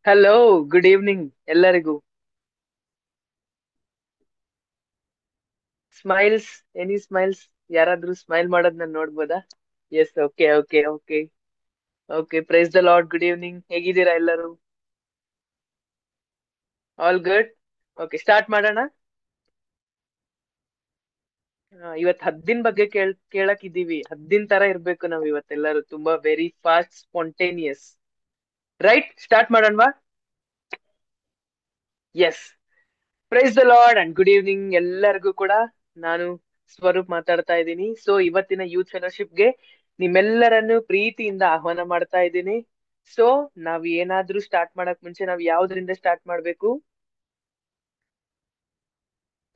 Hello, good evening ಎಲ್ಲರಿಗೂ. Smiles, any smiles? ಯಾರಾದ್ರೂ smile ಮಾಡೋದ್ ನಾನು ನೋಡ್ಬೋದಾ? Yes, okay okay okay. Okay, praise the Lord. Good evening, ಹೇಗಿದ್ದೀರಾ ಎಲ್ಲರೂ? All good. ಓಕೆ, ಸ್ಟಾರ್ಟ್ ಮಾಡೋಣ. ಇವತ್ ಹದ್ದಿನ ಬಗ್ಗೆ ಕೇಳಕ್ ಇದೀವಿ. ಹದ್ದಿನ ತರ ಇರ್ಬೇಕು ನಾವ್ ಇವತ್ತೆಲ್ಲರೂ, ತುಂಬಾ very fast, spontaneous. Right, start ಮಾಡೋಣವಾ? Yes. Praise the Lord and good evening ಎಲ್ಲರಿಗೂ ಕೂಡ. ನಾನು ಸ್ವರೂಪ್ ಮಾತಾಡ್ತಾ ಇದ್ದೀನಿ. ಸೊ ಇವತ್ತಿನ ಯೂತ್ ಫೆಲೋಶಿಪ್ಗೆ ನಿಮ್ಮೆಲ್ಲರನ್ನು ಪ್ರೀತಿಯಿಂದ ಆಹ್ವಾನ ಮಾಡ್ತಾ ಇದ್ದೀನಿ. ಸೊ ನಾವ್ ಏನಾದ್ರೂ ಸ್ಟಾರ್ಟ್ ಮಾಡಕ್ ಮುಂಚೆ ನಾವ್ ಯಾವ್ದ್ರಿಂದ ಸ್ಟಾರ್ಟ್ ಮಾಡ್ಬೇಕು?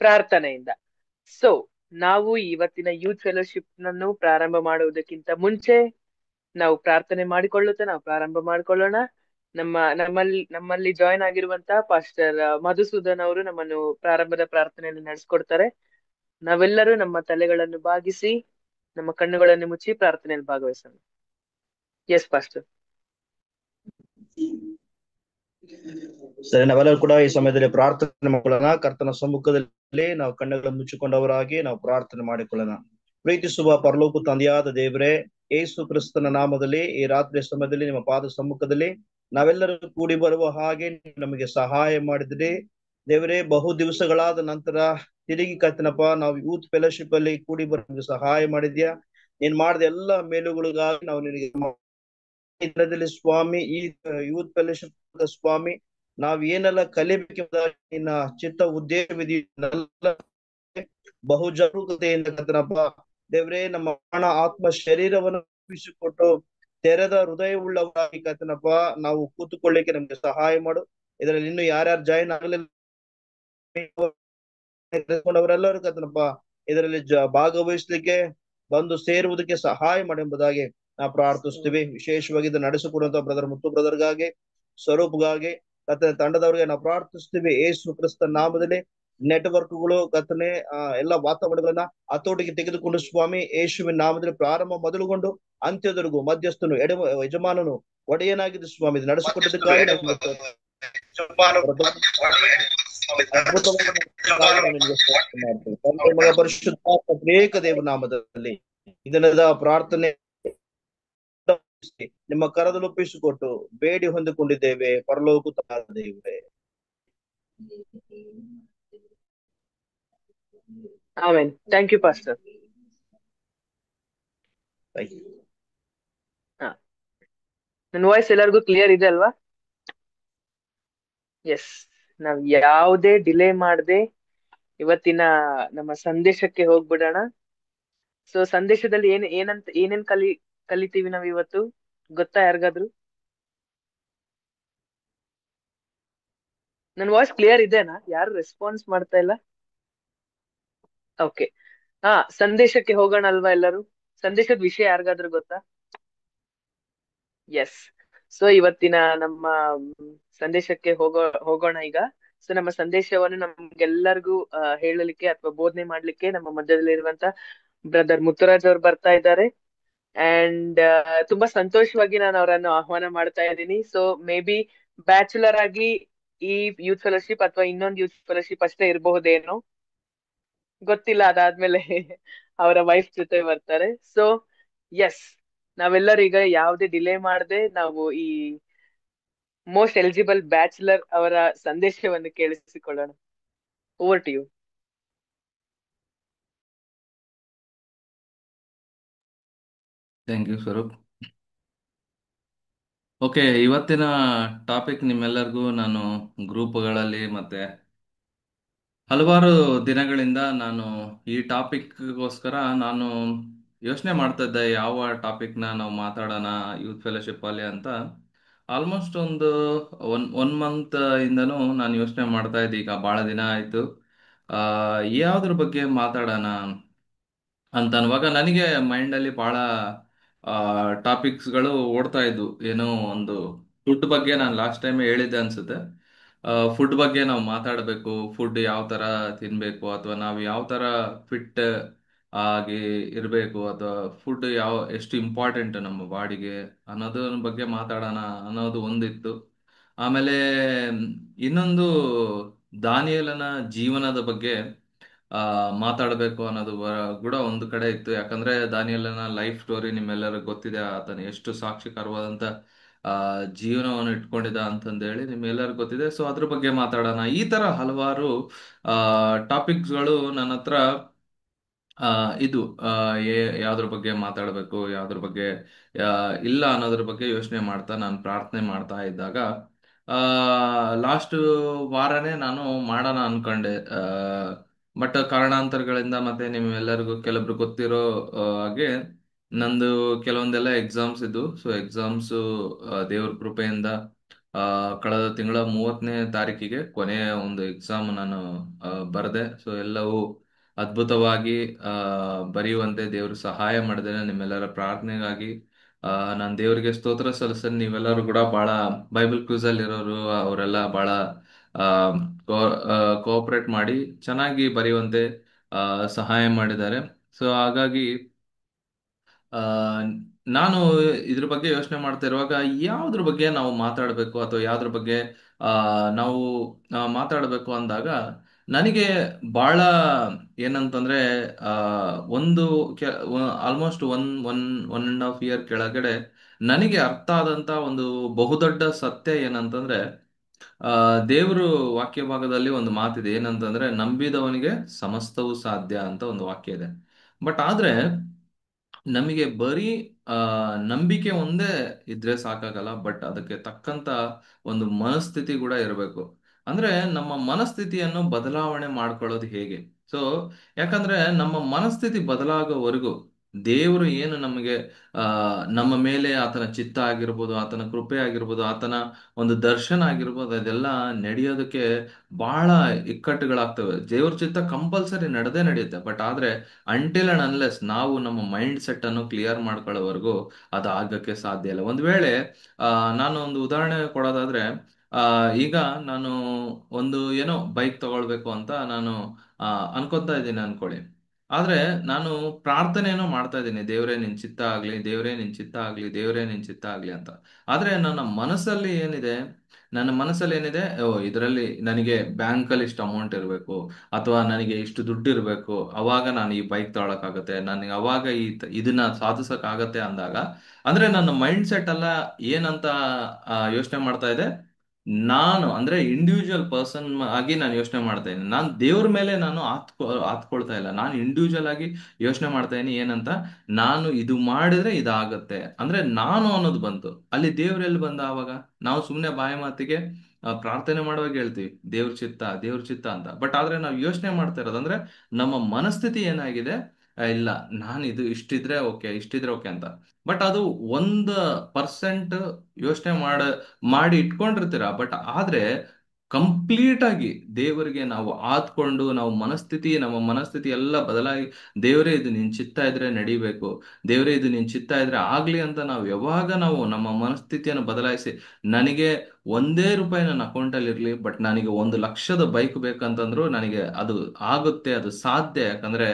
ಪ್ರಾರ್ಥನೆಯಿಂದ. ಸೊ ನಾವು ಇವತ್ತಿನ ಯೂತ್ ಫೆಲೋಶಿಪ್ ನನ್ನು ಪ್ರಾರಂಭ ಮಾಡುವುದಕ್ಕಿಂತ ಮುಂಚೆ ನಾವು ಪ್ರಾರ್ಥನೆ ಮಾಡಿಕೊಳ್ಳುತ್ತಾ ನಾವು ಪ್ರಾರಂಭ ಮಾಡ್ಕೊಳ್ಳೋಣ. ನಮ್ಮಲ್ಲಿ ಜಾಯ್ನ್ ಆಗಿರುವಂತ ಪಾಸ್ಟರ್ ಮಧುಸೂದನ್ ಅವರು ನಮ್ಮನ್ನು ಪ್ರಾರಂಭದ ಪ್ರಾರ್ಥನೆಯನ್ನು ನಡೆಸ್ಕೊಡ್ತಾರೆ. ನಾವೆಲ್ಲರೂ ನಮ್ಮ ತಲೆಗಳನ್ನು ಬಾಗಿಸಿ ನಮ್ಮ ಕಣ್ಣುಗಳನ್ನು ಮುಚ್ಚಿ ಪ್ರಾರ್ಥನೆಯಲ್ಲಿ ಭಾಗವಹಿಸೋಣ. S pastor. ಸರಿ, ನಾವೆಲ್ಲರೂ ಕೂಡ ಈ ಸಮಯದಲ್ಲಿ ಪ್ರಾರ್ಥನೆ ಮಾಡಿಕೊಳ್ಳೋಣ. ಕರ್ತನ ಸಮ್ಮುಖದಲ್ಲಿ ನಾವು ಕಣ್ಣುಗಳನ್ನು ಮುಚ್ಚಿಕೊಂಡವರಾಗಿ ನಾವು ಪ್ರಾರ್ಥನೆ ಮಾಡಿಕೊಳ್ಳೋಣ. ಪ್ರೀತಿಸುವ ಪರಲೋಕ ತಂದೆಯಾದ ದೇವರೇ, ಯೇಸು ಕ್ರಿಸ್ತನ ನಾಮದಲ್ಲಿ ಈ ರಾತ್ರಿಯ ಸಮಯದಲ್ಲಿ ನಿಮ್ಮ ಪಾದ ಸಮ್ಮುಖದಲ್ಲಿ ನಾವೆಲ್ಲರೂ ಕೂಡಿ ಬರುವ ಹಾಗೆ ನಮಗೆ ಸಹಾಯ ಮಾಡಿದ್ರಿ ದೇವರೇ. ಬಹು ದಿವಸಗಳಾದ ನಂತರ ತಿರುಗಿ ಕರ್ತನಪ್ಪ ನಾವು ಯೂತ್ ಫೆಲೋಶಿಪ್ ಅಲ್ಲಿ ಕೂಡಿ ಬರೋಕೆ ಸಹಾಯ ಮಾಡಿದ್ಯಾ. ನೀನ್ ಮಾಡಿದ ಎಲ್ಲ ಮೇಲುಗಳಿಗಾಗಿ ನಾವು ನಿನಗೆ ಈ ದಿನದಲ್ಲಿ ಸ್ವಾಮಿ, ಈ ಯೂತ್ ಫೆಲೋಶಿಪ್ ಸ್ವಾಮಿ, ನಾವ್ ಏನೆಲ್ಲ ಕಲಿಬೇಕೆಂಬುದಾಗಿ ನಿನ್ನ ಚಿತ್ತ ಉದ್ದೇಶವಿದೆಯಲ್ಲ, ಬಹು ಜಾಗರೂಕತೆಯಿಂದ ಕರ್ತನಪ್ಪ ದೇವರೇ, ನಮ್ಮ ಪ್ರಾಣ ಆತ್ಮ ಶರೀರವನ್ನು ಒಪ್ಪಿಸಿಕೊಟ್ಟು ತೆರೆದ ಹೃದಯವುಳ್ಳವರಾಗಿ ಕರ್ತನಪ್ಪ ನಾವು ಕೂತುಕೊಳ್ಳಿಕ್ಕೆ ನಮ್ಗೆ ಸಹಾಯ ಮಾಡು. ಇದರಲ್ಲಿ ಇನ್ನು ಯಾರ್ಯಾರು ಜಾಯಿನ್ ಆಗಲಿಲ್ಲ ಅವರೆಲ್ಲರೂ ಕರ್ತನಪ್ಪ ಇದರಲ್ಲಿ ಭಾಗವಹಿಸ್ಲಿಕ್ಕೆ ಬಂದು ಸೇರುವುದಕ್ಕೆ ಸಹಾಯ ಮಾಡಿ ಎಂಬುದಾಗಿ ನಾವು ಪ್ರಾರ್ಥಿಸ್ತೀವಿ. ವಿಶೇಷವಾಗಿ ಇದು ನಡೆಸಿಕೊಡುವಂತ ಬ್ರದರ್ ಮುತ್ತು ಬ್ರದರ್ಗಾಗಿ, ಸ್ವರೂಪ್ಗಾಗಿ, ಕರ್ತನೆ ತಂಡದವರಿಗೆ ನಾವು ಪ್ರಾರ್ಥಿಸ್ತೀವಿ. ಯೇಸು ಕ್ರಿಸ್ತ ನಾಮದಲ್ಲಿ ನೆಟ್ವರ್ಕ್ಗಳು ಕರ್ತನೆ ಎಲ್ಲ ವಾತಾವರಣಗಳನ್ನ ಹತೋಟಿಗೆ ತೆಗೆದುಕೊಂಡು ಸ್ವಾಮಿ, ಯೇಸುವಿನ ನಾಮದಲ್ಲಿ ಪ್ರಾರಂಭ ಮೊದಲುಗೊಂಡು ಅಂತ್ಯದವರೆಗೂ ಮಧ್ಯಸ್ಥನು ಯಜಮಾನನು ಒಡೆಯನಾಗಿದ್ದು ಸ್ವಾಮಿ ಇದು ನಡೆಸಿಕೊಟ್ಟದಕ್ಕಾಗಿ ನಮಗೆ ಅದ್ಭುತವಾಗಿ ನಾವು ನಿಮಗೆ ಸ್ತೋತ್ರ ಮಾಡ್ತೇವೆ. ತಂದೆ ಮಗ ಪರಿಶುದ್ಧಾತ್ಮ ಏಕ ದೇವ ನಾಮದಲ್ಲಿ ಇದನ್ನದ ಪ್ರಾರ್ಥನೆ ನಿಮ್ಮ ಕರದಲ್ಲಿ ಒಪ್ಪಿಸಿಕೊಟ್ಟು ಬೇಡಿ ಹೊಂದಿಕೊಂಡಿದ್ದೇವೆ ಪರಲೋಕ ದೇವರೇ. ಆಮೇನ್. Thank you pastor. ನನ್ನ ವಾಯ್ಸ್ ಎಲ್ಲರಿಗೂ ಕ್ಲಿಯರ್ ಇದೆ ಅಲ್ವಾ? ಎಸ್. ನಾವ್ ಯಾವುದೇ ಡಿಲೇ ಮಾಡದೆ ಇವತ್ತಿನ ನಮ್ಮ ಸಂದೇಶಕ್ಕೆ ಹೋಗ್ಬಿಡೋಣ. ಸೊ ಸಂದೇಶದಲ್ಲಿ ಏನೇನ್ ಕಲಿತೀವಿ ನಾವ್ ಇವತ್ತು, ಗೊತ್ತಾ ಯಾರಿಗಾದ್ರು? ನನ್ ವಾಯ್ಸ್ ಕ್ಲಿಯರ್ ಇದೆನಾ? ಯಾರು ರೆಸ್ಪಾನ್ಸ್ ಮಾಡ್ತಾ ಇಲ್ಲ? ಓಕೆ. ಸಂದೇಶಕ್ಕೆ ಹೋಗೋಣ ಅಲ್ವಾ ಎಲ್ಲರೂ? ಸಂದೇಶದ ವಿಷಯ ಯಾರಿಗಾದ್ರೂ ಗೊತ್ತಾ? ಎಸ್. ಸೊ ಇವತ್ತಿನ ನಮ್ಮ ಸಂದೇಶಕ್ಕೆ ಹೋಗೋಣ ಈಗ. ಸೊ ನಮ್ಮ ಸಂದೇಶವನ್ನು ನಮ್ಗೆಲ್ಲರಿಗೂ ಹೇಳಲಿಕ್ಕೆ ಅಥವಾ ಬೋಧನೆ ಮಾಡ್ಲಿಕ್ಕೆ ನಮ್ಮ ಮಧ್ಯದಲ್ಲಿರುವಂತ ಬ್ರದರ್ ಮುತ್ತುರಾಜ್ ಅವ್ರು ಬರ್ತಾ ಇದ್ದಾರೆ. ಅಂಡ್ ತುಂಬಾ ಸಂತೋಷವಾಗಿ ನಾನು ಅವರನ್ನು ಆಹ್ವಾನ ಮಾಡ್ತಾ ಇದ್ದೀನಿ. ಸೊ ಮೇ ಬಿ ಬ್ಯಾಚುಲರ್ ಆಗಿ ಈ ಯೂತ್ ಫೆಲೋಶಿಪ್ ಅಥವಾ ಇನ್ನೊಂದು ಯೂತ್ ಫೆಲೋಶಿಪ್ ಅಷ್ಟೇ ಇರಬಹುದೇನೋ, ಗೊತ್ತಿಲ್ಲ. ಅದಾದ್ಮೇಲೆ ಅವರ ವೈಫ್ ಜೊತೆ ಬರ್ತಾರೆ. ಸೊ ಎಸ್, ನಾವೆಲ್ಲರೂ ಈಗ ಯಾವುದೇ ಡಿಲೇ ಮಾಡದೆ ನಾವು ಈ ಮೋಸ್ಟ್ ಎಲಿಜಿಬಲ್ ಬ್ಯಾಚುಲರ್ ಅವರ ಸಂದೇಶವನ್ನು ಕೇಳಿಸಿಕೊಳ್ಳೋಣ. Over to you. Thank you Swaroop. Okay, ಇವತ್ತಿನ ಟಾಪಿಕ್ ನಿಮ್ಮೆಲ್ಲರಿಗೂ ನಾನು ಗ್ರೂಪ್ಗಳಲ್ಲಿ ಮತ್ತೆ ಹಲವಾರು ದಿನಗಳಿಂದ ನಾನು ಈ ಟಾಪಿಕ್ಗೋಸ್ಕರ ನಾನು ಯೋಚನೆ ಮಾಡ್ತಾ ಇದ್ದೆ, ಯಾವ ಟಾಪಿಕ್ನ ನಾವು ಮಾತಾಡೋಣ ಯೂತ್ ಫೆಲೋಶಿಪ್ ಅಲ್ಲಿ ಅಂತ. ಆಲ್ಮೋಸ್ಟ್ ಒಂದು ಒನ್ ಮಂತ್ ಇಂದನೂ ನಾನು ಯೋಚನೆ ಮಾಡ್ತಾ ಇದ್ದೆ. ಈಗ ಭಾಳ ದಿನ ಆಯಿತು ಯಾವುದ್ರ ಬಗ್ಗೆ ಮಾತಾಡೋಣ ಅಂತ ಅನ್ನುವಾಗ ನನಗೆ ಮೈಂಡಲ್ಲಿ ಭಾಳ ಟಾಪಿಕ್ಸ್ಗಳು ಓಡ್ತಾ ಇದ್ವು. ಏನೋ ಒಂದು ಫುಡ್ ಬಗ್ಗೆ ನಾನು ಲಾಸ್ಟ್ ಟೈಮ್ ಹೇಳಿದ್ದೆ ಅನ್ಸುತ್ತೆ. ಫುಡ್ ಬಗ್ಗೆ ನಾವು ಮಾತಾಡಬೇಕು, ಫುಡ್ ಯಾವ ಥರ ತಿನ್ನಬೇಕು ಅಥವಾ ನಾವು ಯಾವ ಥರ ಫಿಟ್ ಆಗಿ ಇರಬೇಕು ಅಥವಾ ಫುಡ್ ಎಷ್ಟು ಇಂಪಾರ್ಟೆಂಟ್ ನಮ್ಮ ಬಾಡಿಗೆ ಅನ್ನೋದ್ರ ಬಗ್ಗೆ ಮಾತಾಡೋಣ ಅನ್ನೋದು ಒಂದಿತ್ತು. ಆಮೇಲೆ ಇನ್ನೊಂದು ದಾನಿಯೇಲನ ಜೀವನದ ಬಗ್ಗೆ ಆ ಮಾತಾಡಬೇಕು ಅನ್ನೋದು ಕೂಡ ಒಂದು ಕಡೆ ಇತ್ತು. ಯಾಕಂದ್ರೆ ದಾನಿಯೇಲನ ಲೈಫ್ ಸ್ಟೋರಿ ನಿಮ್ಮೆಲ್ಲರಿಗೂ ಗೊತ್ತಿದೆ. ಆತನು ಎಷ್ಟು ಸಾಕ್ಷಿಕರವಾದಂತ ಜೀವನವನ್ನು ಇಟ್ಕೊಂಡಿದ್ದ ಅಂತಂದೇಳಿ ನಿಮ್ಮೆಲ್ಲರಿಗೂ ಗೊತ್ತಿದೆ. ಸೊ ಅದ್ರ ಬಗ್ಗೆ ಮಾತಾಡೋಣ. ಈ ತರ ಹಲವಾರು ಟಾಪಿಕ್ಸ್ಗಳು ನನ್ನ ಹತ್ರ ಆ, ಇದು ಯಾವ್ದ್ರ ಬಗ್ಗೆ ಮಾತಾಡಬೇಕು, ಯಾವ್ದ್ರ ಬಗ್ಗೆ ಆ, ಇಲ್ಲ ಅನ್ನೋದ್ರ ಬಗ್ಗೆ ಯೋಚನೆ ಮಾಡ್ತಾ ನಾನು ಪ್ರಾರ್ಥನೆ ಮಾಡ್ತಾ ಇದ್ದಾಗ ಲಾಸ್ಟ್ ವಾರನೇ ನಾನು ಮಾಡೋಣ ಅನ್ಕೊಂಡೆ. ಬಟ್ ಕಾರಣಾಂತರಗಳಿಂದ ಮತ್ತೆ ನಿಮ್ಮೆಲ್ಲರಿಗೂ ಕೆಲವ್ರು ಗೊತ್ತಿರೋ ಹಾಗೆ ನಂದು ಕೆಲವೊಂದೆಲ್ಲ ಎಕ್ಸಾಮ್ಸ್ ಇದ್ದು. ಸೊ ಎಕ್ಸಾಮ್ಸ್ ದೇವ್ರ ಕೃಪೆಯಿಂದ ಕಳೆದ ತಿಂಗಳ 30ನೇ ತಾರೀಕಿಗೆ ಕೊನೆಯ ಒಂದು ಎಕ್ಸಾಮ್ ನಾನು ಬರೆದೆ. ಸೊ ಎಲ್ಲವೂ ಅದ್ಭುತವಾಗಿ ಆ ಬರೆಯುವಂತೆ ದೇವರು ಸಹಾಯ ಮಾಡಿದ್ದೇನೆ. ನಿಮ್ಮೆಲ್ಲರ ಪ್ರಾರ್ಥನೆಗಾಗಿ ನಾನು ದೇವರಿಗೆ ಸ್ತೋತ್ರ ಸಲ್ಲಿಸ್ತೇನೆ. ನೀವೆಲ್ಲರೂ ಕೂಡ ಬಹಳ ಬೈಬಲ್ ಕ್ವಿಜ್ ಅಲ್ಲಿ ಇರೋರು, ಅವರೆಲ್ಲ ಬಹಳ ಆ ಕೋಆಪರೇಟ್ ಮಾಡಿ ಚೆನ್ನಾಗಿ ಬರೆಯುವಂತೆ ಸಹಾಯ ಮಾಡಿದ್ದಾರೆ. ಸೊ ಹಾಗಾಗಿ ಆ ನಾನು ಇದ್ರ ಬಗ್ಗೆ ಯೋಚನೆ ಮಾಡ್ತಾ ಇರುವಾಗ ಯಾವ್ದ್ರ ಬಗ್ಗೆ ನಾವು ಮಾತಾಡಬೇಕು ಅಥವಾ ಯಾವ್ದ್ರ ಬಗ್ಗೆ ಆ ನಾವು ಮಾತಾಡಬೇಕು ಅಂದಾಗ ನನಗೆ ಬಹಳ ಏನಂತಂದ್ರೆ ಆ ಒಂದು almost one and half year ಕೆಳಗಡೆ ನನಗೆ ಅರ್ಥ ಆದಂತ ಒಂದು ಬಹುದೊಡ್ಡ ಸತ್ಯ ಏನಂತಂದ್ರೆ ಆ ದೇವರು ವಾಕ್ಯ ಭಾಗದಲ್ಲಿ ಒಂದು ಮಾತಿದೆ. ಏನಂತಂದ್ರೆ ನಂಬಿದವನಿಗೆ ಸಮಸ್ತವೂ ಸಾಧ್ಯ ಅಂತ ಒಂದು ವಾಕ್ಯ ಇದೆ. ಬಟ್ ಆದ್ರೆ ನಮಗೆ ಬರೀ ಆ ನಂಬಿಕೆ ಒಂದೇ ಇದ್ರೆ ಸಾಕಾಗಲ್ಲ. ಬಟ್ ಅದಕ್ಕೆ ತಕ್ಕಂತ ಒಂದು ಮನಸ್ಥಿತಿ ಕೂಡ ಇರಬೇಕು. ಅಂದ್ರೆ ನಮ್ಮ ಮನಸ್ಥಿತಿಯನ್ನು ಬದಲಾವಣೆ ಮಾಡ್ಕೊಳ್ಳೋದು ಹೇಗೆ? ಸೊ ಯಾಕಂದ್ರೆ ನಮ್ಮ ಮನಸ್ಥಿತಿ ಬದಲಾಗೋವರೆಗೂ ದೇವರು ಏನು ನಮಗೆ ಆ ನಮ್ಮ ಮೇಲೆ ಆತನ ಚಿತ್ತ ಆಗಿರ್ಬೋದು, ಆತನ ಕೃಪೆ ಆಗಿರ್ಬೋದು, ಆತನ ಒಂದು ದರ್ಶನ ಆಗಿರ್ಬೋದು, ಅದೆಲ್ಲ ನಡೆಯೋದಕ್ಕೆ ಬಹಳ ಇಕ್ಕಟ್ಟುಗಳಾಗ್ತವೆ. ದೇವ್ರ ಚಿತ್ತ ಕಂಪಲ್ಸರಿ ನಡೆಯುತ್ತೆ. ಬಟ್ ಆದ್ರೆ ಅಂಟಿಲ್ ಅಂಡ್ ಅನ್ಲೆಸ್ ನಾವು ನಮ್ಮ ಮೈಂಡ್ ಸೆಟ್ ಅನ್ನು ಕ್ಲಿಯರ್ ಮಾಡ್ಕೊಳ್ಳೋವರೆಗೂ ಅದು ಆಗಕ್ಕೆ ಸಾಧ್ಯ ಇಲ್ಲ. ಒಂದ್ ವೇಳೆ ನಾನು ಒಂದು ಉದಾಹರಣೆ ಕೊಡೋದಾದ್ರೆ ಈಗ ನಾನು ಒಂದು ಏನೋ ಬೈಕ್ ತಗೊಳ್ಬೇಕು ಅಂತ ನಾನು ಅನ್ಕೊಂತಾ ಇದ್ದೀನಿ ಅನ್ಕೊಳ್ಳಿ. ಆದ್ರೆ ನಾನು ಪ್ರಾರ್ಥನೆಯನ್ನು ಮಾಡ್ತಾ ಇದ್ದೀನಿ, ದೇವರೇ ನಿನ್ ಚಿತ್ತ ಆಗ್ಲಿ, ದೇವರೇ ನಿನ್ ಚಿತ್ತ ಆಗ್ಲಿ, ದೇವರೇ ನಿನ್ ಚಿತ್ತ ಆಗ್ಲಿ ಅಂತ. ಆದ್ರೆ ನನ್ನ ಮನಸ್ಸಲ್ಲಿ ಏನಿದೆ, ಓ ಇದರಲ್ಲಿ ನನಗೆ ಬ್ಯಾಂಕ್ ಅಲ್ಲಿ ಇಷ್ಟು ಅಮೌಂಟ್ ಇರಬೇಕು, ಅಥವಾ ನನಗೆ ಇಷ್ಟು ದುಡ್ಡು ಇರಬೇಕು, ಅವಾಗ ನಾನು ಈ ಬೈಕ್ ತಗೊಳಕ್ಕಾಗತ್ತೆ, ನನಗೆ ಅವಾಗ ಇದನ್ನ ಸಾಧಿಸಕ್ ಆಗತ್ತೆ ಅಂದಾಗ, ಅಂದ್ರೆ ನನ್ನ ಮೈಂಡ್ ಸೆಟ್ ಎಲ್ಲ ಏನಂತ ಯೋಚನೆ ಮಾಡ್ತಾ ಇದೆ, ನಾನು ಅಂದ್ರೆ ಇಂಡಿವಿಜುವಲ್ ಪರ್ಸನ್ ಆಗಿ ನಾನು ಯೋಚನೆ ಮಾಡ್ತಾ ಇದ್ದೀನಿ. ನಾನು ದೇವ್ರ ಮೇಲೆ ನಾನು ಆತ್ಕೊಳ್ತಾ ಇಲ್ಲ. ನಾನು ಇಂಡಿವಿಜುವಲ್ ಆಗಿ ಯೋಚನೆ ಮಾಡ್ತಾ ಇದ್ದೀನಿ ಏನಂತ, ನಾನು ಇದು ಮಾಡಿದ್ರೆ ಇದಾಗತ್ತೆ ಅಂದ್ರೆ ನಾನು ಅನ್ನೋದು ಬಂತು. ಅಲ್ಲಿ ದೇವ್ರೆಲ್ಲಿ ಬಂದ? ಆವಾಗ ನಾವು ಸುಮ್ಮನೆ ಬಾಯಿ ಮಾತಿಗೆ ಪ್ರಾರ್ಥನೆ ಮಾಡುವಾಗ ಹೇಳ್ತೀವಿ ದೇವ್ರ ಚಿತ್ತ, ದೇವ್ರ ಚಿತ್ತ ಅಂತ. ಬಟ್ ಆದ್ರೆ ನಾವು ಯೋಚನೆ ಮಾಡ್ತಾ ಇರೋದಂದ್ರೆ ನಮ್ಮ ಮನಸ್ಥಿತಿ ಏನಾಗಿದೆ, ಇಲ್ಲ ನಾನು ಇದು ಇಷ್ಟಿದ್ರೆ ಓಕೆ ಅಂತ. ಬಟ್ ಅದು 1% ಯೋಚನೆ ಮಾಡಿ ಇಟ್ಕೊಂಡಿರ್ತೀರ. ಬಟ್ ಆದ್ರೆ ಕಂಪ್ಲೀಟ್ ಆಗಿ ದೇವರಿಗೆ ನಾವು ಆತ್ಕೊಂಡು ನಮ್ಮ ಮನಸ್ಥಿತಿ ಎಲ್ಲ ಬದಲಾಗಿ, ದೇವರೇ ಇದು ನಿನ್ ಚಿತ್ತ ಇದ್ರೆ ನಡಿಬೇಕು, ದೇವರೇ ಇದು ನಿನ್ ಚಿತ್ತ ಇದ್ರೆ ಆಗ್ಲಿ ಅಂತ ಯಾವಾಗ ನಾವು ನಮ್ಮ ಮನಸ್ಥಿತಿಯನ್ನು ಬದಲಾಯಿಸಿ, ನನಗೆ ₹1 ನನ್ನ ಅಕೌಂಟಲ್ಲಿ ಇರ್ಲಿ, ಬಟ್ ನನಗೆ 1,00,000ದ ಬೈಕ್ ಬೇಕಂತಂದ್ರು ನನಗೆ ಅದು ಆಗುತ್ತೆ, ಅದು ಸಾಧ್ಯ. ಯಾಕಂದ್ರೆ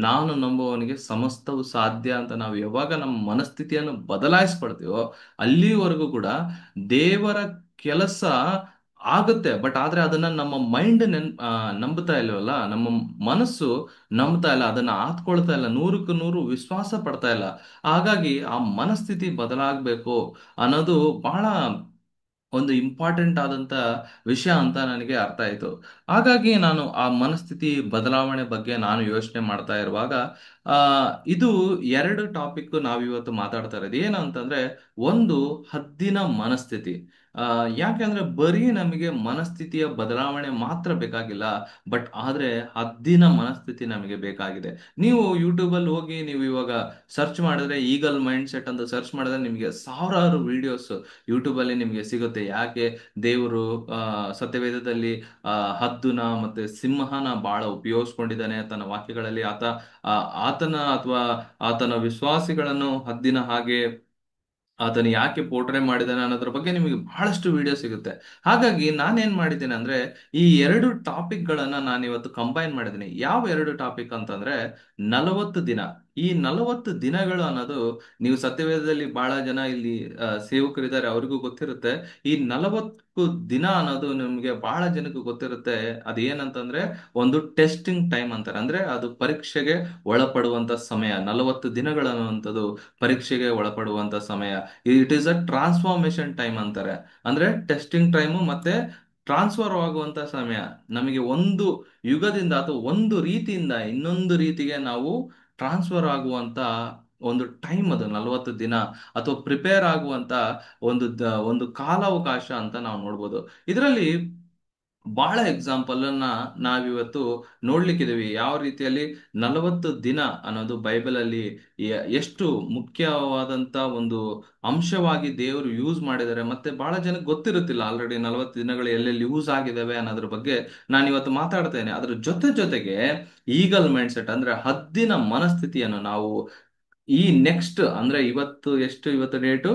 ನಾನು ನಂಬುವವನಿಗೆ ಸಮಸ್ತವು ಸಾಧ್ಯ ಅಂತ ನಾವು ಯಾವಾಗ ನಮ್ಮ ಮನಸ್ಥಿತಿಯನ್ನು ಬದಲಾಯಿಸ್ಕೊಳ್ತೀವೋ ಅಲ್ಲಿವರೆಗೂ ಕೂಡ ದೇವರ ಕೆಲಸ ಆಗುತ್ತೆ. ಬಟ್ ಆದ್ರೆ ಅದನ್ನ ನಮ್ಮ ಮೈಂಡ್ ನಂಬುತ್ತಾ ಇಲ್ವಲ್ಲ, ನಮ್ಮ ಮನಸ್ಸು ನಂಬ್ತಾ ಇಲ್ಲ, ಅದನ್ನ ಆತ್ಕೊಳ್ತಾ ಇಲ್ಲ, 100ಕ್ಕೆ 100 ವಿಶ್ವಾಸ ಪಡ್ತಾ ಇಲ್ಲ. ಹಾಗಾಗಿ ಆ ಮನಸ್ಥಿತಿ ಬದಲಾಗಬೇಕು ಅನ್ನೋದು ಬಹಳ ಒಂದು ಇಂಪಾರ್ಟೆಂಟ್ ಆದಂತ ವಿಷಯ ಅಂತ ನನಗೆ ಅರ್ಥ ಆಯ್ತು. ಹಾಗಾಗಿ ನಾನು ಆ ಮನಸ್ಥಿತಿ ಬದಲಾವಣೆ ಬಗ್ಗೆ ನಾನು ಯೋಚನೆ ಮಾಡ್ತಾ ಇರುವಾಗ ಆ ಇದು 2 ಟಾಪಿಕ್ ನಾವಿವತ್ತು ಮಾತಾಡ್ತಾ ಇರೋದು. ಏನಂತಂದ್ರೆ, ಒಂದು ಹದ್ದಿನ ಮನಸ್ಥಿತಿ. ಯಾಕೆಂದ್ರೆ ಬರೀ ನಮಗೆ ಮನಸ್ಥಿತಿಯ ಬದಲಾವಣೆ ಮಾತ್ರ ಬೇಕಾಗಿಲ್ಲ, ಬಟ್ ಆದ್ರೆ ಹದ್ದಿನ ಮನಸ್ಥಿತಿ ನಮಗೆ ಬೇಕಾಗಿದೆ. ನೀವು ಯೂಟ್ಯೂಬ್ ಅಲ್ಲಿ ಹೋಗಿ ನೀವು ಇವಾಗ ಸರ್ಚ್ ಮಾಡಿದ್ರೆ, ಈಗಲ್ ಮೈಂಡ್ ಸೆಟ್ ಅಂತ ಸರ್ಚ್ ಮಾಡಿದ್ರೆ ನಿಮಗೆ ಸಾವಿರಾರು ವಿಡಿಯೋಸ್ ಯೂಟ್ಯೂಬ್ ಅಲ್ಲಿ ನಿಮಗೆ ಸಿಗುತ್ತೆ. ಯಾಕೆ ದೇವರು ಸತ್ಯವೇದದಲ್ಲಿ ಹದ್ದುನ ಮತ್ತೆ ಸಿಂಹನ ಬಹಳ ಉಪಯೋಗಿಸ್ಕೊಂಡಿದ್ದಾನೆ ತನ್ನ ವಾಕ್ಯಗಳಲ್ಲಿ. ಆತನ ಅಥವಾ ಆತನ ವಿಶ್ವಾಸಿಗಳನ್ನು ಹದ್ದಿನ ಹಾಗೆ ಆತನ ಯಾಕೆ ಪೋರ್ಟ್ರೇ ಮಾಡಿದಾನೆ ಅನ್ನೋದ್ರ ಬಗ್ಗೆ ನಿಮಗೆ ಬಹಳಷ್ಟು ವಿಡಿಯೋ ಸಿಗುತ್ತೆ. ಹಾಗಾಗಿ ನಾನೇನ್ ಮಾಡಿದ್ದೇನೆ ಅಂದ್ರೆ, ಈ 2 ಟಾಪಿಕ್ ಗಳನ್ನ ನಾನು ಇವತ್ತು ಕಂಬೈನ್ ಮಾಡಿದ್ದೀನಿ. ಯಾವ 2 ಟಾಪಿಕ್ ಅಂತಂದ್ರೆ, 40 ದಿನ ಈ 40 ದಿನಗಳು ಅನ್ನೋದು, ನೀವು ಸತ್ಯವೇದದಲ್ಲಿ ಬಹಳ ಜನ ಇಲ್ಲಿ ಸೇವಕರಿದ್ದಾರೆ, ಅವ್ರಿಗೂ ಗೊತ್ತಿರುತ್ತೆ. ಈ 40 ದಿನ ಅನ್ನೋದು ನಿಮ್ಗೆ ಬಹಳ ಜನಕ್ಕೆ ಗೊತ್ತಿರುತ್ತೆ. ಅದೇನಂತಂದ್ರೆ ಒಂದು ಟೆಸ್ಟಿಂಗ್ ಟೈಮ್ ಅಂತಾರೆ. ಅಂದ್ರೆ ಅದು ಪರೀಕ್ಷೆಗೆ ಒಳಪಡುವಂತ ಸಮಯ. 40 ದಿನಗಳು ಅನ್ನುವಂಥದ್ದು ಪರೀಕ್ಷೆಗೆ ಒಳಪಡುವಂತ ಸಮಯ. It is a transformation time ಅಂತಾರೆ. ಅಂದ್ರೆ ಟೆಸ್ಟಿಂಗ್ ಟೈಮು ಮತ್ತೆ ಟ್ರಾನ್ಸ್ಫರ್ ಆಗುವಂತ ಸಮಯ. ನಮಗೆ ಒಂದು ಯುಗದಿಂದ ಅಥವಾ ಒಂದು ರೀತಿಯಿಂದ ಇನ್ನೊಂದು ರೀತಿಗೆ ನಾವು ಟ್ರಾನ್ಸ್ಫರ್ ಆಗುವಂತ ಒಂದು ಟೈಮ್ ಅದು 40 ದಿನ, ಅಥವಾ ಪ್ರಿಪೇರ್ ಆಗುವಂತ ಒಂದು ಕಾಲಾವಕಾಶ ಅಂತ ನಾವು ನೋಡ್ಬೋದು. ಇದರಲ್ಲಿ ಬಹಳ ಎಕ್ಸಾಂಪಲ್ ಅನ್ನ ನಾವಿವತ್ತು ನೋಡ್ಲಿಕ್ಕಿದೀವಿ. ಯಾವ ರೀತಿಯಲ್ಲಿ 40 ದಿನ ಅನ್ನೋದು ಬೈಬಲ್ ಅಲ್ಲಿ ಎಷ್ಟು ಮುಖ್ಯವಾದಂತ ಒಂದು ಅಂಶವಾಗಿ ದೇವರು ಯೂಸ್ ಮಾಡಿದ್ದಾರೆ. ಮತ್ತೆ ಬಹಳ ಜನಕ್ಕೆ ಗೊತ್ತಿರುತ್ತಿಲ್ಲ ಆಲ್ರೆಡಿ 40 ದಿನಗಳು ಎಲ್ಲೆಲ್ಲಿ ಯೂಸ್ ಆಗಿದ್ದಾವೆ ಅನ್ನೋದ್ರ ಬಗ್ಗೆ ನಾನು ಇವತ್ತು ಮಾತಾಡ್ತೇನೆ. ಅದ್ರ ಜೊತೆಗೆ ಈಗಲ್ ಮೈಂಡ್ ಸೆಟ್ ಅಂದ್ರೆ ಹದ್ದಿನ ಮನಸ್ಥಿತಿಯನ್ನು ನಾವು ಈ ನೆಕ್ಸ್ಟ್ ಅಂದ್ರೆ ಇವತ್ತು ಡೇಟು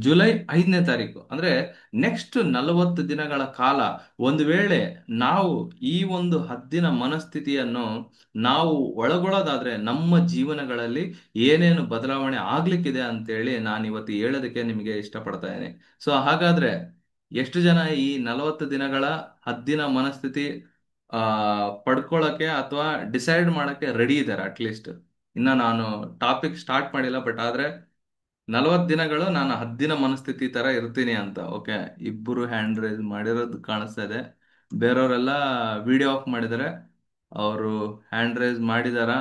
ಜುಲೈ 5ನೇ ತಾರೀಕು, ಅಂದ್ರೆ ನೆಕ್ಸ್ಟ್ 40 ದಿನಗಳ ಕಾಲ ಒಂದು ವೇಳೆ ನಾವು ಈ ಒಂದು ಹದ್ದಿನ ಮನಸ್ಥಿತಿಯನ್ನು ನಾವು ಒಳಗೊಳ್ಳೋದಾದ್ರೆ ನಮ್ಮ ಜೀವನಗಳಲ್ಲಿ ಏನೇನು ಬದಲಾವಣೆ ಆಗ್ಲಿಕ್ಕಿದೆ ಅಂತೇಳಿ ನಾನು ಇವತ್ತು ಹೇಳೋದಕ್ಕೆ ನಿಮಗೆ ಇಷ್ಟಪಡ್ತಾ ಇದ್ದೀನಿ. ಸೊ ಹಾಗಾದ್ರೆ ಎಷ್ಟು ಜನ ಈ 40 ದಿನಗಳ ಹದ್ದಿನ ಮನಸ್ಥಿತಿ ಆ ಪಡ್ಕೊಳಕ್ಕೆ ಅಥವಾ ಡಿಸೈಡ್ ಮಾಡಕ್ಕೆ ರೆಡಿ ಇದ್ದಾರೆ? ಅಟ್ಲೀಸ್ಟ್ ಇನ್ನ ನಾನು ಟಾಪಿಕ್ ಸ್ಟಾರ್ಟ್ ಮಾಡಿಲ್ಲ, ಬಟ್ ಆದ್ರೆ 40 ದಿನಗಳು ನಾನು ಹದ್ದಿನ ಮನಸ್ಥಿತಿ ತರ ಇರ್ತೀನಿ ಅಂತ. ಓಕೆ, ಇಬ್ಬರು ಹ್ಯಾಂಡ್ ರೈಸ್ ಮಾಡಿರೋದು ಕಾಣಿಸ್ತಾ ಇದೆ. ಬೇರೆಯವರೆಲ್ಲ ವಿಡಿಯೋ ಆಫ್ ಮಾಡಿದ್ದಾರೆ. ಅವರು ಹ್ಯಾಂಡ್ ರೈಸ್ ಮಾಡಿದಾರಾ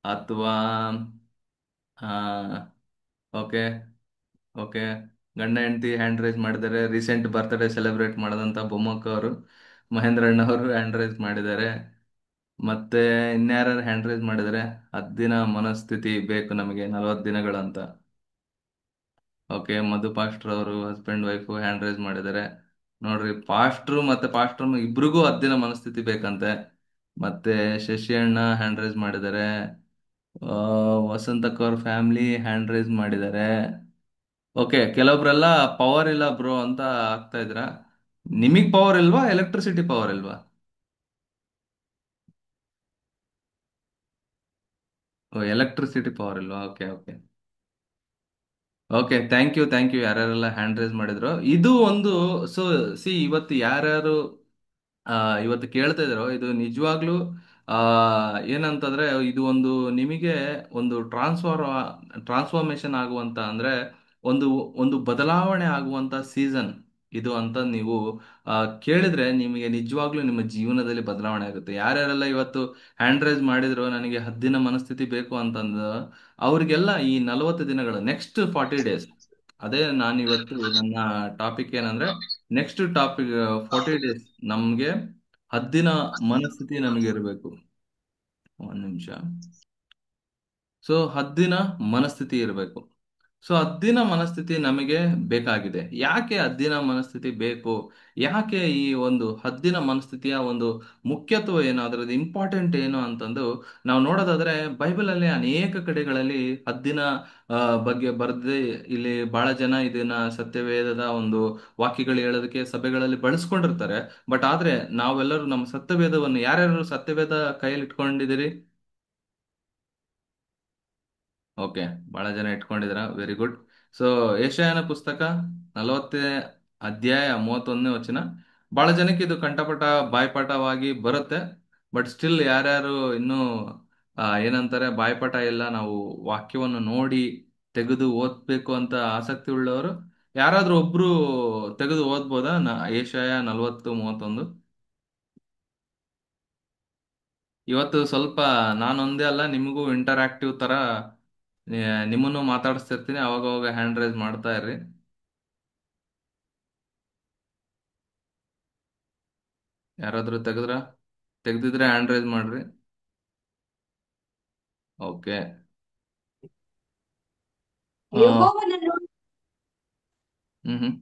ಅಥವಾ ಓಕೆ ಓಕೆ, ಗಂಡ ಹೆಂಡತಿ ಹ್ಯಾಂಡ್ ರೈಸ್ ಮಾಡಿದ್ದಾರೆ. ರೀಸೆಂಟ್ ಬರ್ತ್ಡೇ ಸೆಲೆಬ್ರೇಟ್ ಮಾಡದಂತ ಬೊಮ್ಮಕ್ಕ ಅವರು, ಮಹೇಂದ್ರಣ್ಣ ಅವರು ಹ್ಯಾಂಡ್ ರೈಸ್ ಮಾಡಿದ್ದಾರೆ. ಮತ್ತೆ ಇನ್ಯಾರು ಹ್ಯಾಂಡ್ ರೈಸ್ ಮಾಡಿದ್ದಾರೆ? ಹದ್ದಿನ ಮನಸ್ಥಿತಿ ಬೇಕು ನಮಗೆ 40 ದಿನಗಳಂತ. ಓಕೆ, ಮಧು ಪಾಸ್ಟರ್ ಅವರು ಹಸ್ಬೆಂಡ್ ವೈಫ್ ಹ್ಯಾಂಡ್ ರೈಸ್ ಮಾಡಿದ್ದಾರೆ. ನೋಡ್ರಿ, ಪಾಸ್ಟ್ರು ಮತ್ತೆ ಪಾಸ್ಟರ್ ಇಬ್ರಿಗೂ ಹದ್ದಿನ ಮನಸ್ಥಿತಿ ಬೇಕಂತೆ. ಮತ್ತೆ ಶಶಿ ಅಣ್ಣ ಹ್ಯಾಂಡ್ ರೈಸ್ ಮಾಡಿದ್ದಾರೆ. ವಸಂತಕ್ಕ ಅವ್ರ ಫ್ಯಾಮಿಲಿ ಹ್ಯಾಂಡ್ ರೈಸ್ ಮಾಡಿದ್ದಾರೆ. ಓಕೆ, ಕೆಲವೊಬ್ರೆಲ್ಲ ಪವರ್ ಇಲ್ಲ ಬ್ರೋ ಅಂತ ಆಗ್ತಾ ಇದ್ರ. ನಿಮಗ್ ಪವರ್ ಇಲ್ವಾ? ಎಲೆಕ್ಟ್ರಿಸಿಟಿ ಪವರ್ ಇಲ್ವಾ? ಎಲೆಕ್ಟ್ರಿಸಿಟಿ ಪವರ್ ಇಲ್ವಾ? Okay okay okay, thank you ಯಾರ್ಯಾರೆಲ್ಲ ಹ್ಯಾಂಡ್ ರೈಸ್ ಮಾಡಿದ್ರು. ಇದು ಒಂದು, ಸೊ ಇವತ್ತು ಯಾರ್ಯಾರು ಆ ಇವತ್ತು ಕೇಳ್ತಾ ಇದಾರೋ, ಇದು ನಿಜವಾಗ್ಲೂ ಆ ಏನಂತಂದ್ರೆ ಇದು ಒಂದು ನಿಮಗೆ ಒಂದು ಟ್ರಾನ್ಸ್ಫಾರ್ಮೇಶನ್ ಆಗುವಂತ, ಅಂದ್ರೆ ಒಂದು ಒಂದು ಬದಲಾವಣೆ ಆಗುವಂತ ಸೀಸನ್ ಇದು ಅಂತ ನೀವು ಆ ಕೇಳಿದ್ರೆ ನಿಮಗೆ ನಿಜವಾಗ್ಲೂ ನಿಮ್ಮ ಜೀವನದಲ್ಲಿ ಬದಲಾವಣೆ ಆಗುತ್ತೆ. ಯಾರ್ಯಾರೆಲ್ಲ ಇವತ್ತು ಹ್ಯಾಂಡ್ ರೈಸ್ ಮಾಡಿದ್ರು ನನಗೆ ಹದ್ದಿನ ಮನಸ್ಥಿತಿ ಬೇಕು ಅಂತಂದು, ಅವ್ರಿಗೆಲ್ಲ ಈ 40 ದಿನಗಳು, ನೆಕ್ಸ್ಟ್ 40 ಡೇಸ್, ಅದೇ ನಾನು ಇವತ್ತು ನನ್ನ ಟಾಪಿಕ್ ಏನಂದ್ರೆ ನೆಕ್ಸ್ಟ್ ಟಾಪಿಕ್ 40 ಡೇಸ್ ನಮ್ಗೆ ಹದ್ದಿನ ಮನಸ್ಥಿತಿ ನಮಗೆ ಇರಬೇಕು. ಒಂದ್ ನಿಮಿಷ. ಸೊ ಹದ್ದಿನ ಮನಸ್ಥಿತಿ ಇರಬೇಕು. ಸೊ ಹದ್ದಿನ ಮನಸ್ಥಿತಿ ನಮಗೆ ಬೇಕಾಗಿದೆ. ಯಾಕೆ ಹದ್ದಿನ ಮನಸ್ಥಿತಿ ಬೇಕು? ಯಾಕೆ ಈ ಒಂದು ಹದ್ದಿನ ಮನಸ್ಥಿತಿಯ ಒಂದು ಮುಖ್ಯತ್ವ ಏನು, ಅದರದ್ದು ಇಂಪಾರ್ಟೆಂಟ್ ಏನು ಅಂತಂದು ನಾವು ನೋಡೋದಾದ್ರೆ, ಬೈಬಲ್ ಅಲ್ಲಿ ಅನೇಕ ಕಡೆಗಳಲ್ಲಿ ಹದ್ದಿನ ಬಗ್ಗೆ ಬರೆದೇ ಇಲ್ಲಿ ಬಹಳ ಜನ ಇದನ್ನ ಸತ್ಯವೇದದ ಒಂದು ವಾಕ್ಯಗಳು ಹೇಳೋದಕ್ಕೆ ಸಭೆಗಳಲ್ಲಿ ಬಳಸ್ಕೊಂಡಿರ್ತಾರೆ. ಬಟ್ ಆದ್ರೆ ನಾವೆಲ್ಲರೂ ನಮ್ಮ ಸತ್ಯವೇದವನ್ನು, ಯಾರ್ಯಾರು ಸತ್ಯವೇದ ಕೈಯಲ್ಲಿ ಇಟ್ಕೊಂಡಿದ್ದೀರಿ? ಓಕೆ, ಬಹಳ ಜನ ಇಟ್ಕೊಂಡಿದ್ರ, ವೆರಿ ಗುಡ್. ಸೊ ಯೆಶಾಯನ ಪುಸ್ತಕ 40ನೇ ಅಧ್ಯಾಯ 31ನೇ ವಚನ. ಬಹಳ ಜನಕ್ಕೆ ಇದು ಕಂಠಪಟ ಬಾಯ್ಪಾಠವಾಗಿ ಬರುತ್ತೆ. ಬಟ್ ಸ್ಟಿಲ್ ಯಾರ್ಯಾರು ಇನ್ನೂ ಏನಂತಾರೆ ಬಾಯ್ಪಾಠ ಇಲ್ಲ, ನಾವು ವಾಕ್ಯವನ್ನು ನೋಡಿ ತೆಗೆದು ಓದ್ಬೇಕು ಅಂತ ಆಸಕ್ತಿ ಉಳ್ಳವರು ಯಾರಾದ್ರೂ ಒಬ್ರು ತೆಗೆದು ಓದ್ಬೋದಾ? ಯೆಶಾಯ 40:31. ಇವತ್ತು ಸ್ವಲ್ಪ ನಾನೊಂದೇ ಅಲ್ಲ, ನಿಮಗೂ ಇಂಟರಾಕ್ಟಿವ್ ತರ ನಿಮ್ಮನ್ನು ಮಾತಾಡಿಸ್ತಿರ್ತೀನಿ. ಅವಾಗ ಅವಾಗ ಹ್ಯಾಂಡ್ ರೈಸ್ ಮಾಡ್ತಾ ಇರ್ರಿ. ಯಾರಾದ್ರೂ ತೆಗ್ದಿದ್ರೆ ಹ್ಯಾಂಡ್ ರೈಸ್ ಮಾಡ್ರಿ. ಓಕೆ. ಯೆಹೋವನನ್ನು ಹ್ಮ್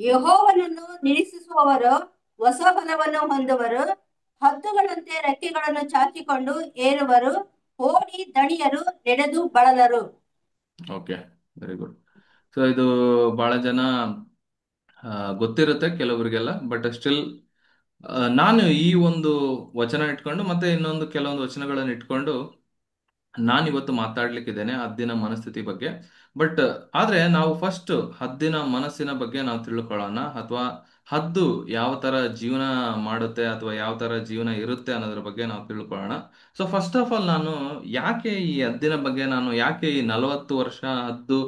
ಯೆಹೋವನನ್ನು ನಿರೀಕ್ಷಿಸುವವರು ಹೊಸ ಬಲವನ್ನು ಹೊಂದುವರು. ಹದ್ದುಗಳಂತೆ ರೆಕ್ಕೆಗಳನ್ನು ಚಾಚಿಕೊಂಡು ಏರುವರು. ಓಡಿ ದಣಿಯರು, ನಡೆದು ಬಳಲರು. Okay, very good. ಸೊ ಇದು ಬಹಳ ಜನ ಗೊತ್ತಿರುತ್ತೆ ಕೆಲವರಿಗೆಲ್ಲ, ಬಟ್ ಸ್ಟಿಲ್ ನಾನು ಈ ಒಂದು ವಚನ ಇಟ್ಕೊಂಡು ಮತ್ತೆ ಇನ್ನೊಂದು ಕೆಲವೊಂದು ವಚನಗಳನ್ನು ಇಟ್ಕೊಂಡು ನಾನಿವತ್ತು ಮಾತಾಡ್ಲಿಕ್ಕಿದ್ದೇನೆ ಹದ್ದಿನ ಮನಸ್ಥಿತಿ ಬಗ್ಗೆ. ಬಟ್ ಆದ್ರೆ ನಾವು ಫಸ್ಟ್ ಹದ್ದಿನ ಮನಸ್ಸಿನ ಬಗ್ಗೆ ನಾವು ತಿಳ್ಕೊಳ್ಳೋಣ, ಅಥವಾ ಹದ್ದು ಯಾವ ತರ ಜೀವನ ಮಾಡುತ್ತೆ ಅಥವಾ ಯಾವ ತರ ಜೀವನ ಇರುತ್ತೆ ಅನ್ನೋದ್ರ ಬಗ್ಗೆ ನಾವು ತಿಳ್ಕೊಳ್ಳೋಣ. ಸೊ ಫಸ್ಟ್ ಆಫ್ ಆಲ್ ನಾನು ಯಾಕೆ ಈ ಹದ್ದಿನ ಬಗ್ಗೆ, ನಾನು ಯಾಕೆ ಈ 40 ವರ್ಷ ಹದ್ದು,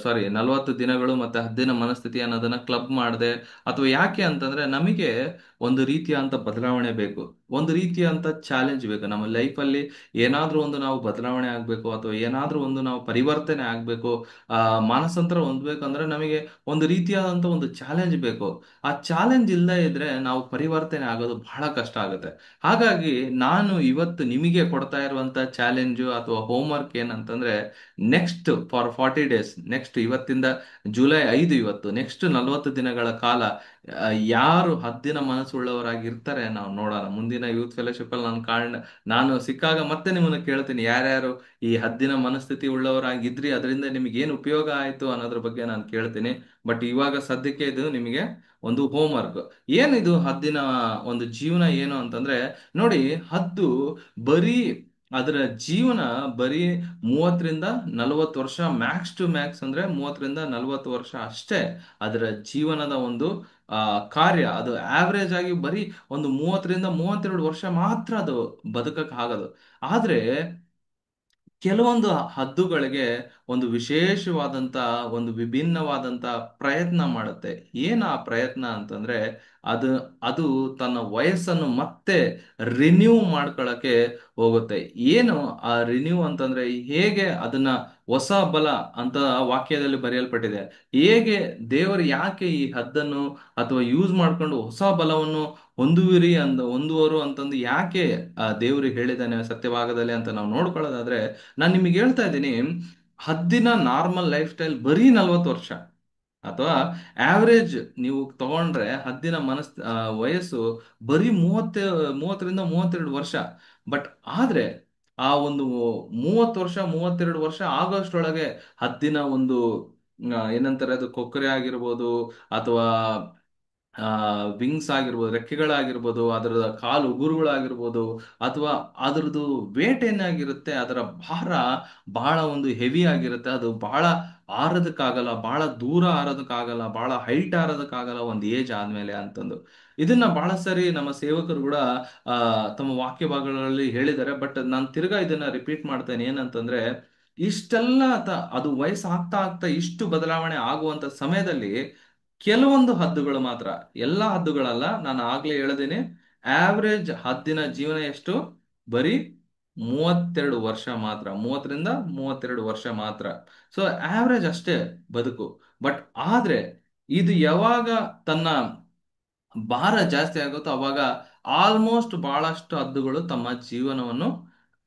ಸಾರಿ 40 ದಿನಗಳು ಮತ್ತೆ ಹದ್ದಿನ ಮನಸ್ಥಿತಿ ಅನ್ನೋದನ್ನ ಕ್ಲಬ್ ಮಾಡಿದೆ, ಅಥವಾ ಯಾಕೆ ಅಂತಂದ್ರೆ ನಮಗೆ ಒಂದು ರೀತಿಯಂತ ಬದಲಾವಣೆ ಬೇಕು, ಒಂದು ರೀತಿಯಂತ ಚಾಲೆಂಜ್ ಬೇಕು ನಮ್ಮ ಲೈಫಲ್ಲಿ. ಏನಾದ್ರೂ ಒಂದು ನಾವು ಬದಲಾವಣೆ ಆಗ್ಬೇಕು ಅಥವಾ ಏನಾದ್ರೂ ಒಂದು ನಾವು ಪರಿವರ್ತನೆ ಆಗ್ಬೇಕು, ಮಾನಸಾಂತರ ಹೊಂದ್ಬೇಕಂದ್ರೆ ನಮಗೆ ಒಂದು ರೀತಿಯಾದಂತ ಒಂದು ಚಾಲೆಂಜ್ ಬೇಕು. ಆ ಚಾಲೆಂಜ್ ಇಲ್ಲದೆ ಇದ್ರೆ ನಾವು ಪರಿವರ್ತನೆ ಆಗೋದು ಬಹಳ ಕಷ್ಟ ಆಗುತ್ತೆ. ಹಾಗಾಗಿ ನಾನು ಇವತ್ತು ನಿಮಗೆ ಕೊಡ್ತಾ ಇರುವಂತ ಚಾಲೆಂಜು ಅಥವಾ ಹೋಮ್ವರ್ಕ್ ಏನಂತಂದ್ರೆ, ನೆಕ್ಸ್ಟ್ ಫಾರ್ 40 ಡೇಸ್, ನೆಕ್ಸ್ಟ್ ಇವತ್ತಿಂದ ಜುಲೈ 5 ಇವತ್ತು, ನೆಕ್ಸ್ಟ್ 40 ದಿನಗಳ ಕಾಲ ಯಾರು ಹದ್ದಿನ ಮನಸ್ಸುಳ್ಳವರಾಗಿರ್ತಾರೆ ನಾವು ನೋಡೋಣ. ಮುಂದಿನ ಯೂತ್ ಫೆಲೋಶಿಪ್ ಅಲ್ಲಿ ನಾನು ಸಿಕ್ಕಾಗ ಮತ್ತೆ ನಿಮ್ಮನ್ನ ಕೇಳ್ತೀನಿ, ಯಾರ್ಯಾರು ಈ ಹದ್ದಿನ ಮನಸ್ಥಿತಿ ಉಳ್ಳವರಾಗಿದ್ರಿ, ಅದರಿಂದ ನಿಮ್ಗೆ ಏನು ಉಪಯೋಗ ಆಯ್ತು ಅನ್ನೋದ್ರ ಬಗ್ಗೆ ನಾನು ಕೇಳ್ತೀನಿ. ಬಟ್ ಇವಾಗ ಸದ್ಯಕ್ಕೆ ಇದು ನಿಮಗೆ ಒಂದು ಹೋಮ್ ವರ್ಕ್. ಏನಿದು ಹದ್ದಿನ ಒಂದು ಜೀವನ ಏನು ಅಂತಂದ್ರೆ, ನೋಡಿ, ಹದ್ದು ಬರೀ ಅದರ ಜೀವನ ಬರೀ 30 ರಿಂದ 40 ವರ್ಷ, ಮ್ಯಾಕ್ಸ್ ಟು ಮ್ಯಾಕ್ಸ್ ಅಂದ್ರೆ 30 ರಿಂದ 40 ವರ್ಷ ಅಷ್ಟೇ ಅದರ ಜೀವನದ ಒಂದು ಕಾರ್ಯ. ಅದು ಆವರೇಜ್ ಆಗಿ ಬರೀ ಒಂದು 30 ರಿಂದ 32 ವರ್ಷ ಮಾತ್ರ ಅದು ಬದುಕಕ್ ಆಗದು. ಆದ್ರೆ ಕೆಲವೊಂದು ಹದ್ದುಗಳಿಗೆ ಒಂದು ವಿಶೇಷವಾದಂತ, ಒಂದು ವಿಭಿನ್ನವಾದಂತ ಪ್ರಯತ್ನ ಮಾಡುತ್ತೆ. ಏನ ಆ ಪ್ರಯತ್ನ ಅಂತಂದ್ರೆ, ಅದು ಅದು ತನ್ನ ವಯಸ್ಸನ್ನು ಮತ್ತೆ ರಿನ್ಯೂ ಮಾಡ್ಕೊಳಕ್ಕೆ ಹೋಗುತ್ತೆ. ಏನು ಆ ರಿನ್ಯೂ ಅಂತಂದ್ರೆ, ಹೇಗೆ ಅದನ್ನ ಹೊಸ ಬಲ ಅಂತ ವಾಕ್ಯದಲ್ಲಿ ಬರೆಯಲ್ಪಟ್ಟಿದೆ. ಹೇಗೆ ದೇವರು ಯಾಕೆ ಈ ಹದ್ದನ್ನು ಅಥವಾ ಯೂಸ್ ಮಾಡ್ಕೊಂಡು ಹೊಸ ಬಲವನ್ನು ಹೊಂದುವರು ಅಂತಂದು ಯಾಕೆ ದೇವರು ಹೇಳಿದಾನೆ ಸತ್ಯಭಾಗದಲ್ಲಿ ಅಂತ ನಾವು ನೋಡ್ಕೊಳ್ಳೋದಾದ್ರೆ, ನಾನು ನಿಮಗೆ ಹೇಳ್ತಾ ಇದ್ದೀನಿ, ಹದ್ದಿನ ನಾರ್ಮಲ್ ಲೈಫ್ ಸ್ಟೈಲ್ ಬರೀ 40 ವರ್ಷ, ಅಥವಾ ಆವರೇಜ್ ನೀವು ತಗೊಂಡ್ರೆ ಹದ್ದಿನ ವಯಸ್ಸು ಬರೀ 30 ರಿಂದ 32 ವರ್ಷ. ಬಟ್ ಆದ್ರೆ ಆ ಒಂದು 30 ವರ್ಷ 32 ವರ್ಷ ಆಗೋಷ್ಟೊಳಗೆ ಹದ್ದಿನ ಒಂದು ಏನಂತಾರೆ, ಅದು ಕೊಕ್ಕರೆ ಆಗಿರ್ಬೋದು ಅಥವಾ ವಿಂಗ್ಸ್ ಆಗಿರ್ಬೋದು, ರೆಕ್ಕೆಗಳಾಗಿರ್ಬೋದು, ಅದರ ಕಾಲು ಉಗುರುಗಳಾಗಿರ್ಬೋದು, ಅಥವಾ ಅದರದ್ದು ವೇಟ್ ಏನಾಗಿರುತ್ತೆ, ಅದರ ಭಾರ ಬಹಳ ಒಂದು ಹೆವಿ ಆಗಿರುತ್ತೆ. ಅದು ಬಹಳ ಆರೋದಕ್ಕಾಗಲ್ಲ, ಬಹಳ ದೂರ ಆರೋದಕ್ಕಾಗಲ್ಲ, ಬಹಳ ಹೈಟ್ ಆರೋದಕ್ಕಾಗಲ್ಲ ಒಂದು ಏಜ್ ಆದ್ಮೇಲೆ ಅಂತಂದು. ಇದನ್ನ ಬಹಳ ಸರಿ ನಮ್ಮ ಸೇವಕರು ಕೂಡ ತಮ್ಮ ವಾಕ್ಯ ಭಾಗಗಳಲ್ಲಿ ಹೇಳಿದ್ದಾರೆ. ಬಟ್ ನಾನು ತಿರ್ಗಾ ಇದನ್ನ ರಿಪೀಟ್ ಮಾಡ್ತೇನೆ, ಏನಂತಂದ್ರೆ, ಇಷ್ಟೆಲ್ಲ ಅದು ವಯಸ್ಸು ಆಗ್ತಾ ಆಗ್ತಾ ಇಷ್ಟು ಬದಲಾವಣೆ ಆಗುವಂತ ಸಮಯದಲ್ಲಿ ಕೆಲವೊಂದು ಹದ್ದುಗಳು ಮಾತ್ರ, ಎಲ್ಲಾ ಹದ್ದುಗಳಲ್ಲ, ನಾನು ಆಗ್ಲೇ ಹೇಳಿದ್ದೀನಿ, ಆವರೇಜ್ ಹದ್ದಿನ ಜೀವನ ಎಷ್ಟು, ಬರೀ 32 ವರ್ಷ ಮಾತ್ರ, 30 ರಿಂದ 32 ವರ್ಷ ಮಾತ್ರ. ಸೊ ಆವರೇಜ್ ಅಷ್ಟೇ ಬದುಕು. ಬಟ್ ಆದ್ರೆ ಇದು ಯಾವಾಗ ತನ್ನ ಭಾರ ಜಾಸ್ತಿ ಆಗುತ್ತೋ ಅವಾಗ ಆಲ್ಮೋಸ್ಟ್ ಬಹಳಷ್ಟು ಹದ್ದುಗಳು ತಮ್ಮ ಜೀವನವನ್ನು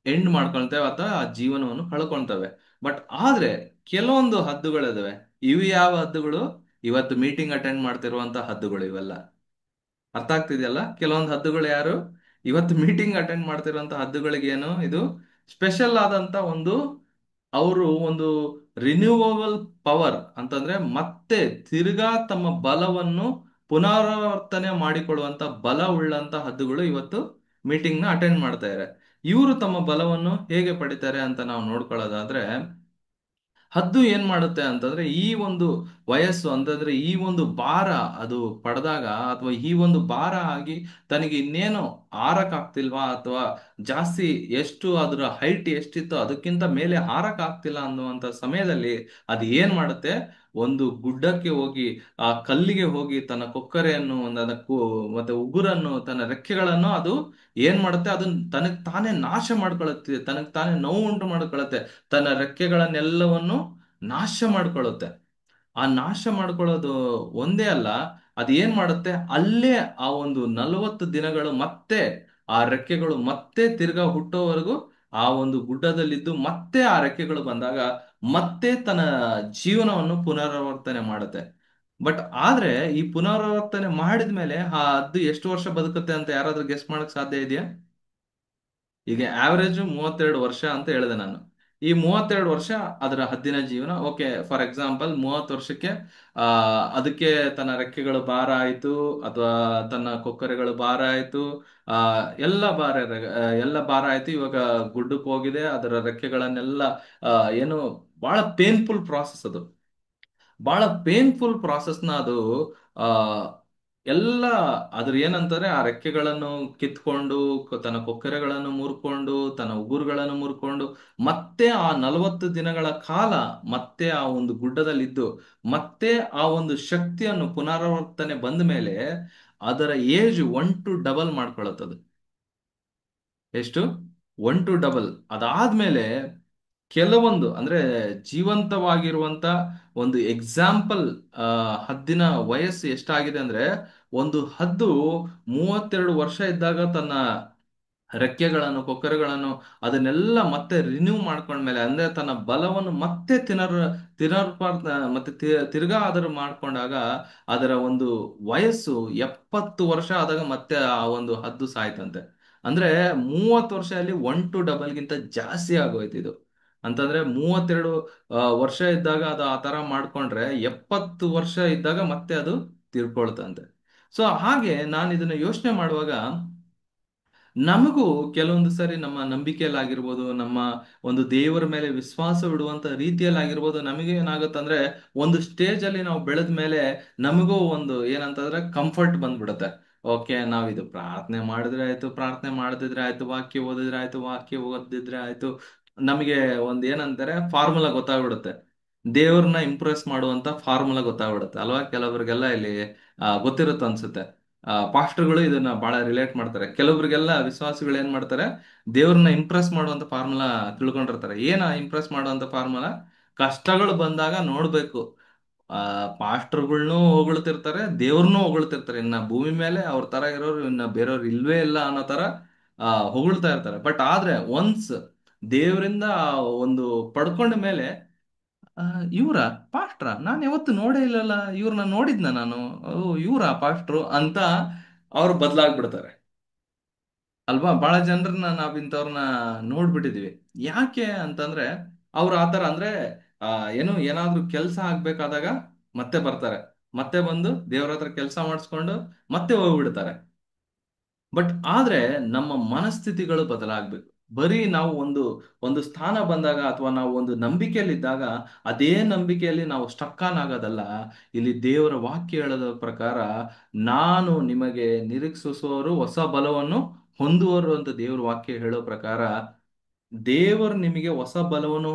ಎಂಡ್ ಮಾಡ್ಕೊಳ್ತೇವೆ ಅಥವಾ ಆ ಜೀವನವನ್ನು ಕಳ್ಕೊಳ್ತವೆ. ಬಟ್ ಆದ್ರೆ ಕೆಲವೊಂದು ಹದ್ದುಗಳಿದಾವೆ. ಇವು ಯಾವ ಹದ್ದುಗಳು? ಇವತ್ತು ಮೀಟಿಂಗ್ ಅಟೆಂಡ್ ಮಾಡ್ತಿರುವಂತ ಹದ್ದುಗಳು ಇವೆಲ್ಲ. ಅರ್ಥ ಆಗ್ತಿದೆಯಲ್ಲ? ಕೆಲವೊಂದು ಹದ್ದುಗಳು ಯಾರು? ಇವತ್ತು ಮೀಟಿಂಗ್ ಅಟೆಂಡ್ ಮಾಡ್ತಿರುವಂತ ಹದ್ದುಗಳಿಗೆ ಏನು ಇದು ಸ್ಪೆಷಲ್ ಆದಂತ ಒಂದು, ಅವರು ಒಂದು ರಿನ್ಯೂವಬಲ್ ಪವರ್ ಅಂತಂದ್ರೆ ಮತ್ತೆ ತಿರ್ಗಾ ತಮ್ಮ ಬಲವನ್ನು ಪುನರಾವರ್ತನೆ ಮಾಡಿಕೊಳ್ಳುವಂತ ಬಲ ಉಳ್ಳಂತ ಹದ್ದುಗಳು ಇವತ್ತು ಮೀಟಿಂಗ್ ನ ಅಟೆಂಡ್ ಮಾಡ್ತಾ ಇದ್ದಾರೆ. ಇವರು ತಮ್ಮ ಬಲವನ್ನು ಹೇಗೆ ಪಡಿತಾರೆ ಅಂತ ನಾವು ನೋಡ್ಕೊಳ್ಳೋದಾದ್ರೆ, ಹದ್ದು ಏನ್ ಮಾಡುತ್ತೆ ಅಂತಂದ್ರೆ, ಈ ಒಂದು ವಯಸ್ಸು ಅಂತಂದ್ರೆ ಈ ಒಂದು ಭಾರ ಅದು ಪಡೆದಾಗ, ಅಥವಾ ಈ ಒಂದು ಭಾರ ಆಗಿ ತನಗೆ ಇನ್ನೇನು ಹಾರಕ್ ಆಗ್ತಿಲ್ವಾ, ಅಥವಾ ಜಾಸ್ತಿ ಎಷ್ಟು ಅದರ ಹೈಟ್ ಎಷ್ಟಿತ್ತು ಅದಕ್ಕಿಂತ ಮೇಲೆ ಹಾರಕ್ ಆಗ್ತಿಲ್ಲ ಅನ್ನುವಂತ ಸಮಯದಲ್ಲಿ ಅದು ಏನ್ ಮಾಡುತ್ತೆ, ಒಂದು ಗುಡ್ಡಕ್ಕೆ ಹೋಗಿ, ಆ ಕಲ್ಲಿಗೆ ಹೋಗಿ ತನ್ನ ಕೊಕ್ಕರೆಯನ್ನು ಮತ್ತೆ ಉಗುರನ್ನು, ತನ್ನ ರೆಕ್ಕೆಗಳನ್ನು ಅದು ಏನ್ ಮಾಡುತ್ತೆ, ಅದನ್ನ ತನಗ್ ತಾನೇ ನಾಶ ಮಾಡ್ಕೊಳ್ಳುತ್ತೆ, ತನಗ್ ತಾನೇ ನೋವು ಉಂಟು ಮಾಡ್ಕೊಳ್ಳುತ್ತೆ, ತನ್ನ ರೆಕ್ಕೆಗಳನ್ನೆಲ್ಲವನ್ನು ನಾಶ ಮಾಡ್ಕೊಳ್ಳುತ್ತೆ. ಆ ನಾಶ ಮಾಡ್ಕೊಳ್ಳೋದು ಒಂದೇ ಅಲ್ಲ, ಅದು ಏನ್ ಮಾಡುತ್ತೆ, ಅಲ್ಲೇ ಆ ಒಂದು 40 ದಿನಗಳು ಮತ್ತೆ ಆ ರೆಕ್ಕೆಗಳು ಮತ್ತೆ ತಿರ್ಗಾ ಹುಟ್ಟೋವರೆಗೂ ಆ ಒಂದು ಗುಡ್ಡದಲ್ಲಿದ್ದು, ಮತ್ತೆ ಆ ರೆಕ್ಕೆಗಳು ಬಂದಾಗ ಮತ್ತೆ ತನ್ನ ಜೀವನವನ್ನು ಪುನರಾವರ್ತನೆ ಮಾಡುತ್ತೆ. ಬಟ್ ಆದ್ರೆ ಈ ಪುನರಾವರ್ತನೆ ಮಾಡಿದ್ಮೇಲೆ ಆ ಹದ್ದು ಎಷ್ಟು ವರ್ಷ ಬದುಕುತ್ತೆ ಅಂತ ಯಾರಾದ್ರೂ ಗೆಸ್ ಮಾಡಕ್ ಸಾಧ್ಯ ಇದೆಯಾ? ಈಗ ಆವರೇಜ್ 32 ವರ್ಷ ಅಂತ ಹೇಳಿದೆ ನಾನು. ಈ 32 ವರ್ಷ ಅದರ ಹದ್ದಿನ ಜೀವನ. ಓಕೆ, ಫಾರ್ ಎಕ್ಸಾಂಪಲ್ 30 ವರ್ಷಕ್ಕೆ ಆ ಅದಕ್ಕೆ ತನ್ನ ರೆಕ್ಕೆಗಳು ಭಾರ ಆಯ್ತು, ಅಥವಾ ತನ್ನ ಕೊಕ್ಕರೆಗಳು ಭಾರ ಆಯ್ತು, ಆ ಎಲ್ಲ ಭಾರ ಆಯ್ತು. ಇವಾಗ ಗುಡ್ಡಕ್ಕೆ ಹೋಗಿದೆ, ಅದರ ರೆಕ್ಕೆಗಳನ್ನೆಲ್ಲ ಆ ಏನು ಬಹಳ ಪೇನ್ಫುಲ್ ಪ್ರಾಸೆಸ್ ಅದು. ಬಹಳ ಪೇನ್ಫುಲ್ ಪ್ರಾಸೆಸ್ನ ಅದು ಆ ಎಲ್ಲ ಅದ್ರ ಏನಂತಾರೆ, ಆ ರೆಕ್ಕೆಗಳನ್ನು ಕಿತ್ಕೊಂಡು, ತನ್ನ ಕೊಕ್ಕರೆಗಳನ್ನು ಮುರ್ಕೊಂಡು, ತನ್ನ ಉಗುರುಗಳನ್ನು ಮುರ್ಕೊಂಡು, ಮತ್ತೆ ಆ 40 ದಿನಗಳ ಕಾಲ ಮತ್ತೆ ಆ ಒಂದು ಗುಡ್ಡದಲ್ಲಿದ್ದು, ಮತ್ತೆ ಆ ಒಂದು ಶಕ್ತಿಯನ್ನು ಪುನರಾವರ್ತನೆ ಬಂದ ಮೇಲೆ ಅದರ ಏಜ್ 1 to 2 ಮಾಡ್ಕೊಳ್ಳುತ್ತದೆ. ಎಷ್ಟು? 1 to 2. ಅದಾದ್ಮೇಲೆ ಕೆಲವೊಂದು ಅಂದ್ರೆ ಜೀವಂತವಾಗಿರುವಂತ ಒಂದು ಎಕ್ಸಾಂಪಲ್ ಹದ್ದಿನ ವಯಸ್ಸು ಎಷ್ಟಾಗಿದೆ ಅಂದ್ರೆ, ಒಂದು ಹದ್ದು 32 ವರ್ಷ ಇದ್ದಾಗ ತನ್ನ ರೆಕ್ಕೆಗಳನ್ನು, ಕೊಕ್ಕರೆಗಳನ್ನು ಅದನ್ನೆಲ್ಲ ಮತ್ತೆ ರಿನ್ಯೂ ಮಾಡ್ಕೊಂಡ್ಮೇಲೆ, ಅಂದ್ರೆ ತನ್ನ ಬಲವನ್ನು ಮತ್ತೆ ಮತ್ತೆ ತಿರ್ಗಾ ಅದರ ಮಾಡ್ಕೊಂಡಾಗ ಅದರ ಒಂದು ವಯಸ್ಸು 70 ವರ್ಷ ಆದಾಗ ಮತ್ತೆ ಆ ಒಂದು ಹದ್ದು ಸಾಯ್ತಂತೆ. ಅಂದ್ರೆ 30 ವರ್ಷದಲ್ಲಿ 1 to 2 ಜಾಸ್ತಿ ಆಗೋಯ್ತು ಇದು. ಅಂತಂದ್ರೆ 32 ವರ್ಷ ಇದ್ದಾಗ ಅದು ಆ ತರ ಮಾಡ್ಕೊಂಡ್ರೆ 70 ವರ್ಷ ಇದ್ದಾಗ ಮತ್ತೆ ಅದು ತಿರ್ಕೊಳ್ತಂತೆ. ಸೊ ಹಾಗೆ ನಾನು ಇದನ್ನ ಯೋಚನೆ ಮಾಡುವಾಗ, ನಮಗೂ ಕೆಲವೊಂದು ಸರಿ ನಮ್ಮ ನಂಬಿಕೆಯಲ್ಲಾಗಿರ್ಬೋದು, ನಮ್ಮ ಒಂದು ದೇವರ ಮೇಲೆ ವಿಶ್ವಾಸವಿಡುವಂತ ರೀತಿಯಲ್ಲಾಗಿರ್ಬೋದು, ನಮಗೆ ಏನಾಗುತ್ತಂದ್ರೆ ಒಂದು ಸ್ಟೇಜ್ ಅಲ್ಲಿ ನಾವು ಬೆಳೆದ ಮೇಲೆ ನಮಗೂ ಒಂದು ಏನಂತಂದ್ರೆ ಕಂಫರ್ಟ್ ಬಂದ್ಬಿಡುತ್ತೆ. ಓಕೆ, ನಾವಿದು ಪ್ರಾರ್ಥನೆ ಮಾಡಿದ್ರೆ ಆಯ್ತು, ಪ್ರಾರ್ಥನೆ ಮಾಡದಿದ್ರೆ ಆಯ್ತು, ವಾಕ್ಯ ಓದಿದ್ರೆ ಆಯ್ತು, ವಾಕ್ಯ ಓದಿದ್ರೆ ಆಯ್ತು, ನಮಗೆ ಒಂದು ಏನಂತಾರೆ ಫಾರ್ಮುಲಾ ಗೊತ್ತಾಗ್ಬಿಡುತ್ತೆ. ದೇವ್ರನ್ನ ಇಂಪ್ರೆಸ್ ಮಾಡುವಂತ ಫಾರ್ಮುಲಾ ಗೊತ್ತಾಗ್ಬಿಡುತ್ತೆ ಅಲ್ವಾ? ಕೆಲವರಿಗೆಲ್ಲ ಇಲ್ಲಿ ಗೊತ್ತಿರುತ್ತೆ ಅನ್ಸುತ್ತೆ. ಪಾಸ್ಟರ್ಗಳು ಇದನ್ನ ಬಹಳ ರಿಲೇಟ್ ಮಾಡ್ತಾರೆ. ಕೆಲವರಿಗೆಲ್ಲ ವಿಶ್ವಾಸಿಗಳು ಏನ್ ಮಾಡ್ತಾರೆ, ದೇವ್ರನ್ನ ಇಂಪ್ರೆಸ್ ಮಾಡುವಂತ ಫಾರ್ಮುಲಾ ತಿಳ್ಕೊಂಡಿರ್ತಾರೆ. ಏನ ಇಂಪ್ರೆಸ್ ಮಾಡುವಂತ ಫಾರ್ಮುಲಾ? ಕಷ್ಟಗಳು ಬಂದಾಗ ನೋಡ್ಬೇಕು, ಪಾಸ್ಟರ್ಗಳ್ನು ಹೊಗಳ್ತಿರ್ತಾರೆ, ದೇವ್ರನ್ನೂ ಹೊಗಳ್ತಿರ್ತಾರೆ. ಇನ್ನ ಭೂಮಿ ಮೇಲೆ ಅವ್ರ ತರ ಇರೋರು ಇನ್ನ ಬೇರೆಯವ್ರು ಇಲ್ವೇ ಇಲ್ಲ ಅನ್ನೋ ತರ ಹೊಗಳ್ತಾ ಇರ್ತಾರೆ. ಬಟ್ ಆದ್ರೆ ಒನ್ಸ್ ದೇವರಿಂದ ಒಂದು ಪಡ್ಕೊಂಡ ಮೇಲೆ, ಇವ್ರ ಪಾಸ್ಟ್ರ, ನಾನು ಯಾವತ್ತು ನೋಡೇ ಇಲ್ಲಲ್ಲ, ಇವ್ರನ್ನ ನೋಡಿದ್ನ ನಾನು, ಇವ್ರ ಪಾಸ್ಟ್ರು ಅಂತ ಅವ್ರು ಬದಲಾಗ್ಬಿಡ್ತಾರೆ ಅಲ್ವಾ? ಬಹಳ ಜನರನ್ನ ನಾವ್ ಇಂಥವ್ರನ್ನ ನೋಡ್ಬಿಟ್ಟಿದೀವಿ. ಯಾಕೆ ಅಂತಂದ್ರೆ ಅವ್ರು ಆತರ ಅಂದ್ರೆ ಆ ಏನು ಏನಾದ್ರೂ ಕೆಲಸ ಆಗ್ಬೇಕಾದಾಗ ಮತ್ತೆ ಬರ್ತಾರೆ, ಮತ್ತೆ ಬಂದು ದೇವ್ರ ಹತ್ರ ಕೆಲಸ ಮಾಡಿಸ್ಕೊಂಡು ಮತ್ತೆ ಹೋಗ್ಬಿಡ್ತಾರೆ. ಬಟ್ ಆದ್ರೆ ನಮ್ಮ ಮನಸ್ಥಿತಿಗಳು ಬದಲಾಗ್ಬೇಕು. ಬರೀ ನಾವು ಒಂದು ಒಂದು ಸ್ಥಾನ ಬಂದಾಗ ಅಥವಾ ನಾವು ಒಂದು ನಂಬಿಕೆಯಲ್ಲಿದ್ದಾಗ ಅದೇ ನಂಬಿಕೆಯಲ್ಲಿ ನಾವು ಸ್ಟಕ್ ಆನ್ ಆಗೋದಲ್ಲ. ಇಲ್ಲಿ ದೇವರ ವಾಕ್ಯ ಹೇಳೋದ ಪ್ರಕಾರ, ನಾನು ನಿಮಗೆ ನಿರೀಕ್ಷಿಸುವವರು ಹೊಸ ಬಲವನ್ನು ಹೊಂದುವರು ಅಂತ ದೇವರ ವಾಕ್ಯ ಹೇಳೋ ಪ್ರಕಾರ, ದೇವರು ನಿಮಗೆ ಹೊಸ ಬಲವನ್ನು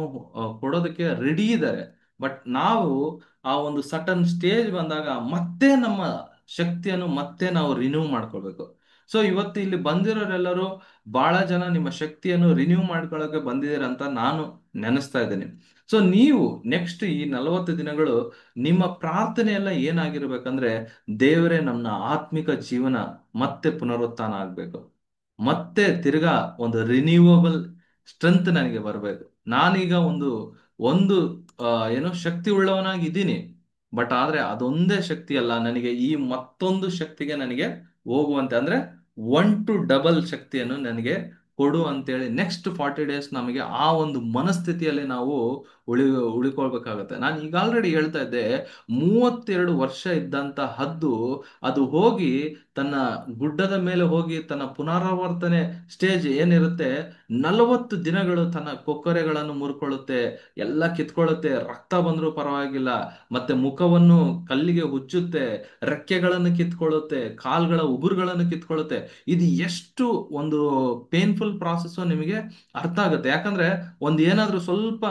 ಕೊಡೋದಕ್ಕೆ ರೆಡಿ ಇದ್ದಾರೆ. ಬಟ್ ನಾವು ಆ ಒಂದು ಸಟನ್ ಸ್ಟೇಜ್ ಬಂದಾಗ ಮತ್ತೆ ನಮ್ಮ ಶಕ್ತಿಯನ್ನು ಮತ್ತೆ ನಾವು ರಿನ್ಯೂ ಮಾಡ್ಕೊಳ್ಬೇಕು. ಸೊ ಇವತ್ತು ಇಲ್ಲಿ ಬಂದಿರೋರೆಲ್ಲರೂ ಬಹಳ ಜನ ನಿಮ್ಮ ಶಕ್ತಿಯನ್ನು ರಿನ್ಯೂ ಮಾಡ್ಕೊಳ್ಳೋಕೆ ಬಂದಿದ್ದೀರ ಅಂತ ನಾನು ನೆನೆಸ್ತಾ ಇದ್ದೀನಿ. ಸೊ ನೀವು ನೆಕ್ಸ್ಟ್ ಈ 40 ದಿನಗಳು ನಿಮ್ಮ ಪ್ರಾರ್ಥನೆ ಎಲ್ಲ ಏನಾಗಿರ್ಬೇಕಂದ್ರೆ, ದೇವರೇ ನಮ್ಮ ಆತ್ಮಿಕ ಜೀವನ ಮತ್ತೆ ಪುನರುತ್ಥಾನ ಆಗ್ಬೇಕು, ಮತ್ತೆ ತಿರ್ಗಾ ಒಂದು ರಿನ್ಯೂವಬಲ್ ಸ್ಟ್ರೆಂತ್ ನನಗೆ ಬರಬೇಕು. ನಾನೀಗ ಒಂದು ಒಂದು ಏನೋ ಶಕ್ತಿ ಉಳ್ಳವನಾಗಿದ್ದೀನಿ, ಬಟ್ ಆದ್ರೆ ಅದೊಂದೇ ಶಕ್ತಿ ಅಲ್ಲ, ನನಗೆ ಈ ಮತ್ತೊಂದು ಶಕ್ತಿಗೆ ನನಗೆ ಹೋಗುವಂತೆ, ಅಂದ್ರೆ 1 to 2 ಶಕ್ತಿಯನ್ನು ನನಗೆ ಕೊಡು ಅಂತೇಳಿ ನೆಕ್ಸ್ಟ್ 40 ಡೇಸ್ ನಮಗೆ ಆ ಒಂದು ಮನಸ್ಥಿತಿಯಲ್ಲಿ ನಾವು ಉಳಿ ಉಳಿಕೊಳ್ಬೇಕಾಗತ್ತೆ. ನಾನು ಈಗ ಆಲ್ರೆಡಿ ಹೇಳ್ತಾ ಇದ್ದೆ, 32 ವರ್ಷ ಇದ್ದಂತ ಹದ್ದು ಅದು ಹೋಗಿ ತನ್ನ ಗುಡ್ಡದ ಮೇಲೆ ಹೋಗಿ ತನ್ನ ಪುನರಾವರ್ತನೆ ಸ್ಟೇಜ್ ಏನಿರುತ್ತೆ, 40 ದಿನಗಳು ತನ್ನ ಕೊಕ್ಕರೆಗಳನ್ನು ಮುರ್ಕೊಳ್ಳುತ್ತೆ, ಎಲ್ಲ ಕಿತ್ಕೊಳ್ಳುತ್ತೆ, ರಕ್ತ ಬಂದ್ರೂ ಪರವಾಗಿಲ್ಲ, ಮತ್ತೆ ಮುಖವನ್ನು ಕಲ್ಲಿಗೆ ಹುಚ್ಚುತ್ತೆ, ರೆಕ್ಕೆಗಳನ್ನು ಕಿತ್ಕೊಳ್ಳುತ್ತೆ, ಕಾಲ್ಗಳ ಉಗುರುಗಳನ್ನು ಕಿತ್ಕೊಳ್ಳುತ್ತೆ. ಇದು ಎಷ್ಟು ಒಂದು ಪೇನ್ಫುಲ್ ಪ್ರಾಸೆಸ್ ನಿಮಗೆ ಅರ್ಥ ಆಗುತ್ತೆ. ಯಾಕಂದ್ರೆ ಒಂದ್ ಏನಾದ್ರೂ ಸ್ವಲ್ಪ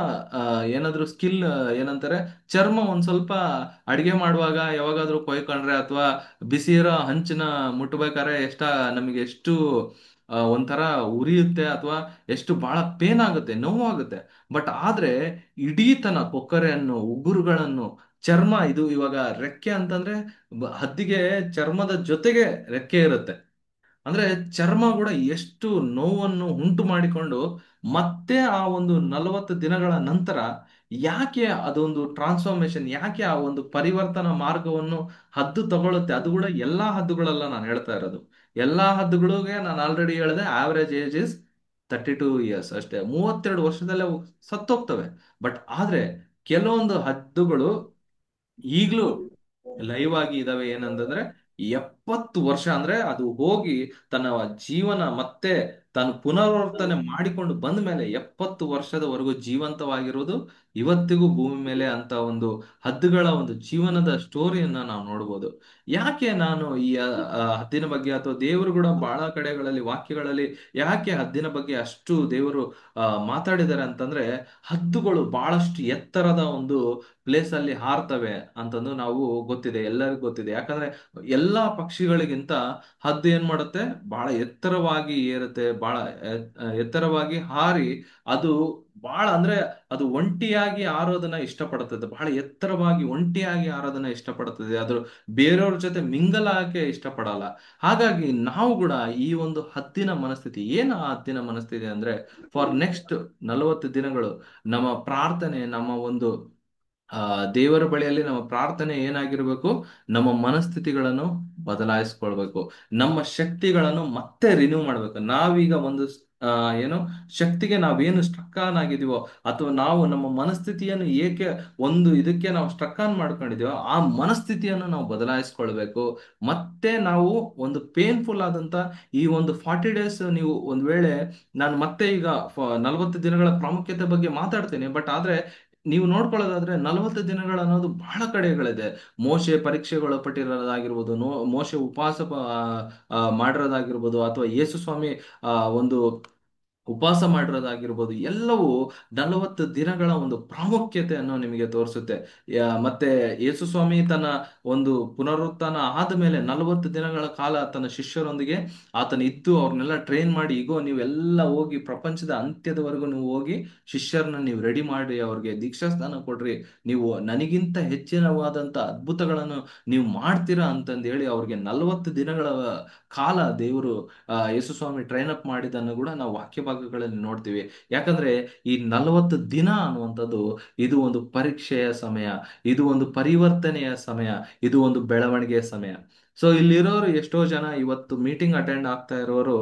ಏನಾದ್ರೂ ಸ್ಕಿಲ್ ಏನಂತಾರೆ, ಚರ್ಮ ಒಂದ್ ಸ್ವಲ್ಪ ಅಡಿಗೆ ಮಾಡುವಾಗ ಯಾವಾಗಾದ್ರೂ ಕೊಯ್ಕೊಂಡ್ರೆ ಅಥವಾ ಬಿಸಿ ಇರೋ ಹಂಚಿನ ಮುಟ್ಬೇಕಾದ್ರೆ ನಮಗೆ ಎಷ್ಟು ಒಂಥರ ಉರಿಯುತ್ತೆ ಅಥವಾ ಎಷ್ಟು ಬಹಳ ಪೇನ್ ಆಗುತ್ತೆ, ನೋವಾಗುತ್ತೆ. ಬಟ್ ಆದ್ರೆ ಇಡೀ ತನ್ನ ಕೊಕ್ಕರೆಯನ್ನು, ಉಗುರುಗಳನ್ನು, ಚರ್ಮ, ಇದು ಇವಾಗ ರೆಕ್ಕೆ ಅಂತಂದ್ರೆ ಹದ್ದಿಗೆ ಚರ್ಮದ ಜೊತೆಗೆ ರೆಕ್ಕೆ ಇರುತ್ತೆ. ಅಂದ್ರೆ ಚರ್ಮ ಕೂಡ ಎಷ್ಟು ನೋವನ್ನು ಉಂಟು ಮಾಡಿಕೊಂಡು ಮತ್ತೆ ಆ ಒಂದು 40 ದಿನಗಳ ನಂತರ ಯಾಕೆ ಅದೊಂದು ಟ್ರಾನ್ಸ್ಫಾರ್ಮೇಶನ್, ಯಾಕೆ ಆ ಒಂದು ಪರಿವರ್ತನಾ ಮಾರ್ಗವನ್ನು ಹದ್ದು ತಗೊಳುತ್ತೆ. ಅದು ಕೂಡ ಎಲ್ಲಾ ಹದ್ದುಗಳಲ್ಲ ನಾನು ಹೇಳ್ತಾ ಇರೋದು. ಎಲ್ಲಾ ಹದ್ದುಗಳಿಗೆ ನಾನು ಆಲ್ರೆಡಿ ಹೇಳಿದೆ, ಆವರೇಜ್ ಏಜ್ ಇಸ್ 32 years ಅಷ್ಟೇ, 32 ವರ್ಷದಲ್ಲೇ ಅವು ಸತ್ತೋಗ್ತವೆ. ಬಟ್ ಆದ್ರೆ ಕೆಲವೊಂದು ಹದ್ದುಗಳು ಈಗ್ಲೂ ಲೈವ್ ಆಗಿ ಇದಾವೆ. ಏನಂತಂದ್ರೆ 70 ವರ್ಷ, ಅಂದ್ರೆ ಅದು ಹೋಗಿ ತನ್ನ ಜೀವನ ಮತ್ತೆ ತಾನು ಪುನರಾವರ್ತನೆ ಮಾಡಿಕೊಂಡು ಬಂದ ಮೇಲೆ 70 ವರ್ಷದವರೆಗೂ ಜೀವಂತವಾಗಿರೋದು ಇವತ್ತಿಗೂ ಭೂಮಿ ಮೇಲೆ ಅಂತ ಒಂದು ಹದ್ದುಗಳ ಒಂದು ಜೀವನದ ಸ್ಟೋರಿಯನ್ನ ನಾವು ನೋಡ್ಬೋದು. ಯಾಕೆ ನಾನು ಈ ಹದ್ದಿನ ಬಗ್ಗೆ, ಅಥವಾ ದೇವರು ಕೂಡ ಬಹಳ ಕಡೆಗಳಲ್ಲಿ ವಾಕ್ಯಗಳಲ್ಲಿ ಯಾಕೆ ಹದ್ದಿನ ಬಗ್ಗೆ ಅಷ್ಟು ದೇವರು ಮಾತಾಡಿದ್ದಾರೆ ಅಂತಂದ್ರೆ, ಹದ್ದುಗಳು ಬಹಳಷ್ಟು ಎತ್ತರದ ಒಂದು ಪ್ಲೇಸ್ ಅಲ್ಲಿ ಹಾರ್ತವೆ ಅಂತಂದು ನಾವು ಗೊತ್ತಿದೆ, ಎಲ್ಲರಿಗೂ ಗೊತ್ತಿದೆ. ಯಾಕಂದ್ರೆ ಎಲ್ಲಾ ಪಕ್ಷಿಗಳಿಗಿಂತ ಹದ್ದು ಏನ್ ಮಾಡುತ್ತೆ, ಬಹಳ ಎತ್ತರವಾಗಿ ಏರುತ್ತೆ, ಬಹಳ ಎತ್ತರವಾಗಿ ಹಾರಿ ಅದು ಬಹಳ ಅಂದ್ರೆ ಅದು ಒಂಟಿಯಾಗಿ ಹಾರೋದನ್ನ ಇಷ್ಟಪಡುತ್ತದೆ, ಬಹಳ ಎತ್ತರವಾಗಿ ಒಂಟಿಯಾಗಿ ಹಾರೋದನ್ನ ಇಷ್ಟಪಡುತ್ತದೆ. ಅದು ಬೇರೆಯವ್ರ ಜೊತೆ ಮಿಂಗಲ್ ಆಗಕ್ಕೆ ಇಷ್ಟಪಡಲ್ಲ. ಹಾಗಾಗಿ ನಾವು ಕೂಡ ಈ ಒಂದು ಹದ್ದಿನ ಮನಸ್ಥಿತಿ, ಏನು ಆ ಹದ್ದಿನ ಮನಸ್ಥಿತಿ ಅಂದ್ರೆ, ಫಾರ್ ನೆಕ್ಸ್ಟ್ 40 ದಿನಗಳು ನಮ್ಮ ಪ್ರಾರ್ಥನೆ, ನಮ್ಮ ಒಂದು ದೇವರ ಬಳಿಯಲ್ಲಿ ನಮ್ಮ ಪ್ರಾರ್ಥನೆ ಏನಾಗಿರ್ಬೇಕು, ನಮ್ಮ ಮನಸ್ಥಿತಿಗಳನ್ನು ಬದಲಾಯಿಸ್ಕೊಳ್ಬೇಕು, ನಮ್ಮ ಶಕ್ತಿಗಳನ್ನು ಮತ್ತೆ ರಿನ್ಯೂ ಮಾಡ್ಬೇಕು. ನಾವೀಗ ಒಂದು ಏನು ಶಕ್ತಿಗೆ ನಾವೇನು ಸ್ಟ್ರಕ್ ಆನ್ ಆಗಿದೀವೋ, ಅಥವಾ ನಾವು ನಮ್ಮ ಮನಸ್ಥಿತಿಯನ್ನು ಏಕೆ ಒಂದು ಇದಕ್ಕೆ ನಾವು ಸ್ಟ್ರಕ್ ಆನ್ ಮಾಡ್ಕೊಂಡಿದೀವೋ, ಆ ಮನಸ್ಥಿತಿಯನ್ನು ನಾವು ಬದಲಾಯಿಸ್ಕೊಳ್ಬೇಕು. ಮತ್ತೆ ನಾವು ಒಂದು ಪೇನ್ಫುಲ್ ಆದಂತ ಈ ಒಂದು 40 days, ನೀವು ಒಂದ್ ವೇಳೆ ನಾನು ಮತ್ತೆ ಈಗ 40 ದಿನಗಳ ಪ್ರಾಮುಖ್ಯತೆ ಬಗ್ಗೆ ಮಾತಾಡ್ತೀನಿ, ಬಟ್ ಆದ್ರೆ ನೀವು ನೋಡ್ಕೊಳ್ಳೋದಾದ್ರೆ 40 ದಿನಗಳು ಅನ್ನೋದು ಬಹಳ ಕಡೆಗಳಿದೆ. ಮೋಶೆ ಪರೀಕ್ಷೆಗೊಳಪಟ್ಟಿರೋದಾಗಿರ್ಬೋದು, ಮೋಶೆ ಉಪವಾಸ ಮಾಡಿರೋದಾಗಿರ್ಬೋದು, ಅಥವಾ ಯೇಸು ಸ್ವಾಮಿ ಒಂದು ಉಪವಾಸ ಮಾಡಿರೋದಾಗಿರ್ಬೋದು, ಎಲ್ಲವೂ 40 ದಿನಗಳ ಒಂದು ಪ್ರಾಮುಖ್ಯತೆಯನ್ನು ನಿಮಗೆ ತೋರಿಸುತ್ತೆ. ಮತ್ತೆ ಯೇಸು ಸ್ವಾಮಿ ತನ್ನ ಒಂದು ಪುನರುತ್ಥಾನ ಆದ್ಮೇಲೆ 40 ದಿನಗಳ ಕಾಲ ತನ್ನ ಶಿಷ್ಯರೊಂದಿಗೆ ಆತನ ಇದ್ದು ಅವ್ರನ್ನೆಲ್ಲ ಟ್ರೈನ್ ಮಾಡಿ, ಈಗೋ ನೀವೆಲ್ಲ ಹೋಗಿ ಪ್ರಪಂಚದ ಅಂತ್ಯದವರೆಗೂ ನೀವು ಹೋಗಿ ಶಿಷ್ಯರನ್ನ ನೀವು ರೆಡಿ ಮಾಡಿ ಅವ್ರಿಗೆ ದೀಕ್ಷಾಸ್ನಾನ ಕೊಡ್ರಿ, ನೀವು ನನಗಿಂತ ಹೆಚ್ಚಿನವಾದಂತ ಅದ್ಭುತಗಳನ್ನು ನೀವು ಮಾಡ್ತೀರಾ ಅಂತಂದು ಹೇಳಿ ಅವ್ರಿಗೆ 40 ದಿನಗಳ ಕಾಲ ದೇವರು ಯೇಸು ಸ್ವಾಮಿ ಟ್ರೈನ್ ಅಪ್ ಮಾಡಿದ್ದನ್ನು ಕೂಡ ನಾವು ವಾಕ್ಯ ಭಾಗಗಳಲ್ಲಿ ನೋಡ್ತೀವಿ. ಯಾಕಂದ್ರೆ ಈ 40 ದಿನ ಅನ್ನುವಂಥದ್ದು ಇದು ಒಂದು ಪರೀಕ್ಷೆಯ ಸಮಯ, ಇದು ಒಂದು ಪರಿವರ್ತನೆಯ ಸಮಯ, ಇದು ಒಂದು ಬೆಳವಣಿಗೆಯ ಸಮಯ. ಸೊ ಇಲ್ಲಿರೋರು ಎಷ್ಟೋ ಜನ ಇವತ್ತು ಮೀಟಿಂಗ್ ಅಟೆಂಡ್ ಆಗ್ತಾ ಇರೋರು,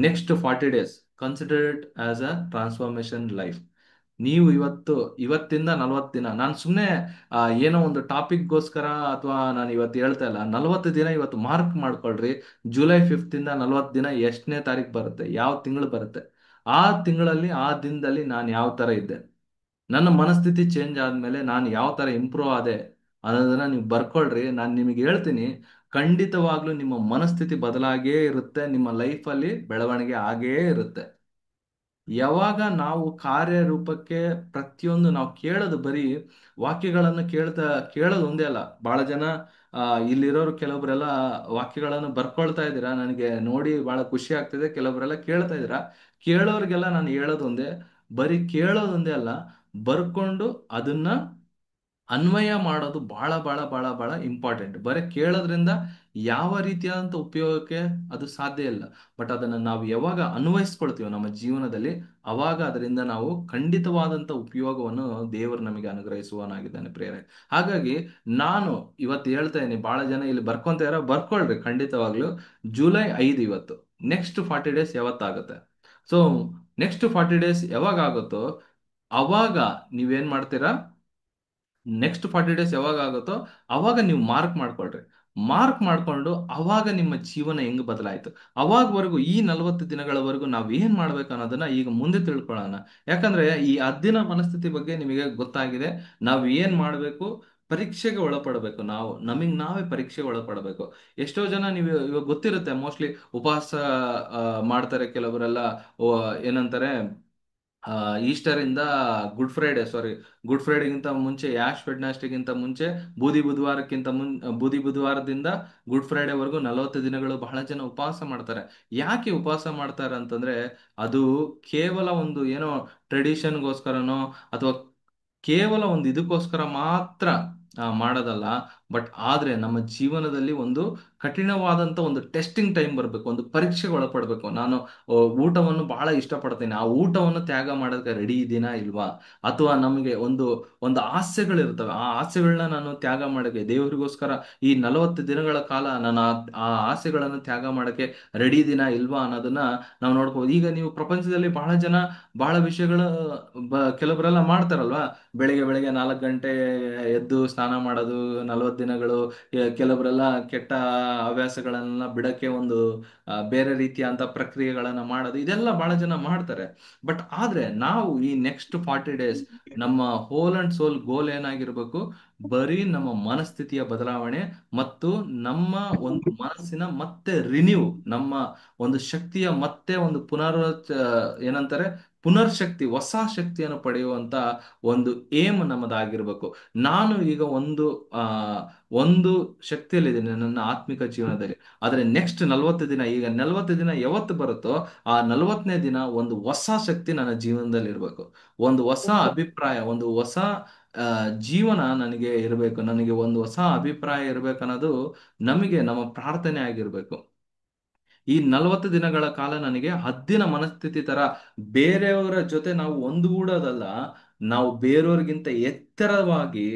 next 40 days consider it as a transformation life. ನೀವು ಇವತ್ತಿಂದ 40 ದಿನ, ನಾನು ಸುಮ್ಮನೆ ಏನೋ ಒಂದು ಟಾಪಿಕ್ಗೋಸ್ಕರ ಅಥವಾ ನಾನು ಇವತ್ತು ಹೇಳ್ತಾ ಇಲ್ಲ, 40 ದಿನ ಇವತ್ತು ಮಾರ್ಕ್ ಮಾಡ್ಕೊಳ್ರಿ. ಜುಲೈ 5th ಇಂದ 40 ದಿನ ಎಷ್ಟನೇ ತಾರೀಕು ಬರುತ್ತೆ, ಯಾವ ತಿಂಗಳು ಬರುತ್ತೆ, ಆ ತಿಂಗಳಲ್ಲಿ ಆ ದಿನದಲ್ಲಿ ನಾನು ಯಾವ ತರ ಇದ್ದೆ, ನನ್ನ ಮನಸ್ಥಿತಿ ಚೇಂಜ್ ಆದ್ಮೇಲೆ ನಾನು ಯಾವ ತರ ಇಂಪ್ರೂವ್ ಆದೆ ಅನ್ನೋದನ್ನ ನೀವು ಬರ್ಕೊಳ್ರಿ. ನಾನು ನಿಮಗೆ ಹೇಳ್ತೀನಿ, ಖಂಡಿತವಾಗ್ಲೂ ನಿಮ್ಮ ಮನಸ್ಥಿತಿ ಬದಲಾಗೇ ಇರುತ್ತೆ, ನಿಮ್ಮ ಲೈಫಲ್ಲಿ ಬೆಳವಣಿಗೆ ಆಗೇ ಇರುತ್ತೆ. ಯಾವಾಗ ನಾವು ಕಾರ್ಯರೂಪಕ್ಕೆ ಪ್ರತಿಯೊಂದು ನಾವು ಕೇಳೋದು, ಬರೀ ವಾಕ್ಯಗಳನ್ನು ಕೇಳೋದು ಒಂದೇ ಅಲ್ಲ. ಬಹಳ ಜನ ಇಲ್ಲಿರೋರು ಕೆಲವೊಬ್ರೆಲ್ಲ ವಾಕ್ಯಗಳನ್ನು ಬರ್ಕೊಳ್ತಾ ಇದ್ದೀರಾ, ನನಗೆ ನೋಡಿ ಬಹಳ ಖುಷಿ ಆಗ್ತಿದೆ. ಕೆಲವರೆಲ್ಲ ಕೇಳ್ತಾ ಇದ್ದೀರಾ. ಕೇಳೋರಿಗೆಲ್ಲ ನಾನು ಹೇಳೋದು ಒಂದೇ, ಬರೀ ಕೇಳೋದೊಂದೇ ಅಲ್ಲ, ಬರ್ಕೊಂಡು ಅದನ್ನ ಅನ್ವಯ ಮಾಡೋದು ಬಹಳ ಬಹಳ ಬಹಳ ಬಹಳ ಇಂಪಾರ್ಟೆಂಟ್. ಬರೀ ಕೇಳೋದ್ರಿಂದ ಯಾವ ರೀತಿಯಾದಂಥ ಉಪಯೋಗಕ್ಕೆ ಅದು ಸಾಧ್ಯ ಇಲ್ಲ. ಬಟ್ ಅದನ್ನ ನಾವು ಯಾವಾಗ ಅನ್ವಯಿಸ್ಕೊಳ್ತೀವೋ ನಮ್ಮ ಜೀವನದಲ್ಲಿ, ಅವಾಗ ಅದರಿಂದ ನಾವು ಖಂಡಿತವಾದಂಥ ಉಪಯೋಗವನ್ನು ದೇವರು ನಮಗೆ ಅನುಗ್ರಹಿಸುವನಾಗಿದ್ದಾನೆ ಪ್ರಿಯರೇ. ಹಾಗಾಗಿ ನಾನು ಇವತ್ತು ಹೇಳ್ತಾ ಇದ್ದೀನಿ, ಬಹಳ ಜನ ಇಲ್ಲಿ ಬರ್ಕೊಂತ ಇರೋ, ಬರ್ಕೊಳ್ರಿ ಖಂಡಿತವಾಗ್ಲೂ. ಜುಲೈ 5 ಇವತ್ತು. ನೆಕ್ಸ್ಟ್ 40 days ಯಾವತ್ತಾಗುತ್ತೆ? ಸೊ ನೆಕ್ಸ್ಟ್ 40 days ಯಾವಾಗ ಆಗುತ್ತೋ ಅವಾಗ ನೀವೇನ್ ಮಾಡ್ತೀರಾ, ನೆಕ್ಸ್ಟ್ 40 days ಯಾವಾಗ ಆಗುತ್ತೋ ಅವಾಗ ನೀವು ಮಾರ್ಕ್ ಮಾಡ್ಕೊಳ್ರಿ. ಮಾರ್ಕ್ ಮಾಡ್ಕೊಂಡು ಅವಾಗ ನಿಮ್ಮ ಜೀವನ ಹೆಂಗ್ ಬದಲಾಯ್ತು, ಅವಾಗವರೆಗೂ ಈ 40 ದಿನಗಳವರೆಗೂ ನಾವ್ ಏನ್ ಮಾಡ್ಬೇಕು ಅನ್ನೋದನ್ನ ಈಗ ಮುಂದೆ ತಿಳ್ಕೊಳ್ಳೋಣ. ಯಾಕಂದ್ರೆ ಈ ಹದ್ದಿನ ಮನಸ್ಥಿತಿ ಬಗ್ಗೆ ನಿಮಗೆ ಗೊತ್ತಾಗಿದೆ. ನಾವ್ ಏನ್ ಮಾಡ್ಬೇಕು, ಪರೀಕ್ಷೆಗೆ ಒಳಪಡಬೇಕು. ನಮಗ್ ನಾವೇ ಪರೀಕ್ಷೆಗೆ ಒಳಪಡಬೇಕು. ಎಷ್ಟೋ ಜನ ನೀವು ಇವಾಗ ಗೊತ್ತಿರುತ್ತೆ, ಮೋಸ್ಟ್ಲಿ ಉಪವಾಸ ಮಾಡ್ತಾರೆ ಕೆಲವರೆಲ್ಲ. ಏನಂತಾರೆ, ಈಸ್ಟರ್ ಇಂದ ಗುಡ್ ಫ್ರೈಡೆ, ಸಾರಿ, ಗುಡ್ ಫ್ರೈಡೆಗಿಂತ ಮುಂಚೆ, ಆಶ್ ವೆಡ್ನೆಸ್ಡೇಗಿಂತ ಮುಂಚೆ, ಬೂದಿ ಬುಧವಾರದಿಂದ ಗುಡ್ ಫ್ರೈಡೆವರೆಗೂ 40 ದಿನಗಳು ಬಹಳ ಜನ ಉಪವಾಸ ಮಾಡ್ತಾರೆ. ಯಾಕೆ ಉಪವಾಸ ಮಾಡ್ತಾರೆ ಅಂತಂದ್ರೆ, ಅದು ಕೇವಲ ಒಂದು ಏನೋ ಟ್ರೆಡಿಷನ್ಗೋಸ್ಕರನೋ ಅಥವಾ ಕೇವಲ ಒಂದು ಇದಕ್ಕೋಸ್ಕರ ಮಾತ್ರ ಮಾಡೋದಲ್ಲ. ಬಟ್ ಆದ್ರೆ ನಮ್ಮ ಜೀವನದಲ್ಲಿ ಒಂದು ಕಠಿಣವಾದಂತ ಒಂದು ಟೆಸ್ಟಿಂಗ್ ಟೈಮ್ ಬರಬೇಕು, ಒಂದು ಪರೀಕ್ಷೆಗೆ ಒಳಪಡಬೇಕು. ನಾನು ಊಟವನ್ನು ಬಹಳ ಇಷ್ಟಪಡ್ತೇನೆ, ಆ ಊಟವನ್ನು ತ್ಯಾಗ ಮಾಡೋದಕ್ಕೆ ರೆಡಿ ಇದೀನಾ ಇಲ್ವಾ? ಅಥವಾ ನಮಗೆ ಒಂದು ಒಂದು ಆಸೆಗಳಿರ್ತವೆ, ಆ ಆಸೆಗಳನ್ನ ನಾನು ತ್ಯಾಗ ಮಾಡಕ್ಕೆ ದೇವರಿಗೋಸ್ಕರ ಈ 40 ದಿನಗಳ ಕಾಲ ನಾನು ಆ ಆಸೆಗಳನ್ನು ತ್ಯಾಗ ಮಾಡಕ್ಕೆ ರೆಡಿ ಇದೀನಾ ಇಲ್ವಾ ಅನ್ನೋದನ್ನ ನಾವು ನೋಡ್ಬೋದು. ಈಗ ನೀವು ಪ್ರಪಂಚದಲ್ಲಿ ಬಹಳ ಜನ ಬಹಳ ವಿಷಯಗಳು ಕೆಲವರೆಲ್ಲ ಮಾಡ್ತಾರಲ್ವಾ, ಬೆಳಿಗ್ಗೆ ಬೆಳಿಗ್ಗೆ 4 ಗಂಟೆ ಎದ್ದು ಸ್ನಾನ ಮಾಡೋದು, 40 ದಿನಗಳು. ಕೆಲವರೆಲ್ಲ ಕೆಟ್ಟ ಹವ್ಯಾಸಗಳನ್ನ ಬಿಡಕ್ಕೆ ಒಂದು ಬೇರೆ ರೀತಿಯಂತ ಪ್ರಕ್ರಿಯೆಗಳನ್ನ ಮಾಡೋದು, ಇದೆಲ್ಲ ಬಹಳ ಜನ ಮಾಡ್ತಾರೆ. ಬಟ್ ಆದ್ರೆ ನಾವು ಈ ನೆಕ್ಸ್ಟ್ 40 ಡೇಸ್ ನಮ್ಮ ಹೋಲ್ ಅಂಡ್ ಸೋಲ್ ಗೋಲ್ ಏನಾಗಿರ್ಬೇಕು? ಬರೀ ನಮ್ಮ ಮನಸ್ಥಿತಿಯ ಬದಲಾವಣೆ ಮತ್ತು ನಮ್ಮ ಒಂದು ಮನಸ್ಸಿನ ಮತ್ತೆ ರಿನ್ಯೂ, ನಮ್ಮ ಒಂದು ಶಕ್ತಿಯ ಮತ್ತೆ ಒಂದು ಏನಂತಾರೆ ಪುನರ್ಶಕ್ತಿ, ಹೊಸ ಶಕ್ತಿಯನ್ನು ಪಡೆಯುವಂತ ಒಂದು ಏಮ್ ನಮ್ಮದಾಗಿರ್ಬೇಕು. ನಾನು ಈಗ ಆ ಒಂದು ಶಕ್ತಿಯಲ್ಲಿದ್ದೀನಿ ನನ್ನ ಆತ್ಮಿಕ ಜೀವನದಲ್ಲಿ. ಆದ್ರೆ ನೆಕ್ಸ್ಟ್ 40 ದಿನ, ಈಗ 40 ದಿನ ಯಾವತ್ತು ಬರುತ್ತೋ ಆ 40ನೇ ದಿನ ಒಂದು ಹೊಸ ಶಕ್ತಿ ನನ್ನ ಜೀವನದಲ್ಲಿ ಇರಬೇಕು, ಒಂದು ಹೊಸ ಅಭಿಪ್ರಾಯ, ಒಂದು ಹೊಸ ಜೀವನ ನನಗೆ ಇರಬೇಕು, ನನಗೆ ಒಂದು ಹೊಸ ಅಭಿಪ್ರಾಯ ಇರ್ಬೇಕನ್ನೋದು ನಮಗೆ ನಮ್ಮ ಪ್ರಾರ್ಥನೆ ಆಗಿರ್ಬೇಕು. ಈ 40 ದಿನಗಳ ಕಾಲ ನನಗೆ ಹದ್ದಿನ ಮನಸ್ಥಿತಿ ತರ ಬೇರೆಯವರ ಜೊತೆ ನಾವು ಒಂದುಗೂಡೋದಲ್ಲ, ನಾವು ಬೇರೆಯವ್ರಿಗಿಂತ ಎತ್ತರವಾಗಿ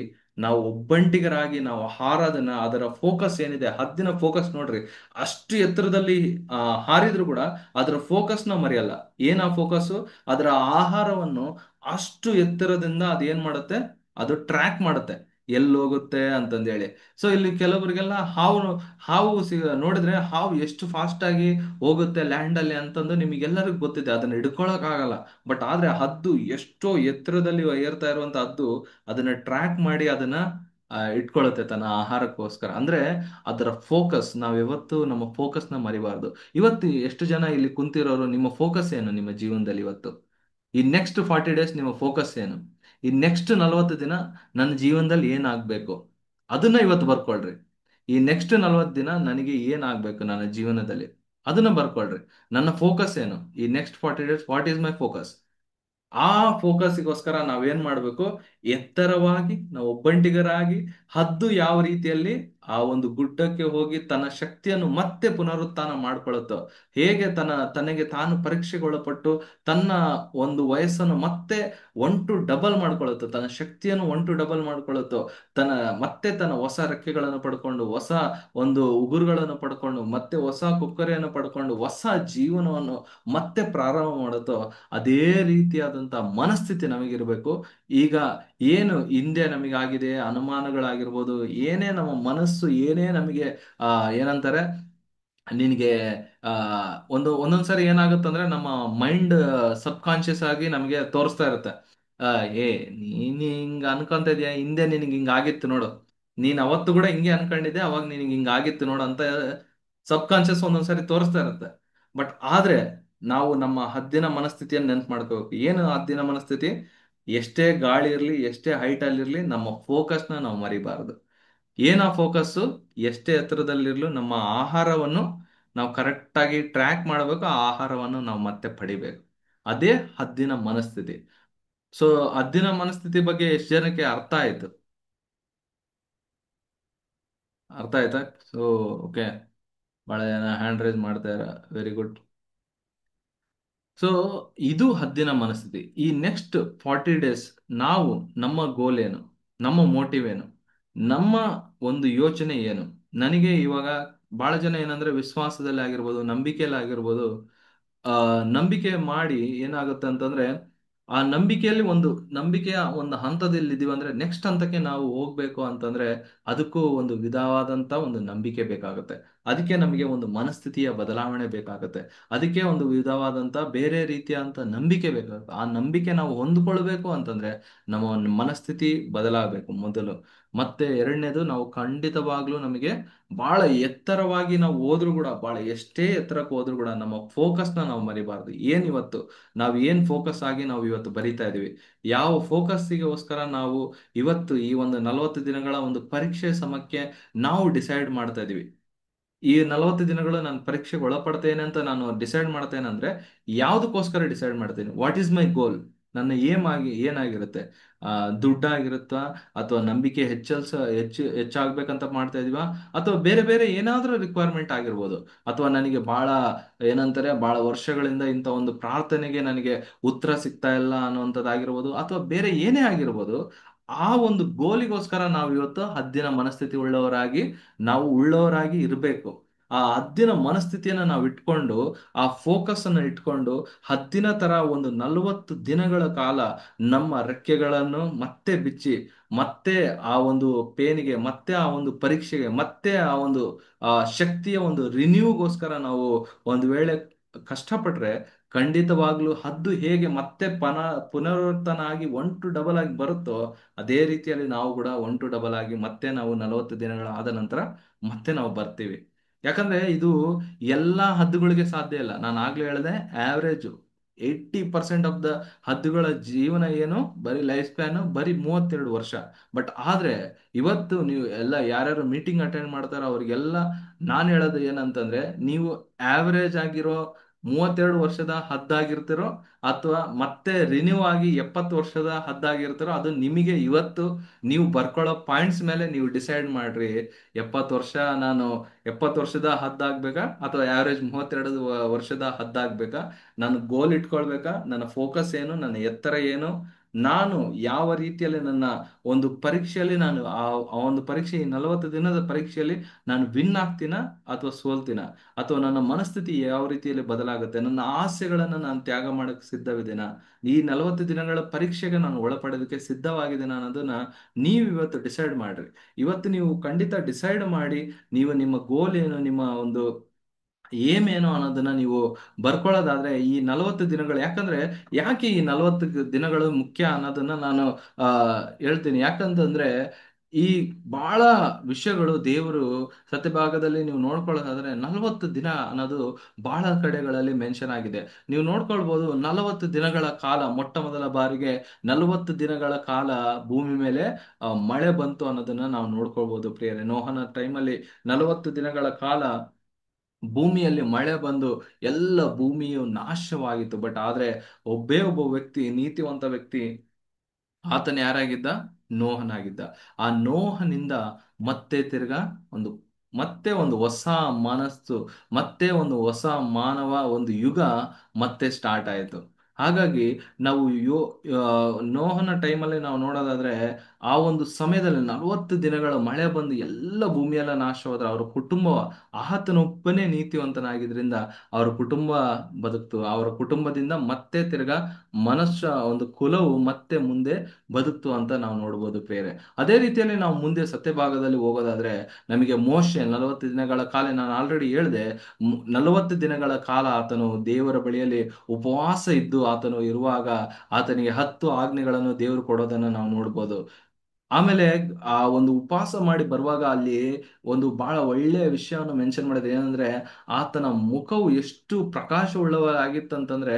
ನಾವು ಒಬ್ಬಂಟಿಗರಾಗಿ ನಾವು ಹಾರೋದನ್ನ, ಅದರ ಫೋಕಸ್ ಏನಿದೆ, ಹದ್ದಿನ ಫೋಕಸ್ ನೋಡ್ರಿ, ಅಷ್ಟು ಎತ್ತರದಲ್ಲಿ ಹಾರಿದ್ರು ಕೂಡ ಅದರ ಫೋಕಸ್ನ ಮರೆಯಲ್ಲ. ಏನ್ ಆ ಫೋಕಸ್? ಅದರ ಆಹಾರವನ್ನು ಅಷ್ಟು ಎತ್ತರದಿಂದ ಅದೇನ್ ಮಾಡುತ್ತೆ, ಅದು ಟ್ರ್ಯಾಕ್ ಮಾಡುತ್ತೆ ಎಲ್ಲಿ ಹೋಗುತ್ತೆ ಅಂತಂದೇಳಿ. ಸೊ ಇಲ್ಲಿ ಕೆಲವರಿಗೆಲ್ಲ ಹಾವು ನೋಡಿದ್ರೆ ಹಾವು ಎಷ್ಟು ಫಾಸ್ಟ್ ಆಗಿ ಹೋಗುತ್ತೆ ಲ್ಯಾಂಡ್ ಅಲ್ಲಿ ಅಂತಂದು ನಿಮಗೆಲ್ಲರಿಗೂ ಗೊತ್ತಿದೆ, ಅದನ್ನ ಹಿಡ್ಕೊಳಕ್ ಆಗಲ್ಲ. ಬಟ್ ಆದ್ರೆ ಹದ್ದು ಎಷ್ಟೋ ಎತ್ತರದಲ್ಲಿ ಏರ್ತಾ ಇರುವಂತ ಹದ್ದು ಅದನ್ನ ಟ್ರ್ಯಾಕ್ ಮಾಡಿ ಅದನ್ನ ಇಟ್ಕೊಳ್ಳುತ್ತೆ ತನ್ನ ಆಹಾರಕ್ಕೋಸ್ಕರ. ಅಂದ್ರೆ ಅದರ ಫೋಕಸ್, ನಾವಿವತ್ತು ನಮ್ಮ ಫೋಕಸ್ ನ ಮರಿಬಾರ್ದು. ಇವತ್ತು ಎಷ್ಟು ಜನ ಇಲ್ಲಿ ಕುಂತಿರೋರು, ನಿಮ್ಮ ಫೋಕಸ್ ಏನು ನಿಮ್ಮ ಜೀವನದಲ್ಲಿ? ಇವತ್ತು ಈ ನೆಕ್ಸ್ಟ್ 40 ಡೇಸ್ ನಿಮ್ಮ ಫೋಕಸ್ ಏನು? ಈ ನೆಕ್ಸ್ಟ್ 40 ದಿನ ನನ್ನ ಜೀವನದಲ್ಲಿ ಏನಾಗ್ಬೇಕು ಅದನ್ನ ಇವತ್ತು ಬರ್ಕೊಳ್ರಿ. ಈ ನೆಕ್ಸ್ಟ್ 40 ದಿನ ನನಗೆ ಏನಾಗ್ಬೇಕು ನನ್ನ ಜೀವನದಲ್ಲಿ ಅದನ್ನ ಬರ್ಕೊಳ್ರಿ. ನನ್ನ ಫೋಕಸ್ ಏನು? ಈ next 40 days what is my focus? ಆ ಫೋಕಸ್ಗೋಸ್ಕರ ನಾವೇನ್ ಮಾಡ್ಬೇಕು? ಎತ್ತರವಾಗಿ ನಾವು ಒಬ್ಬಂಟಿಗರಾಗಿ, ಹದ್ದು ಯಾವ ರೀತಿಯಲ್ಲಿ ಆ ಒಂದು ಗುಡ್ಡಕ್ಕೆ ಹೋಗಿ ತನ್ನ ಶಕ್ತಿಯನ್ನು ಮತ್ತೆ ಪುನರುತ್ಥಾನ ಮಾಡ್ಕೊಳ್ಳುತ್ತೋ, ಹೇಗೆ ತನಗೆ ತಾನು ಪರೀಕ್ಷೆಗೊಳಪಟ್ಟು ತನ್ನ ಒಂದು ವಯಸ್ಸನ್ನು ಮತ್ತೆ 1 to 2 ಮಾಡ್ಕೊಳ್ಳುತ್ತೋ, ತನ್ನ ಶಕ್ತಿಯನ್ನು 1 to 2 ಮಾಡ್ಕೊಳ್ಳುತ್ತೋ, ತನ್ನ ಹೊಸ ರೆಕ್ಕೆಗಳನ್ನು ಪಡ್ಕೊಂಡು, ಹೊಸ ಒಂದು ಉಗುರುಗಳನ್ನು ಪಡ್ಕೊಂಡು, ಮತ್ತೆ ಹೊಸ ಕೊಕ್ಕರೆಯನ್ನು ಪಡ್ಕೊಂಡು ಹೊಸ ಜೀವನವನ್ನು ಮತ್ತೆ ಪ್ರಾರಂಭ ಮಾಡುತ್ತೋ, ಅದೇ ರೀತಿಯಾದಂತ ಮನಸ್ಥಿತಿ ನಮಗಿರ್ಬೇಕು. ಈಗ ಏನು ಹಿಂದೆ ನಮಗಾಗಿದೆ ಅನುಮಾನಗಳಾಗಿರ್ಬೋದು, ಏನೇ ನಮ್ಮ ಮನಸ್ಸು ಏನೇ ನಮಗೆ ಏನಂತಾರೆ, ನಿನಗೆ ಒಂದೊಂದ್ಸರಿ ಏನಾಗುತ್ತಂದ್ರೆ ನಮ್ಮ ಮೈಂಡ್ ಸಬ್ ಕಾನ್ಶಿಯಸ್ ಆಗಿ ನಮಗೆ ತೋರಿಸ್ತಾ ಇರುತ್ತೆ, ಏ ನೀನ್ ಹಿಂಗ ಅನ್ಕೊಂತ ಇದೀಯ, ಹಿಂದೆ ನಿನಗೆ ಹಿಂಗ ಆಗಿತ್ತು ನೋಡು, ನೀನ್ ಅವತ್ತು ಕೂಡ ಹಿಂಗೆ ಅನ್ಕೊಂಡಿದ್ದೆ, ಅವಾಗ ನಿನಗೆ ಹಿಂಗ ಆಗಿತ್ತು ನೋಡು ಅಂತ ಸಬ್ ಕಾನ್ಶಿಯಸ್ ಒಂದೊಂದ್ಸರಿ ತೋರಿಸ್ತಾ ಇರುತ್ತೆ. ಬಟ್ ಆದ್ರೆ ನಾವು ನಮ್ಮ ಹದ್ದಿನ ಮನಸ್ಥಿತಿಯನ್ನು ನೆನ್ಪು ಮಾಡ್ಕೋಬೇಕು. ಏನು ಹದ್ದಿನ ಮನಸ್ಥಿತಿ? ಎಷ್ಟೇ ಗಾಳಿ ಇರ್ಲಿ, ಎಷ್ಟೇ ಹೈಟ್ ಅಲ್ಲಿರ್ಲಿ, ನಮ್ಮ ಫೋಕಸ್ನ ನಾವು ಮರಿಬಾರದು. ಏನ ಫೋಕಸ್ಸು? ಎಷ್ಟೇ ಎತ್ತರದಲ್ಲಿರ್ಲು ನಮ್ಮ ಆಹಾರವನ್ನು ನಾವು ಕರೆಕ್ಟ್ ಆಗಿ ಟ್ರ್ಯಾಕ್ ಮಾಡಬೇಕು, ಆ ಆಹಾರವನ್ನು ನಾವು ಮತ್ತೆ ಪಡಿಬೇಕು. ಅದೇ ಹದ್ದಿನ ಮನಸ್ಥಿತಿ. ಸೊ ಹದ್ದಿನ ಮನಸ್ಥಿತಿ ಬಗ್ಗೆ ಎಷ್ಟು ಜನಕ್ಕೆ ಅರ್ಥ ಆಯ್ತು? ಅರ್ಥ ಆಯ್ತಾ? ಸೊ ಓಕೆ, ಬಹಳ ಜನ ಹ್ಯಾಂಡ್ ರೈಸ್ ಮಾಡ್ತಾ ಇರ, ವೆರಿ ಗುಡ್. ಸೊ ಇದು ಹದ್ದಿನ ಮನಸ್ಥಿತಿ. ಈ ನೆಕ್ಸ್ಟ್ 40 ಡೇಸ್ ನಾವು ನಮ್ಮ ಗೋಲ್ ಏನು, ನಮ್ಮ ಮೋಟಿವ್ ಏನು, ನಮ್ಮ ಒಂದು ಯೋಚನೆ ಏನು? ನನಗೆ ಇವಾಗ ಬಹಳ ಜನ ಏನಂದ್ರೆ ವಿಶ್ವಾಸದಲ್ಲಿ ಆಗಿರ್ಬೋದು, ನಂಬಿಕೆಯಲ್ಲಿ ಆಗಿರ್ಬೋದು, ನಂಬಿಕೆ ಮಾಡಿ ಏನಾಗುತ್ತೆ ಅಂತಂದ್ರೆ ಆ ನಂಬಿಕೆಯ ಒಂದು ಹಂತದಲ್ಲಿ ಇದೀವಿ ಅಂದ್ರೆ ನೆಕ್ಸ್ಟ್ ಹಂತಕ್ಕೆ ನಾವು ಹೋಗ್ಬೇಕು ಅಂತಂದ್ರೆ ಅದಕ್ಕೂ ಒಂದು ವಿಧವಾದಂತ ಒಂದು ನಂಬಿಕೆ ಬೇಕಾಗುತ್ತೆ. ಅದಕ್ಕೆ ನಮಗೆ ಒಂದು ಮನಸ್ಥಿತಿಯ ಬದಲಾವಣೆ ಬೇಕಾಗುತ್ತೆ. ಅದಕ್ಕೆ ಒಂದು ವಿಧವಾದಂತ ಬೇರೆ ರೀತಿಯಂತ ನಂಬಿಕೆ ಬೇಕಾಗುತ್ತೆ. ಆ ನಂಬಿಕೆ ನಾವು ಹೊಂದ್ಕೊಳ್ಬೇಕು ಅಂತಂದ್ರೆ ನಮ್ಮ ಒಂದು ಮನಸ್ಥಿತಿ ಬದಲಾಗಬೇಕು ಮೊದಲು. ಮತ್ತೆ ಎರಡನೇದು, ನಾವು ಖಂಡಿತವಾಗ್ಲೂ ನಮಗೆ ಬಹಳ ಎತ್ತರವಾಗಿ ನಾವು ಹೋದ್ರು ಕೂಡ, ಬಹಳ ಎಷ್ಟೇ ಎತ್ತರಕ್ಕೆ ಹೋದ್ರು ಕೂಡ ನಮ್ಮ ಫೋಕಸ್ನ ನಾವು ಮರಿಬಾರ್ದು. ಇವತ್ತು ನಾವು ಏನ್ ಫೋಕಸ್ ಆಗಿ ನಾವು ಇವತ್ತು ಬರಿತಾ ಇದೀವಿ, ಯಾವ ಫೋಕಸ್ಸಿಗೋಸ್ಕರ ನಾವು ಇವತ್ತು ಈ ಒಂದು 40 ದಿನಗಳ ಒಂದು ಪರೀಕ್ಷೆ ಸಮಯಕ್ಕೆ ನಾವು ಡಿಸೈಡ್ ಮಾಡ್ತಾ ಇದೀವಿ. ಈ 40 ದಿನಗಳು ನಾನು ಪರೀಕ್ಷೆಗೆ ಒಳಪಡ್ತೇನೆ ಅಂತ ನಾನು ಡಿಸೈಡ್ ಮಾಡ್ತೇನೆ ಅಂದ್ರೆ ಯಾವ್ದಕ್ಕೋಸ್ಕರ ಡಿಸೈಡ್ ಮಾಡ್ತೇನೆ? What is my goal? ನನ್ನ ಏಮ್ ಆಗಿ ಏನಾಗಿರುತ್ತೆ? ದುಡ್ಡಾಗಿರುತ್ತಾ, ಅಥವಾ ನಂಬಿಕೆ ಹೆಚ್ಚಾಗ್ಬೇಕಂತ ಮಾಡ್ತಾ ಇದೀವಾ, ಅಥವಾ ಬೇರೆ ಬೇರೆ ಏನಾದ್ರೂ ರಿಕ್ವೈರ್ಮೆಂಟ್ ಆಗಿರ್ಬೋದು, ಅಥವಾ ನನಗೆ ಬಹಳ ಏನಂತಾರೆ ಬಹಳ ವರ್ಷಗಳಿಂದ ಇಂಥ ಒಂದು ಪ್ರಾರ್ಥನೆಗೆ ನನಗೆ ಉತ್ತರ ಸಿಗ್ತಾ ಇಲ್ಲ ಅನ್ನುವಂಥದ್ದಾಗಿರ್ಬೋದು, ಅಥವಾ ಬೇರೆ ಏನೇ ಆಗಿರ್ಬೋದು. ಆ ಒಂದು ಗೋಲಿಗೋಸ್ಕರ ನಾವು ಇವತ್ತು ಹದ್ದಿನ ಮನಸ್ಥಿತಿ ಉಳ್ಳವರಾಗಿ ಇರಬೇಕು. ಆ ಹದ್ದಿನ ಮನಸ್ಥಿತಿಯನ್ನ ನಾವು ಇಟ್ಕೊಂಡು, ಆ ಫೋಕಸ್ ಅನ್ನು ಇಟ್ಕೊಂಡು, ಹದ್ದಿನ ತರ ಒಂದು 40 ದಿನಗಳ ಕಾಲ ನಮ್ಮ ರೆಕ್ಕೆಗಳನ್ನು ಮತ್ತೆ ಬಿಚ್ಚಿ, ಮತ್ತೆ ಆ ಒಂದು ಪೇನಿಗೆ, ಮತ್ತೆ ಆ ಒಂದು ಪರೀಕ್ಷೆಗೆ, ಮತ್ತೆ ಆ ಒಂದು ಶಕ್ತಿಯ ಒಂದು ರಿನ್ಯೂಗೋಸ್ಕರ ನಾವು ಒಂದು ವೇಳೆ ಕಷ್ಟಪಟ್ರೆ, ಖಂಡಿತವಾಗ್ಲೂ ಹದ್ದು ಹೇಗೆ ಮತ್ತೆ ಪುನರುತ್ಥಾನ ಆಗಿ 1 to 2 ಆಗಿ ಬರುತ್ತೋ, ಅದೇ ರೀತಿಯಲ್ಲಿ ನಾವು ಕೂಡ 1 to 2 ಆಗಿ ಮತ್ತೆ ನಾವು 40 ದಿನಗಳ ಆದ ನಂತರ ಮತ್ತೆ ನಾವು ಬರ್ತೀವಿ. ಯಾಕಂದ್ರೆ ಇದು ಎಲ್ಲಾ ಹದ್ದುಗಳಿಗೆ ಸಾಧ್ಯ ಇಲ್ಲ. ನಾನು ಆಗ್ಲೇ ಹೇಳಿದೆ, ಆವರೇಜ್ 80% ಆಫ್ ದ ಹದ್ದುಗಳ ಜೀವನ ಏನು, ಬರೀ ಲೈಫ್ ಸ್ಪ್ಯಾನ್ ಬರೀ 32 ವರ್ಷ. ಬಟ್ ಆದ್ರೆ ಇವತ್ತು ನೀವು ಎಲ್ಲ ಯಾರ್ಯಾರು ಮೀಟಿಂಗ್ ಅಟೆಂಡ್ ಮಾಡ್ತಾರೋ ಅವ್ರಿಗೆಲ್ಲ ನಾನು ಹೇಳೋದು ಏನಂತಂದ್ರೆ, ನೀವು ಆವರೇಜ್ ಆಗಿರೋ 32 ವರ್ಷದ ಹದ್ದಾಗಿರ್ತಿರೋ, ಅಥವಾ ಮತ್ತೆ ರಿನ್ಯೂ ಆಗಿ 70 ವರ್ಷದ ಹದ್ದಾಗಿರ್ತಿರೋ, ಅದು ನಿಮಗೆ ಇವತ್ತು ನೀವು ಬರ್ಕೊಳ್ಳೋ ಪಾಯಿಂಟ್ಸ್ ಮೇಲೆ ನೀವು ಡಿಸೈಡ್ ಮಾಡ್ರಿ. 70 ವರ್ಷ ನಾನು 70 ವರ್ಷದ ಹದ್ದಾಗ್ಬೇಕಾ, ಅಥವಾ ಆವರೇಜ್ 32 ವರ್ಷದ ಹದ್ದಾಗ್ಬೇಕಾ? ನಾನು ಗೋಲ್ ಇಟ್ಕೊಳ್ಬೇಕಾ? ನನ್ನ ಫೋಕಸ್ ಏನು, ನನ್ನ ಎತ್ತರ ಏನು, ನಾನು ಯಾವ ರೀತಿಯಲ್ಲಿ ನನ್ನ ಒಂದು ಪರೀಕ್ಷೆಯಲ್ಲಿ ನಾನು ಆ ಒಂದು ಪರೀಕ್ಷೆ, ಈ 40 ದಿನದ ಪರೀಕ್ಷೆಯಲ್ಲಿ ನಾನು ವಿನ್ ಆಗ್ತೀನ ಅಥವಾ ಸೋಲ್ತೀನ, ಅಥವಾ ನನ್ನ ಮನಸ್ಥಿತಿ ಯಾವ ರೀತಿಯಲ್ಲಿ ಬದಲಾಗುತ್ತೆ, ನನ್ನ ಆಸೆಗಳನ್ನ ನಾನು ತ್ಯಾಗ ಮಾಡಕ್ಕೆ ಸಿದ್ಧವಿದ್ದೀನ, ಈ 40 ದಿನಗಳ ಪರೀಕ್ಷೆಗೆ ನಾನು ಒಳಪಡೋದಕ್ಕೆ ಸಿದ್ಧವಾಗಿದ್ದೀನ ಅನ್ನೋದನ್ನ ನೀವು ಇವತ್ತು ಡಿಸೈಡ್ ಮಾಡ್ರಿ. ಇವತ್ತು ನೀವು ಖಂಡಿತ ಡಿಸೈಡ್ ಮಾಡಿ, ನೀವು ನಿಮ್ಮ ಗೋಲ್ ಏನು, ನಿಮ್ಮ ಒಂದು ಏನೇನು ಅನ್ನೋದನ್ನ ನೀವು ಬರ್ಕೊಳ್ಳೋದಾದ್ರೆ, ಈ 40 ದಿನಗಳು, ಯಾಕೆ ಈ 40 ದಿನಗಳು ಮುಖ್ಯ ಅನ್ನೋದನ್ನ ನಾನು ಆ ಹೇಳ್ತೀನಿ. ಯಾಕಂತಂದ್ರೆ ಈ ಬಹಳ ವಿಷಯಗಳು ದೇವರು ಸತ್ಯಭಾಗದಲ್ಲಿ ನೀವು ನೋಡ್ಕೊಳ್ಳೋದಾದ್ರೆ 40 ದಿನ ಅನ್ನೋದು ಬಹಳ ಕಡೆಗಳಲ್ಲಿ ಮೆನ್ಷನ್ ಆಗಿದೆ. ನೀವು ನೋಡ್ಕೊಳ್ಬಹುದು, 40 ದಿನಗಳ ಕಾಲ, ಮೊಟ್ಟ ಮೊದಲ ಬಾರಿಗೆ 40 ದಿನಗಳ ಕಾಲ ಭೂಮಿ ಮೇಲೆ ಮಳೆ ಬಂತು ಅನ್ನೋದನ್ನ ನಾವು ನೋಡ್ಕೊಳ್ಬಹುದು ಪ್ರಿಯರೇ. ನೋಹನ ಟೈಮಲ್ಲಿ 40 ದಿನಗಳ ಕಾಲ ಭೂಮಿಯಲ್ಲಿ ಮಳೆ ಬಂದು ಎಲ್ಲ ಭೂಮಿಯು ನಾಶವಾಗಿತ್ತು. ಬಟ್ ಆದ್ರೆ ಒಬ್ಬ ವ್ಯಕ್ತಿ, ನೀತಿವಂತ ವ್ಯಕ್ತಿ, ಆತನ ಯಾರಾಗಿದ್ದ? ನೋಹನಾಗಿದ್ದ. ಆ ನೋಹನಿಂದ ಮತ್ತೆ ತಿರ್ಗಾ ಒಂದು ಮತ್ತೆ ಒಂದು ಹೊಸ ಮನಸ್ಸು, ಮತ್ತೆ ಒಂದು ಹೊಸ ಮಾನವ ಒಂದು ಯುಗ ಮತ್ತೆ ಸ್ಟಾರ್ಟ್ ಆಯಿತು. ಹಾಗಾಗಿ ನಾವು ನೋಹನ ಟೈಮಲ್ಲಿ ನಾವು ನೋಡೋದಾದ್ರೆ, ಆ ಒಂದು ಸಮಯದಲ್ಲಿ 40 ದಿನಗಳ ಮಳೆ ಬಂದು ಎಲ್ಲ ಭೂಮಿಯೆಲ್ಲ ನಾಶವಾದ್ರೆ, ಅವರ ಕುಟುಂಬ, ಆತನೊಬ್ಬನೇ ನೀತಿವಂತನಾಗಿದ್ರಿಂದ ಅವರ ಕುಟುಂಬ ಬದುಕ್ತು. ಅವರ ಕುಟುಂಬದಿಂದ ಮತ್ತೆ ತಿರ್ಗಾ ಮನುಷ್ಯ ಒಂದು ಕುಲವು ಮತ್ತೆ ಮುಂದೆ ಬದುಕ್ತು ಅಂತ ನಾವು ನೋಡ್ಬೋದು ಪ್ರೇರೆ. ಅದೇ ರೀತಿಯಲ್ಲಿ ನಾವು ಮುಂದೆ ಸತ್ಯಭಾಗದಲ್ಲಿ ಹೋಗೋದಾದ್ರೆ, ನಮಗೆ ಮೋಶೆ 40 ದಿನಗಳ ಕಾಲ, ನಾನು ಆಲ್ರೆಡಿ ಹೇಳಿದೆ, 40 ದಿನಗಳ ಕಾಲ ಆತನು ದೇವರ ಬಳಿಯಲ್ಲಿ ಉಪವಾಸ ಇದ್ದು ಆತನು ಇರುವಾಗ ಆತನಿಗೆ 10 ಆಜ್ಞೆಗಳನ್ನು ದೇವರು ಕೊಡೋದನ್ನ ನಾವು ನೋಡ್ಬೋದು. ಆಮೇಲೆ ಆ ಒಂದು ಉಪವಾಸ ಮಾಡಿ ಬರುವಾಗ ಅಲ್ಲಿ ಒಂದು ಬಹಳ ಒಳ್ಳೆಯ ವಿಷಯವನ್ನು ಮೆನ್ಷನ್ ಮಾಡಿದೆ. ಏನಂದ್ರೆ, ಆತನ ಮುಖವು ಎಷ್ಟು ಪ್ರಕಾಶವುಳ್ಳವಾಗಿತ್ತಂತಂದ್ರೆ,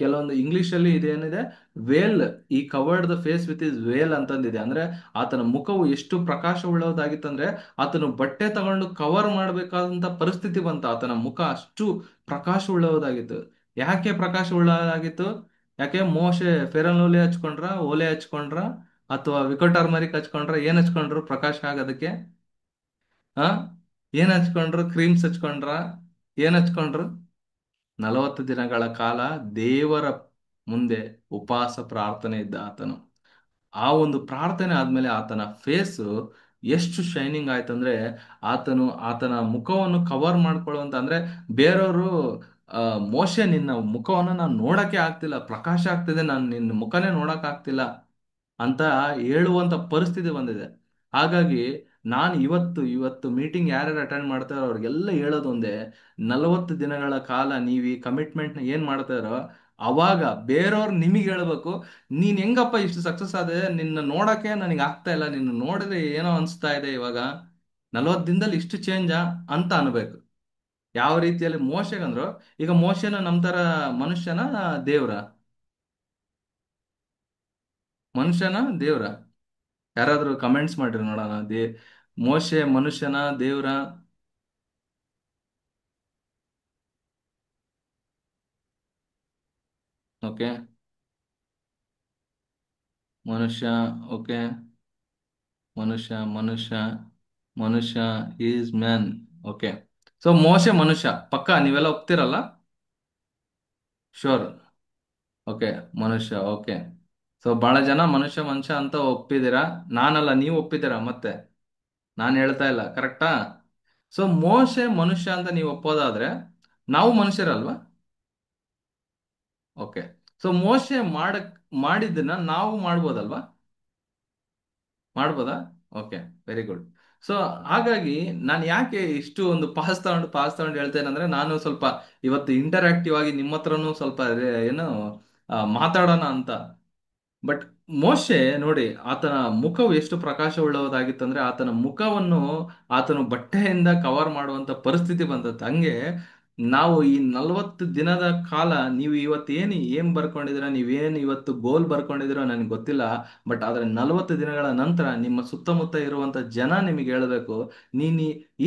ಕೆಲವೊಂದು ಇಂಗ್ಲಿಷ್ ಅಲ್ಲಿ ಇದೇನಿದೆ, ವೇಲ್, ಈ covered the face with his veil ಅಂತಂದಿದೆ. ಅಂದ್ರೆ ಆತನ ಮುಖವು ಎಷ್ಟು ಪ್ರಕಾಶವುಳ್ಳದಾಗಿತ್ತಂದ್ರೆ, ಆತನು ಬಟ್ಟೆ ತಗೊಂಡು ಕವರ್ ಮಾಡ್ಬೇಕಾದಂತ ಪರಿಸ್ಥಿತಿ ಬಂತು. ಆತನ ಮುಖ ಅಷ್ಟು ಪ್ರಕಾಶವುಳ್ಳದಾಗಿತ್ತು. ಯಾಕೆ ಪ್ರಕಾಶವುಳ್ಳದಾಗಿತ್ತು? ಯಾಕೆ? ಮೋಶೆ ಫೆರನ್ ಓಲೆ ಹಚ್ಕೊಂಡ್ರ ಅಥವಾ ವಿಕೋಟರ್ಮರಿಕ್ ಹಚ್ಕೊಂಡ್ರ? ಏನ್ ಹಚ್ಕೊಂಡ್ರು ಪ್ರಕಾಶ ಆಗೋದಕ್ಕೆ? ಆ ಏನ್ ಹಚ್ಕೊಂಡ್ರು? ಕ್ರೀಮ್ಸ್ ಹಚ್ಕೊಂಡ್ರ? ಏನ್ ಹಚ್ಕೊಂಡ್ರು? 40 ದಿನಗಳ ಕಾಲ ದೇವರ ಮುಂದೆ ಉಪವಾಸ ಪ್ರಾರ್ಥನೆ ಇದ್ದ ಆತನು. ಆ ಒಂದು ಪ್ರಾರ್ಥನೆ ಆದ್ಮೇಲೆ ಆತನ ಫೇಸ್ ಎಷ್ಟು ಶೈನಿಂಗ್ ಆಯ್ತಂದ್ರೆ, ಆತನ ಮುಖವನ್ನು ಕವರ್ ಮಾಡ್ಕೊಳ್ಳುವಂತ, ಅಂದ್ರೆ ಬೇರೆಯವರು ಮೋಶೆ, ನಿನ್ನ ಮುಖವನ್ನು ನಾನು ನೋಡಕ್ಕೆ ಆಗ್ತಿಲ್ಲ, ಪ್ರಕಾಶ ಆಗ್ತಿದೆ, ನಾನು ನಿನ್ನ ಮುಖನೇ ನೋಡಕ್ ಆಗ್ತಿಲ್ಲ ಅಂತ ಹೇಳುವಂತ ಪರಿಸ್ಥಿತಿ ಬಂದಿದೆ. ಹಾಗಾಗಿ ನಾನು ಇವತ್ತು ಮೀಟಿಂಗ್ ಯಾರ್ಯಾರು ಅಟೆಂಡ್ ಮಾಡ್ತಾರೋ ಅವ್ರಿಗೆಲ್ಲ ಹೇಳೋದು ಒಂದೇ, 40 ದಿನಗಳ ಕಾಲ ನೀವು ಈ ಕಮಿಟ್ಮೆಂಟ್ನ ಏನ್ ಮಾಡ್ತಾರೋ, ಅವಾಗ ಬೇರೆಯವ್ರು ನಿಮಗೆ ಹೇಳ್ಬೇಕು, ನೀನ್ ಹೆಂಗಪ್ಪ ಇಷ್ಟು ಸಕ್ಸಸ್ ಆದೆ, ನಿನ್ನ ನೋಡಕ್ಕೆ ನನಗೆ ಆಗ್ತಾ ಇಲ್ಲ, ನಿನ್ನ ನೋಡಿದ್ರೆ ಏನೋ ಅನ್ಸ್ತಾ ಇದೆ, ಇವಾಗ 40 ದಿನದಲ್ಲಿ ಇಷ್ಟು ಚೇಂಜಾ ಅಂತ ಅನ್ಬೇಕು. ಯಾವ ರೀತಿಯಲ್ಲಿ ಮೋಶೆಗಂದ್ರು, ಈಗ ಮೋಶೆನ ನಮ್ ತರ ಮನುಷ್ಯನ ದೇವ್ರ? ಮನುಷ್ಯನ ದೇವ್ರ? ಯಾರಾದ್ರೂ ಕಮೆಂಟ್ಸ್ ಮಾಡ್ರಿ ನೋಡೋಣ. ಮೋಶೆ ಮನುಷ್ಯನ ದೇವ್ರ? ಓಕೆ, ಮನುಷ್ಯ. ಓಕೆ. ಮನುಷ್ಯ ಮನುಷ್ಯ ಮನುಷ್ಯ ಈಸ್ ಮ್ಯಾನ್. ಓಕೆ. ಸೊ ಮೋಶೆ ಮನುಷ್ಯ ಪಕ್ಕ ನೀವೆಲ್ಲ ಒಪ್ತಿರಲ್ಲ? ಶೋರ್. ಓಕೆ. ಮನುಷ್ಯ. ಓಕೆ. ಸೊ ಬಹಳ ಜನ ಮನುಷ್ಯ ಮನುಷ್ಯ ಅಂತ ಒಪ್ಪಿದ್ದೀರಾ. ನಾನಲ್ಲ, ನೀವು ಒಪ್ಪಿದ್ದೀರಾ. ಮತ್ತೆ ನಾನು ಹೇಳ್ತಾ ಇಲ್ಲ, ಕರೆಕ್ಟಾ? ಸೊ ಮೋಶೆ ಮನುಷ್ಯ ಅಂತ ನೀವು ಒಪ್ಪೋದಾದ್ರೆ ನಾವು ಮನುಷ್ಯರಲ್ವಾ? ಓಕೆ. ಸೊ ಮೋಶೆ ಮಾಡಿದ್ದನ್ನ ನಾವು ಮಾಡ್ಬೋದಲ್ವಾ? ಮಾಡ್ಬೋದಾ? ಓಕೆ. Very good. ಸೊ ಹಾಗಾಗಿ ನಾನು ಯಾಕೆ ಇಷ್ಟು ಒಂದು ಪಾಸ್ ತಗೊಂಡು ಹೇಳ್ತೇನೆ ಅಂದ್ರೆ, ನಾನು ಸ್ವಲ್ಪ ಇವತ್ತು ಇಂಟರಾಕ್ಟಿವ್ ಆಗಿ ನಿಮ್ಮ ಹತ್ರನೂ ಸ್ವಲ್ಪ ಏನು ಮಾತಾಡೋಣ ಅಂತ. ಬಟ್ ಮೋಶೆ ನೋಡಿ, ಆತನ ಮುಖವು ಎಷ್ಟು ಪ್ರಕಾಶವುಳ್ಳದಾಗಿತ್ತಂದ್ರೆ ಆತನ ಮುಖವನ್ನು ಆತನು ಬಟ್ಟೆಯಿಂದ ಕವರ್ ಮಾಡುವಂತ ಪರಿಸ್ಥಿತಿ ಬಂದದ್ದು. ಹಂಗೆ ನಾವು ಈ 40 ದಿನದ ಕಾಲ, ನೀವು ಇವತ್ತು ಏನ್ ಬರ್ಕೊಂಡಿದ್ದೀರಾ, ನೀವೇನು ಇವತ್ತು ಗೋಲ್ ಬರ್ಕೊಂಡಿದ್ದೀರೋ ನನಗೆ ಗೊತ್ತಿಲ್ಲ. ಬಟ್ ಆದ್ರೆ 40 ದಿನಗಳ ನಂತರ ನಿಮ್ಮ ಸುತ್ತಮುತ್ತ ಇರುವಂತ ಜನ ನಿಮಗೆ ಹೇಳ್ಬೇಕು, ನೀನ್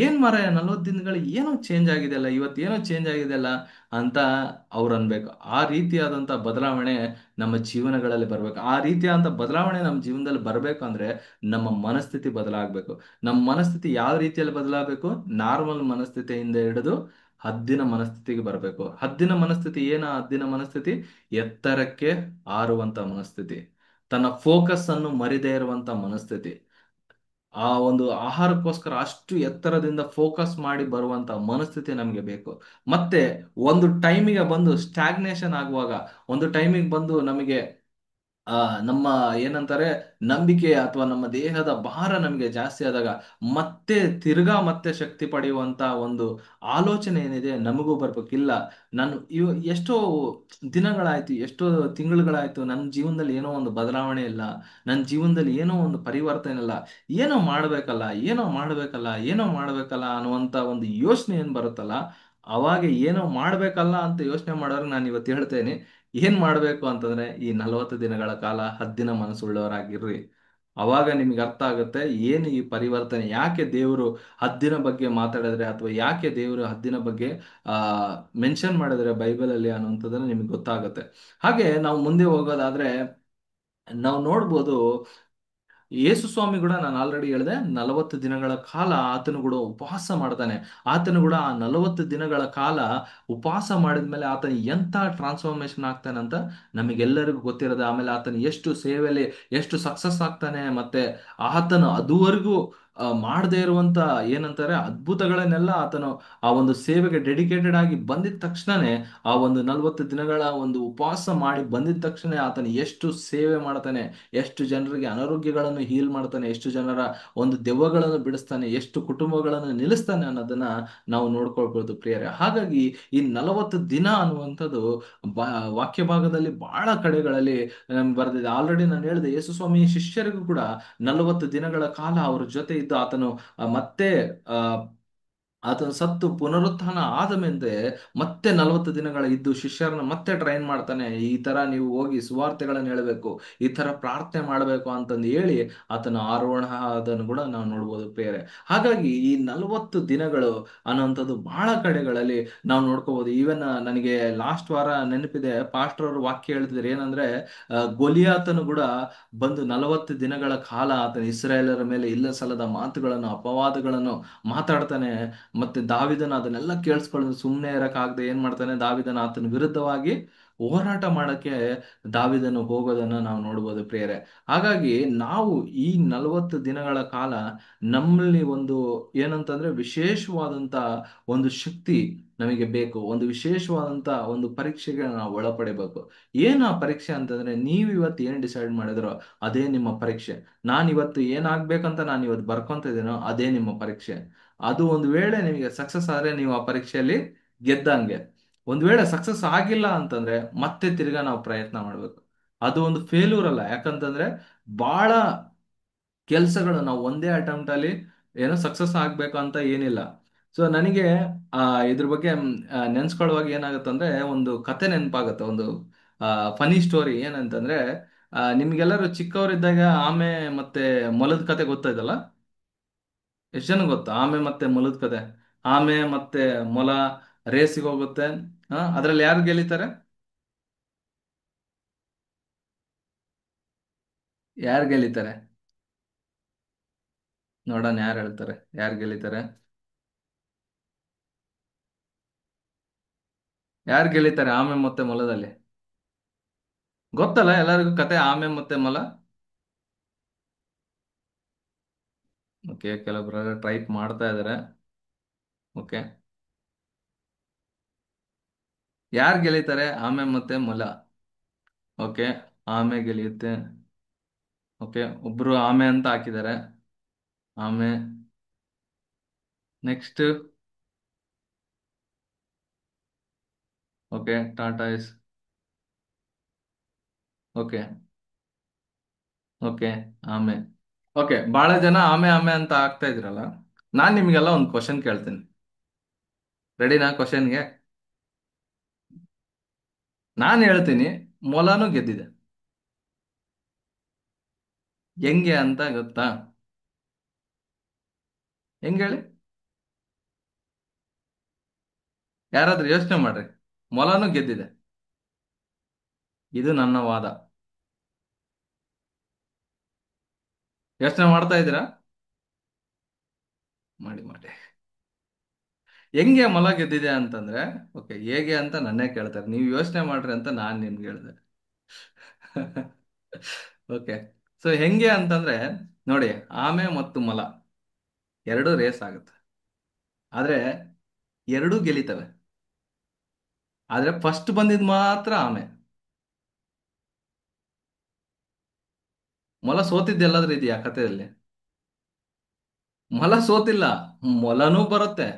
ಏನ್ ಮಾರಾಯ 40 ದಿನಗಳು ಏನೋ ಚೇಂಜ್ ಆಗಿದೆಯಲ್ಲ, ಇವತ್ತೇನೋ ಚೇಂಜ್ ಆಗಿದೆಯಲ್ಲ ಅಂತ ಅವ್ರು ಅನ್ಬೇಕು. ಆ ರೀತಿಯಾದಂತ ಬದಲಾವಣೆ ನಮ್ಮ ಜೀವನಗಳಲ್ಲಿ ಬರ್ಬೇಕು. ಆ ರೀತಿಯಾದಂತ ಬದಲಾವಣೆ ನಮ್ಮ ಜೀವನದಲ್ಲಿ ಬರ್ಬೇಕು ಅಂದ್ರೆ ನಮ್ಮ ಮನಸ್ಥಿತಿ ಬದಲಾಗಬೇಕು. ನಮ್ಮ ಮನಸ್ಥಿತಿ ಯಾವ ರೀತಿಯಲ್ಲಿ ಬದಲಾಗಬೇಕು? ನಾರ್ಮಲ್ ಮನಸ್ಥಿತಿಯಿಂದ ಹಿಡಿದು ಹದ್ದಿನ ಮನಸ್ಥಿತಿಗೆ ಬರಬೇಕು. ಹದ್ದಿನ ಮನಸ್ಥಿತಿ ಎತ್ತರಕ್ಕೆ ಆರುವಂತ ಮನಸ್ಥಿತಿ, ತನ್ನ ಫೋಕಸ್ ಅನ್ನು ಮರಿದೇ ಇರುವಂತ ಮನಸ್ಥಿತಿ, ಆ ಒಂದು ಆಹಾರಕ್ಕೋಸ್ಕರ ಅಷ್ಟು ಎತ್ತರದಿಂದ ಫೋಕಸ್ ಮಾಡಿ ಬರುವಂತ ಮನಸ್ಥಿತಿ ನಮಗೆ ಬೇಕು. ಮತ್ತೆ ಒಂದು ಟೈಮಿಗೆ ಬಂದು ಸ್ಟಾಗ್ನೇಷನ್ ಆಗುವಾಗ, ಒಂದು ಟೈಮಿಗೆ ಬಂದು ನಮಗೆ ನಮ್ಮ ಏನಂತಾರೆ ನಂಬಿಕೆ ಅಥವಾ ನಮ್ಮ ದೇಹದ ಭಾರ ನಮಗೆ ಜಾಸ್ತಿ ಆದಾಗ ಮತ್ತೆ ಶಕ್ತಿ ಪಡೆಯುವಂತ ಒಂದು ಆಲೋಚನೆ ಏನಿದೆ ನಮಗೂ ಬರ್ಬೇಕಿಲ್ಲ. ನಾನು ಎಷ್ಟೋ ದಿನಗಳಾಯ್ತು, ಎಷ್ಟೋ ತಿಂಗಳುಗಳಾಯ್ತು, ನನ್ನ ಜೀವನದಲ್ಲಿ ಏನೋ ಒಂದು ಬದಲಾವಣೆ ಇಲ್ಲ, ನನ್ನ ಜೀವನದಲ್ಲಿ ಏನೋ ಒಂದು ಪರಿವರ್ತನೆ ಇಲ್ಲ, ಏನೋ ಮಾಡ್ಬೇಕಲ್ಲ ಅನ್ನುವಂತ ಒಂದು ಯೋಚನೆ ಏನ್ ಬರುತ್ತಲ್ಲ, ಅವಾಗ ಏನೋ ಮಾಡ್ಬೇಕಲ್ಲ ಅಂತ ಯೋಚನೆ ಮಾಡೋರು ನಾನು ಇವತ್ತು ಹೇಳ್ತೇನೆ, ಏನ್ ಮಾಡ್ಬೇಕು ಅಂತಂದ್ರೆ ಈ 40 ದಿನಗಳ ಕಾಲ ಹದ್ದಿನ ಮನಸ್ಸುಳ್ಳವರಾಗಿರ್ರಿ. ಅವಾಗ ನಿಮ್ಗೆ ಅರ್ಥ ಆಗುತ್ತೆ ಏನು ಈ ಪರಿವರ್ತನೆ, ಯಾಕೆ ದೇವರು ಹದ್ದಿನ ಬಗ್ಗೆ ಮಾತಾಡಿದ್ರೆ ಅಥವಾ ಯಾಕೆ ದೇವರು ಹದ್ದಿನ ಬಗ್ಗೆ ಆ ಮೆನ್ಷನ್ ಮಾಡಿದ್ರೆ ಬೈಬಲ್ ಅಲ್ಲಿ ಅನ್ನುವಂಥದ್ದನ್ನ ನಿಮ್ಗೆ ಗೊತ್ತಾಗುತ್ತೆ. ಹಾಗೆ ನಾವು ಮುಂದೆ ಹೋಗೋದಾದ್ರೆ ನಾವು ನೋಡ್ಬೋದು, ಯೇಸು ಸ್ವಾಮಿ ಕೂಡ ನಾನು ಆಲ್ರೆಡಿ ಹೇಳಿದೆ, 40 ದಿನಗಳ ಕಾಲ ಆತನು ಕೂಡ ಉಪವಾಸ ಮಾಡ್ತಾನೆ. ಆತನು ಕೂಡ ಆ 40 ದಿನಗಳ ಕಾಲ ಉಪವಾಸ ಮಾಡಿದ್ಮೇಲೆ ಆತನ ಎಂತ ಟ್ರಾನ್ಸ್ಫಾರ್ಮೇಶನ್ ಆಗ್ತಾನೆ ಅಂತ ನಮಗೆಲ್ಲರಿಗೂ ಗೊತ್ತಿರೋದು. ಆಮೇಲೆ ಆತನ ಎಷ್ಟು ಸೇವೆಯಲ್ಲಿ ಎಷ್ಟು ಸಕ್ಸಸ್ ಆಗ್ತಾನೆ, ಮತ್ತೆ ಆತನು ಅದುವರೆಗೂ ಮಾಡದೇ ಇರುವಂತ ಏನಂತಾರೆ ಅದ್ಭುತಗಳನ್ನೆಲ್ಲ ಆತನು ಆ ಒಂದು ಸೇವೆಗೆ ಡೆಡಿಕೇಟೆಡ್ ಆಗಿ ಬಂದಿದ ತಕ್ಷಣನೇ, ಆ ಒಂದು 40 ದಿನಗಳ ಒಂದು ಉಪವಾಸ ಮಾಡಿ ಬಂದಿದ ತಕ್ಷಣ ಆತನು ಎಷ್ಟು ಸೇವೆ ಮಾಡ್ತಾನೆ, ಎಷ್ಟು ಜನರಿಗೆ ಅನಾರೋಗ್ಯಗಳನ್ನು ಹೀಲ್ ಮಾಡ್ತಾನೆ, ಎಷ್ಟು ಜನರ ಒಂದು ದೆವ್ವಗಳನ್ನು ಬಿಡಿಸ್ತಾನೆ, ಎಷ್ಟು ಕುಟುಂಬಗಳನ್ನು ನಿಲ್ಲಿಸ್ತಾನೆ ಅನ್ನೋದನ್ನ ನಾವು ನೋಡ್ಕೊಳ್ಬಹುದು ಪ್ರಿಯರೇ. ಹಾಗಾಗಿ ಈ 40 ದಿನ ಅನ್ನುವಂಥದ್ದು ವಾಕ್ಯ ಭಾಗದಲ್ಲಿ ಬಹಳ ಕಡೆಗಳಲ್ಲಿ ಬರೆದಿದೆ. ಆಲ್ರೆಡಿ ನಾನು ಹೇಳಿದೆ, ಯೇಸು ಸ್ವಾಮಿ ಶಿಷ್ಯರಿಗೂ ಕೂಡ 40 ದಿನಗಳ ಕಾಲ ಅವ್ರ ಜೊತೆ ಇದ್ದು ಆತನು ಮತ್ತೆ ಆ ಆತನು ಸತ್ತು ಪುನರುತ್ಥಾನ ಆದ ಮೇಲೆ ಮತ್ತೆ 40 ದಿನಗಳ ಇದ್ದು ಶಿಷ್ಯರನ್ನ ಮತ್ತೆ ಟ್ರೈನ್ ಮಾಡ್ತಾನೆ. ಈ ತರ ನೀವು ಹೋಗಿ ಸುವಾರ್ತೆಗಳನ್ನು ಹೇಳಬೇಕು, ಈ ತರ ಪ್ರಾರ್ಥನೆ ಮಾಡಬೇಕು ಅಂತಂದು ಹೇಳಿ ಆತನ ಆರೋಹಣ ಅದನ್ನು ಕೂಡ ನಾವು ನೋಡ್ಬೋದು ಪ್ರಿಯರೇ. ಹಾಗಾಗಿ ಈ 40 ದಿನಗಳು ಅನ್ನುವಂಥದ್ದು ಬಹಳ ಕಡೆಗಳಲ್ಲಿ ನಾವು ನೋಡ್ಕೋಬಹುದು. ಈವನ್ ನನಗೆ ಲಾಸ್ಟ್ ವಾರ ನೆನಪಿದೆ, ಪಾಸ್ಟರ್ ಅವರು ವಾಕ್ಯ ಹೇಳ್ತಿದ್ರು ಏನಂದ್ರೆ, ಗೊಲಿಯಾತನು ಕೂಡ ಬಂದು 40 ದಿನಗಳ ಕಾಲ ಆತನ ಇಸ್ರಾಯೇಲರ ಮೇಲೆ ಇಲ್ಲ ಸಲ್ಲದ ಮಾತುಗಳನ್ನು ಅಪವಾದಗಳನ್ನು ಮಾತಾಡ್ತಾನೆ. ಮತ್ತೆ ದಾವಿದನ ಅದನ್ನೆಲ್ಲ ಕೇಳಿಸ್ಕೊಳ್ಳೋದು ಸುಮ್ಮನೆ ಇರಕ್ಕಾಗದೆ ಏನ್ ಮಾಡ್ತಾನೆ, ದಾವಿದನ ಆತನ ವಿರುದ್ಧವಾಗಿ ಹೋರಾಟ ಮಾಡಕ್ಕೆ ದಾವಿದನು ಹೋಗೋದನ್ನ ನಾವು ನೋಡ್ಬೋದು ಪ್ರಿಯರೇ. ಹಾಗಾಗಿ ನಾವು ಈ 40 ದಿನಗಳ ಕಾಲ ನಮ್ಮಲ್ಲಿ ಒಂದು ಏನಂತಂದ್ರೆ ವಿಶೇಷವಾದಂತ ಒಂದು ಶಕ್ತಿ ನಮಗೆ ಬೇಕು, ಒಂದು ವಿಶೇಷವಾದಂತ ಒಂದು ಪರೀಕ್ಷೆಗೆ ನಾವು ಒಳಪಡಿಬೇಕು. ಏನ್ ಆ ಪರೀಕ್ಷೆ ಅಂತಂದ್ರೆ, ನೀವು ಇವತ್ತು ಏನ್ ಡಿಸೈಡ್ ಮಾಡಿದ್ರೋ ಅದೇ ನಿಮ್ಮ ಪರೀಕ್ಷೆ. ನಾನು ಇವತ್ತು ಏನಾಗ್ಬೇಕಂತ ನಾನು ಇವತ್ತು ಬರ್ಕೊಂತ ಇದ್ದೀನೋ ಅದೇ ನಿಮ್ಮ ಪರೀಕ್ಷೆ. ಅದು ಒಂದು ವೇಳೆ ನಿಮಗೆ ಸಕ್ಸಸ್ ಆದ್ರೆ ನೀವು ಆ ಪರೀಕ್ಷೆಯಲ್ಲಿ ಗೆದ್ದಂಗೆ. ಒಂದ್ ವೇಳೆ ಸಕ್ಸಸ್ ಆಗಿಲ್ಲ ಅಂತಂದ್ರೆ ಮತ್ತೆ ತಿರ್ಗಾ ನಾವು ಪ್ರಯತ್ನ ಮಾಡ್ಬೇಕು. ಅದು ಒಂದು ಫೇಲ್ಯೂರ್ ಅಲ್ಲ, ಯಾಕಂತಂದ್ರೆ ಬಹಳ ಕೆಲ್ಸಗಳು ನಾವು ಒಂದೇ ಅಟೆಂಪ್ಟ್ ಅಲ್ಲಿ ಏನೋ ಸಕ್ಸಸ್ ಆಗ್ಬೇಕು ಅಂತ ಏನಿಲ್ಲ. ಸೊ ನನಗೆ ಆ ಇದ್ರ ಬಗ್ಗೆ ನೆನ್ಸ್ಕೊಳ್ಳುವಾಗ ಏನಾಗುತ್ತಂದ್ರೆ ಒಂದು ಕತೆ ನೆನಪಾಗತ್ತೆ, ಒಂದು ಫನಿ ಸ್ಟೋರಿ. ಏನಂತಂದ್ರೆ ನಿಮ್ಗೆಲ್ಲರೂ ಚಿಕ್ಕವರಿದ್ದಾಗ ಆಮೆ ಮತ್ತೆ ಮೊಲದ ಕತೆ ಗೊತ್ತಾಯ್ತಲ್ಲ? ಎಷ್ಟು ಜನ ಗೊತ್ತಾ ಆಮೆ ಮತ್ತೆ ಮೊಲದ ಕತೆ? ಆಮೆ ಮತ್ತೆ ಮೊಲ ರೇಸಿಗೆ ಹೋಗುತ್ತೆ. ಅದ್ರಲ್ಲಿ ಯಾರು ಗೆಲ್ಲಿತಾರೆ? ಯಾರು ಗೆಲ್ಲಿತಾರೆ? ನೋಡೋಣ ಯಾರು ಹೇಳ್ತಾರೆ, ಯಾರು ಗೆಲ್ಲಿತಾರೆ, ಯಾರು ಗೆಲ್ಲಿತಾರೆ ಆಮೆ ಮತ್ತೆ ಮೊಲದಲ್ಲಿ? ಗೊತ್ತಲ್ಲ ಎಲ್ಲರಿಗೂ ಕತೆ ಆಮೆ ಮತ್ತೆ ಮೊಲ. ಓಕೆ, ಕೆಲವೊಬ್ರು ಟೈಪ್ ಮಾಡ್ತಾ ಇದಾರೆ. ಓಕೆ, ಯಾರು ಗೆಲ್ಲಿತಾರೆ ಆಮೆ ಮತ್ತೆ ಮೊಲ? ಓಕೆ, ಆಮೆ ಗೆಲ್ಲಿಯುತ್ತೆ. ಓಕೆ, ಒಬ್ರು ಆಮೆ ಅಂತ ಹಾಕಿದ್ದಾರೆ, ಆಮೆ. Next. Okay, Tata is. Okay. Okay, ಆಮೆ. ಓಕೆ, ಬಹಳ ಜನ ಆಮೆ ಆಮೆ ಅಂತ ಆಗ್ತಾ ಇದ್ರಲ್ಲ. ನಾನ್ ನಿಮ್ಗೆಲ್ಲ ಒಂದು ಕ್ವಶನ್ ಕೇಳ್ತೀನಿ. ರೆಡಿನಾ ಕ್ವಶನ್ಗೆ? ನಾನು ಹೇಳ್ತೀನಿ, ಮೊಲನು ಗೆದ್ದಿದೆ. ಹೆಂಗೆ ಅಂತ ಗೊತ್ತಾ? ಹೆಂಗೆ ಹೇಳಿ? ಯಾರಾದ್ರೂ ಯೋಚನೆ ಮಾಡ್ರಿ. ಮೊಲನು ಗೆದ್ದಿದೆ, ಇದು ನನ್ನ ವಾದ. ಯೋಚನೆ ಮಾಡ್ತಾ ಇದ್ದೀರಾ? ಮಾಡಿ ಮಾಡಿ. ಹೆಂಗೆ ಮೊಲ ಗೆದ್ದಿದೆ ಅಂತಂದ್ರೆ, ಓಕೆ ಹೇಗೆ ಅಂತ ನನ್ನೇ ಕೇಳ್ತಾರೆ, ನೀವು ಯೋಚನೆ ಮಾಡ್ರಿ ಅಂತ ನಾನ್ ನಿಮ್ಗೆ ಹೇಳಿದೆ. ಓಕೆ, ಸೊ ಹೆಂಗೆ ಅಂತಂದ್ರೆ ನೋಡಿ, ಆಮೆ ಮತ್ತು ಮೊಲ ಎರಡೂ ರೇಸ್ ಆಗುತ್ತೆ, ಆದ್ರೆ ಎರಡೂ ಗೆಲಿತವೆ. ಆದ್ರೆ ಫಸ್ಟ್ ಬಂದಿದ್ ಮಾತ್ರ ಆಮೆ. ಮೊಲ ಸೋತಿದ್ದೆಲ್ಲಾದ್ರೂ ಇದೆಯಾ ಕಥೆಯಲ್ಲಿ? ಮೊಲ ಸೋತಿಲ್ಲ. ಮೊಲನೂ ಬರುತ್ತೆ,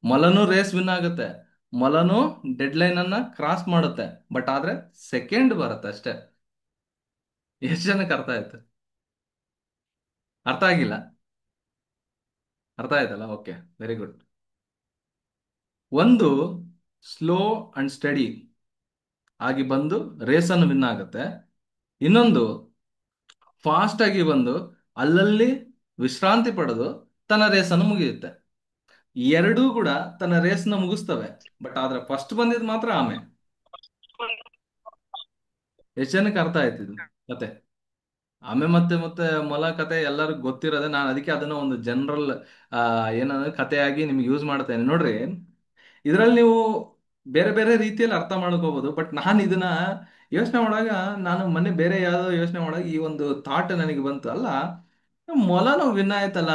ಮೊಲನೂ ರೇಸ್ ವಿನ್ ಆಗುತ್ತೆ, ಮೊಲನೂ ಡೆಡ್ ಲೈನ್ ಅನ್ನ ಕ್ರಾಸ್ ಮಾಡುತ್ತೆ. ಬಟ್ ಆದ್ರೆ ಸೆಕೆಂಡ್ ಬರುತ್ತೆ ಅಷ್ಟೇ. ಎಷ್ಟು ಜನಕ್ಕೆ ಅರ್ಥ ಆಯ್ತು? ಅರ್ಥ ಆಗಿಲ್ಲ? ಅರ್ಥ ಆಯ್ತಲ್ಲ? Okay, very good. ಒಂದು ಸ್ಲೋ ಅಂಡ್ ಸ್ಟಡಿ ಆಗಿ ಬಂದು ರೇಸ್ ಅನ್ನು ವಿನ್ ಆಗುತ್ತೆ, ಇನ್ನೊಂದು ಫಾಸ್ಟ್ ಆಗಿ ಬಂದು ಅಲ್ಲಲ್ಲಿ ವಿಶ್ರಾಂತಿ ಪಡೆದು ತನ್ನ ರೇಸ್ ಅನ್ನು ಮುಗಿಯುತ್ತೆ. ಎರಡೂ ಕೂಡ ತನ್ನ ರೇಸ್ ನ ಮುಗಿಸ್ತವೆ, ಬಟ್ ಆದ್ರೆ ಫಸ್ಟ್ ಬಂದಿದ್ ಮಾತ್ರ ಆಮೆ. ಎಷ್ಟು ಜನಕ್ಕೆ ಅರ್ಥ ಆಯ್ತಿದ್ದು ಕತೆ? ಆಮೆ ಮತ್ತೆ ಮತ್ತೆ ಮೊಲ ಕತೆ ಎಲ್ಲರಿಗೂ ಗೊತ್ತಿರೋದೆ. ನಾನು ಅದಕ್ಕೆ ಅದನ್ನ ಒಂದು ಜನರಲ್ ಏನಂದ್ರೆ ಕಥೆಯಾಗಿ ನಿಮ್ಗೆ ಯೂಸ್ ಮಾಡ್ತೇನೆ. ನೋಡ್ರಿ, ಇದರಲ್ಲಿ ನೀವು ಬೇರೆ ಬೇರೆ ರೀತಿಯಲ್ಲಿ ಅರ್ಥ ಮಾಡ್ಕೋಬಹುದು, ಬಟ್ ನಾನು ಇದನ್ನ ಯೋಚನೆ ಮಾಡುವಾಗ, ನಾನು ಮೊನ್ನೆ ಬೇರೆ ಯಾವ್ದೋ ಯೋಚನೆ ಮಾಡುವಾಗ ಈ ಒಂದು ಥಾಟ್ ನನಗೆ ಬಂತು. ಅಲ್ಲ, ಮೊಲನು ವಿನ್ ಆಯ್ತಲ್ಲ,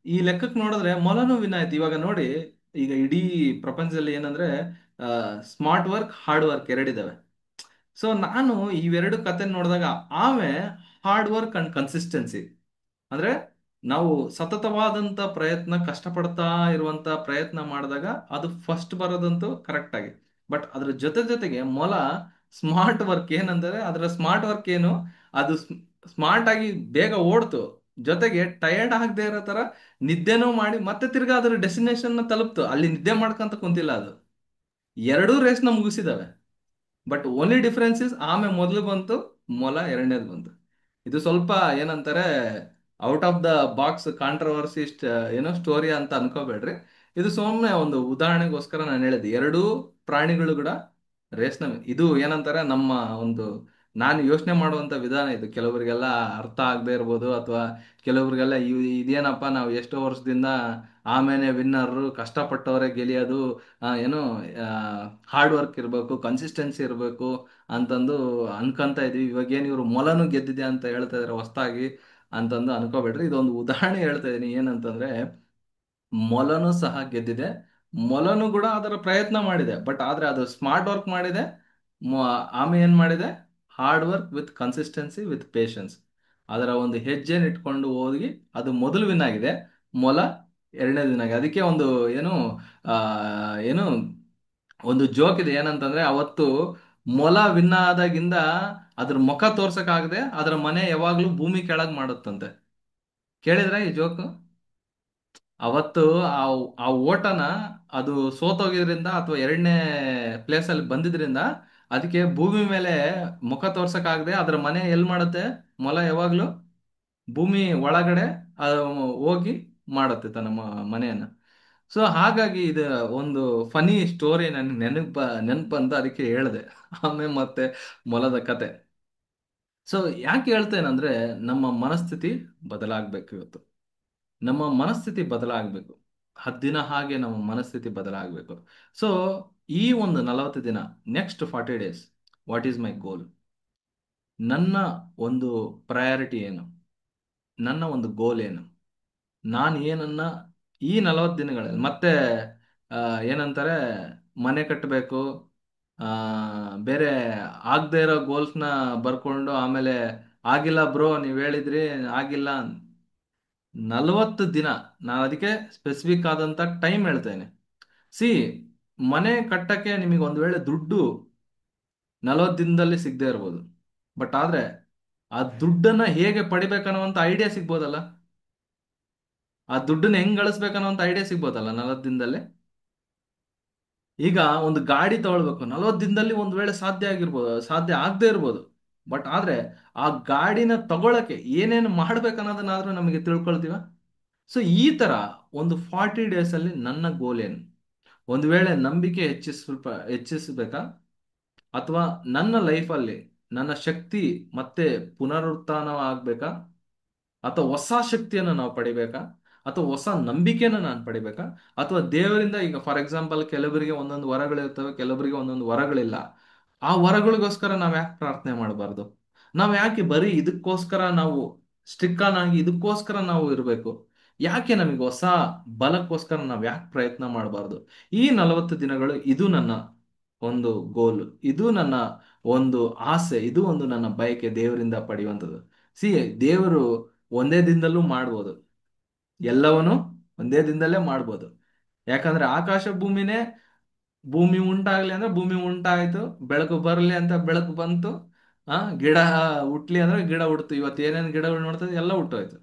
ಈ ಲೆಕ್ಕಕ್ಕೆ ನೋಡಿದ್ರೆ ಮೊಲನು ವಿನ್ ಆಯ್ತು. ಇವಾಗ ನೋಡಿ, ಈಗ ಇಡೀ ಪ್ರಪಂಚದಲ್ಲಿ ಏನಂದ್ರೆ ಸ್ಮಾರ್ಟ್ ವರ್ಕ್, ಹಾರ್ಡ್ ವರ್ಕ್ ಎರಡಿದಾವೆ. ಸೊ ನಾನು ಇವೆರಡು ಕತೆ ನೋಡಿದಾಗ ಆಮೆ ಹಾರ್ಡ್ ವರ್ಕ್ ಅಂಡ್ ಕನ್ಸಿಸ್ಟೆನ್ಸಿ, ಅಂದ್ರೆ ನಾವು ಸತತವಾದಂತ ಪ್ರಯತ್ನ, ಕಷ್ಟಪಡ್ತಾ ಇರುವಂತ ಪ್ರಯತ್ನ ಮಾಡಿದಾಗ ಅದು ಫಸ್ಟ್ ಬರೋದಂತೂ ಕರೆಕ್ಟ್ ಆಗಿ. ಬಟ್ ಅದ್ರ ಜೊತೆ ಜೊತೆಗೆ ಮೊಲ ಸ್ಮಾರ್ಟ್ ವರ್ಕ್, ಏನಂದ್ರೆ ಅದರ ಸ್ಮಾರ್ಟ್ ವರ್ಕ್ ಏನು, ಅದು ಸ್ಮಾರ್ಟ್ ಆಗಿ ಬೇಗ ಓಡ್ತು, ಜೊತೆಗೆ ಟಯರ್ಡ್ ಆಗದೆ ಇರೋ ತರ ನಿದ್ದೆನೂ ಮಾಡಿ ಮತ್ತೆ ತಿರ್ಗಾ ಅದ್ರ ಡೆಸ್ಟಿನೇಷನ್ ತಲುಪ್ತು. ಅಲ್ಲಿ ನಿದ್ದೆ ಮಾಡ್ಕೊಂತ ಕುಂತಿಲ್ಲ, ಅದು ಎರಡೂ ರೇಸ್ನ ಮುಗಿಸಿದಾವೆ. ಬಟ್ ಓನ್ಲಿ ಡಿಫರೆನ್ಸ್ ಇಸ್ ಆಮೆ ಮೊದಲು ಬಂತು, ಮೊಲ ಎರಡನೇದು ಬಂತು. ಇದು ಸ್ವಲ್ಪ ಏನಂತಾರೆ out of the box controversy ಏನೋ ಸ್ಟೋರಿ ಅಂತ ಅನ್ಕೋಬೇಡ್ರಿ. ಇದು ಸುಮ್ಮನೆ ಒಂದು ಉದಾಹರಣೆಗೋಸ್ಕರ ನಾನು ಹೇಳಿದೆ. ಎರಡೂ ಪ್ರಾಣಿಗಳು ಕೂಡ ರೇಸ್ನ, ಇದು ಏನಂತಾರೆ ನಮ್ಮ ಒಂದು, ನಾನು ಯೋಚನೆ ಮಾಡುವಂತ ವಿಧಾನ ಇದು. ಕೆಲವರಿಗೆಲ್ಲ ಅರ್ಥ ಆಗದೆ ಇರ್ಬೋದು, ಅಥವಾ ಕೆಲವರಿಗೆಲ್ಲ ಇದೇನಪ್ಪ, ನಾವು ಎಷ್ಟೋ ವರ್ಷದಿಂದ ಆಮೇಲೆ ವಿನ್ನರ್, ಕಷ್ಟಪಟ್ಟವರೇ ಗೆಲಿಯೋದು, ಏನು ಹಾರ್ಡ್ ವರ್ಕ್ ಇರಬೇಕು, ಕನ್ಸಿಸ್ಟೆನ್ಸಿ ಇರಬೇಕು ಅಂತಂದು ಅನ್ಕೊಂತ ಇದೀವಿ. ಇವಾಗ ಏನ್ ಇವ್ರು ಮೊಲನು ಗೆದ್ದಿದೆ ಅಂತ ಹೇಳ್ತಾ ಇದಾರೆ ಹೊಸ್ತಾಗಿ ಅಂತಂದು ಅನ್ಕೋಬೇಡ್ರಿ. ಇದೊಂದು ಉದಾಹರಣೆ ಹೇಳ್ತಾ ಇದೀನಿ. ಏನಂತಂದ್ರೆ ಮೊಲನು ಸಹ ಗೆದ್ದಿದೆ, ಮೊಲನು ಕೂಡ ಅದರ ಪ್ರಯತ್ನ ಮಾಡಿದೆ, ಬಟ್ ಆದ್ರೆ ಅದು ಸ್ಮಾರ್ಟ್ ವರ್ಕ್ ಮಾಡಿದೆ. ಆಮೆ ಏನ್ ಮಾಡಿದೆ? Hard work with consistency with patience, ಅದರ ಒಂದು ಹೆಜ್ಜೆನ ಇಟ್ಕೊಂಡು ಹೋಗಿ ಅದು ಮೊದಲು ವಿನ್ ಆಗಿದೆ, ಮೊಲ ಎರಡನೇ ದಿನ ಆಗಿದೆ. ಅದಕ್ಕೆ ಒಂದು ಏನು ಆ ಏನು ಒಂದು ಜೋಕ್ ಇದೆ. ಏನಂತಂದ್ರೆ ಅವತ್ತು ಮೊಲ ವಿನ್ ಆದಾಗಿಂದ ಅದ್ರ ಮುಖ ತೋರ್ಸಕ್ಕಾಗದೆ ಅದ್ರ ಮನೆ ಯಾವಾಗ್ಲೂ ಭೂಮಿ ಕೆಳಗ್ ಮಾಡುತ್ತಂತೆ. ಕೇಳಿದ್ರ ಈ ಜೋಕ್? ಅವತ್ತು ಆ ಆ ಓಟನ ಅದು ಸೋತೋಗಿದ್ರಿಂದ ಅಥವಾ ಎರಡನೇ ಪ್ಲೇಸ್ ಅಲ್ಲಿ ಬಂದಿದ್ರಿಂದ ಅದಕ್ಕೆ ಭೂಮಿ ಮೇಲೆ ಮುಖ ತೋರ್ಸಕ್ಕಾಗದೆ ಅದ್ರ ಮನೆ ಎಲ್ ಮಾಡುತ್ತೆ, ಮೊಲ ಯಾವಾಗ್ಲೂ ಭೂಮಿ ಒಳಗಡೆ ಅದು ಹೋಗಿ ಮಾಡುತ್ತೆ ತನ್ನ ಮನೆಯನ್ನ. ಸೊ ಹಾಗಾಗಿ ಇದು ಒಂದು ಫನಿ ಸ್ಟೋರಿ ನನ್ಗೆ ನೆನಪು ಬಂತು, ಅದಕ್ಕೆ ಹೇಳಿದೆ ಆಮೆ ಮತ್ತೆ ಮೊಲದ ಕತೆ. ಸೊ ಯಾಕೆ ಹೇಳ್ತೇನೆಂದ್ರೆ ನಮ್ಮ ಮನಸ್ಥಿತಿ ಬದಲಾಗಬೇಕು ಇವತ್ತು. ನಮ್ಮ ಮನಸ್ಥಿತಿ ಬದಲಾಗಬೇಕು. ಹದ್ದಿನ ಹಾಗೆ ನಮ್ಮ ಮನಸ್ಥಿತಿ ಬದಲಾಗಬೇಕು. ಸೊ ಈ ಒಂದು 40 ದಿನ, next 40 days, what is my goal? ನನ್ನ ಒಂದು ಪ್ರಯಾರಿಟಿ ಏನು? ನನ್ನ ಒಂದು ಗೋಲ್ ಏನು? ನಾನು ಏನನ್ನ ಈ 40 ದಿನಗಳಲ್ಲಿ ಮತ್ತೆ ಆ, ಏನಂತಾರೆ, ಮನೆ ಕಟ್ಟಬೇಕು, ಬೇರೆ ಆಗದೆ ಇರೋ ಗೋಲ್ಸ್ನ ಬರ್ಕೊಂಡು ಆಮೇಲೆ ಆಗಿಲ್ಲ ಬ್ರೋ ನೀವು ಹೇಳಿದ್ರಿ ಆಗಿಲ್ಲ. 40 ದಿನ, ನಾನು ಅದಕ್ಕೆ ಸ್ಪೆಸಿಫಿಕ್ ಆದಂತ ಟೈಮ್ ಹೇಳ್ತೇನೆ. ಸಿ, ಮನೆ ಕಟ್ಟಕ್ಕೆ ನಿಮಗೆ ಒಂದ್ ವೇಳೆ ದುಡ್ಡು 40 ದಿನದಲ್ಲಿ ಸಿಗದೆ ಇರ್ಬೋದು. ಬಟ್ ಆದ್ರೆ ಆ ದುಡ್ಡನ್ನ ಹೇಗೆ ಪಡಿಬೇಕನ್ನೋಂತ ಐಡಿಯಾ ಸಿಗ್ಬೋದಲ್ಲ, ಆ ದುಡ್ಡನ್ನ ಹೆಂಗ್ ಗಳಿಸ್ಬೇಕನ್ನೋಂತ ಐಡಿಯಾ ಸಿಗ್ಬೋದಲ್ಲ 40 ದಿನದಲ್ಲಿ. ಈಗ ಒಂದು ಗಾಡಿ ತಗೊಳ್ಬೇಕು, 40 ದಿನದಲ್ಲಿ ಒಂದ್ ವೇಳೆ ಸಾಧ್ಯ ಆಗಿರ್ಬೋದು, ಸಾಧ್ಯ ಆಗದೆ ಇರ್ಬೋದು. ಬಟ್ ಆದ್ರೆ ಆ ಗಾಡಿನ ತಗೊಳಕ್ಕೆ ಏನೇನು ಮಾಡ್ಬೇಕನ್ನೋದನ್ನಾದ್ರೂ ನಮಗೆ ತಿಳ್ಕೊಳ್ತೀವ. ಸೊ ಈ ತರ ಒಂದು 40 ಡೇಸ್ ಅಲ್ಲಿ ನನ್ನ ಗೋಲ್ ಏನು? ಒಂದು ವೇಳೆ ನಂಬಿಕೆ ಹೆಚ್ಚಿಸಬೇಕಾ, ಅಥವಾ ನನ್ನ ಲೈಫಲ್ಲಿ ನನ್ನ ಶಕ್ತಿ ಮತ್ತೆ ಪುನರುತ್ಥಾನವಾಗಬೇಕಾ, ಅಥವಾ ಹೊಸ ಶಕ್ತಿಯನ್ನು ನಾವು ಪಡಿಬೇಕಾ, ಅಥವಾ ಹೊಸ ನಂಬಿಕೆನ ನಾನು ಪಡಿಬೇಕಾ, ಅಥವಾ ದೇವರಿಂದ, ಈಗ ಫಾರ್ ಎಕ್ಸಾಂಪಲ್ ಕೆಲವರಿಗೆ ಒಂದೊಂದು ವರಗಳಿರ್ತವೆ, ಕೆಲವರಿಗೆ ಒಂದೊಂದು ವರಗಳಿಲ್ಲ. ಆ ವರಗಳಿಗೋಸ್ಕರ ನಾವ್ ಯಾಕೆ ಪ್ರಾರ್ಥನೆ ಮಾಡಬಾರ್ದು? ನಾವ್ ಯಾಕೆ ಬರೀ ಇದಕ್ಕೋಸ್ಕರ ನಾವು ಸ್ಟಿಕ್ ಆಗಿ ಇದಕ್ಕೋಸ್ಕರ ನಾವು ಇರಬೇಕು? ಯಾಕೆ ನಮಗೆ ಹೊಸ ಬಲಕ್ಕೋಸ್ಕರ ನಾವ್ ಯಾಕೆ ಪ್ರಯತ್ನ ಮಾಡಬಾರ್ದು? ಈ 40 ದಿನಗಳು ಇದು ನನ್ನ ಒಂದು ಗೋಲ್, ಇದು ನನ್ನ ಒಂದು ಆಸೆ, ಇದು ಒಂದು ನನ್ನ ಬಯಕೆ ದೇವರಿಂದ ಪಡೆಯುವಂಥದ್ದು. ಸಿ, ದೇವರು ಒಂದೇ ದಿನದಲ್ಲೂ ಮಾಡ್ಬೋದು, ಎಲ್ಲವನ್ನೂ ಒಂದೇ ದಿನದಲ್ಲೇ ಮಾಡ್ಬೋದು. ಯಾಕಂದ್ರೆ ಆಕಾಶ ಭೂಮಿನೇ, ಭೂಮಿ ಉಂಟಾಗ್ಲಿ ಅಂದ್ರೆ ಭೂಮಿ ಉಂಟಾಯ್ತು, ಬೆಳಕು ಬರ್ಲಿ ಅಂತ ಬೆಳಕು ಬಂತು, ಗಿಡ ಹುಟ್ಲಿ ಅಂದ್ರೆ ಗಿಡ ಹುಡ್ತು. ಇವತ್ತು ಏನೇನು ಗಿಡಗಳು ನೋಡ್ತದೆ ಎಲ್ಲ ಹುಟ್ಟೋಯ್ತು.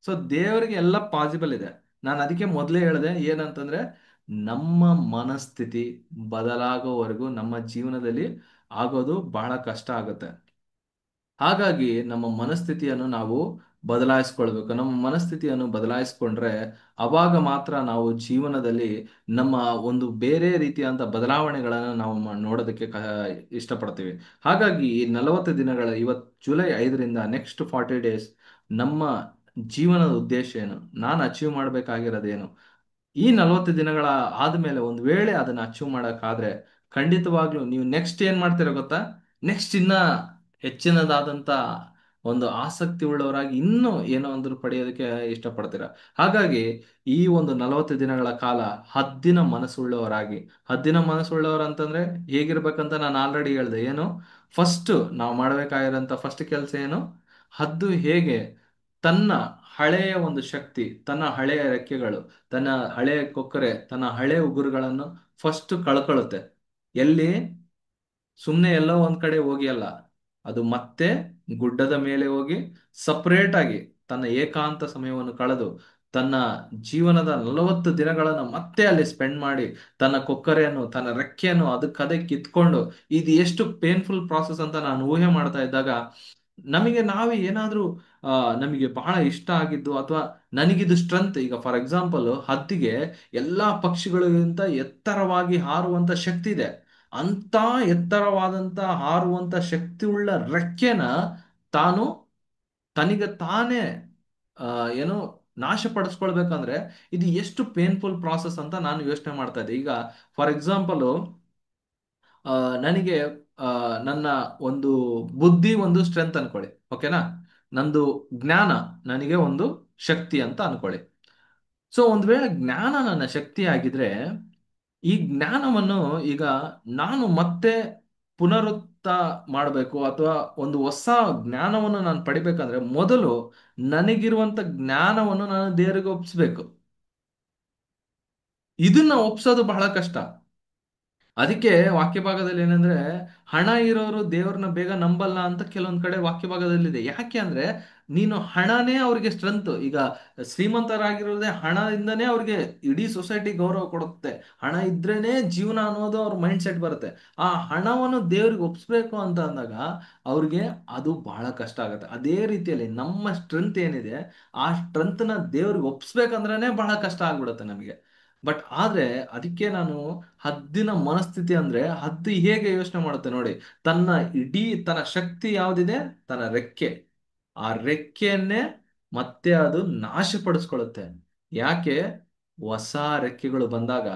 ಸೊ ದೇವರಿಗೆ ಎಲ್ಲ ಪಾಸಿಬಲ್ ಇದೆ. ನಾನು ಅದಕ್ಕೆ ಮೊದಲೇ ಹೇಳಿದೆ ಏನಂತಂದ್ರೆ, ನಮ್ಮ ಮನಸ್ಥಿತಿ ಬದಲಾಗೋವರೆಗೂ ನಮ್ಮ ಜೀವನದಲ್ಲಿ ಆಗೋದು ಬಹಳ ಕಷ್ಟ ಆಗುತ್ತೆ. ಹಾಗಾಗಿ ನಮ್ಮ ಮನಸ್ಥಿತಿಯನ್ನು ನಾವು ಬದಲಾಯಿಸ್ಕೊಳ್ಬೇಕು. ನಮ್ಮ ಮನಸ್ಥಿತಿಯನ್ನು ಬದಲಾಯಿಸ್ಕೊಂಡ್ರೆ ಅವಾಗ ಮಾತ್ರ ನಾವು ಜೀವನದಲ್ಲಿ ನಮ್ಮ ಒಂದು ಬೇರೆ ರೀತಿಯಾದಂಥ ಬದಲಾವಣೆಗಳನ್ನು ನಾವು ನೋಡೋದಕ್ಕೆ ಇಷ್ಟಪಡ್ತೀವಿ. ಹಾಗಾಗಿ ಈ 40 ದಿನಗಳ, ಇವತ್ತು ಜುಲೈ 5ರಿಂದ ನೆಕ್ಸ್ಟ್ 40 ಡೇಸ್, ನಮ್ಮ ಜೀವನದ ಉದ್ದೇಶ ಏನು, ನಾನು ಅಚೀವ್ ಮಾಡ್ಬೇಕಾಗಿರೋದೇನು, ಈ 40 ದಿನಗಳ ಆದ್ಮೇಲೆ ಒಂದು ವೇಳೆ ಅದನ್ನ ಅಚೀವ್ ಮಾಡಕ್ಕಾದ್ರೆ ಖಂಡಿತವಾಗ್ಲೂ ನೀವು ನೆಕ್ಸ್ಟ್ ಏನ್ ಮಾಡ್ತೀರ ಗೊತ್ತಾ? ನೆಕ್ಸ್ಟ್ ಇನ್ನ ಹೆಚ್ಚಿನದಾದಂತ ಒಂದು ಆಸಕ್ತಿ ಉಳ್ಳವರಾಗಿ ಇನ್ನೂ ಏನೋ ಒಂದು ಪಡೆಯೋದಕ್ಕೆ ಇಷ್ಟಪಡ್ತೀರ. ಹಾಗಾಗಿ ಈ ಒಂದು 40 ದಿನಗಳ ಕಾಲ ಹದ್ದಿನ ಮನಸ್ಸುಳ್ಳವರಾಗಿ, ಹದ್ದಿನ ಮನಸ್ಸುಳ್ಳವರು ಅಂತಂದ್ರೆ ಹೇಗಿರ್ಬೇಕಂತ ನಾನು ಆಲ್ರೆಡಿ ಹೇಳ್ದೆ. ಏನು ಫಸ್ಟ್ ನಾವು ಮಾಡ್ಬೇಕಾಗಿರೋಂಥ ಫಸ್ಟ್ ಕೆಲಸ ಏನು? ಹದ್ದು ಹೇಗೆ ತನ್ನ ಹಳೆಯ ಒಂದು ಶಕ್ತಿ, ತನ್ನ ಹಳೆಯ ರೆಕ್ಕೆಗಳು, ತನ್ನ ಹಳೆಯ ಕೊಕ್ಕರೆ, ತನ್ನ ಹಳೆಯ ಉಗುರುಗಳನ್ನು ಫಸ್ಟ್ ಕಳ್ಕೊಳ್ಳುತ್ತೆ. ಎಲ್ಲಿ? ಸುಮ್ಮನೆ ಎಲ್ಲೋ ಒಂದ್ ಕಡೆ ಹೋಗಿ ಅಲ್ಲ, ಅದು ಮತ್ತೆ ಗುಡ್ಡದ ಮೇಲೆ ಹೋಗಿ ಸಪರೇಟ್ ಆಗಿ ತನ್ನ ಏಕಾಂತ ಸಮಯವನ್ನು ಕಳೆದು ತನ್ನ ಜೀವನದ 40 ದಿನಗಳನ್ನು ಮತ್ತೆ ಅಲ್ಲಿ ಸ್ಪೆಂಡ್ ಮಾಡಿ ತನ್ನ ಕೊಕ್ಕರೆಯನ್ನು, ತನ್ನ ರೆಕ್ಕೆಯನ್ನು ಅದಕ್ಕೆ ಕಿತ್ಕೊಂಡು, ಇದು ಎಷ್ಟು ಪೇನ್ಫುಲ್ ಪ್ರಾಸೆಸ್ ಅಂತ ನಾನು ಊಹೆ ಮಾಡ್ತಾ ಇದ್ದಾಗ ನಮಗೆ ನಾವೇ ಏನಾದ್ರೂ ನಮಗೆ ಬಹಳ ಇಷ್ಟ ಆಗಿದ್ದು, ಅಥವಾ ನನಗಿದು ಸ್ಟ್ರೆಂತ್. ಈಗ ಫಾರ್ ಎಕ್ಸಾಂಪಲ್, ಹದ್ದಿಗೆ ಎಲ್ಲಾ ಪಕ್ಷಿಗಳಿಗಿಂತ ಎತ್ತರವಾಗಿ ಹಾರುವಂತ ಶಕ್ತಿ ಇದೆ. ಅಂತ ಎತ್ತರವಾದಂತ ಹಾರುವಂತ ಶಕ್ತಿ ಉಳ್ಳ ರೆಕ್ಕೆನ ತಾನು ತನಗೆ ತಾನೇ ಏನು ನಾಶಪಡಿಸ್ಕೊಳ್ಬೇಕಂದ್ರೆ ಇದು ಎಷ್ಟು ಪೇನ್ಫುಲ್ ಪ್ರಾಸೆಸ್ ಅಂತ ನಾನು ಯೋಚನೆ ಮಾಡ್ತಾ ಇದ್ದೆ. ಈಗ ಫಾರ್ ಎಕ್ಸಾಂಪಲ್, ನನಗೆ ನನ್ನ ಒಂದು ಬುದ್ಧಿ ಒಂದು ಸ್ಟ್ರೆಂತ್ ಅನ್ಕೊಳ್ಳಿ, ಓಕೆನಾ? ನಂದು ಜ್ಞಾನ ನನಗೆ ಒಂದು ಶಕ್ತಿ ಅಂತ ಅನ್ಕೊಳ್ಳಿ. ಸೊ ಒಂದ್ ವೇಳೆ ಜ್ಞಾನ ನನ್ನ ಶಕ್ತಿ ಆಗಿದ್ರೆ, ಈ ಜ್ಞಾನವನ್ನು ಈಗ ನಾನು ಮತ್ತೆ ಪುನರುತ್ತ ಮಾಡಬೇಕು, ಅಥವಾ ಒಂದು ಹೊಸ ಜ್ಞಾನವನ್ನು ನಾನು ಪಡಿಬೇಕಂದ್ರೆ ಮೊದಲು ನನಗಿರುವಂತ ಜ್ಞಾನವನ್ನು ನಾನು ದೇವರಿಗೆ ಒಪ್ಪಿಸ್ಬೇಕು. ಇದನ್ನ ಒಪ್ಸೋದು ಬಹಳ ಕಷ್ಟ. ಅದಕ್ಕೆ ವಾಕ್ಯ ಭಾಗದಲ್ಲಿ ಏನಂದ್ರೆ, ಹಣ ಇರೋರು ದೇವ್ರನ್ನ ಬೇಗ ನಂಬಲ್ಲ ಅಂತ ಕೆಲವೊಂದ್ ಕಡೆ ವಾಕ್ಯ ಭಾಗದಲ್ಲಿದೆ. ಯಾಕೆ ಅಂದ್ರೆ ನೀನು ಹಣನೇ ಅವ್ರಿಗೆ ಸ್ಟ್ರೆಂತ್. ಈಗ ಶ್ರೀಮಂತರಾಗಿರೋದೇ ಹಣದಿಂದನೇ ಅವ್ರಿಗೆ ಇಡೀ ಸೊಸೈಟಿ ಗೌರವ ಕೊಡುತ್ತೆ. ಹಣ ಇದ್ರೇನೆ ಜೀವನ ಅನ್ನೋದು ಅವ್ರ ಮೈಂಡ್ ಸೆಟ್ ಬರುತ್ತೆ. ಆ ಹಣವನ್ನು ದೇವ್ರಿಗೆ ಒಪ್ಸ್ಬೇಕು ಅಂತ ಅಂದಾಗ ಅವ್ರಿಗೆ ಅದು ಬಹಳ ಕಷ್ಟ ಆಗುತ್ತೆ. ಅದೇ ರೀತಿಯಲ್ಲಿ ನಮ್ಮ ಸ್ಟ್ರೆಂತ್ ಏನಿದೆ, ಆ ಸ್ಟ್ರೆಂತ್ ನ ದೇವ್ರಿಗೆ ಒಪ್ಸ್ಬೇಕಂದ್ರೇನೆ ಬಹಳ ಕಷ್ಟ ಆಗ್ಬಿಡುತ್ತೆ ನಮಗೆ. ಬಟ್ ಆದ್ರೆ ಅದಕ್ಕೆ ನಾನು ಹದ್ದಿನ ಮನಸ್ಥಿತಿ ಅಂದ್ರೆ ಹದ್ದು ಹೇಗೆ ಯೋಚನೆ ಮಾಡುತ್ತೆ ನೋಡಿ, ತನ್ನ ಶಕ್ತಿ ಯಾವ್ದಿದೆ, ತನ್ನ ರೆಕ್ಕೆ, ಆ ರೆಕ್ಕೆಯನ್ನೇ ಮತ್ತೆ ಅದು ನಾಶಪಡಿಸ್ಕೊಳ್ಳುತ್ತೆ. ಯಾಕೆ? ಹೊಸ ರೆಕ್ಕೆಗಳು ಬಂದಾಗ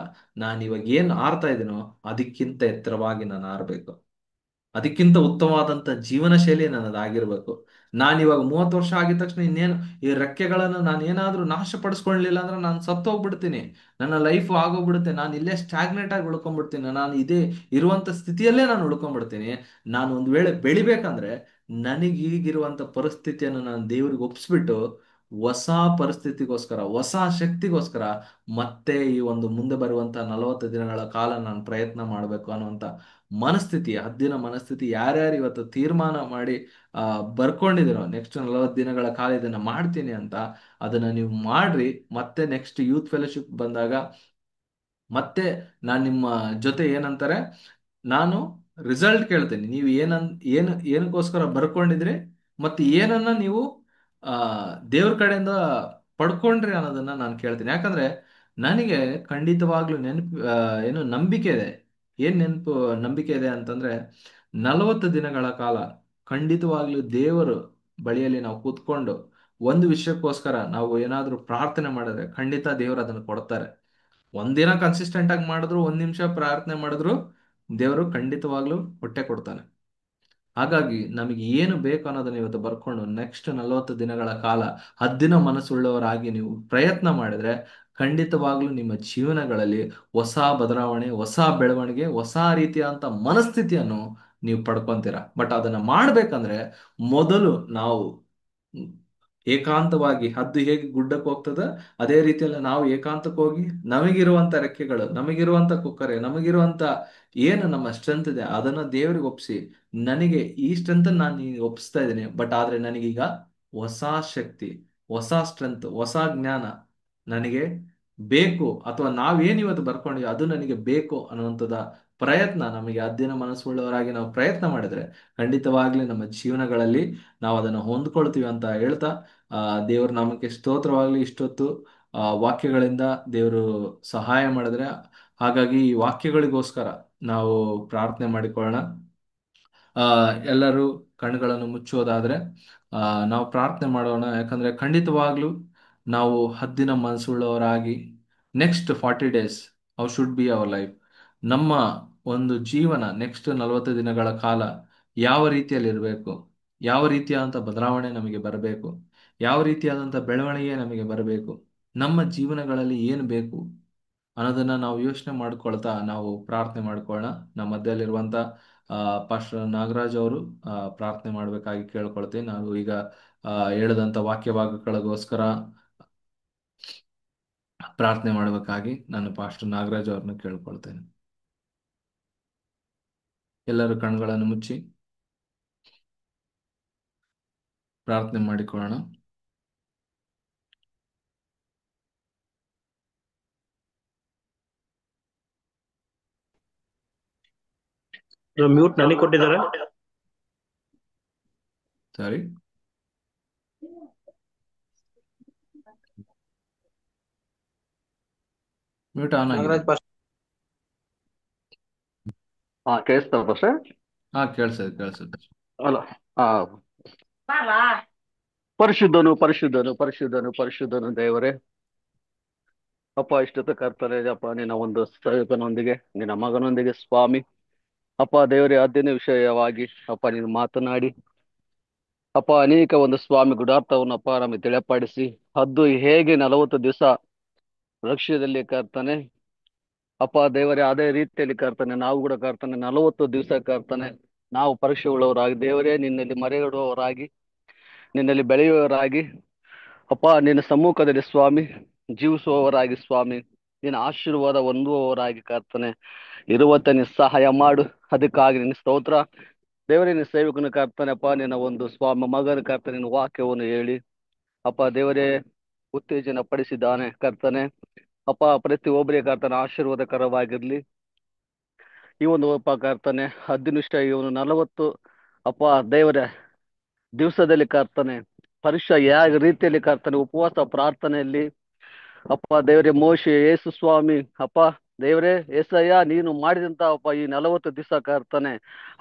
ನಾನು ಇವಾಗ ಏನ್ ಆರ್ತಾ ಇದ್ದೀನೋ ಅದಕ್ಕಿಂತ ಎತ್ತರವಾಗಿ ನಾನು ಆರ್ಬೇಕು, ಅದಕ್ಕಿಂತ ಉತ್ತಮವಾದಂತ ಜೀವನ ಶೈಲಿ ನನ್ನದಾಗಿರ್ಬೇಕು. ನಾನು ಇವಾಗ 30 ವರ್ಷ ಆಗಿದ ತಕ್ಷಣ ಇನ್ನೇನು ಈ ರೆಕ್ಕೆಗಳನ್ನು ನಾನು ಏನಾದ್ರೂ ನಾಶಪಡಿಸ್ಕೊಳ್ಳಿಲ್ಲ ಅಂದ್ರೆ ನಾನು ಸತ್ತೋಗ್ಬಿಡ್ತೀನಿ, ನನ್ನ ಲೈಫ್ ಆಗೋಗ್ಬಿಡುತ್ತೆ, ನಾನು ಇಲ್ಲೇ ಸ್ಟಾಗ್ನೇಟ್ ಆಗಿ ಉಳ್ಕೊಂಡ್ಬಿಡ್ತೀನಿ, ನಾನು ಇದೇ ಇರುವಂತ ಸ್ಥಿತಿಯಲ್ಲೇ ನಾನು ಉಳ್ಕೊಂಡ್ಬಿಡ್ತೀನಿ. ನಾನು ಒಂದ್ ವೇಳೆ ಬೆಳಿಬೇಕಂದ್ರೆ ನನಗೆ ಈಗಿರುವಂತ ಪರಿಸ್ಥಿತಿಯನ್ನು ನಾನು ದೇವ್ರಿಗೆ ಒಪ್ಪಿಸ್ಬಿಟ್ಟು ಹೊಸ ಪರಿಸ್ಥಿತಿಗೋಸ್ಕರ, ಹೊಸ ಶಕ್ತಿಗೋಸ್ಕರ ಮತ್ತೆ ಈ ಒಂದು ಮುಂದೆ ಬರುವಂತ 40 ದಿನಗಳ ಕಾಲ ನಾನು ಪ್ರಯತ್ನ ಮಾಡ್ಬೇಕು ಅನ್ನುವಂತ ಮನಸ್ಥಿತಿ, ಹದ್ದಿನ ಮನಸ್ಥಿತಿ ಯಾರ್ಯಾರು ಇವತ್ತು ತೀರ್ಮಾನ ಮಾಡಿ ಬರ್ಕೊಂಡಿದ್ದೀರೋ ನೆಕ್ಸ್ಟ್ 40 ದಿನಗಳ ಕಾಲ ಇದನ್ನ ಮಾಡ್ತೀನಿ ಅಂತ, ಅದನ್ನ ನೀವು ಮಾಡ್ರಿ. ಮತ್ತೆ ನೆಕ್ಸ್ಟ್ ಯೂತ್ ಫೆಲೋಶಿಪ್ ಬಂದಾಗ ಮತ್ತೆ ನಾನು ನಿಮ್ಮ ಜೊತೆ ಏನಂತಾರೆ, ನಾನು ರಿಸಲ್ಟ್ ಕೇಳ್ತೇನೆ. ನೀವು ಏನಕ್ಕೋಸ್ಕರ ಬರ್ಕೊಂಡಿದ್ರಿ ಮತ್ತೆ ಏನನ್ನ ನೀವು ಆ ದೇವ್ರ ಕಡೆಯಿಂದ ಪಡ್ಕೊಂಡ್ರಿ ಅನ್ನೋದನ್ನ ನಾನು ಕೇಳ್ತೀನಿ. ಯಾಕಂದ್ರೆ ನನಗೆ ಖಂಡಿತವಾಗ್ಲೂ ಏನು ನಂಬಿಕೆ ಇದೆ. ನಂಬಿಕೆ ಇದೆ ಅಂತಂದ್ರೆ 40 ದಿನಗಳ ಕಾಲ ಖಂಡಿತವಾಗ್ಲೂ ದೇವರು ಬಳಿಯಲ್ಲಿ ನಾವು ಕೂತ್ಕೊಂಡು ಒಂದು ವಿಷಯಕ್ಕೋಸ್ಕರ ನಾವು ಏನಾದ್ರೂ ಪ್ರಾರ್ಥನೆ ಮಾಡಿದ್ರೆ ಖಂಡಿತ ದೇವರು ಅದನ್ನು ಕೊಡ್ತಾರೆ. ಒಂದಿನ ಕನ್ಸಿಸ್ಟೆಂಟ್ ಆಗಿ ಮಾಡಿದ್ರು, 1 ನಿಮಿಷ ಪ್ರಾರ್ಥನೆ ಮಾಡಿದ್ರು ದೇವರು ಖಂಡಿತವಾಗ್ಲೂ ಹೊಟ್ಟೆ ಕೊಡ್ತಾನೆ. ಹಾಗಾಗಿ ನಮಗೆ ಏನು ಬೇಕು ಅನ್ನೋದನ್ನ ಇವತ್ತು ಬರ್ಕೊಂಡು ನೆಕ್ಸ್ಟ್ 40 ದಿನಗಳ ಕಾಲ ಹದ್ದಿನ ಮನಸ್ಸುಳ್ಳವರಾಗಿ ನೀವು ಪ್ರಯತ್ನ ಮಾಡಿದ್ರೆ ಖಂಡಿತವಾಗ್ಲೂ ನಿಮ್ಮ ಜೀವನಗಳಲ್ಲಿ ಹೊಸ ಬದಲಾವಣೆ, ಹೊಸ ಬೆಳವಣಿಗೆ, ಹೊಸ ರೀತಿಯಾದಂತ ಮನಸ್ಥಿತಿಯನ್ನು ನೀವು ಪಡ್ಕೊಂತೀರ. ಬಟ್ ಅದನ್ನ ಮಾಡ್ಬೇಕಂದ್ರೆ ಮೊದಲು ನಾವು ಏಕಾಂತವಾಗಿ, ಹದ್ದು ಹೇಗೆ ಗುಡ್ಡಕ್ಕೆ ಹೋಗ್ತದೆ ಅದೇ ರೀತಿಯಲ್ಲಿ ನಾವು ಏಕಾಂತಕ್ಕೆ ಹೋಗಿ ನಮಗಿರುವಂತ ರೆಕ್ಕೆಗಳು, ನಮಗಿರುವಂತ ಕುಕ್ಕರೆ, ನಮಗಿರುವಂತ ಏನು ನಮ್ಮ ಸ್ಟ್ರೆಂತ್ ಇದೆ ಅದನ್ನ ದೇವರಿಗೆ ಒಪ್ಸಿ, ನನಗೆ ಈ ಸ್ಟ್ರೆಂತ್ ನಾನು ಒಪ್ಪಿಸ್ತಾ ಇದ್ದೀನಿ, ಬಟ್ ಆದ್ರೆ ನನಗೀಗ ಹೊಸ ಶಕ್ತಿ, ಹೊಸ ಸ್ಟ್ರೆಂತ್, ಹೊಸ ಜ್ಞಾನ ನನಗೆ ಬೇಕು, ಅಥವಾ ನಾವೇನ್ ಇವತ್ತು ಬರ್ಕೊಂಡಿವಿ ಅದು ನನಗೆ ಬೇಕು ಅನ್ನುವಂಥದ್ದು ಪ್ರಯತ್ನ ನಮಗೆ ಹದ್ದಿನ ಮನಸ್ಸುಳ್ಳವರಾಗಿ ನಾವು ಪ್ರಯತ್ನ ಮಾಡಿದ್ರೆ ಖಂಡಿತವಾಗ್ಲಿ ನಮ್ಮ ಜೀವನಗಳಲ್ಲಿ ನಾವು ಅದನ್ನು ಹೊಂದ್ಕೊಳ್ತೀವಿ ಅಂತ ಹೇಳ್ತಾ, ದೇವ್ರ ನಾಮಕ್ಕೆ ಸ್ತೋತ್ರವಾಗ್ಲಿ. ಇಷ್ಟೊತ್ತು ವಾಕ್ಯಗಳಿಂದ ದೇವರು ಸಹಾಯ ಮಾಡಿದ್ರೆ, ಹಾಗಾಗಿ ಈ ವಾಕ್ಯಗಳಿಗೋಸ್ಕರ ನಾವು ಪ್ರಾರ್ಥನೆ ಮಾಡಿಕೊಳ್ಳೋಣ. ಎಲ್ಲರೂ ಕಣ್ಣುಗಳನ್ನು ಮುಚ್ಚೋದಾದ್ರೆ ನಾವು ಪ್ರಾರ್ಥನೆ ಮಾಡೋಣ. ಯಾಕಂದ್ರೆ ಖಂಡಿತವಾಗ್ಲೂ ನಾವು ಹದ್ದಿನ ಮನಸ್ಸುಳ್ಳವರಾಗಿ next 40 days how should be our life, ನಮ್ಮ ಒಂದು ಜೀವನ ನೆಕ್ಸ್ಟ್ 40 ದಿನಗಳ ಕಾಲ ಯಾವ ರೀತಿಯಲ್ಲಿ ಇರಬೇಕು, ಯಾವ ರೀತಿಯಾದಂಥ ಬದಲಾವಣೆ ನಮಗೆ ಬರಬೇಕು, ಯಾವ ರೀತಿಯಾದಂಥ ಬೆಳವಣಿಗೆ ನಮಗೆ ಬರಬೇಕು, ನಮ್ಮ ಜೀವನಗಳಲ್ಲಿ ಏನು ಬೇಕು ಅನ್ನೋದನ್ನ ನಾವು ಯೋಚನೆ ಮಾಡ್ಕೊಳ್ತಾ ನಾವು ಪ್ರಾರ್ಥನೆ ಮಾಡ್ಕೊಳ್ಳೋಣ. ನಮ್ಮ ಮಧ್ಯದಲ್ಲಿರುವಂತ ಪಾಸ್ಟರ್ ನಾಗರಾಜ್ ಅವರು ಪ್ರಾರ್ಥನೆ ಮಾಡ್ಬೇಕಾಗಿ ಕೇಳ್ಕೊಳ್ತೀನಿ. ನಾವು ಈಗ ಹೇಳಿದಂತ ವಾಕ್ಯ ಭಾಗಗಳಿಗೋಸ್ಕರ ಪ್ರಾರ್ಥನೆ ಮಾಡಬೇಕಾಗಿ ನಾನು ಪಾಸ್ಟರ್ ನಾಗರಾಜ್ ಅವ್ರನ್ನ ಕೇಳ್ಕೊಳ್ತೇನೆ. ಎಲ್ಲರೂ ಕಣ್ಗಳನ್ನು ಮುಚ್ಚಿ ಪ್ರಾರ್ಥನೆ ಮಾಡಿಕೊಳ್ಳೋಣ. ಮ್ಯೂಟ್ ನನಗೆ ಕೊಟ್ಟಿದ್ದಾರೆ. ಸರಿ, ಮ್ಯೂಟ್ ಆನ್ ಆಗಿದೆ. ನಾಗರಾಜ್ ಪಾಸ್ಟ್ ಕೇಳಿಸ್ತಾ ಸರ್? ಕೇಳಿಸುತ್ತೆ. ಅಲ್ಲ, ಪರಿಶುದ್ಧನು ಪರಿಶುದ್ಧನು ಪರಿಶುದ್ಧನು ಪರಿಶುದ್ಧನು ದೇವರೇ, ಅಪ್ಪ ಇಷ್ಟೊತ್ತು ಕರ್ತನೆ ಅಪ್ಪ ನಿನ್ನ ಒಂದು ಸೇವಕನೊಂದಿಗೆ, ನಿನ್ನ ಮಗನೊಂದಿಗೆ ಸ್ವಾಮಿ ಅಪ್ಪ ದೇವರೇ, ಹದ್ದಿನ ವಿಷಯವಾಗಿ ಅಪ್ಪ ನೀನು ಮಾತನಾಡಿ ಅಪ್ಪ ಅನೇಕ ಒಂದು ಸ್ವಾಮಿ ಗುಡಾರ್ಥವನ್ನು ಅಪ್ಪ ನಮಗೆ ತಿಳಿಯಪಡಿಸಿ, ಹದ್ದು ಹೇಗೆ 40 ದಿವಸ ವೃಕ್ಷದಲ್ಲಿ ಕರ್ತನೆ ಅಪ್ಪ ದೇವರೇ, ಅದೇ ರೀತಿಯಲ್ಲಿ ಕರ್ತನೆ ನಾವು ಕೂಡ ಕರ್ತನೆ 40 ದಿವಸ ಕರ್ತನೆ ನಾವು ಪರೀಕ್ಷೆ ಉಳ್ಳವರಾಗಿ ದೇವರೇ ನಿನ್ನಲ್ಲಿ ಮರೆಯಿಡುವವರಾಗಿ, ನಿನ್ನಲ್ಲಿ ಬೆಳೆಯುವವರಾಗಿ ಅಪ್ಪ ನಿನ್ನ ಸಮ್ಮುಖದಲ್ಲಿ ಸ್ವಾಮಿ ಜೀವಿಸುವವರಾಗಿ ಸ್ವಾಮಿ ನಿನ್ನ ಆಶೀರ್ವಾದ ಹೊಂದುವವರಾಗಿ ಕರ್ತನೆ ಇರುವಂತೆ ನೀನು ಸಹಾಯ ಮಾಡು. ಅದಕ್ಕಾಗಿ ನಿನ್ನ ಸ್ತೋತ್ರ ದೇವರೇ. ನಿನ್ನ ಸೇವಕನ ಕರ್ತನೆ ಅಪ್ಪ ನಿನ್ನ ಒಂದು ಸ್ವಾಮಿ ಮಗನ ಕರ್ತನೆ ನಿನ್ನ ವಾಕ್ಯವನ್ನು ಹೇಳಿ ಅಪ್ಪ ದೇವರೇ ಉತ್ತೇಜನ ಪಡಿಸಿದ್ದಾನೆ ಕರ್ತನೆ ಅಪ್ಪ. ಪ್ರತಿಯೊಬ್ಬರಿಗೆ ಕರ್ತನೆ ಆಶೀರ್ವಾದಕರವಾಗಿರ್ಲಿ. ಈ ಒಂದು ಅಪ್ಪ ಕರ್ತನೆ 10 ನಿಮಿಷ ಇವನು 40 ಅಪ್ಪ ದೇವರೇ ದಿವಸದಲ್ಲಿ ಕರ್ತನೆ ಪರೀಕ್ಷೆ ಯಾವ ರೀತಿಯಲ್ಲಿ ಕರ್ತನೆ ಉಪವಾಸ ಪ್ರಾರ್ಥನೆಯಲ್ಲಿ ಅಪ್ಪ ದೇವರೇ, ಮೋಶೆ, ಯೇಸು ಸ್ವಾಮಿ, ಅಪ್ಪ ದೇವರೇ, ಏಸಯ್ಯ, ನೀನು ಮಾಡಿದಂತ ಅಪ್ಪ ಈ 40 ದಿವಸ ಕರ್ತನೆ,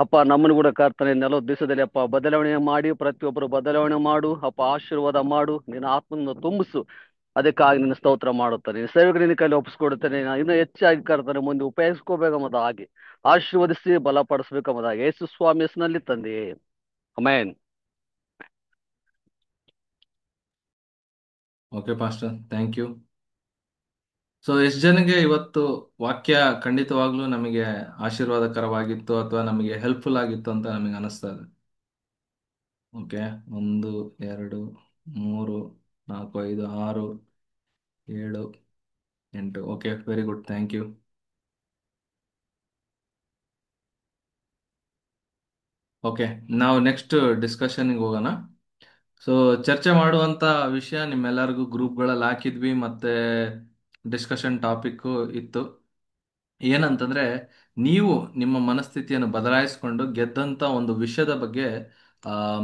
ಅಪ್ಪ ನಮ್ಮನ್ನು ಕೂಡ ಕರ್ತನೆ 40 ದಿವಸದಲ್ಲಿ ಅಪ್ಪ ಬದಲಾವಣೆ ಮಾಡಿ, ಪ್ರತಿಯೊಬ್ಬರು ಬದಲಾವಣೆ ಮಾಡು ಅಪ್ಪ, ಆಶೀರ್ವಾದ ಮಾಡು, ನಿನ್ನ ಆತ್ಮನ ತುಂಬಿಸು. ಅದಕ್ಕಾಗಿ ನಿನ್ನ ಸ್ತೋತ್ರ ಮಾಡುತ್ತಾನೆ, ಸೇವಕರು ನಿನ್ನ ಕೈಲಿ ಒಪ್ಪಿಸ್ಕೊಡುತ್ತೇನೆ. ಇನ್ನೂ ಹೆಚ್ಚಾಗಿ ಕರ್ತನೆ ಮುಂದೆ ಉಪಯೋಗಿಸ್ಕೋಬೇಕಂಬುದು ಹಾಗೆ ಆಶೀರ್ವದಿಸಿ ಬಲಪಡಿಸ್ಬೇಕಂಬುದಾಗಿ ಯೇಸು ಸ್ವಾಮಿ ಹೆಸರಿನಲ್ಲಿ ತಂದೆ, amen. Okay pastor, thank you. So ಎಷ್ಟು ಜನಗೆ ಇವತ್ತು ವಾಕ್ಯ ಖಂಡಿತವಾಗ್ಲೂ ನಮಗೆ ಆಶೀರ್ವಾದಕರವಾಗಿತ್ತು ಅಥವಾ ನಮಗೆ ಹೆಲ್ಪ್ಫುಲ್ ಆಗಿತ್ತು ಅಂತ ನಮಗೆ ಅನಿಸ್ತಾ ಇದೆ? Okay, 1 2 3 4 5 6 7 8. Okay, very good, thank you. Okay, ನಾವು ನೆಕ್ಸ್ಟ್ ಡಿಸ್ಕಷನ್ಗೆ ಹೋಗೋಣ. ಸೊ ಚರ್ಚೆ ಮಾಡುವಂತ ವಿಷಯ ನಿಮ್ಮೆಲ್ಲರಿಗೂ ಗ್ರೂಪ್ಗಳಲ್ಲಿ ಹಾಕಿದ್ವಿ, ಮತ್ತೆ ಡಿಸ್ಕಷನ್ ಟಾಪಿಕ್ ಇತ್ತು. ಏನಂತಂದ್ರೆ, ನೀವು ನಿಮ್ಮ ಮನಸ್ಥಿತಿಯನ್ನು ಬದಲಾಯಿಸಿಕೊಂಡು ಗೆದ್ದಂತ ಒಂದು ವಿಷಯದ ಬಗ್ಗೆ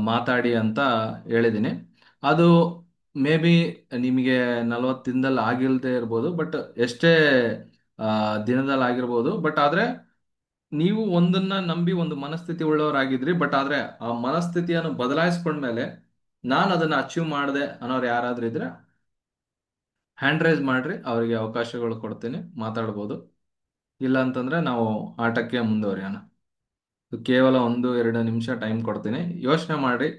ಮಾತಾಡಿ ಅಂತ ಹೇಳಿದ್ದೀನಿ. ಅದು ಮೇ ಬಿ ನಿಮಗೆ 40 ದಿನದಲ್ಲಿ ಆಗಿಲ್ದೇ ಇರ್ಬೋದು, ಬಟ್ ಎಷ್ಟೇ ದಿನದಲ್ಲಿ ಆಗಿರ್ಬೋದು. ಬಟ್ ಆದ್ರೆ ನೀವು ಒಂದನ್ನ ನಂಬಿ ಒಂದು ಮನಸ್ಥಿತಿ ಉಳ್ಳವರಾಗಿದ್ರಿ, ಬಟ್ ಆದ್ರೆ ಆ ಮನಸ್ಥಿತಿಯನ್ನು ಬದಲಾಯಿಸ್ಕೊಂಡ್ಮೇಲೆ ನಾನು ಅದನ್ನ ಅಚೀವ್ ಮಾಡಿದೆ ಅನ್ನೋರು ಯಾರಾದ್ರೂ ಇದ್ರೆ ಹ್ಯಾಂಡ್ ರೈಸ್ ಮಾಡ್ರಿ, ಅವರಿಗೆ ಅವಕಾಶಗಳು ಕೊಡ್ತೀನಿ, ಮಾತಾಡ್ಬೋದು. ಇಲ್ಲ ಅಂತಂದ್ರೆ ನಾವು ಆಟಕ್ಕೆ ಮುಂದುವರಿಯೋಣ. ಕೇವಲ 1-2 ನಿಮಿಷ ಟೈಮ್ ಕೊಡ್ತೀನಿ, ಯೋಚನೆ ಮಾಡ್ರಿ.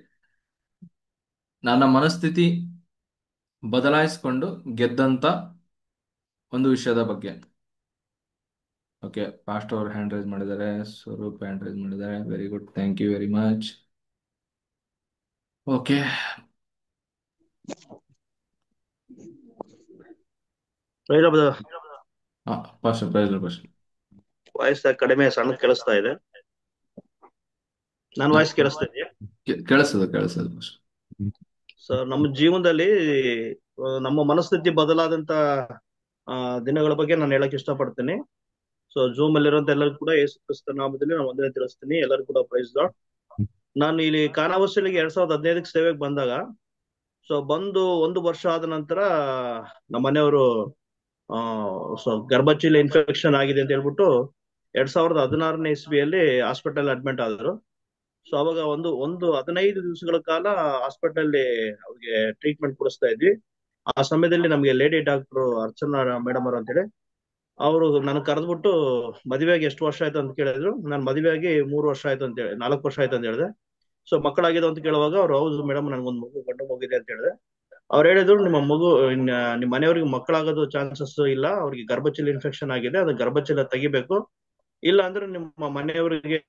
ನನ್ನ ಮನಸ್ಥಿತಿ ಬದಲಾಯಿಸ್ಕೊಂಡು ಗೆದ್ದಂತ ಒಂದು ವಿಷಯದ ಬಗ್ಗೆ. ಓಕೆ, ಪಾಸ್ಟ್ ಅವರು ಹ್ಯಾಂಡ್ ರೈಸ್ ಮಾಡಿದ್ದಾರೆ, ಸ್ವರೂಪ್ ಹ್ಯಾಂಡ್ ರೈಸ್ ಮಾಡಿದ್ದಾರೆ. Very good, thank you very much. Okay, pastor ಪ್ರೈಸ್ ವಾಯ್ಸ್ ಕಡಿಮೆ ಸಣ್ಣ ಕೇಳಿಸ್ತಾ ಇದೆ. ನನ್ನ ವಾಯ್ಸ್ ಕೇಳಿಸ್ತಾ ಇದೆಯಾ? ಕೇಳಿಸ್ತದೆ. ಸೊ ನಮ್ಮ ಜೀವನದಲ್ಲಿ ನಮ್ಮ ಮನಸ್ಥಿತಿ ಬದಲಾದಂತ ದಿನಗಳ ಬಗ್ಗೆ ನಾನು ಹೇಳಕ್ ಇಷ್ಟಪಡ್ತೀನಿ. ಸೊ ಜೂಮ್ ಅಲ್ಲಿರುವಂತ ಎಲ್ಲರೂ ಕೂಡ ಯೇಸು ಕ್ರಿಸ್ತ ನಾಮದಲ್ಲಿ ನಾನು ವಂದನೆ ತಿಳಿಸ್ತೀನಿ. ಎಲ್ಲರೂ ಕೂಡ ಪ್ರೈಸ್ ಲಾರ್ಡ್. ನಾನು ಇಲ್ಲಿ ಖಾನಾವಳಿಗೆ 2015 ಸೇವೆಗೆ ಬಂದಾಗ, ಸೊ ಬಂದು 1 ವರ್ಷ ಆದ ನಂತರ ನಮ್ಮ ಮನೆಯವರು ಸೊ ಗರ್ಭಚೀಲ ಇನ್ಫೆಕ್ಷನ್ ಆಗಿದೆ ಅಂತ ಹೇಳ್ಬಿಟ್ಟು 2016ನೇ ಇಸ್ವಿಯಲ್ಲಿ ಹಾಸ್ಪಿಟಲ್ ಅಡ್ಮಿಟ್ ಆದ್ರು. ಸೊ ಅವಾಗ ಒಂದು 15 ದಿವಸಗಳ ಕಾಲ ಹಾಸ್ಪಿಟಲ್ ಅವ್ರಿಗೆ ಟ್ರೀಟ್ಮೆಂಟ್ ಕೊಡಿಸ್ತಾ ಇದ್ವಿ. ಆ ಸಮಯದಲ್ಲಿ ನಮ್ಗೆ ಲೇಡಿ ಡಾಕ್ಟರ್ ಅರ್ಚನಾ ಮೇಡಮ್ ಅವರು ಅಂತೇಳಿ ಅವರು ನನ್ ಕರೆದ್ಬಿಟ್ಟು ಮದುವೆಯಾಗಿ ಎಷ್ಟು ವರ್ಷ ಆಯ್ತು ಅಂತ ಕೇಳಿದ್ರು. ನಾನು ಮದುವೆಯಾಗಿ 3 ವರ್ಷ ಆಯ್ತು ಅಂತ ಹೇಳಿ 4 ವರ್ಷ ಆಯ್ತು ಅಂತ ಹೇಳಿದೆ. ಸೊ ಮಕ್ಕಳಾಗಿದೆ ಅಂತ ಕೇಳುವಾಗ ಅವ್ರು ಹೌದು ಮೇಡಮ್ ನನ್ಗೊಂದು ಮಗು ಗಂಡು ಮಗಿದೆ ಅಂತ ಹೇಳಿದೆ. ಅವ್ರು ಹೇಳಿದ್ರು ನಿಮ್ಮ ಮಗು ನಿಮ್ಮ ಮನೆಯವ್ರಿಗೆ ಮಕ್ಕಳಾಗೋದು ಚಾನ್ಸಸ್ ಇಲ್ಲ, ಅವ್ರಿಗೆ ಗರ್ಭಚೀಲ ಇನ್ಫೆಕ್ಷನ್ ಆಗಿದೆ, ಅದು ಗರ್ಭಚೀಲ ತೆಗಿಬೇಕು, ಇಲ್ಲ ಅಂದ್ರೆ ನಿಮ್ಮ ಮನೆಯವರಿಗೆ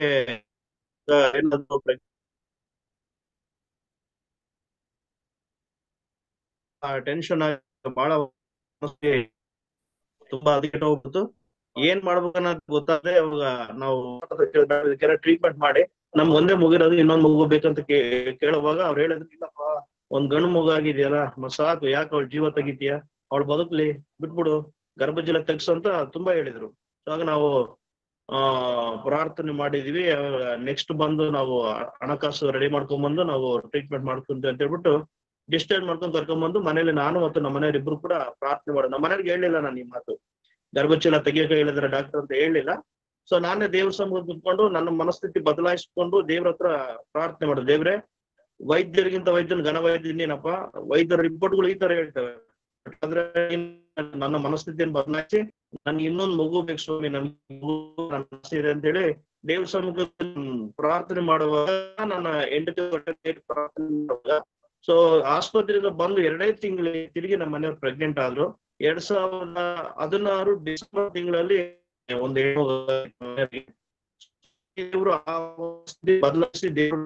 ಟೆನ್ಷನ್ ಬಹಳ ತುಂಬಾ ಅದಕ್ಕೆ ಹೋಗ್ಬಿಟ್ಟು ಏನ್ ಮಾಡ್ಬೇಕನ್ನೋದು ಗೊತ್ತಾದ್ರೆ ಅವಾಗ ನಾವು ಟ್ರೀಟ್ಮೆಂಟ್ ಮಾಡಿ ನಮ್ಗೆ ಒಂದೇ ಮಗುರೋದು ಇನ್ನೊಂದ್ ಮಗು ಬೇಕಂತ ಕೇಳುವಾಗ ಅವ್ರು ಹೇಳಿದ್ರು ಇಲ್ಲಪ್ಪ, ಒಂದ್ ಗಂಡು ಮಗು ಆಗಿದೆಯಲ್ಲ ಸಾಕು, ಯಾಕೆ ಅವಳು ಜೀವ ತೆಗಿತೀಯ, ಅವಳು ಬದುಕ್ಲಿ, ಬಿಟ್ಬಿಡು, ಗರ್ಭಚೀಲ ತೆಗ್ಸು ಅಂತ ತುಂಬಾ ಹೇಳಿದ್ರು. ಆಗ ನಾವು ಪ್ರಾರ್ಥನೆ ಮಾಡಿದ್ವಿ. ನೆಕ್ಸ್ಟ್ ಬಂದು ನಾವು ಹಣಕಾಸು ರೆಡಿ ಮಾಡ್ಕೊಂಡ್ಬಂದು ನಾವು ಟ್ರೀಟ್ಮೆಂಟ್ ಮಾಡ್ಕೊಂತೀವಿ ಅಂತ ಹೇಳ್ಬಿಟ್ಟು ಡಿಸ್ಚಾರ್ಜ್ ಮಾಡ್ಕೊಂಡು ಕರ್ಕೊಂಡ್ಬಂದು ಮನೇಲಿ ನಾನು ಮತ್ತು ನಮ್ಮ ಮನೆಯವ್ರಿಬ್ರು ಕೂಡ ಪ್ರಾರ್ಥನೆ ಮಾಡೋದು. ನಮ್ಮ ಮನೆಯವ್ರಿಗೆ ಹೇಳಿಲ್ಲ ನಾನು ಈ ಮಾತು, ಗರ್ಭಚೀಲ ತೆಗಿಯೋಕೆ ಹೇಳಿದ್ರೆ ಡಾಕ್ಟರ್ ಅಂತ ಹೇಳಿಲ್ಲ. ಸೊ ನಾನೇ ದೇವ್ರ ಸಮ ಕುತ್ಕೊಂಡು ನನ್ನ ಮನಸ್ಥಿತಿ ಬದಲಾಯಿಸ್ಕೊಂಡು ದೇವ್ರ ಹತ್ರ ಪ್ರಾರ್ಥನೆ ಮಾಡೋದು. ದೇವ್ರೆ, ವೈದ್ಯರಿಗಿಂತ ವೈದ್ಯನ ಘನ ವೈದ್ಯ ನೀನಪ್ಪ, ವೈದ್ಯರ ರಿಪೋರ್ಟ್ಗಳು ಈ ತರ ಹೇಳ್ತವೆ, ಆದ್ರೆ ನನ್ನ ಮನಸ್ಥಿತಿಯನ್ನು ಬದಲಾಯಿಸಿ ನನ್ಗೆ ಇನ್ನೊಂದು ಮಗು ಬೇಕು ಸ್ವಾಮಿ, ನನ್ ಮಗು ಇದೆ ಅಂತ ಹೇಳಿ ದೇವ್ರ ಸಮ್ಮುಖ ಪ್ರಾರ್ಥನೆ ಮಾಡುವಾಗ ನನ್ನ ಹೆಂಡತಿ ಪ್ರಾರ್ಥನೆ ಮಾಡುವಾಗ ಸೊ ಆಸ್ಪತ್ರೆಯಿಂದ ಬಂದು 2 ತಿಂಗಳಿಗೆ ತಿರುಗಿ ನಮ್ಮ ಮನೆಯವ್ರು ಪ್ರೆಗ್ನೆಂಟ್ ಆದ್ರು. 2016 ಡಿಸೆಂಬರ್ ತಿಂಗಳಲ್ಲಿ ಒಂದು ದೇವರು ಬದಲಾಯಿಸಿ ದೇವರು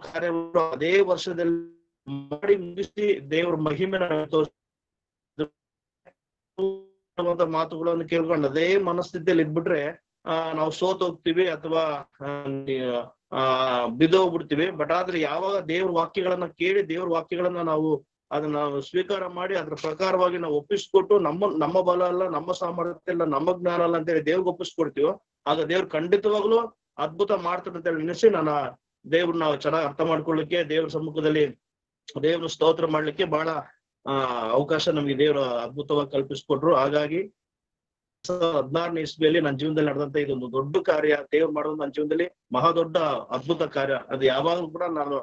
ಕಾರ್ಯವನ್ನು ಅದೇ ವರ್ಷದಲ್ಲಿ ಮಾಡಿ ಮುಗಿಸಿ ದೇವ್ರ ಮಹಿಮೆನ ಮಾತುಗಳನ್ನು ಕೇಳ್ಕೊಂಡು ಅದೇ ಮನಸ್ಥಿತಿಯಲ್ಲಿ ಇದ್ಬಿಟ್ರೆ ನಾವು ಸೋತ್ ಹೋಗ್ತೀವಿ ಅಥವಾ ಬಿದ್ದೋಗ್ಬಿಡ್ತೀವಿ. ಬಟ್ ಆದ್ರೆ ಯಾವಾಗ ದೇವ್ರ ವಾಕ್ಯಗಳನ್ನ ಕೇಳಿ ದೇವ್ರ ವಾಕ್ಯಗಳನ್ನ ನಾವು ಅದನ್ನ ಸ್ವೀಕಾರ ಮಾಡಿ ಅದ್ರ ಪ್ರಕಾರವಾಗಿ ನಾವು ಒಪ್ಪಿಸ್ಕೊಟ್ಟು ನಮ್ಮ ಬಲ ಅಲ್ಲ, ನಮ್ಮ ಸಾಮರ್ಥ್ಯ ಇಲ್ಲ, ನಮ್ಮ ಜ್ಞಾನ ಅಲ್ಲ ಅಂತೇಳಿ ದೇವ್ರಿಗೆ ಒಪ್ಪಿಸ್ಕೊಡ್ತೀವೋ ಆಗ ದೇವ್ರು ಖಂಡಿತವಾಗ್ಲೂ ಅದ್ಭುತ ಮಾಡ್ತಾರೆ ಅಂತ ಹೇಳಿ ನೆನೆಸಿ ನಾನು ದೇವ್ರ ನಾವು ಚೆನ್ನಾಗಿ ಅರ್ಥ ಮಾಡ್ಕೊಳ್ಳಿಕ್ಕೆ ದೇವ್ರ ಸಮ್ಮುಖದಲ್ಲಿ ದೇವರು ಸ್ತೋತ್ರ ಮಾಡ್ಲಿಕ್ಕೆ ಬಹಳ ಅವಕಾಶ ನಮ್ಗೆ ದೇವರು ಅದ್ಭುತವಾಗಿ ಕಲ್ಪಿಸ್ಕೊಟ್ರು. ಹಾಗಾಗಿ 2016ನೇ ಇಸ್ವಿಯಲ್ಲಿ ನನ್ನ ಜೀವನದಲ್ಲಿ ನಡೆದಂತ ಇದೊಂದು ದೊಡ್ಡ ಕಾರ್ಯ ದೇವ್ರು ಮಾಡೋದು ನನ್ನ ಜೀವನದಲ್ಲಿ ದೊಡ್ಡ ಅದ್ಭುತ ಕಾರ್ಯ. ಅದು ಯಾವಾಗಲೂ ಕೂಡ ನಾನು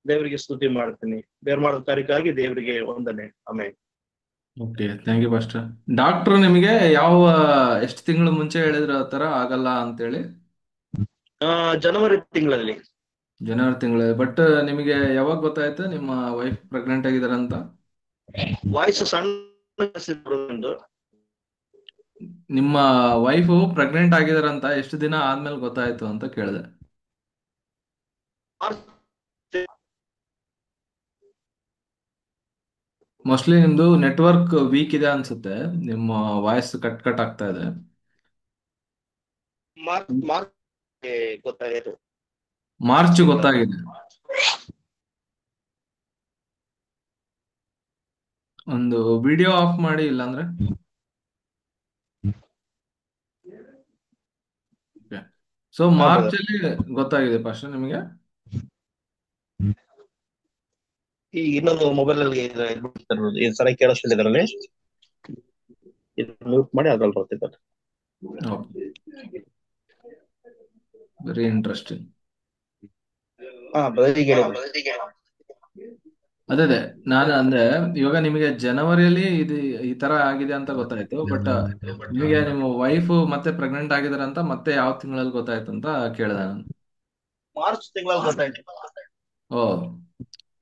ದೇವರಿಗೆ ಸ್ತುತಿ ಮಾಡ್ತೀನಿ. ದೇವ್ರು ಮಾಡೋ ಕಾರ್ಯಕ್ಕಾಗಿ ದೇವರಿಗೆ ವಂದನೆ. ಆಮೇಲೆ okay, thank you pastor. Doctor ನಿಮಗೆ ಎಷ್ಟು ತಿಂಗಳು ಮುಂಚೆ ಹೇಳಿದ್ರು ಆ ಥರ ಆಗಲ್ಲ ಅಂತೇಳಿ? ಜನವರಿ ತಿಂಗಳಲ್ಲಿ. ಜನವರಿ ತಿಂಗಳಲ್ಲಿ. ಬಟ್ ನಿಮಗೆ ಯಾವಾಗ ಗೊತ್ತಾಯ್ತು ನಿಮ್ಮ ವೈಫ್ ಪ್ರೆಗ್ನೆಂಟ್ ಆಗಿದಾರೆ ಅಂತ? ವಾಯ್ಸ್ ಸಣ್ಣ. ನಿಮ್ಮ ವೈಫು ಪ್ರೆಗ್ನೆಂಟ್ ಆಗಿದಾರಂತ ಎಷ್ಟು ದಿನ ಆದ್ಮೇಲೆ ಗೊತ್ತಾಯ್ತು ಅಂತ ಕೇಳಿದೆ. ಮೋಸ್ಟ್ಲಿ ನಿಮ್ದು ನೆಟ್ವರ್ಕ್ ವೀಕ್ ಇದೆ ಅನ್ಸುತ್ತೆ, ನಿಮ್ಮ ವಾಯ್ಸ್ ಕಟ್ ಕಟ್ ಆಗ್ತಾ ಇದೆ. ಗೊತ್ತಾಯ್ತು. ಮಾರ್ಚ್ ಗೊತ್ತಾಗಿದೆ. ಒಂದು ವಿಡಿಯೋ ಆಫ್ ಮಾಡಿ, ಇಲ್ಲಾಂದ್ರೆ ಸೊ ಮಾರ್ಚ್ ಅಲ್ಲಿ ಗೊತ್ತಾಗಿದೆ ಪಾಸ್ಟರ್ ನಿಮಗೆ? ಈ ಇನ್ನೊಂದು ಮೊಬೈಲ್ ಅಲ್ಲಿ ಸರಿ ಕೇಳಿಸ್ತಿಲ್ಲ, ಇದರಲ್ಲಿ ಮ್ಯೂಟ್ ಮಾಡಿ ಅದ್ರಲ್ಲಿ ಬರ್ತಿದ್ದಾರೆ. Very interesting. ಅದೇ ನಾನು ಅಂದ್ರೆ ಇವಾಗ ನಿಮಗೆ ಜನವರಿಯಲ್ಲಿ ಇದು ಈ ತರ ಆಗಿದೆ ಅಂತ ಗೊತ್ತಾಯ್ತು. ಬಟ್ ನಿಮಗೆ ನಿಮ್ಮ ವೈಫ್ ಮತ್ತೆ ಪ್ರೆಗ್ನೆಂಟ್ ಆಗಿದಾರೆ ಅಂತ ಮತ್ತೆ ಯಾವ ತಿಂಗಳಲ್ಲಿ ಗೊತ್ತಾಯ್ತು ಅಂತ ಕೇಳಿದೆ ನಾನು. ಮಾರ್ಚ್ ತಿಂಗಳಲ್ಲಿ ಗೊತ್ತಾಯ್ತು. ಓ,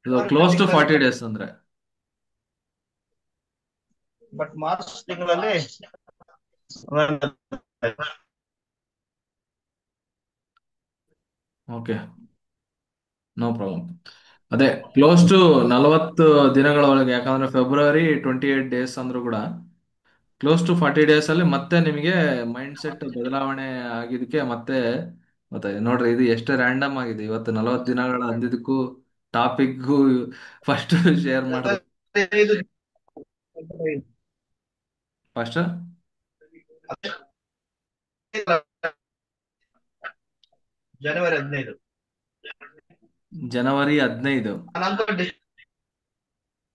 ಇದು ಕ್ಲೋಸ್ ಟು 40 days ಅಂದ್ರೆ. ಬಟ್ ಮಾರ್ಚ್ ತಿಂಗಳಲ್ಲಿ ಓಕೆ, ನೋ ಪ್ರಾಬ್ಲಮ್. ಅದೇ ಕ್ಲೋಸ್ ಟು 40 ದಿನಗಳ ಒಳಗೆ, ಯಾಕಂದ್ರೆ ಫೆಬ್ರವರಿ 28 days ಅಂದ್ರೂ ಕೂಡ ಕ್ಲೋಸ್ ಟು 40 days ಅಲ್ಲಿ ಮತ್ತೆ ನಿಮಗೆ ಮೈಂಡ್ ಸೆಟ್ ಬದಲಾವಣೆ ಆಗಿದ್ದಕ್ಕೆ ಮತ್ತೆ ಗೊತ್ತಾಯ್ತು. ನೋಡ್ರಿ, ಇದು ಎಷ್ಟು ರ್ಯಾಂಡಮ್ ಆಗಿದೆ. ಇವತ್ತು 40 ದಿನಗಳ ಅಂದಿದ್ದಕ್ಕೂ ಟಾಪಿಕ್ಗೂ ಫಸ್ಟ್ ಶೇರ್ ಮಾಡಿದೆ ಫಸ್ಟ್ ಜನವರಿ 15 ಜನವರಿ 15.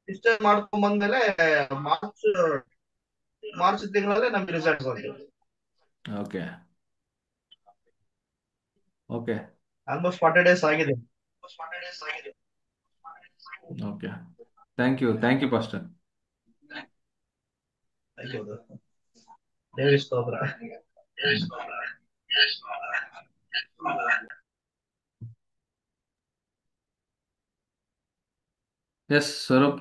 ಡಿಸ್ಚಾರ್ಜ್ ಮಾಡ್ಕೊಂಡ್ ಬಂದ್ಮೇಲೆ ಮಾರ್ಚ್ ತಿಂಗಳಲ್ಲಿ ನಮ್ಗೆ ರಿಸಲ್ಟ್ ಬಂತು. ಓಕೆ ಓಕೆ ಆಲ್ಮೋಸ್ಟ್ 40 days ಆಗಿದೆ. Okay, thank you pastor. ದೇವರ ಸ್ತೋತ್ರ. ಎಸ್ ಸ್ವರೂಪ್.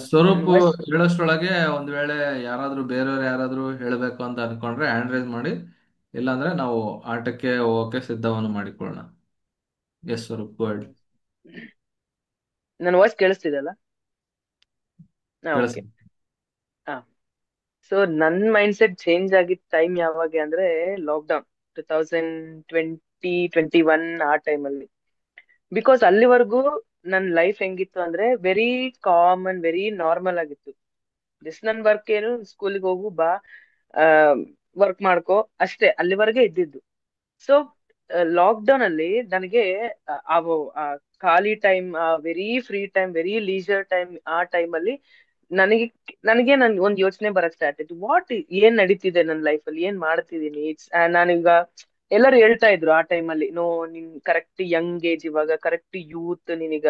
ಸ್ವರೂಪ್ ಹೇಳೋಷ್ಟ್ರೊಳಗೆ ಒಂದ್ ವೇಳೆ ಬೇರೆಯವ್ರು ಯಾರಾದ್ರೂ ಹೇಳಬೇಕು ಅಂತ ಅನ್ಕೊಂಡ್ರೆ ಹ್ಯಾಂಡ್ ರೈಸ್ ಮಾಡಿ, ಇಲ್ಲಾಂದ್ರೆ ನಾವು ಆಟಕ್ಕೆ ಹೋಗಕ್ಕೆ ಸಿದ್ಧವನ್ನು ಮಾಡಿಕೊಳ್ಳೋಣ. Yes Swaroop, go ahead. ನನ್ನ ವಾಯ್ಸ್ ಕೇಳಿಸ್ತಿದೆಲ್ಲ? ಓಕೆ. ಕೇಳಿಸ್ತಾ. ಸೊ ನನ್ ಮೈಂಡ್ ಸೆಟ್ ಚೇಂಜ್ ಆಗಿದ್ದ ಟೈಮ್ ಯಾವಾಗ ಅಂದ್ರೆ ಲಾಕ್ಡೌನ್ 2021 ಆ ಟೈಮಲ್ಲಿ. ಬಿಕಾಸ್ ಅಲ್ಲಿವರೆಗೂ ನನ್ ಲೈಫ್ ಹೆಂಗಿತ್ತು ಅಂದ್ರೆ ವೆರಿ ಕಾಮನ್, ವೆರಿ ನಾರ್ಮಲ್ ಆಗಿತ್ತು. ಜಸ್ಟ್ ನನ್ ವರ್ಕ್ ಏನು, ಸ್ಕೂಲಿಗೆ ಹೋಗು ಬಾ, ವರ್ಕ್ ಮಾಡ್ಕೋ ಅಷ್ಟೇ, ಅಲ್ಲಿವರೆಗೆ ಇದ್ದಿದ್ದು. ಸೊ ಲಾಕ್ಡೌನ್ ಅಲ್ಲಿ ನನಗೆ ಆ ಖಾಲಿ time, very free time, very leisure time, ಆ ಟೈಮ್ ಅಲ್ಲಿ ನನಗೆ ನನಗೆ ಒಂದ್ ಯೋಚನೆ ಬರಕ್ ಸ್ಟಾರ್ಟ್ ಆಯ್ತು. ಏನ್ ನಡೀತಿದೆ ನನ್ನ ಲೈಫ್ ಅಲ್ಲಿ, ಏನ್ ಮಾಡ್ತಿದೀನಿ. ನಾನೀಗ ಎಲ್ಲರೂ ಹೇಳ್ತಾ ಇದ್ರು ಆ ಟೈಮಲ್ಲಿ, ನೋ ನಿನ್ ಕರೆಕ್ಟ್ ಯಂಗ್ ಏಜ್, ಇವಾಗ ಕರೆಕ್ಟ್ ಯೂತ್ ನಿನೀಗ.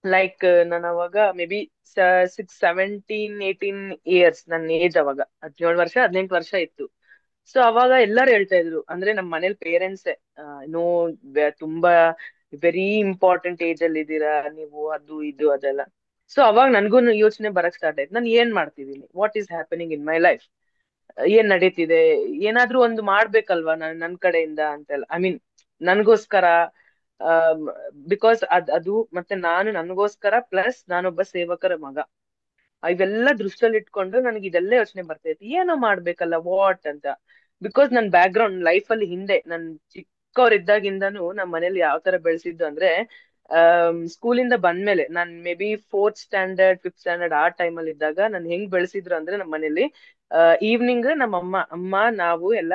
ಲೈಕ್ ನಾನು ಅವಾಗ ಮೇ ಬಿ 17-18 ಇಯರ್ಸ್ ನನ್ನ ಏಜ್. ಅವಾಗ 17 ವರ್ಷ 18 ವರ್ಷ ಇತ್ತು. ಸೊ ಅವಾಗ ಎಲ್ಲರೂ ಹೇಳ್ತಾ ಇದ್ರು, ಅಂದ್ರೆ ನಮ್ ಮನೇಲಿ ಪೇರೆಂಟ್ಸೇ, ನೋ ತುಂಬಾ ವೆರಿ ಇಂಪಾರ್ಟೆಂಟ್ ಏಜ್ ಅಲ್ಲಿ ಇದ್ದೀರಾ ನೀವು, ಅದು ಇದು ಅದೆಲ್ಲ. ಸೊ ಅವಾಗ ನನ್ಗೂ ಯೋಚನೆ ಬರಕ್ ಸ್ಟಾರ್ಟ್ ಆಯ್ತು, ನಾನು ಏನ್ ಮಾಡ್ತಿದ್ದೀನಿ, what is happening in my life, ಏನ್ ನಡೀತಿದೆ, ಏನಾದ್ರೂ ಒಂದು ಮಾಡ್ಬೇಕಲ್ವಾ ನನ್ ಕಡೆಯಿಂದ ಅಂತೆಲ್ಲ. ಐ ಮೀನ್ ನನ್ಗೋಸ್ಕರ, ಬಿಕಾಸ್ ಅದು ಮತ್ತೆ ನಾನು ನನ್ಗೋಸ್ಕರ, ಪ್ಲಸ್ ನಾನೊಬ್ಬ ಸೇವಕರ ಮಗ. ಇವೆಲ್ಲ ದೃಷ್ಟಿಯಲ್ಲಿ ಇಟ್ಕೊಂಡು ನನಗೆ ಇದೆಲ್ಲ ಯೋಚನೆ ಬರ್ತೈತಿ, ಏನೋ ಮಾಡ್ಬೇಕಲ್ಲ ವಾಟ್ ಅಂತ. ಬಿಕಾಸ್ ನನ್ ಬ್ಯಾಕ್ ಗ್ರೌಂಡ್ ಲೈಫ್ ಅಲ್ಲಿ ಹಿಂದೆ ನನ್ ಚಿಕ್ಕವರಿದ್ದಾಗಿಂದನು ನಮ್ಮ ಮನೇಲಿ ಯಾವ ತರ ಬೆಳೆಸಿದ್ದು ಅಂದ್ರೆ, ಸ್ಕೂಲಿಂದ ಬಂದ್ಮೇಲೆ ನಾನ್ maybe 4th standard 5th standard ಆ ಟೈಮ್ ಅಲ್ಲಿ ಇದ್ದಾಗ ನನ್ ಹೆಂಗ್ ಬೆಳೆಸಿದ್ರು ಅಂದ್ರೆ, ನಮ್ಮ ಮನೇಲಿ ಈವ್ನಿಂಗ್ ನಮ್ಮ ಅಮ್ಮ ನಾವು ಎಲ್ಲ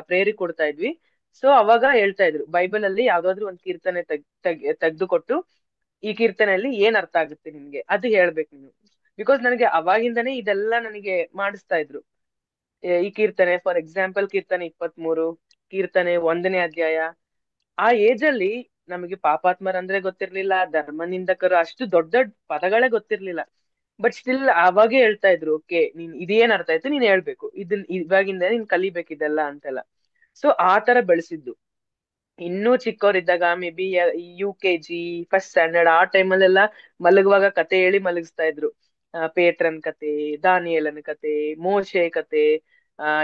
ಪ್ರೇರಿ ಕೊಡ್ತಾ ಇದ್ವಿ. ಸೊ ಅವಾಗ ಹೇಳ್ತಾ ಇದ್ರು ಬೈಬಲ್ ಅಲ್ಲಿ ಯಾವ್ದಾದ್ರು ಒಂದ್ ಕೀರ್ತನೆ ತೆಗ್ದುಕೊಟ್ಟು ಈ ಕೀರ್ತನೆಯಲ್ಲಿ ಏನ್ ಅರ್ಥ ಆಗುತ್ತೆ ನಿಮ್ಗೆ ಅದು ಹೇಳ್ಬೇಕು ನೀವು. ಬಿಕಾಸ್ ನನಗೆ ಅವಾಗಿಂದನೇ ಇದೆಲ್ಲ ನನಗೆ ಮಾಡಿಸ್ತಾ ಇದ್ರು. ಈ ಕೀರ್ತನೆ ಫಾರ್ ಎಕ್ಸಾಂಪಲ್ ಕೀರ್ತನೆ 23, ಕೀರ್ತನೆ 1ನೇ ಅಧ್ಯಾಯ. ಆ ಏಜ್ ಅಲ್ಲಿ ನಮಗೆ ಪಾಪಾತ್ಮರಂದ್ರೆ ಗೊತ್ತಿರ್ಲಿಲ್ಲ, ಧರ್ಮ ನಿಂದಕರು, ಅಷ್ಟು ದೊಡ್ಡ ದೊಡ್ಡ ಪದಗಳೇ ಗೊತ್ತಿರ್ಲಿಲ್ಲ. ಬಟ್ ಸ್ಟಿಲ್ ಅವಾಗೇ ಹೇಳ್ತಾ ಇದ್ರು, ಓಕೆ ನೀನ್ ಇದೇನ್ ಅರ್ಥ ಆಯ್ತು ನೀನ್ ಹೇಳ್ಬೇಕು, ಇದನ್ ಇವಾಗಿಂದ ನೀನ್ ಕಲಿಬೇಕಿದೆಲ್ಲ ಅಂತೆಲ್ಲ. ಸೊ ಆ ತರ ಬೆಳೆಸಿದ್ದು. ಇನ್ನೂ ಚಿಕ್ಕವರಿದ್ದಾಗ may be UKG first standard ಆ ಟೈಮಲ್ಲೆಲ್ಲ ಮಲಗುವಾಗ ಕತೆ ಹೇಳಿ ಮಲಗಿಸ್ತಾ ಇದ್ರು. ಪೇಟ್ರನ್ ಕತೆ, ದಾನಿಯೇಲನ ಕತೆ, ಮೋಶೆ ಕತೆ,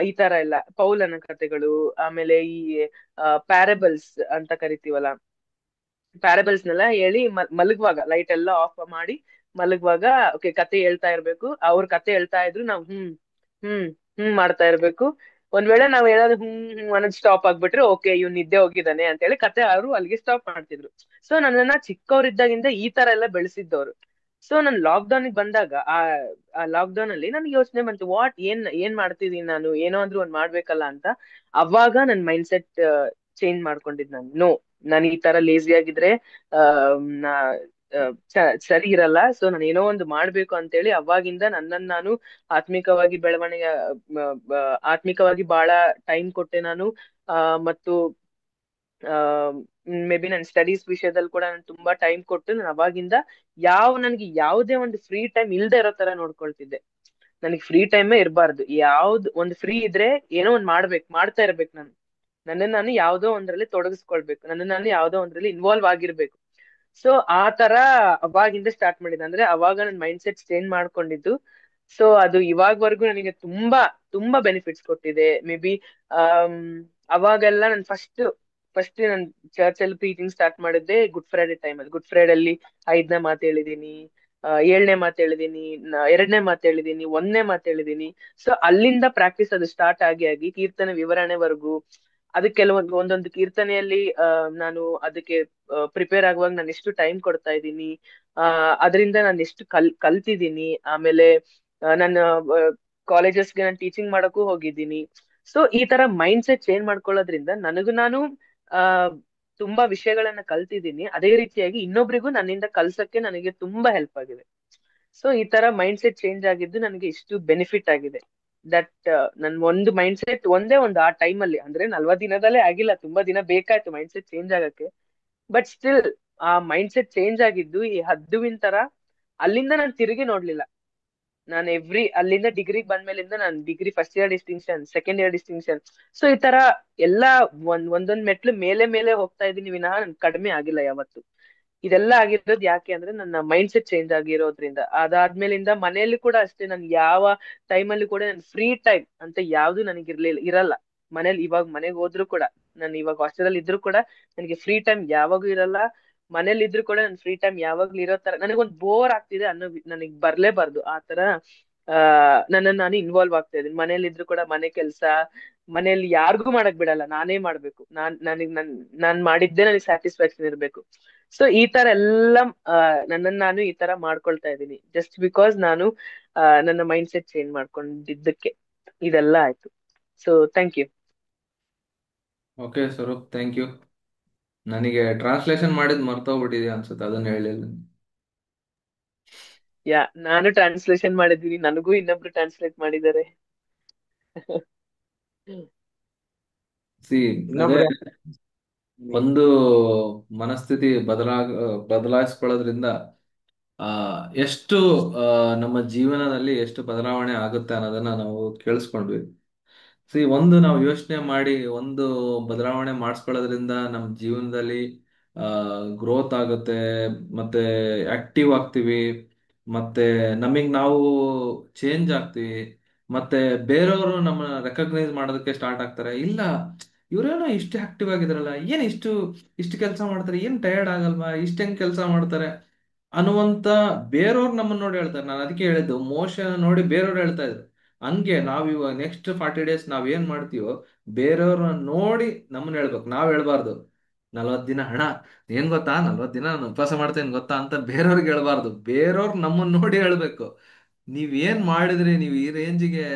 ಈ ತರ ಎಲ್ಲ ಪೌಲನ ಕತೆಗಳು. ಆಮೇಲೆ ಈ ಪ್ಯಾರಬಲ್ಸ್ ಅಂತ ಕರಿತೀವಲ್ಲ, ಪ್ಯಾರಬಲ್ಸ್ನೆಲ್ಲ ಹೇಳಿ ಮಲಗುವಾಗ ಲೈಟ್ ಎಲ್ಲ ಆಫ್ ಮಾಡಿ ಮಲಗುವಾಗ ಓಕೆ ಕತೆ ಹೇಳ್ತಾ ಇರ್ಬೇಕು. ಅವ್ರ ಕತೆ ಹೇಳ್ತಾ ಇದ್ರು, ನಾವ್ ಹ್ಮ್ ಹ್ಮ್ ಮಾಡ್ತಾ ಇರ್ಬೇಕು. ಒಂದ್ ವೇಳೆ ನಾವ್ ಏನಾದ್ರು ಅನ್ನೋದ್ ಸ್ಟಾಪ್ ಆಗ್ಬಿಟ್ರೆ ಓಕೆ ಇವ್ ನಿದ್ದೆ ಹೋಗಿದ್ದಾನೆ ಅಂತ ಹೇಳಿ ಕತೆ ಅವರು ಅಲ್ಲಿಗೆ ಸ್ಟಾಪ್ ಮಾಡ್ತಿದ್ರು. ಸೊ ನನ್ನನ್ನ ಚಿಕ್ಕವರಿದ್ದಾಗಿಂದ ಈ ತರ ಎಲ್ಲ ಬೆಳೆಸಿದ್ದವ್ರು. ಸೊ ನನ್ ಲಾಕ್ಡೌನ್ ಬಂದಾಗ ಆ ಲಾಕ್ಡೌನ್ ಅಲ್ಲಿ ನನ್ಗೆ ಯೋಚನೆ ಬಂತು, ಏನ್ ಮಾಡ್ತಿದೀನಿ ನಾನು, ಏನೋ ಅಂದ್ರೂ ಒಂದ್ ಮಾಡ್ಬೇಕಲ್ಲ ಅಂತ. ಅವಾಗ ನನ್ ಮೈಂಡ್ ಸೆಟ್ ಚೇಂಜ್ ಮಾಡ್ಕೊಂಡಿದ್ ನಾನು. ನೋ, ನಾನು ಈ ತರ ಲೇಸಿ ಆಗಿದ್ರೆ ಆ ನಾ ಸರಿ ಇರಲ್ಲ. ಸೊ ನಾನು ಏನೋ ಒಂದು ಮಾಡ್ಬೇಕು ಅಂತೇಳಿ ಅವಾಗಿಂದ ನನ್ನನ್ನು ನಾನು ಆತ್ಮಿಕವಾಗಿ ಬೆಳವಣಿಗೆ ಆತ್ಮಿಕವಾಗಿ ಬಹಳ ಟೈಮ್ ಕೊಟ್ಟೆ ನಾನು. ಮತ್ತು ಮೇ ಬಿ ನನ್ನ ಸ್ಟಡೀಸ್ ವಿಷಯದಲ್ಲಿ ಕೂಡ ನಾನು ತುಂಬಾ ಟೈಮ್ ಕೊಟ್ಟು ನಾನು ಅವಾಗಿಂದ ನನ್ಗೆ ಯಾವುದೇ ಒಂದು ಫ್ರೀ ಟೈಮ್ ಇಲ್ದೇ ಇರೋ ತರ ನೋಡ್ಕೊಳ್ತಿದ್ದೆ. ನನಗೆ ಫ್ರೀ ಟೈಮೇ ಇರಬಾರ್ದು. ಯಾವ್ದು ಒಂದು ಫ್ರೀ ಇದ್ರೆ ಏನೋ ಒಂದ್ ಮಾಡ್ತಾ ಇರ್ಬೇಕು. ನಾನು ಯಾವ್ದೋ ಒಂದ್ರಲ್ಲಿ ತೊಡಗಿಸ್ಕೊಳ್ಬೇಕು, ನಾನು ಯಾವ್ದೋ ಒಂದ್ರಲ್ಲಿ ಇನ್ವಾಲ್ವ್ ಆಗಿರ್ಬೇಕು. ಸೊ ಆ ತರ ಅವಾಗಿಂದ ಸ್ಟಾರ್ಟ್ ಮಾಡಿದೆ. ಅಂದ್ರೆ ಅವಾಗ ನನ್ ಮೈಂಡ್ ಸೆಟ್ ಚೇಂಜ್ ಮಾಡ್ಕೊಂಡಿದ್ದು. ಸೊ ಅದು ಇವಾಗ್ವರೆಗೂ ನನಗೆ ತುಂಬಾ ತುಂಬಾ ಬೆನಿಫಿಟ್ಸ್ ಕೊಟ್ಟಿದೆ. ಮೇ ಬಿ ಅವಾಗೆಲ್ಲ ನಾನು ಫಸ್ಟ್ ನನ್ ಚರ್ಚ್ ಅಲ್ಲಿ ಪ್ರೀಚಿಂಗ್ ಸ್ಟಾರ್ಟ್ ಮಾಡಿದ್ದೆ ಗುಡ್ ಫ್ರೈಡೆ ಟೈಮ್ ಅಲ್ಲಿ. ಗುಡ್ ಫ್ರೈಡೆ ಅಲ್ಲಿ 5ನೇ ಮಾತು ಹೇಳಿದೀನಿ, 7ನೇ ಮಾತು ಹೇಳಿದೀನಿ, 2ನೇ ಮಾತು ಹೇಳಿದೀನಿ, 1ನೇ ಮಾತು ಹೇಳಿದೀನಿ. ಸೊ ಅಲ್ಲಿಂದ ಪ್ರಾಕ್ಟೀಸ್ ಅದು ಸ್ಟಾರ್ಟ್ ಆಗಿ ಕೀರ್ತನೆ ವಿವರಣೆವರೆಗೂ ಅದಕ್ಕೆ ಒಂದೊಂದು ಕೀರ್ತನೆಯಲ್ಲಿ ನಾನು ಅದಕ್ಕೆ ಪ್ರಿಪೇರ್ ಆಗುವಾಗ ನಾನು ಎಷ್ಟು ಟೈಮ್ ಕೊಡ್ತಾ ಇದ್ದೀನಿ, ಅದರಿಂದ ನಾನು ಎಷ್ಟು ಕಲ್ತಿದ್ದೀನಿ. ಆಮೇಲೆ ನನ್ನ ಕಾಲೇಜಸ್ಗೆ ನಾನು ಟೀಚಿಂಗ್ ಮಾಡಕ್ಕೂ ಹೋಗಿದ್ದೀನಿ. ಸೊ ಈ ತರ ಮೈಂಡ್ ಸೆಟ್ ಚೇಂಜ್ ಮಾಡ್ಕೊಳ್ಳೋದ್ರಿಂದ ನನಗೂ ನಾನು ಆ ತುಂಬಾ ವಿಷಯಗಳನ್ನ ಕಲ್ತಿದ್ದೀನಿ. ಅದೇ ರೀತಿಯಾಗಿ ಇನ್ನೊಬ್ರಿಗೂ ನನ್ನಿಂದ ಕಲ್ಸಕ್ಕೆ ನನಗೆ ತುಂಬಾ ಹೆಲ್ಪ್ ಆಗಿದೆ. ಸೊ ಈ ತರ ಮೈಂಡ್ ಸೆಟ್ ಚೇಂಜ್ ಆಗಿದ್ದು ನನಗೆ ಇಷ್ಟು ಬೆನಿಫಿಟ್ ಆಗಿದೆ. ದಟ್ ನನ್ ಒಂದು ಮೈಂಡ್ ಸೆಟ್ ಒಂದು ಆ ಟೈಮ್ ಅಲ್ಲಿ, ಅಂದ್ರೆ 40 ದಿನದಲ್ಲೇ ಆಗಿಲ್ಲ, ತುಂಬಾ ದಿನ ಬೇಕಾಯ್ತು ಮೈಂಡ್ ಸೆಟ್ ಚೇಂಜ್ ಆಗಕ್ಕೆ. ಬಟ್ ಸ್ಟಿಲ್ ಆ ಮೈಂಡ್ ಸೆಟ್ ಚೇಂಜ್ ಆಗಿದ್ದು ಈ ಹದ್ದುವಿನ ತರ. ಅಲ್ಲಿಂದ ನಾನು ತಿರುಗಿ ನೋಡ್ಲಿಲ್ಲ. ನಾನು ಅಲ್ಲಿಂದ ಡಿಗ್ರಿಗೆ ಬಂದ್ಮೇಲಿಂದ ನಾನು degree first year distinction, second year distinction. So ಈ ತರ ಎಲ್ಲಾ ಒಂದೊಂದ್ ಮೆಟ್ಲು ಮೇಲೆ ಮೇಲೆ ಹೋಗ್ತಾ ಇದೀನಿ ವಿನಃ ನನ್ ಕಡಿಮೆ ಆಗಿಲ್ಲ ಯಾವತ್ತು. ಇದೆಲ್ಲ ಆಗಿರೋದು ಯಾಕೆ ಅಂದ್ರೆ ನನ್ನ ಮೈಂಡ್ ಸೆಟ್ ಚೇಂಜ್ ಆಗಿರೋದ್ರಿಂದ. ಅದಾದ್ಮೇಲಿಂದ ಮನೆಯಲ್ಲಿ ಕೂಡ ಅಷ್ಟೇ, ನನ್ ಯಾವ ಟೈಮಲ್ಲಿ ಕೂಡ ನನ್ ಫ್ರೀ ಟೈಮ್ ಅಂತ ಯಾವ್ದು ನನಗೆ ಇರಲ್ಲ. ಇವಾಗ ಮನೆಗೆ ಹೋದ್ರು ಕೂಡ, ನಾನು ಇವಾಗ ಹಾಸ್ಟೆಲ್ ಅಲ್ಲಿ ಇದ್ರು ಕೂಡ ನನಗೆ ಫ್ರೀ ಟೈಮ್ ಯಾವಾಗೂ ಇರಲ್ಲ. ಮನೇಲಿ ಇದ್ರು ಕೂಡ ನನ್ ಫ್ರೀ ಟೈಮ್ ಯಾವಾಗ್ಲೂ ಇರೋ ತರ ನನಗೊಂದ್ ಬೋರ್ ಆಗ್ತಿದೆ ಅನ್ನೋ ನನಗ್ ಬರ್ಲೇಬಾರ್ದು. ಆ ತರ ನನ್ನನ್ನು ನಾನು ಇನ್ವಾಲ್ವ್ ಆಗ್ತಾ ಇದ್ದೀನಿ. ಮನೇಲಿ ಇದ್ರು ಕೂಡ ಮನೆ ಕೆಲ್ಸ, ಮನೇಲಿ ಯಾರಿಗೂ ಮಾಡಕ್ ಬಿಡಲ್ಲ, ನಾನೇ ಮಾಡ್ಬೇಕು. ನಾನ್ ಮಾಡಿದ್ದೆ ನನಗೆ ಸ್ಯಾಟಿಸ್ಫ್ಯಾಕ್ಷನ್ ಇರ್ಬೇಕು. ಸೊ ಈ ತರ ಎಲ್ಲ ನನ್ನನ್ನು ನಾನು ಈ ತರ ಮಾಡ್ಕೊಳ್ತಾ ಇದ್ದೀನಿ, ಜಸ್ಟ್ ಬಿಕಾಸ್ ನಾನು ನನ್ನ ಮೈಂಡ್ ಸೆಟ್ ಚೇಂಜ್ ಮಾಡ್ಕೊಂಡಿದ್ದಕ್ಕೆ ಇದೆಲ್ಲ ಆಯ್ತು. So thank you. Okay Swaroop, thank you. ನನಗೆ ಟ್ರಾನ್ಸ್ಲೇಷನ್ ಮಾಡಿದ್ ಮರ್ತೋಗ್ಬಿಟ್ಟಿದೆ ಅನ್ಸುತ್ತೆ, ಅದನ್ನ ಹೇಳಿಲ್ಲ. ನಾನು ಟ್ರಾನ್ಸ್ಲೇಷನ್ ಮಾಡಿದ್ದೀನಿ, ನನಗೂ ಇನ್ನೊಬ್ರು ಟ್ರಾನ್ಸ್ಲೇಟ್ ಮಾಡಿದ್ದಾರೆ. ಸಿ ಅದೇ ಒಂದು ಮನಸ್ಥಿತಿ ಬದಲಾಯಿಸ್ಕೊಳ್ಳೋದ್ರಿಂದ ಆ ಎಷ್ಟು ನಮ್ಮ ಜೀವನದಲ್ಲಿ ಎಷ್ಟು ಬದಲಾವಣೆ ಆಗುತ್ತೆ ಅನ್ನೋದನ್ನ ನಾವು ಕೇಳಿಸ್ಕೊಂಡ್ವಿ. ನಾವು ಯೋಚನೆ ಮಾಡಿ ಒಂದು ಬದಲಾವಣೆ ಮಾಡಿಸ್ಕೊಳ್ಳೋದ್ರಿಂದ ನಮ್ಮ ಜೀವನದಲ್ಲಿ ಗ್ರೋತ್ ಆಗುತ್ತೆ, ಮತ್ತೆ ಆಕ್ಟಿವ್ ಆಗ್ತೀವಿ, ಮತ್ತೆ ನಮಗೆ ನಾವು ಚೇಂಜ್ ಆಗ್ತೀವಿ, ಮತ್ತೆ ಬೇರೆಯವರು ನಮ್ಮ ರೆಕಗ್ನೈಸ್ ಮಾಡೋದಕ್ಕೆ ಸ್ಟಾರ್ಟ್ ಆಗ್ತಾರೆ. ಇಲ್ಲ, ಇವರೇನೋ ಇಷ್ಟು ಆಕ್ಟಿವ್ ಆಗಿದಾರಲ್ಲ, ಏನ್ ಇಷ್ಟು ಕೆಲಸ ಮಾಡ್ತಾರೆ, ಏನ್ ಟಯರ್ಡ್ ಆಗಲ್ವಾ, ಇಷ್ಟೆಂಗ್ ಕೆಲಸ ಮಾಡ್ತಾರೆ ಅನ್ನುವಂತ ಬೇರೆಯವ್ರು ನಮ್ಮನ್ನ ನೋಡಿ ಹೇಳ್ತಾರೆ. ನಾನು ಅದಕ್ಕೆ ಹೇಳಿದ್ದು, ಮೋಶನ ನೋಡಿ ಬೇರೆಯವ್ರು ಹೇಳ್ತಾ ಇದ್ರು. ಹಂಗೆ ನಾವ್ ಇವಾಗ ನೆಕ್ಸ್ಟ್ 40 ಡೇಸ್ ನಾವ್ ಏನ್ ಮಾಡ್ತೀವೋ ಬೇರೆಯವ್ರನ್ನ ನೋಡಿ ನಮ್ಮನ್ನ ಹೇಳ್ಬೇಕು, ನಾವ್ ಹೇಳ್ಬಾರ್ದು 40 ದಿನ ಹಣ ಏನ್ ಗೊತ್ತಾ, 40 ದಿನ ನಾನು ಉಪವಾಸ ಮಾಡ್ತೇನೆ ಗೊತ್ತಾ ಅಂತ ಬೇರೆಯವ್ರಿಗೆ ಹೇಳ್ಬಾರ್ದು. ಬೇರೆಯವ್ರು ನಮ್ಮನ್ನ ನೋಡಿ ಹೇಳ್ಬೇಕು, ನೀವ್ ಏನ್ ಮಾಡಿದ್ರಿ, ನೀವು ಈ ರೇಂಜಿಗೆ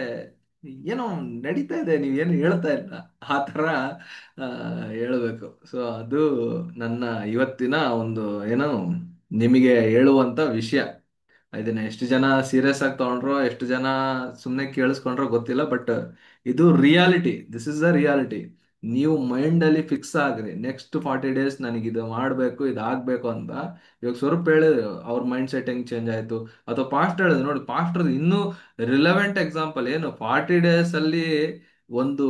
ಏನೋ ನಡೀತಾ ಇದೆ, ನೀವೇನು ಹೇಳ್ತಾ ಇಲ್ಲ ಆ ಥರ ಆ, ಹೇಳ್ಬೇಕು. ಸೊ ಅದು ನನ್ನ ಇವತ್ತಿನ ಒಂದು ಏನೋ ನಿಮಗೆ ಹೇಳುವಂತ ವಿಷಯ. ಇದನ್ನ ಎಷ್ಟು ಜನ ಸೀರಿಯಸ್ ಆಗಿ ತಗೊಂಡ್ರೋ, ಎಷ್ಟು ಜನ ಸುಮ್ಮನೆ ಕೇಳಿಸ್ಕೊಂಡ್ರೋ ಗೊತ್ತಿಲ್ಲ, ಬಟ್ ಇದು reality. This is the reality. ನೀವು ಮೈಂಡ್ ಅಲ್ಲಿ ಫಿಕ್ಸ್ ಆಗ್ರಿ, ನೆಕ್ಸ್ಟ್ 40 ಡೇಸ್ ನನಗೆ ಇದು ಮಾಡಬೇಕು, ಇದು ಆಗ್ಬೇಕು ಅಂತ. ಇವಾಗ ಸ್ವರೂಪ್ ಹೇಳಿದ್ರು ಅವ್ರ ಮೈಂಡ್ ಸೆಟ್ ಹೆಂಗ್ ಚೇಂಜ್ ಆಯ್ತು, ಅಥವಾ ಪಾಸ್ಟ್ ಹೇಳಿದ್ರು ನೋಡಿ, ಪಾಸ್ಟ್ ಇನ್ನೂ ರಿಲೆವೆಂಟ್ ಎಕ್ಸಾಂಪಲ್ ಏನು, 40 ಡೇಸ್ ಅಲ್ಲಿ ಒಂದು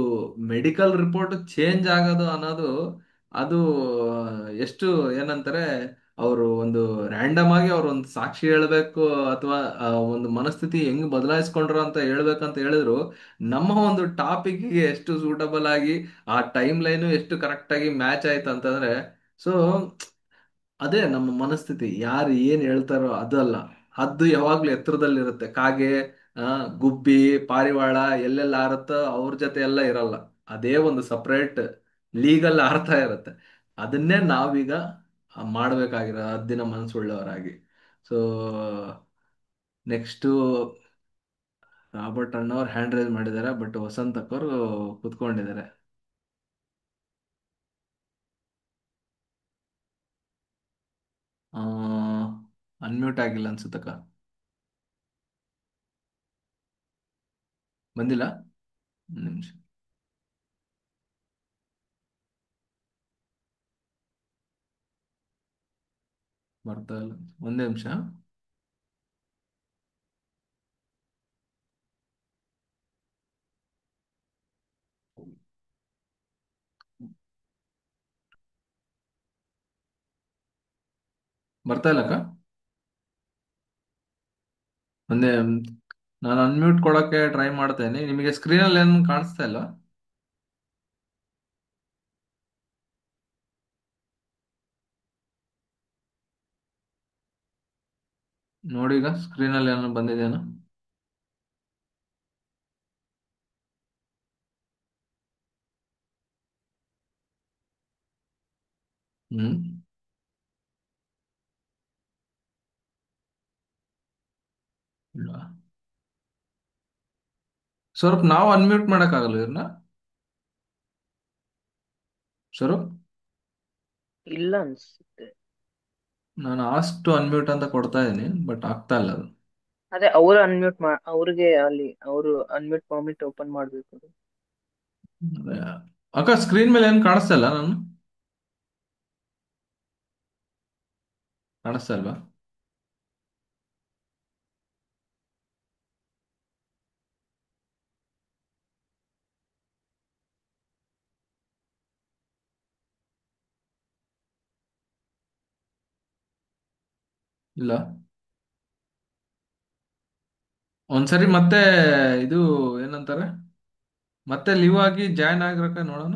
ಮೆಡಿಕಲ್ ರಿಪೋರ್ಟ್ ಚೇಂಜ್ ಆಗೋದು ಅನ್ನೋದು, ಅದು ಎಷ್ಟು ಏನಂತಾರೆ, ಅವರು ಒಂದು ರ್ಯಾಂಡಮ್ ಆಗಿ ಅವ್ರು ಒಂದು ಸಾಕ್ಷಿ ಹೇಳ್ಬೇಕು, ಅಥವಾ ಒಂದು ಮನಸ್ಥಿತಿ ಹೆಂಗ್ ಬದಲಾಯಿಸ್ಕೊಂಡ್ರು ಅಂತ ಹೇಳ್ಬೇಕಂತ ಹೇಳಿದ್ರು, ನಮ್ಮ ಒಂದು ಟಾಪಿಕ್ಗೆ ಎಷ್ಟು ಸೂಟಬಲ್ ಆಗಿ ಆ ಟೈಮ್ ಲೈನು ಎಷ್ಟು ಕರೆಕ್ಟ್ ಆಗಿ ಮ್ಯಾಚ್ ಆಯ್ತು ಅಂತಂದ್ರೆ, ಸೊ ಅದೇ ನಮ್ಮ ಮನಸ್ಥಿತಿ. ಯಾರು ಏನ್ ಹೇಳ್ತಾರೋ ಅದು ಅಲ್ಲ, ಹದ್ದು ಯಾವಾಗ್ಲೂ ಎತ್ತರದಲ್ಲಿರುತ್ತೆ. ಕಾಗೆ, ಆ ಗುಬ್ಬಿ, ಪಾರಿವಾಳ ಎಲ್ಲೆಲ್ಲ ಆರುತ್ತೋ ಅವ್ರ ಜೊತೆ ಎಲ್ಲ ಇರಲ್ಲ. ಅದೇ ಒಂದು ಸಪ್ರೇಟ್ ಲೀಗಲ್ ಆರ್ತಾ ಇರುತ್ತೆ. ಅದನ್ನೇ ನಾವೀಗ ಮಾಡ್ಬೇಕಾಗಿರೋ ಹದ್ದಿನ ಮನಸ್ಸುಳ್ಳವರಾಗಿ. ಸೊ ನೆಕ್ಸ್ಟ್ ರಾಬರ್ಟ್ ಅಣ್ಣವ್ರು ಹ್ಯಾಂಡ್ ರೈಸ್ ಮಾಡಿದ್ದಾರೆ, ಬಟ್ ವಸಂತ್ ಅಕ್ಕವ್ರು ಕುತ್ಕೊಂಡಿದ್ದಾರೆ. ಅನ್ಮ್ಯೂಟ್ ಆಗಿಲ್ಲ ಅನ್ಸುತ್ತಕ್ಕ, ಬಂದಿಲ್ಲ. ಒಂದ್ ನಿಮಿಷ ಬರ್ತಾ ಇಲ್ಲ, ಒಂದೇ ನಿಮಿಷ. ಬರ್ತಾ ಇಲ್ಲಕ್ಕ, ಒಂದೇ. ನಾನು ಅನ್ಮ್ಯೂಟ್ ಕೊಡಕ್ಕೆ ಟ್ರೈ ಮಾಡ್ತೇನೆ. ನಿಮಗೆ ಸ್ಕ್ರೀನಲ್ಲಿ ಏನು ಕಾಣಿಸ್ತಾ ಇಲ್ಲ ನೋಡಿ, ಈಗ ಸ್ಕ್ರೀನಲ್ಲಿ ಏನೋ ಬಂದಿದೆಯೇನೋ. ಹ್ಮ್ ಇಲ್ಲ. ಸ್ವರೂಪ್, ನಾವು ಅನ್ಮ್ಯೂಟ್ ಮಾಡಕ್ಕಾಗಲ್ಲ ಇವ್ರನ್ನ. ಸ್ವರೂಪ್, ಇಲ್ಲ ಅನ್ಸುತ್ತೆ. ನಾನು ಆಸ್ಕ್ ಟು ಅನ್ಮ್ಯೂಟ್ ಅಂತ ಕೊಡ್ತಾ ಇದ್ದೀನಿ, ಬಟ್ ಆಗ್ತಾ ಇಲ್ಲ ಅದು. ಅದೇ ಅವ್ರು ಅವ್ರಿಗೆ ಅಲ್ಲಿ ಅವರು ಅನ್ಮ್ಯೂಟ್ ಪರ್ಮಿಟ್ ಓಪನ್ ಮಾಡ್ಬೇಕು. ಅದೇ. ಅಕ್ಕ, ಸ್ಕ್ರೀನ್ ಮೇಲೆ ಏನು ಕಾಣಿಸ್ತಾ ಇಲ್ಲ, ನಾನು ಕಾಣಿಸ್ತಾ ಇಲ್ವಾ? ಇಲ್ಲ. ಒಂದ್ಸರಿ ಮತ್ತೆ ಇದು ಏನಂತಾರೆ, ಮತ್ತೆ ಲೀವ್ ಆಗಿ ಜಾಯ್ನ್ ಆಗಿರಕ ನೋಡೋಣ.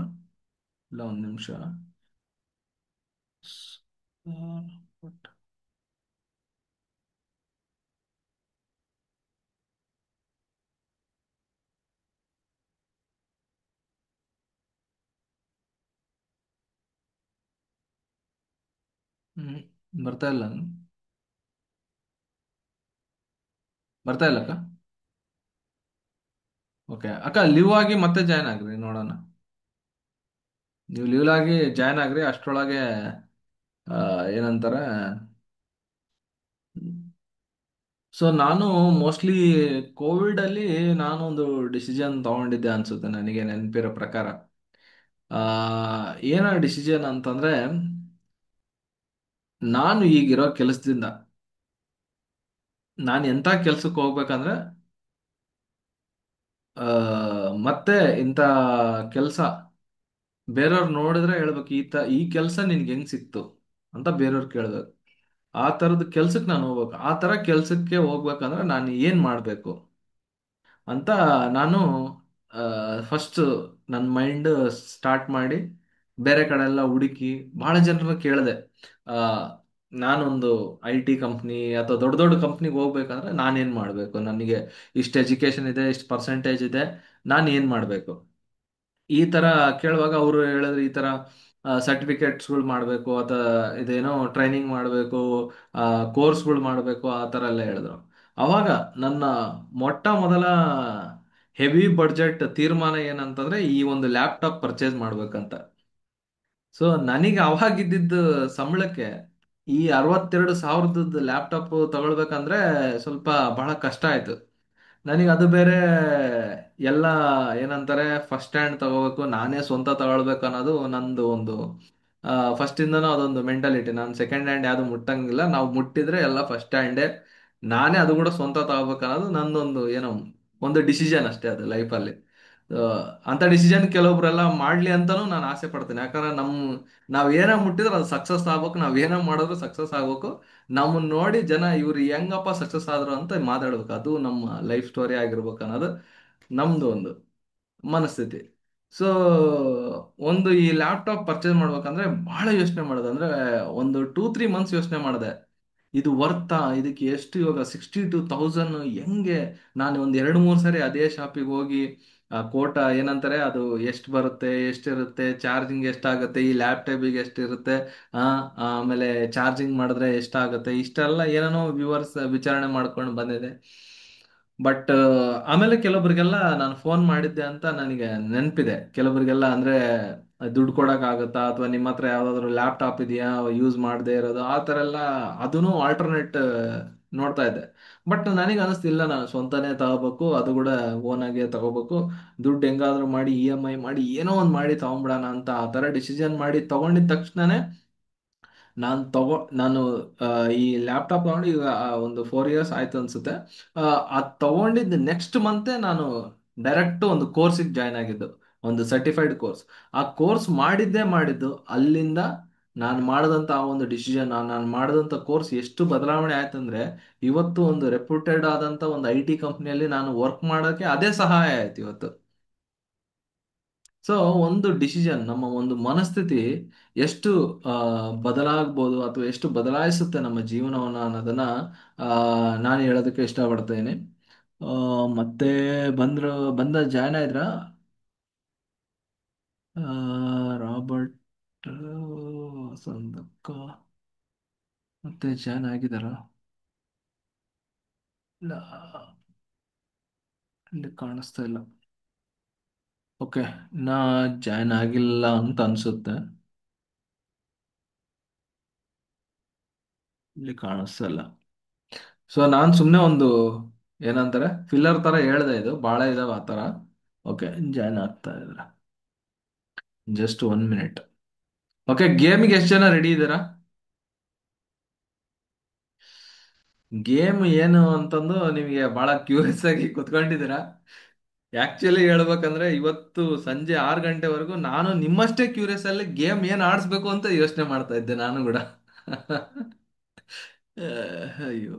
ಇಲ್ಲ, ಒಂದ್ ನಿಮಿಷ. ಹ್ಮ್ ಬರ್ತಾ ಇಲ್ಲ, ಬರ್ತಾ ಇಲ್ಲ ಅಕ್ಕ. ಓಕೆ ಅಕ್ಕ, ಲೀವ್ ಆಗಿ ಮತ್ತೆ ಜಾಯ್ನ್ ಆಗ್ರಿ ನೋಡೋಣ. ನೀವು ಲೀವ್ ಆಗಿ ಜಾಯ್ನ್ ಆಗ್ರಿ, ಅಷ್ಟ್ರೊಳಗೆ ಏನಂತಾರೆ. ಸೊ ನಾನು ಮೋಸ್ಟ್ಲಿ ಕೋವಿಡ್ ಅಲ್ಲಿ ನಾನು ಒಂದು ಡಿಸಿಷನ್ ತಗೊಂಡಿದ್ದೆ ಅನ್ಸುತ್ತೆ, ನನಗೆ ನೆನಪಿರೋ ಪ್ರಕಾರ. ಆ ಏನ ಡಿಸಿಷನ್ ಅಂತಂದ್ರೆ, ನಾನು ಈಗಿರೋ ಕೆಲಸದಿಂದ ನಾನು ಎಂತ ಕೆಲ್ಸಕ್ಕೆ ಹೋಗ್ಬೇಕಂದ್ರೆ, ಆ ಮತ್ತೆ ಇಂಥ ಕೆಲಸ ಬೇರೆಯವ್ರು ನೋಡಿದ್ರೆ ಹೇಳ್ಬೇಕು, ಈ ಕೆಲಸ ನಿನ್ಗೆ ಹೆಂಗ್ ಸಿಕ್ತು ಅಂತ ಬೇರೆಯವ್ರು ಕೇಳ್ಬೇಕು. ಆ ತರದ ಕೆಲ್ಸಕ್ಕೆ ನಾನು ಹೋಗ್ಬೇಕು. ಆ ತರ ಕೆಲ್ಸಕ್ಕೆ ಹೋಗ್ಬೇಕಂದ್ರೆ ನಾನು ಏನ್ ಮಾಡ್ಬೇಕು ಅಂತ ನಾನು ಫಸ್ಟ್ ನನ್ನ ಮೈಂಡ್ ಸ್ಟಾರ್ಟ್ ಮಾಡಿ ಬೇರೆ ಕಡೆ ಎಲ್ಲ ಹುಡುಕಿ ಬಹಳ ಜನರನ್ನ ಕೇಳಿದೆ. ಆ ನಾನೊಂದು IT ಕಂಪ್ನಿ ಅಥವಾ ದೊಡ್ಡ ದೊಡ್ಡ ಕಂಪ್ನಿಗೆ ಹೋಗ್ಬೇಕಂದ್ರೆ ನಾನೇನ್ ಮಾಡ್ಬೇಕು, ನನಗೆ ಇಷ್ಟು ಎಜುಕೇಶನ್ ಇದೆ, ಇಷ್ಟು ಪರ್ಸೆಂಟೇಜ್ ಇದೆ, ನಾನು ಏನ್ ಮಾಡ್ಬೇಕು, ಈ ತರ ಕೇಳುವಾಗ ಅವರು ಹೇಳಿದ್ರು, ಈ ತರ ಸರ್ಟಿಫಿಕೇಟ್ಸ್ಗಳು ಮಾಡಬೇಕು, ಅಥವಾ ಇದೇನೋ ಟ್ರೈನಿಂಗ್ ಮಾಡಬೇಕು, ಕೋರ್ಸ್ಗಳು ಮಾಡಬೇಕು, ಆ ತರ ಎಲ್ಲ ಹೇಳಿದ್ರು. ಅವಾಗ ನನ್ನ ಮೊಟ್ಟ ಮೊದಲ ಹೆವಿ ಬಡ್ಜೆಟ್ ತೀರ್ಮಾನ ಏನಂತಂದ್ರೆ ಈ ಒಂದು ಲ್ಯಾಪ್ಟಾಪ್ ಪರ್ಚೇಸ್ ಮಾಡ್ಬೇಕಂತ. ಸೊ ನನಗೆ ಅವಾಗಿದ್ದಿದ್ದು ಸಂಬಳಕ್ಕೆ ಈ 62,000 ಲ್ಯಾಪ್ಟಾಪ್ ತಗೊಳ್ಬೇಕಂದ್ರೆ ಸ್ವಲ್ಪ ಬಹಳ ಕಷ್ಟ ಆಯ್ತು. ನನಗೆ ಅದು ಬೇರೆ ಎಲ್ಲ ಏನಂತಾರೆ ಫಸ್ಟ್ ಹ್ಯಾಂಡ್ ತಗೋಬೇಕು, ನಾನೇ ಸ್ವಂತ ತಗೊಳ್ಬೇಕು ಅನ್ನೋದು ನಂದು ಒಂದು ಫಸ್ಟ್ ಇಂದನೂ ಅದೊಂದು ಮೆಂಟಾಲಿಟಿ. ನಾನು ಸೆಕೆಂಡ್ ಹ್ಯಾಂಡ್ ಯಾವ್ದು ಮುಟ್ಟಂಗಿಲ್ಲ, ನಾವು ಮುಟ್ಟಿದ್ರೆ ಎಲ್ಲ ಫಸ್ಟ್ ಹ್ಯಾಂಡೇ, ನಾನೇ ಅದು ಕೂಡ ಸ್ವಂತ ತಗೋಬೇಕು ಅನ್ನೋದು ನಂದೊಂದು ಏನೋ ಒಂದು ಡಿಸಿಷನ್ ಅಷ್ಟೇ ಅದು ಲೈಫಲ್ಲಿ. ಅಂತ ಡಿಸಿಷನ್ ಕೆಲವೊಬ್ರೆಲ್ಲ ಮಾಡ್ಲಿ ಅಂತಾನೂ ನಾನು ಆಸೆ ಪಡ್ತೇನೆ. ಯಾಕಂದ್ರೆ ನಾವ್ ಏನೋ ಮುಟ್ಟಿದ್ರೆ ಅದು ಸಕ್ಸಸ್ ಆಗ್ಬೇಕು, ನಾವ್ ಏನೋ ಮಾಡಿದ್ರು ಸಕ್ಸಸ್ ಆಗ್ಬೇಕು, ನಮ್ಮನ್ನ ನೋಡಿ ಜನ ಇವ್ರು ಹೆಂಗಪ್ಪ ಸಕ್ಸಸ್ ಆದ್ರು ಅಂತ ಮಾತಾಡ್ಬೇಕು, ಅದು ನಮ್ಮ ಲೈಫ್ ಸ್ಟೋರಿ ಆಗಿರ್ಬೇಕು ಅನ್ನೋದು ನಮ್ದು ಒಂದು ಮನಸ್ಥಿತಿ. ಸೊ ಒಂದು ಈ ಲ್ಯಾಪ್ಟಾಪ್ ಪರ್ಚೇಸ್ ಮಾಡ್ಬೇಕಂದ್ರೆ ಬಹಳ ಯೋಚನೆ ಮಾಡೋದು, ಅಂದ್ರೆ ಒಂದು 2-3 ಮಂತ್ಸ್ ಯೋಚನೆ ಮಾಡಿದೆ. ಇದು ವರ್ತಾ, ಇದಕ್ಕೆ ಎಷ್ಟು ಇವಾಗ 62,000 ಹೆಂಗೆ. ನಾನು ಒಂದ್ 2-3 ಸರಿ ಅದೇ ಶಾಪಿಗೆ ಹೋಗಿ ಆ ಕೋಟ ಏನಂತಾರೆ ಅದು ಎಷ್ಟು ಬರುತ್ತೆ, ಎಷ್ಟಿರುತ್ತೆ, ಚಾರ್ಜಿಂಗ್ ಎಷ್ಟಾಗುತ್ತೆ, ಈ ಲ್ಯಾಪ್ಟಾಪಿಗೆ ಎಷ್ಟಿರುತ್ತೆ, ಆ ಆಮೇಲೆ ಚಾರ್ಜಿಂಗ್ ಮಾಡಿದ್ರೆ ಎಷ್ಟಾಗುತ್ತೆ, ಇಷ್ಟೆಲ್ಲ ಏನೇನೋ ವಿಚಾರಣೆ ಮಾಡ್ಕೊಂಡು ಬಂದಿದೆ. ಬಟ್ ಆಮೇಲೆ ಕೆಲವೊಬ್ರಿಗೆಲ್ಲ ನಾನು ಫೋನ್ ಮಾಡಿದ್ದೆ ಅಂತ ನನಗೆ ನೆನಪಿದೆ. ಕೆಲವರಿಗೆಲ್ಲ ಅಂದ್ರೆ ದುಡ್ಡು ಕೊಡಕ್ ಆಗುತ್ತಾ, ಅಥವಾ ನಿಮ್ಮ ಹತ್ರ ಯಾವ್ದಾದ್ರು ಲ್ಯಾಪ್ಟಾಪ್ ಇದೆಯಾ ಯೂಸ್ ಮಾಡದೇ ಇರೋದು, ಆ ಥರ ಎಲ್ಲ ಅದನ್ನು ಆಲ್ಟರ್ನೇಟ್ ನೋಡ್ತಾ ಇದ್ದೆ. ಬಟ್ ನನಗೆ ಅನಿಸ್ತಿಲ್ಲ, ನಾನು ಸ್ವಂತನೇ ತಗೋಬೇಕು, ಅದು ಕೂಡ ಓನ್ ಆಗೇ ತಗೋಬೇಕು, ದುಡ್ಡು ಹೆಂಗಾದ್ರೂ ಮಾಡಿ EMI ಮಾಡಿ ಏನೋ ಒಂದು ಮಾಡಿ ತಗೊಂಬಿಡೋಣ ಅಂತ ಆ ಥರ ಡಿಸಿಷನ್ ಮಾಡಿ ತಗೊಂಡಿದ ತಕ್ಷಣನೇ ನಾನು ಆ, ಈ ಲ್ಯಾಪ್ಟಾಪ್ ತಗೊಂಡು ಈಗ ಒಂದು 4 ಇಯರ್ಸ್ ಆಯ್ತು ಅನ್ಸುತ್ತೆ. ಅದು ತಗೊಂಡಿದ್ದು ನೆಕ್ಸ್ಟ್ ಮಂತೆ ನಾನು ಡೈರೆಕ್ಟ್ ಒಂದು ಕೋರ್ಸಿಗೆ ಜಾಯ್ನ್ ಆಗಿದ್ದು, ಒಂದು ಸರ್ಟಿಫೈಡ್ ಕೋರ್ಸ್. ಆ ಕೋರ್ಸ್ ಮಾಡಿದ್ದು ಅಲ್ಲಿಂದ ನಾನು ಮಾಡಿದಂಥ ಆ ಒಂದು ಡಿಸಿಷನ್, ನಾನು ಮಾಡಿದಂಥ ಕೋರ್ಸ್ ಎಷ್ಟು ಬದಲಾವಣೆ ಆಯ್ತಂದ್ರೆ ಇವತ್ತು ಒಂದು ರೆಪ್ಯೂಟೆಡ್ ಆದಂಥ ಒಂದು IT ಕಂಪ್ನಿಯಲ್ಲಿ ನಾನು ವರ್ಕ್ ಮಾಡೋಕ್ಕೆ ಅದೇ ಸಹಾಯ ಆಯ್ತು ಇವತ್ತು. ಸೊ ಒಂದು ಡಿಸಿಷನ್, ನಮ್ಮ ಒಂದು ಮನಸ್ಥಿತಿ ಎಷ್ಟು ಆ, ಬದಲಾಗ್ಬೋದು ಅಥವಾ ಎಷ್ಟು ಬದಲಾಯಿಸುತ್ತೆ ನಮ್ಮ ಜೀವನವನ್ನ ಅನ್ನೋದನ್ನ ಆ, ನಾನು ಹೇಳೋದಕ್ಕೆ ಇಷ್ಟಪಡ್ತೇನೆ. ಆ, ಮತ್ತೆ ಬಂದ ಜಾಯ್ನ್ ಆಯ್ದ್ರ ರಾಬರ್ಟ್ ಸಂದಕ್ಕ ಮತ್ತೆ ಜಾಯ್ನ್ ಆಗಿದಾರ? ಇಲ್ಲ, ಇಲ್ಲಿ ಕಾಣಿಸ್ತಾ ಇಲ್ಲ. ಓಕೆ, ನಾ ಜಾಯ್ನ್ ಆಗಿಲ್ಲ ಅಂತ ಅನ್ಸುತ್ತೆ, ಇಲ್ಲಿ ಕಾಣಿಸ್ತಾ ಇಲ್ಲ. ಸೊ ನಾನ್ ಸುಮ್ನೆ ಒಂದು ಏನಂತಾರೆ ಫಿಲ್ಲರ್ ತರ ಹೇಳ್ದೆ, ಇದು ಬಹಳ ಇದಾವ ಆ ತರ. ಓಕೆ, ಜಾಯ್ನ್ ಆಗ್ತಾ ಇದ್ರ, ಜಸ್ಟ್ 1 ಮಿನಿಟ್. ಓಕೆ, ಗೇಮಿಗೆ ಎಷ್ಟು ಜನ ರೆಡಿ ಇದ್ದೀರಾ? ಗೇಮ್ ಏನು ಅಂತಂದು ನಿಮಗೆ ಬಹಳ ಕ್ಯೂರಿಯಸ್ ಆಗಿ ಕುತ್ಕೊಂಡಿದ್ದೀರಾ. ಆಕ್ಚುಲಿ ಹೇಳ್ಬೇಕಂದ್ರೆ ಇವತ್ತು ಸಂಜೆ 6 ಗಂಟೆವರೆಗೂ ನಾನು ನಿಮ್ಮಷ್ಟೇ ಕ್ಯೂರಿಯಸ್ ಅಲ್ಲಿ ಗೇಮ್ ಏನ್ ಆಡಿಸ್ಬೇಕು ಅಂತ ಯೋಚನೆ ಮಾಡ್ತಾ ಇದ್ದೆ ನಾನು ಕೂಡ. ಅಯ್ಯೋ,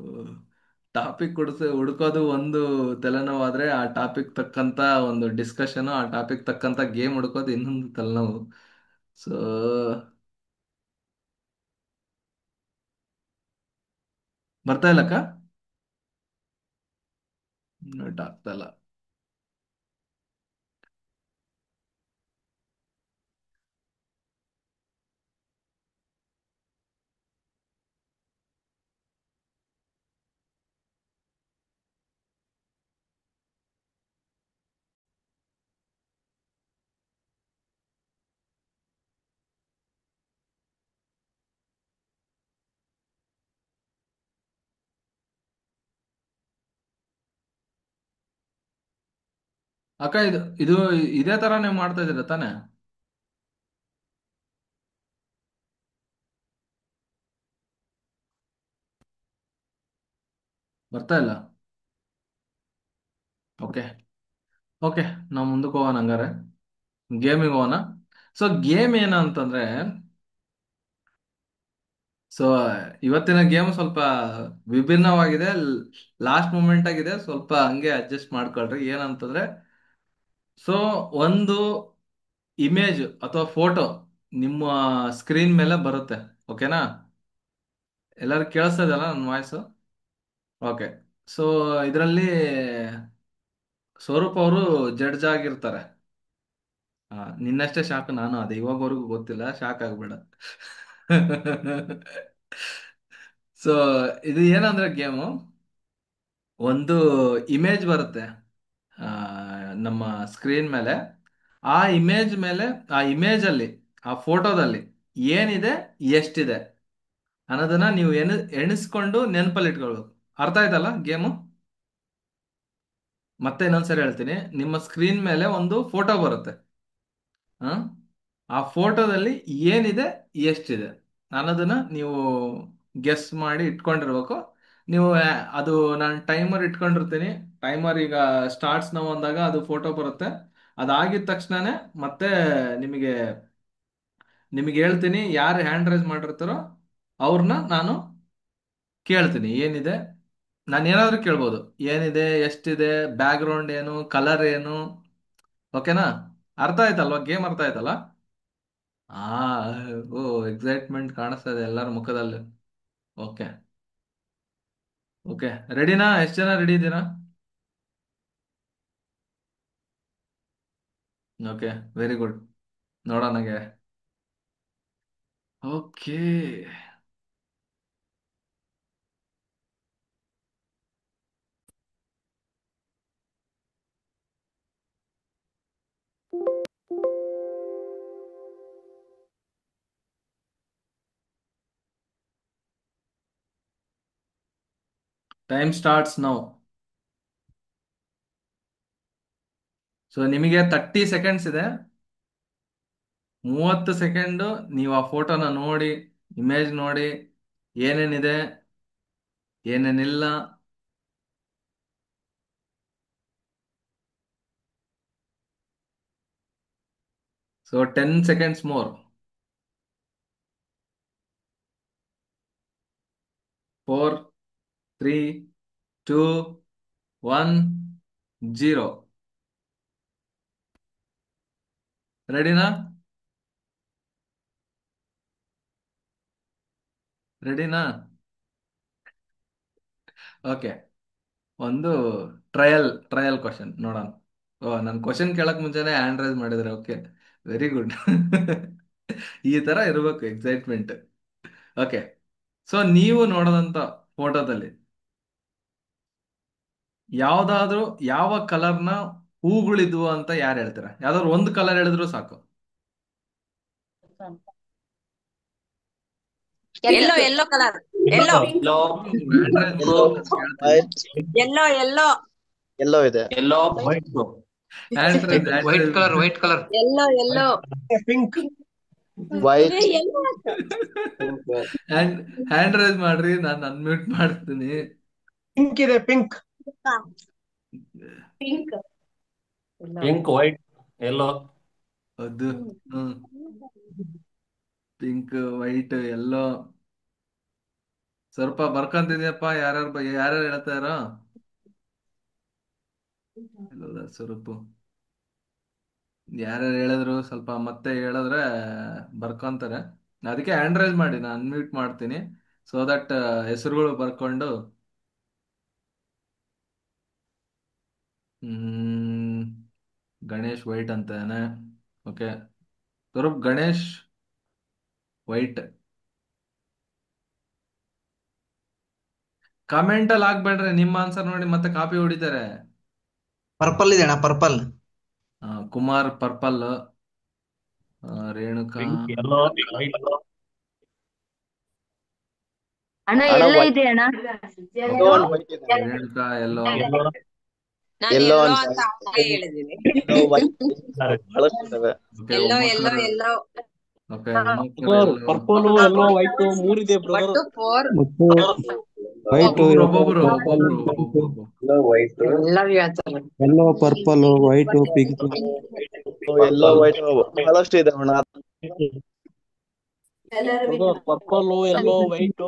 ಟಾಪಿಕ್ ಹುಡ್ಕೋದು ಒಂದು ತಲೆನೋವಾದ್ರೆ, ಆ ಟಾಪಿಕ್ ತಕ್ಕಂತ ಒಂದು ಡಿಸ್ಕಷನ್, ಆ ಟಾಪಿಕ್ ತಕ್ಕಂತ ಗೇಮ್ ಹುಡ್ಕೋದು ಇನ್ನೊಂದು ತಲೆನೋವು. ಸೊ ಬರ್ತಾ ಇಲ್ಲಕ್ಕ, ನೋಟ್ ಆಗ್ತಾ ಇಲ್ಲ. ಅಕ್ಕ, ಇದು ಇದು ಇದೇ ತರ ನೀವು ಮಾಡ್ತಾ ಇದ್ದೀರಾ ತಾನೇ? ಬರ್ತಾ ಇಲ್ಲ. ಓಕೆ, ಓಕೆ, ನಾವು ಮುಂದಕ್ಕೆ ಹೋಗೋಣ ಹಂಗಾರೆ, ಗೇಮಿಗೆ ಹೋಗೋಣ. ಸೊ ಗೇಮ್ ಏನಂತಂದ್ರೆ, ಸೊ ಇವತ್ತಿನ ಗೇಮ್ ಸ್ವಲ್ಪ ವಿಭಿನ್ನವಾಗಿದೆ, ಲಾಸ್ಟ್ ಮೂಮೆಂಟ್ ಆಗಿದೆ, ಸ್ವಲ್ಪ ಹಂಗೆ ಅಡ್ಜಸ್ಟ್ ಮಾಡ್ಕೊಳ್ರಿ. ಏನಂತಂದ್ರೆ, ಸೊ ಒಂದು ಇಮೇಜ್ ಅಥವಾ ಫೋಟೋ ನಿಮ್ಮ ಸ್ಕ್ರೀನ್ ಮೇಲೆ ಬರುತ್ತೆ. ಓಕೆನಾ? ಎಲ್ಲರೂ ಕೇಳಿಸ್ತದಲ್ಲ ನನ್ನ ವಾಯ್ಸು? ಓಕೆ. ಸೊ ಇದರಲ್ಲಿ ಸ್ವರೂಪ್ ಅವರು ಜಡ್ಜ್ ಆಗಿರ್ತಾರೆ. ನಿನ್ನಷ್ಟೇ ಶಾಕ್ ನಾನು, ಅದೇ ಇವಾಗವರೆಗೂ ಗೊತ್ತಿಲ್ಲ, ಶಾಕ್ ಆಗ್ಬೇಡ. ಸೊ ಇದು ಏನಂದ್ರೆ ಗೇಮು, ಒಂದು ಇಮೇಜ್ ಬರುತ್ತೆ ನಮ್ಮ ಸ್ಕ್ರೀನ್ ಮೇಲೆ. ಆ ಇಮೇಜ್ ಮೇಲೆ, ಆ ಇಮೇಜ್ ಅಲ್ಲಿ, ಆ ಫೋಟೋದಲ್ಲಿ ಏನಿದೆ, ಎಷ್ಟಿದೆ ಅನ್ನೋದನ್ನ ನೀವು ಎಣಿಸ್ಕೊಂಡು ನೆನಪಲ್ಲಿ ಇಟ್ಕೊಳ್ಬೇಕು. ಅರ್ಥ ಆಯ್ತಲ್ಲ ಗೇಮು? ಮತ್ತೆ ಇನ್ನೊಂದ್ಸರಿ ಹೇಳ್ತೀನಿ. ನಿಮ್ಮ ಸ್ಕ್ರೀನ್ ಮೇಲೆ ಒಂದು ಫೋಟೋ ಬರುತ್ತೆ. ಆ ಆ ಫೋಟೋದಲ್ಲಿ ಏನಿದೆ, ಎಷ್ಟಿದೆ ಅನ್ನೋದನ್ನ ನೀವು ಗೆಸ್ ಮಾಡಿ ಇಟ್ಕೊಂಡಿರ್ಬೇಕು. ನೀವು ಅದು ನಾನು ಟೈಮರ್ ಇಟ್ಕೊಂಡಿರ್ತೀನಿ. ಟೈಮರ್ ಈಗ ಸ್ಟಾರ್ಟ್ಸ್ ನಾವು ಅಂದಾಗ ಅದು ಫೋಟೋ ಬರುತ್ತೆ. ಅದಾಗಿದ ತಕ್ಷಣನೇ ಮತ್ತೆ ನಿಮಗೆ ನಿಮಗೆ ಹೇಳ್ತೀನಿ. ಯಾರು ಹ್ಯಾಂಡ್ ರೈಸ್ ಮಾಡಿರ್ತಾರೋ ಅವ್ರನ್ನ ನಾನು ಕೇಳ್ತೀನಿ ಏನಿದೆ. ನಾನು ಏನಾದ್ರೂ ಕೇಳ್ಬೋದು. ಏನಿದೆ, ಎಷ್ಟಿದೆ, ಬ್ಯಾಕ್ ಗ್ರೌಂಡ್ ಏನು, ಕಲರ್ ಏನು. ಓಕೆನಾ? ಅರ್ಥ ಆಯ್ತಲ್ವಾ? ಗೇಮ್ ಅರ್ಥ ಆಯ್ತಲ್ಲ? ಆ ಓ, ಎಕ್ಸೈಟ್ಮೆಂಟ್ ಕಾಣಿಸ್ತಾ ಇದೆ ಎಲ್ಲರ ಮುಖದಲ್ಲಿ. ಓಕೆ, ಓಕೆ, ರೆಡಿನಾ? ಎಷ್ಟು ಜನ ರೆಡಿ ಇದ್ದೀರಾ? Okay, very good. ನೋಡೋಣ ನನಗೆ. Okay, time starts now. So ನಿಮಗೆ 30 ಸೆಕೆಂಡ್ಸ್ ಇದೆ. 30 ಸೆಕೆಂಡು ನೀವು ಆ ಫೋಟೋನ ನೋಡಿ, ಇಮೇಜ್ ನೋಡಿ, ಏನೇನಿದೆ, ಏನೇನಿಲ್ಲ. So 10 seconds more. 4, 3, 2, 1, 0. ರೆಡಿನಾ? ರೆಡಿನಾ? ಓಕೆ, ಒಂದು ಟ್ರಯಲ್ ಕ್ವಶನ್ ನೋಡೋಣ. ಓ, ನಾನು ಕ್ವಶನ್ ಕೇಳಕ್ ಮುಂಚೆನೆ ಹ್ಯಾಂಡ್ ರೈಸ್ ಮಾಡಿದ್ರೆ. Okay, very good. ಈ ತರ ಇರಬೇಕು ಎಕ್ಸೈಟ್ಮೆಂಟ್. ಓಕೆ, ಸೊ ನೀವು ನೋಡೋದಂತ ಫೋಟೋದಲ್ಲಿ ಯಾವ್ದಾದ್ರು ಯಾವ ಕಲರ್ನ ಹೂಗಳಿದ್ವು ಅಂತ ಯಾರು ಹೇಳ್ತೀರಾ? ಯಾವ್ದಾದ್ರು ಒಂದು ಕಲರ್ ಹೇಳಿದ್ರು ಸಾಕು. Yellow yellow colour yellow hand raise yellow, ಕೇಳ್ತೀನಿ. ಎಲ್ಲೋ ಎಲ್ಲೋ ಎಲ್ಲೋ ಇದೆ. Yellow white hand raise, white colour white colour yellow yellow pink white yellow hand raise ಮಾಡ್ರಿ, ನಾನು ಅನ್ಮ್ಯೂಟ್ ಮಾಡ್ತೀನಿ. ಪಿಂಕ್ ಇದೆ pink pink pink white yellow ಅದು pink, white, ಎಲ್ಲೋ. ಸ್ವಲ್ಪ ಬರ್ಕೊಂತಿದ್ಯಪ್ಪ. ಯಾರ್ಯಾರು ಹೇಳ್ತಾ ಇರೋ? ಎಲ್ಲದ ಸ್ವರೂಪು. ಯಾರ್ಯಾರು ಹೇಳಿದ್ರು ಸ್ವಲ್ಪ ಮತ್ತೆ ಹೇಳಿದ್ರೆ ಬರ್ಕೊಂತಾರೆ. ಅದಕ್ಕೆ ಹ್ಯಾಂಡ್ ರೈಸ್ ಮಾಡಿ, ನಾನು ಅನ್ಮ್ಯೂಟ್ ಮಾಡ್ತೀನಿ. ಸೊ ದಟ್ ಹೆಸರುಗಳು ಬರ್ಕೊಂಡು. ಗಣೇಶ್ ವೈಟ್ ಅಂತಾನೆ. Okay, Swaroop Ganesh wait. Comment ಅಲ್ಲಿ ಹಾಕ್ಬೇಡ್ರಿ, ನಿಮ್ಮ ಆನ್ಸರ್ ನೋಡಿ ಮತ್ತೆ ಕಾಪಿ ಹೊಡಿತಾರೆ. ಪರ್ಪಲ್ ಇದೆ ಅಣ್ಣ purple. Kumar purple. Renuka pink ಎಲ್ಲೋ ವೈಟ್ ಅಣ್ಣ ಅಣ್ಣ ಎಲ್ಲ white- ಇದೆ ಅಣ್ಣ. ಎಲ್ಲೋ and white ಇದೆ. ರೇಣುಕಾ ಎಲ್ಲೋ. ಎಲ್ಲೋ ನಾನು ಎಲ್ಲೋ ಎಲ್ಲೋ and ಅಂತ white. ಆಗ್ಲೇ ಹೇಳಿದ್ದೀನಿ. ಎಲ್ಲೋ, white ಬಹಳಷ್ಟು ಇದಾವೆ. Okay, yellow yellow yellow okay, Umakar yellow. Purple yellow white ಮೂರಿದೆ ಬ್ರದರ್. ಒಟ್ಟು 4 ವೈಟ್ ಒಬ್ಬೊಬ್ರು. ಎಲ್ಲೋ, white, ಎಲ್ಲರೂ ಹೇಳ್ತಾರೆ. Yellow purple white pink yellow, white ಬಹಳಷ್ಟು ಇದೆ ಅಣ್ಣ. ಪರ್ಪಲ್ ಎಲ್ಲೋ ವೈಟ್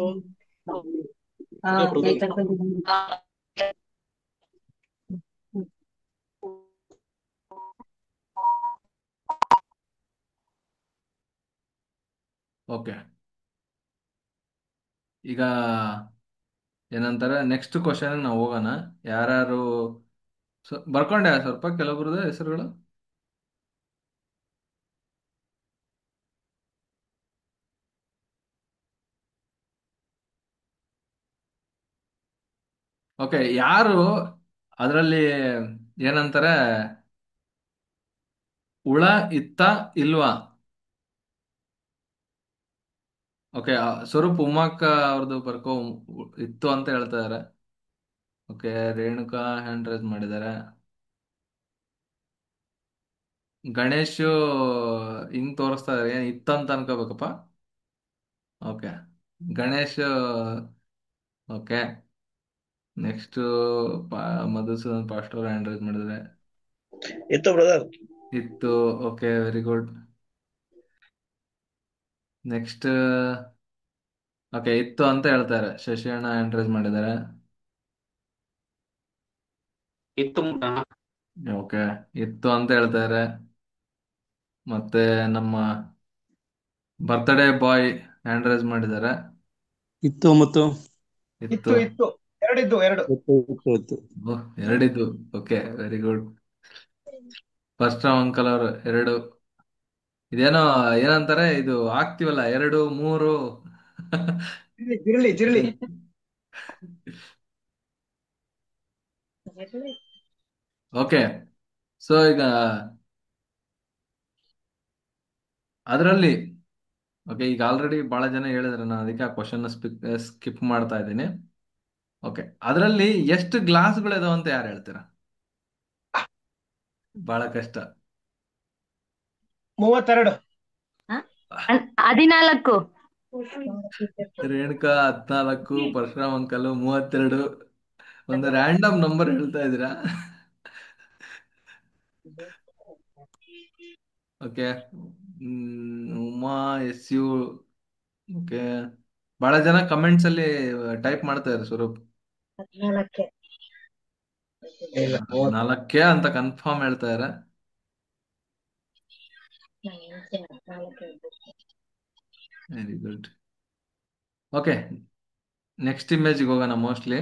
ಓಕೆ, ಈಗ ಏನಂತಾರೆ, ನೆಕ್ಸ್ಟ್ ಕ್ವಶನ್ ನಾವು ಹೋಗೋಣ. ಯಾರ್ಯಾರು ಬರ್ಕೊಂಡೆ ಸ್ವಲ್ಪ ಕೆಲವೊಬ್ರದ ಹೆಸರುಗಳು? ಓಕೆ, ಯಾರು ಅದರಲ್ಲಿ ಏನಂತಾರೆ ಹುಳ ಇತ್ತ ಇಲ್ವಾ? ಓಕೆ, ಸ್ವರೂಪ್ ಉಮಾಕ್ಕ ಅವ್ರದ್ದು ಬರ್ಕೋ ಇತ್ತು ಅಂತ ಹೇಳ್ತಾ ಇದಾರೆ. ಓಕೆ, ರೇಣುಕಾ ಹ್ಯಾಂಡ್ ರೈಸ್ ಮಾಡಿದ್ದಾರೆ. ಗಣೇಶ್ ಹಿಂಗ್ ತೋರಿಸ್ತಾ ಇದಾರೆ, ಏನ್ ಇತ್ತು ಅಂತ ಅನ್ಕೋಬೇಕಪ್ಪ. Okay, Ganesh. Okay, next Madhusudan pastor hand raise ಮಾಡಿದ್ದಾರೆ. ಇತ್ತು ಬ್ರದರ್. ಇತ್ತು. Okay, very good. Next okay, ಇತ್ತು ಅಂತ ಹೇಳ್ತಾರೆ. ಶಶಿಯಣ್ಣ ಹ್ಯಾಂಡ್ ರೈಸ್ ಮಾಡಿದ್ದಾರೆ. ಇತ್ತು. ಓಕೆ, ಇತ್ತು ಅಂತ ಹೇಳ್ತಾರೆ. ಮತ್ತೆ ನಮ್ಮ ಬರ್ತ್ಡೇ ಬಾಯ್ ಹ್ಯಾಂಡ್ ರೈಸ್ ಮಾಡಿದ್ದಾರೆ. ಇತ್ತು ಮತ್ತು ಇತ್ತು. ಇತ್ತು ಎರಡಿದ್ದು ಎರಡು. ಇತ್ತು. ಎರಡಿದ್ದು. Okay, very good. First uncle ಅವರು ಎರಡು. ಇದೇನೋ ಏನಂತಾರೆ, ಇದು ಹಾಕ್ತಿವಲ್ಲ 2 3. ಜಿರಳಿ ಜಿರಳಿ. ಓಕೆ, ಸೊ ಈಗ ಅದರಲ್ಲಿ ಓಕೆ, ಈಗ ಆಲ್ರೆಡಿ ಬಹಳ ಜನ ಹೇಳಿದ್ರೆ ನಾನು ಅದಕ್ಕೆ ಆ ಕ್ವಶನ್ ಸ್ಕಿಪ್ ಮಾಡ್ತಾ ಇದ್ದೀನಿ. ಓಕೆ, ಅದರಲ್ಲಿ ಎಷ್ಟು ಗ್ಲಾಸ್ಗಳಿದಾವ ಅಂತ ಯಾರು ಹೇಳ್ತೀರಾ? ಬಹಳ ಕಷ್ಟ. 32. 14. ರೇಣುಕಾ 14, ಪರಶುರಾಮ್ ಅಂಕಲ್ 32. ಒಂದು ರ್ಯಾಂಡಮ್ ನಂಬರ್ ಹೇಳ್ತಾ ಇದ್ದೀರಾ. Okay, Uma SU. ಓಕೆ, ಬಹಳ ಜನ ಕಮೆಂಟ್ಸ್ ಅಲ್ಲಿ ಟೈಪ್ ಮಾಡ್ತಾ ಇದ್ದಾರೆ. ಸ್ವರೂಪ್ 4 ಅಂತ ಕನ್ಫರ್ಮ್ ಹೇಳ್ತಾ ಇದ್ದಾರೆ. Very good. ಓಕೆ, ನೆಕ್ಸ್ಟ್ ಇಮೇಜ್ಗೆ ಹೋಗೋಣ. ಮೋಸ್ಟ್ಲಿ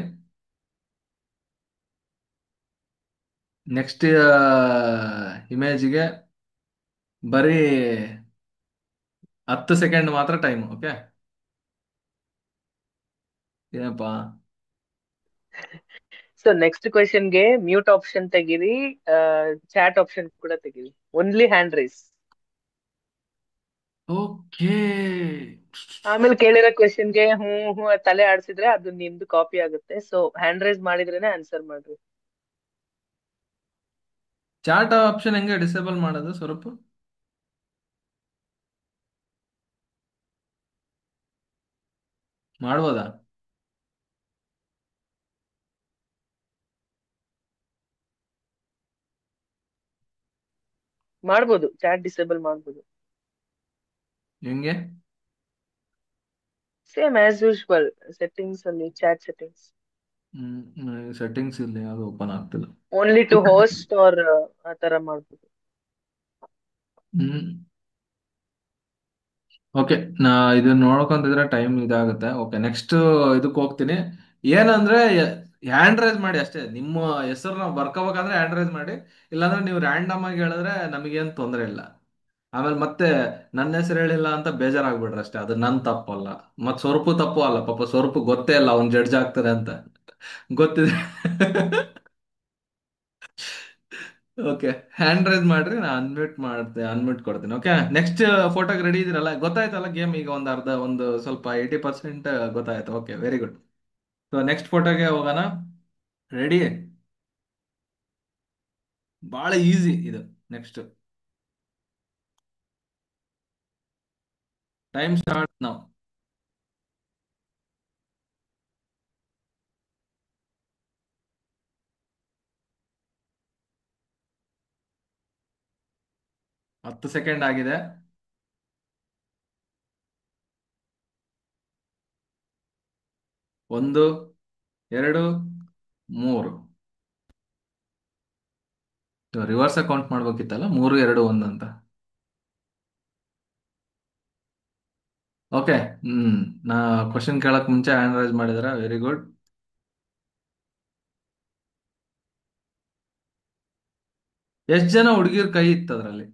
ನೆಕ್ಸ್ಟ್ ಇಮೇಜ್ಗೆ ಬರೀ 10 ಸೆಕೆಂಡ್ ಮಾತ್ರ ಟೈಮ್. ಓಕೆ, ಏನಪ್ಪಾ? ಸೊ ನೆಕ್ಸ್ಟ್ ಕ್ವೆಶನ್ಗೆ ಮ್ಯೂಟ್ ಆಪ್ಷನ್ ತೆಗೀರಿ, ಚಾಟ್ ಆಪ್ಷನ್ ಕೂಡ ತೆಗೀರಿ. Only hand raise. ಓಕೆ, ಆಮೇಲೆ ಕೇಳಿರೋ ಕ್ವೆಶನ್ಗೆ ಹ್ಞೂ ಹ್ಞೂ ತಲೆ ಆಡ್ಸಿದ್ರೆ ಅದು ನಿಮ್ದು ಕಾಪಿ ಆಗುತ್ತೆ. ಸೊ ಹ್ಯಾಂಡ್ ರೈಸ್ ಮಾಡಿದ್ರೇನೆ ಆನ್ಸರ್ ಮಾಡ್ರಿ. ಚಾಟ್ ಆಪ್ಷನ್ ಹೆಂಗೆ ಡಿಸೇಬಲ್ ಮಾಡೋದು ಸ್ವಲ್ಪ? ಮಾಡ್ಬೋದಾ? ಮಾಡ್ಬೋದು, ಚಾಟ್ ಡಿಸೇಬಲ್ ಮಾಡ್ಬೋದು. ಹೆಂಗೆ? ಸೇಮ್ ಆಸ್ ಯೂಶುವಲ್ ಸೆಟ್ಟಿಂಗ್ಸ್ ಅಲ್ಲಿ, ಚಾಟ್ ಸೆಟ್ಟಿಂಗ್ಸ್. ಸೆಟ್ಟಿಂಗ್ಸ್ ಇಲ್ಲಿ ಯಾವುದು ಓಪನ್ ಆಗ್ತಿಲ್ಲ. ಓನ್ಲಿ ಟು ಹೋಸ್ಟ್ ಆರ್ ಆ ತರ ಮಾಡ್ಬೋದು. ಓಕೆ, ನಾ ಇದು ನೋಡ್ಕೊಂತಿದ್ರೆ ಟೈಮ್ ಇದಾಗುತ್ತೆ. ಓಕೆ, ನೆಕ್ಸ್ಟ್ ಇದಕ್ಕೆ ಹೋಗ್ತೀನಿ. ಏನಂದ್ರೆ ಹ್ಯಾಂಡ್ ರೈಸ್ ಮಾಡಿ ಅಷ್ಟೇ. ನಿಮ್ಮ ಹೆಸರು ಬರ್ಕೋಬೇಕಂದ್ರೆ ಹ್ಯಾಂಡ್ ರೈಸ್ ಮಾಡಿ, ಇಲ್ಲಾಂದ್ರೆ ನೀವು ರ್ಯಾಂಡಮ್ ಆಗಿ ಹೇಳಿದ್ರೆ ನಮಗೇನು ತೊಂದರೆ ಇಲ್ಲ. ಆಮೇಲೆ ಮತ್ತೆ ನನ್ನ ಹೆಸರು ಹೇಳಿಲ್ಲ ಅಂತ ಬೇಜಾರಾಗ್ಬಿಡ್ರಿ ಅಷ್ಟೇ. ಅದು ನನ್ನ ತಪ್ಪಲ್ಲ, ಮತ್ ಸ್ವರೂಪ ತಪ್ಪು ಅಲ್ಲ. ಪಾಪ ಸ್ವರೂಪ ಗೊತ್ತೇ ಇಲ್ಲ ಅವ್ನ್ ಜಡ್ಜ್ ಆಗ್ತಾರೆ ಅಂತ. ಗೊತ್ತಿದೆ. ಓಕೆ, ಹ್ಯಾಂಡ್ ರೈಸ್ ಮಾಡ್ರಿ, ನಾನು ಅನ್ಮ್ಯೂಟ್ ಕೊಡ್ತೀನಿ. ಓಕೆ, ನೆಕ್ಸ್ಟ್ ಫೋಟೋಗೆ ರೆಡಿ ಇದೀರಲ್ಲ? ಗೊತ್ತಾಯ್ತಲ್ಲ ಗೇಮ್ ಈಗ ಒಂದು ಸ್ವಲ್ಪ 80% ಗೊತ್ತಾಯ್ತು. Okay, very good. So next ಫೋಟೋಗೆ ಹೋಗೋಣ. ರೆಡಿ? ಬಹಳ ಈಸಿ ಇದು. ನೆಕ್ಸ್ಟ್ ಟೈಮ್ ಸ್ಟಾರ್ಟ್ ನಾವು. ಹತ್ತು ಸೆಕೆಂಡ್ ಆಗಿದೆ. 1 2 3. ರಿವರ್ಸ್ ಕೌಂಟ್ ಮಾಡ್ಬೇಕಿತ್ತಲ್ಲ, 3 2 1 ಅಂತ. ಓಕೆ, ನಾ ಕ್ವಶನ್ ಕೇಳಕ್ ಮುಂಚೆ ಹ್ಯಾಂಡ್ ರೈಸ್ ಮಾಡಿದಾರೆ. Very good. ಎಷ್ಟು ಜನ ಹುಡುಗಿರ್ ಕೈ ಇತ್ತು ಅದ್ರಲ್ಲಿ?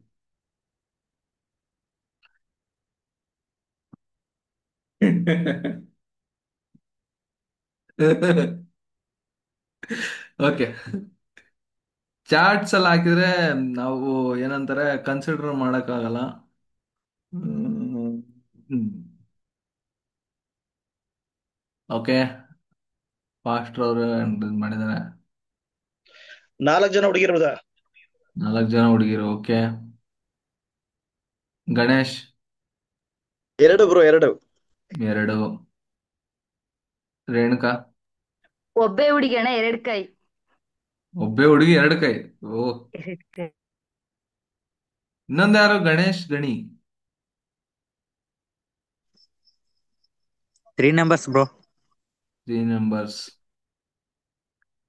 ಓಕೆ, ಚಾರ್ಟ್ಸ್ ಅಲ್ಲಿ ಹಾಕಿದ್ರೆ ನಾವು ಏನಂತಾರೆ ಕನ್ಸಿಡರ್ ಮಾಡಕ್ಕಾಗಲ್ಲ. ಓಕೆ, ಫಾಸ್ಟರ್ ಅವರು ಮಾಡಿದ್ದಾರೆ. 4 ಜನ ಹುಡುಗಿರು ಬ್ರದರ್. 4 ಜನ ಹುಡುಗಿರು. Okay, Ganesh 2 bro, 2. 2. ರೇಣುಕಾ ಒಬ್ಬೇ ಹುಡುಗಿ ಅಣ್ಣ, 2 ಕೈ. ಒಬ್ಬೇ ಹುಡುಗಿ 2 ಕೈ. ಓ, 2 ಕೈ. ಇನ್ನೊಂದು ಯಾರು? ಗಣೇಶ್ ಗಣಿ 3 numbers bro. 3 numbers.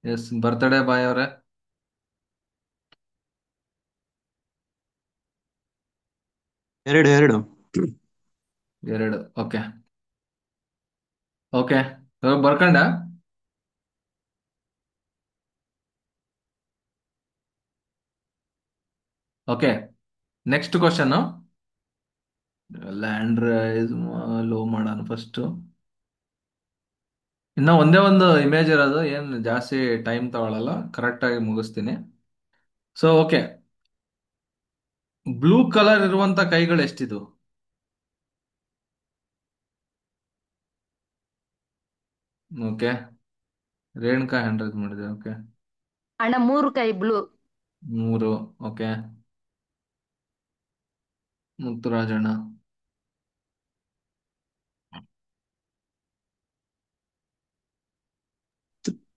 Yes, birthday boy ಅವ್ರೆ. 2. 2. ಓಕೆ ಓಕೆ, ಬರ್ಕಂಡ. Okay, next question. Hand raise ಲೋ ಮಾಡೋಣ ಫಸ್ಟ್. ಇನ್ನ ಒಂದೇ ಒಂದು ಇಮೇಜ್ ಇರೋದು, ಏನು ಜಾಸ್ತಿ ಟೈಮ್ ತಗೊಳಲ್ಲ, ಕರೆಕ್ಟ್ ಆಗಿ ಮುಗಿಸ್ತೀನಿ. ಸೊ ಓಕೆ, ಬ್ಲೂ ಕಲರ್ ಇರುವಂತ ಕೈಗಳು ಎಷ್ಟಿದು? ಓಕೆ, ರೇಣುಕಾ ಹ್ಯಾಂಡ್ ರೈಸ್ ಮಾಡಿದೆ. ಓಕೆ, ಅಣ್ಣ 3 ಕೈ ಬ್ಲೂ. 3. ಓಕೆ, ಮುತ್ತುರಾಜಣ್ಣ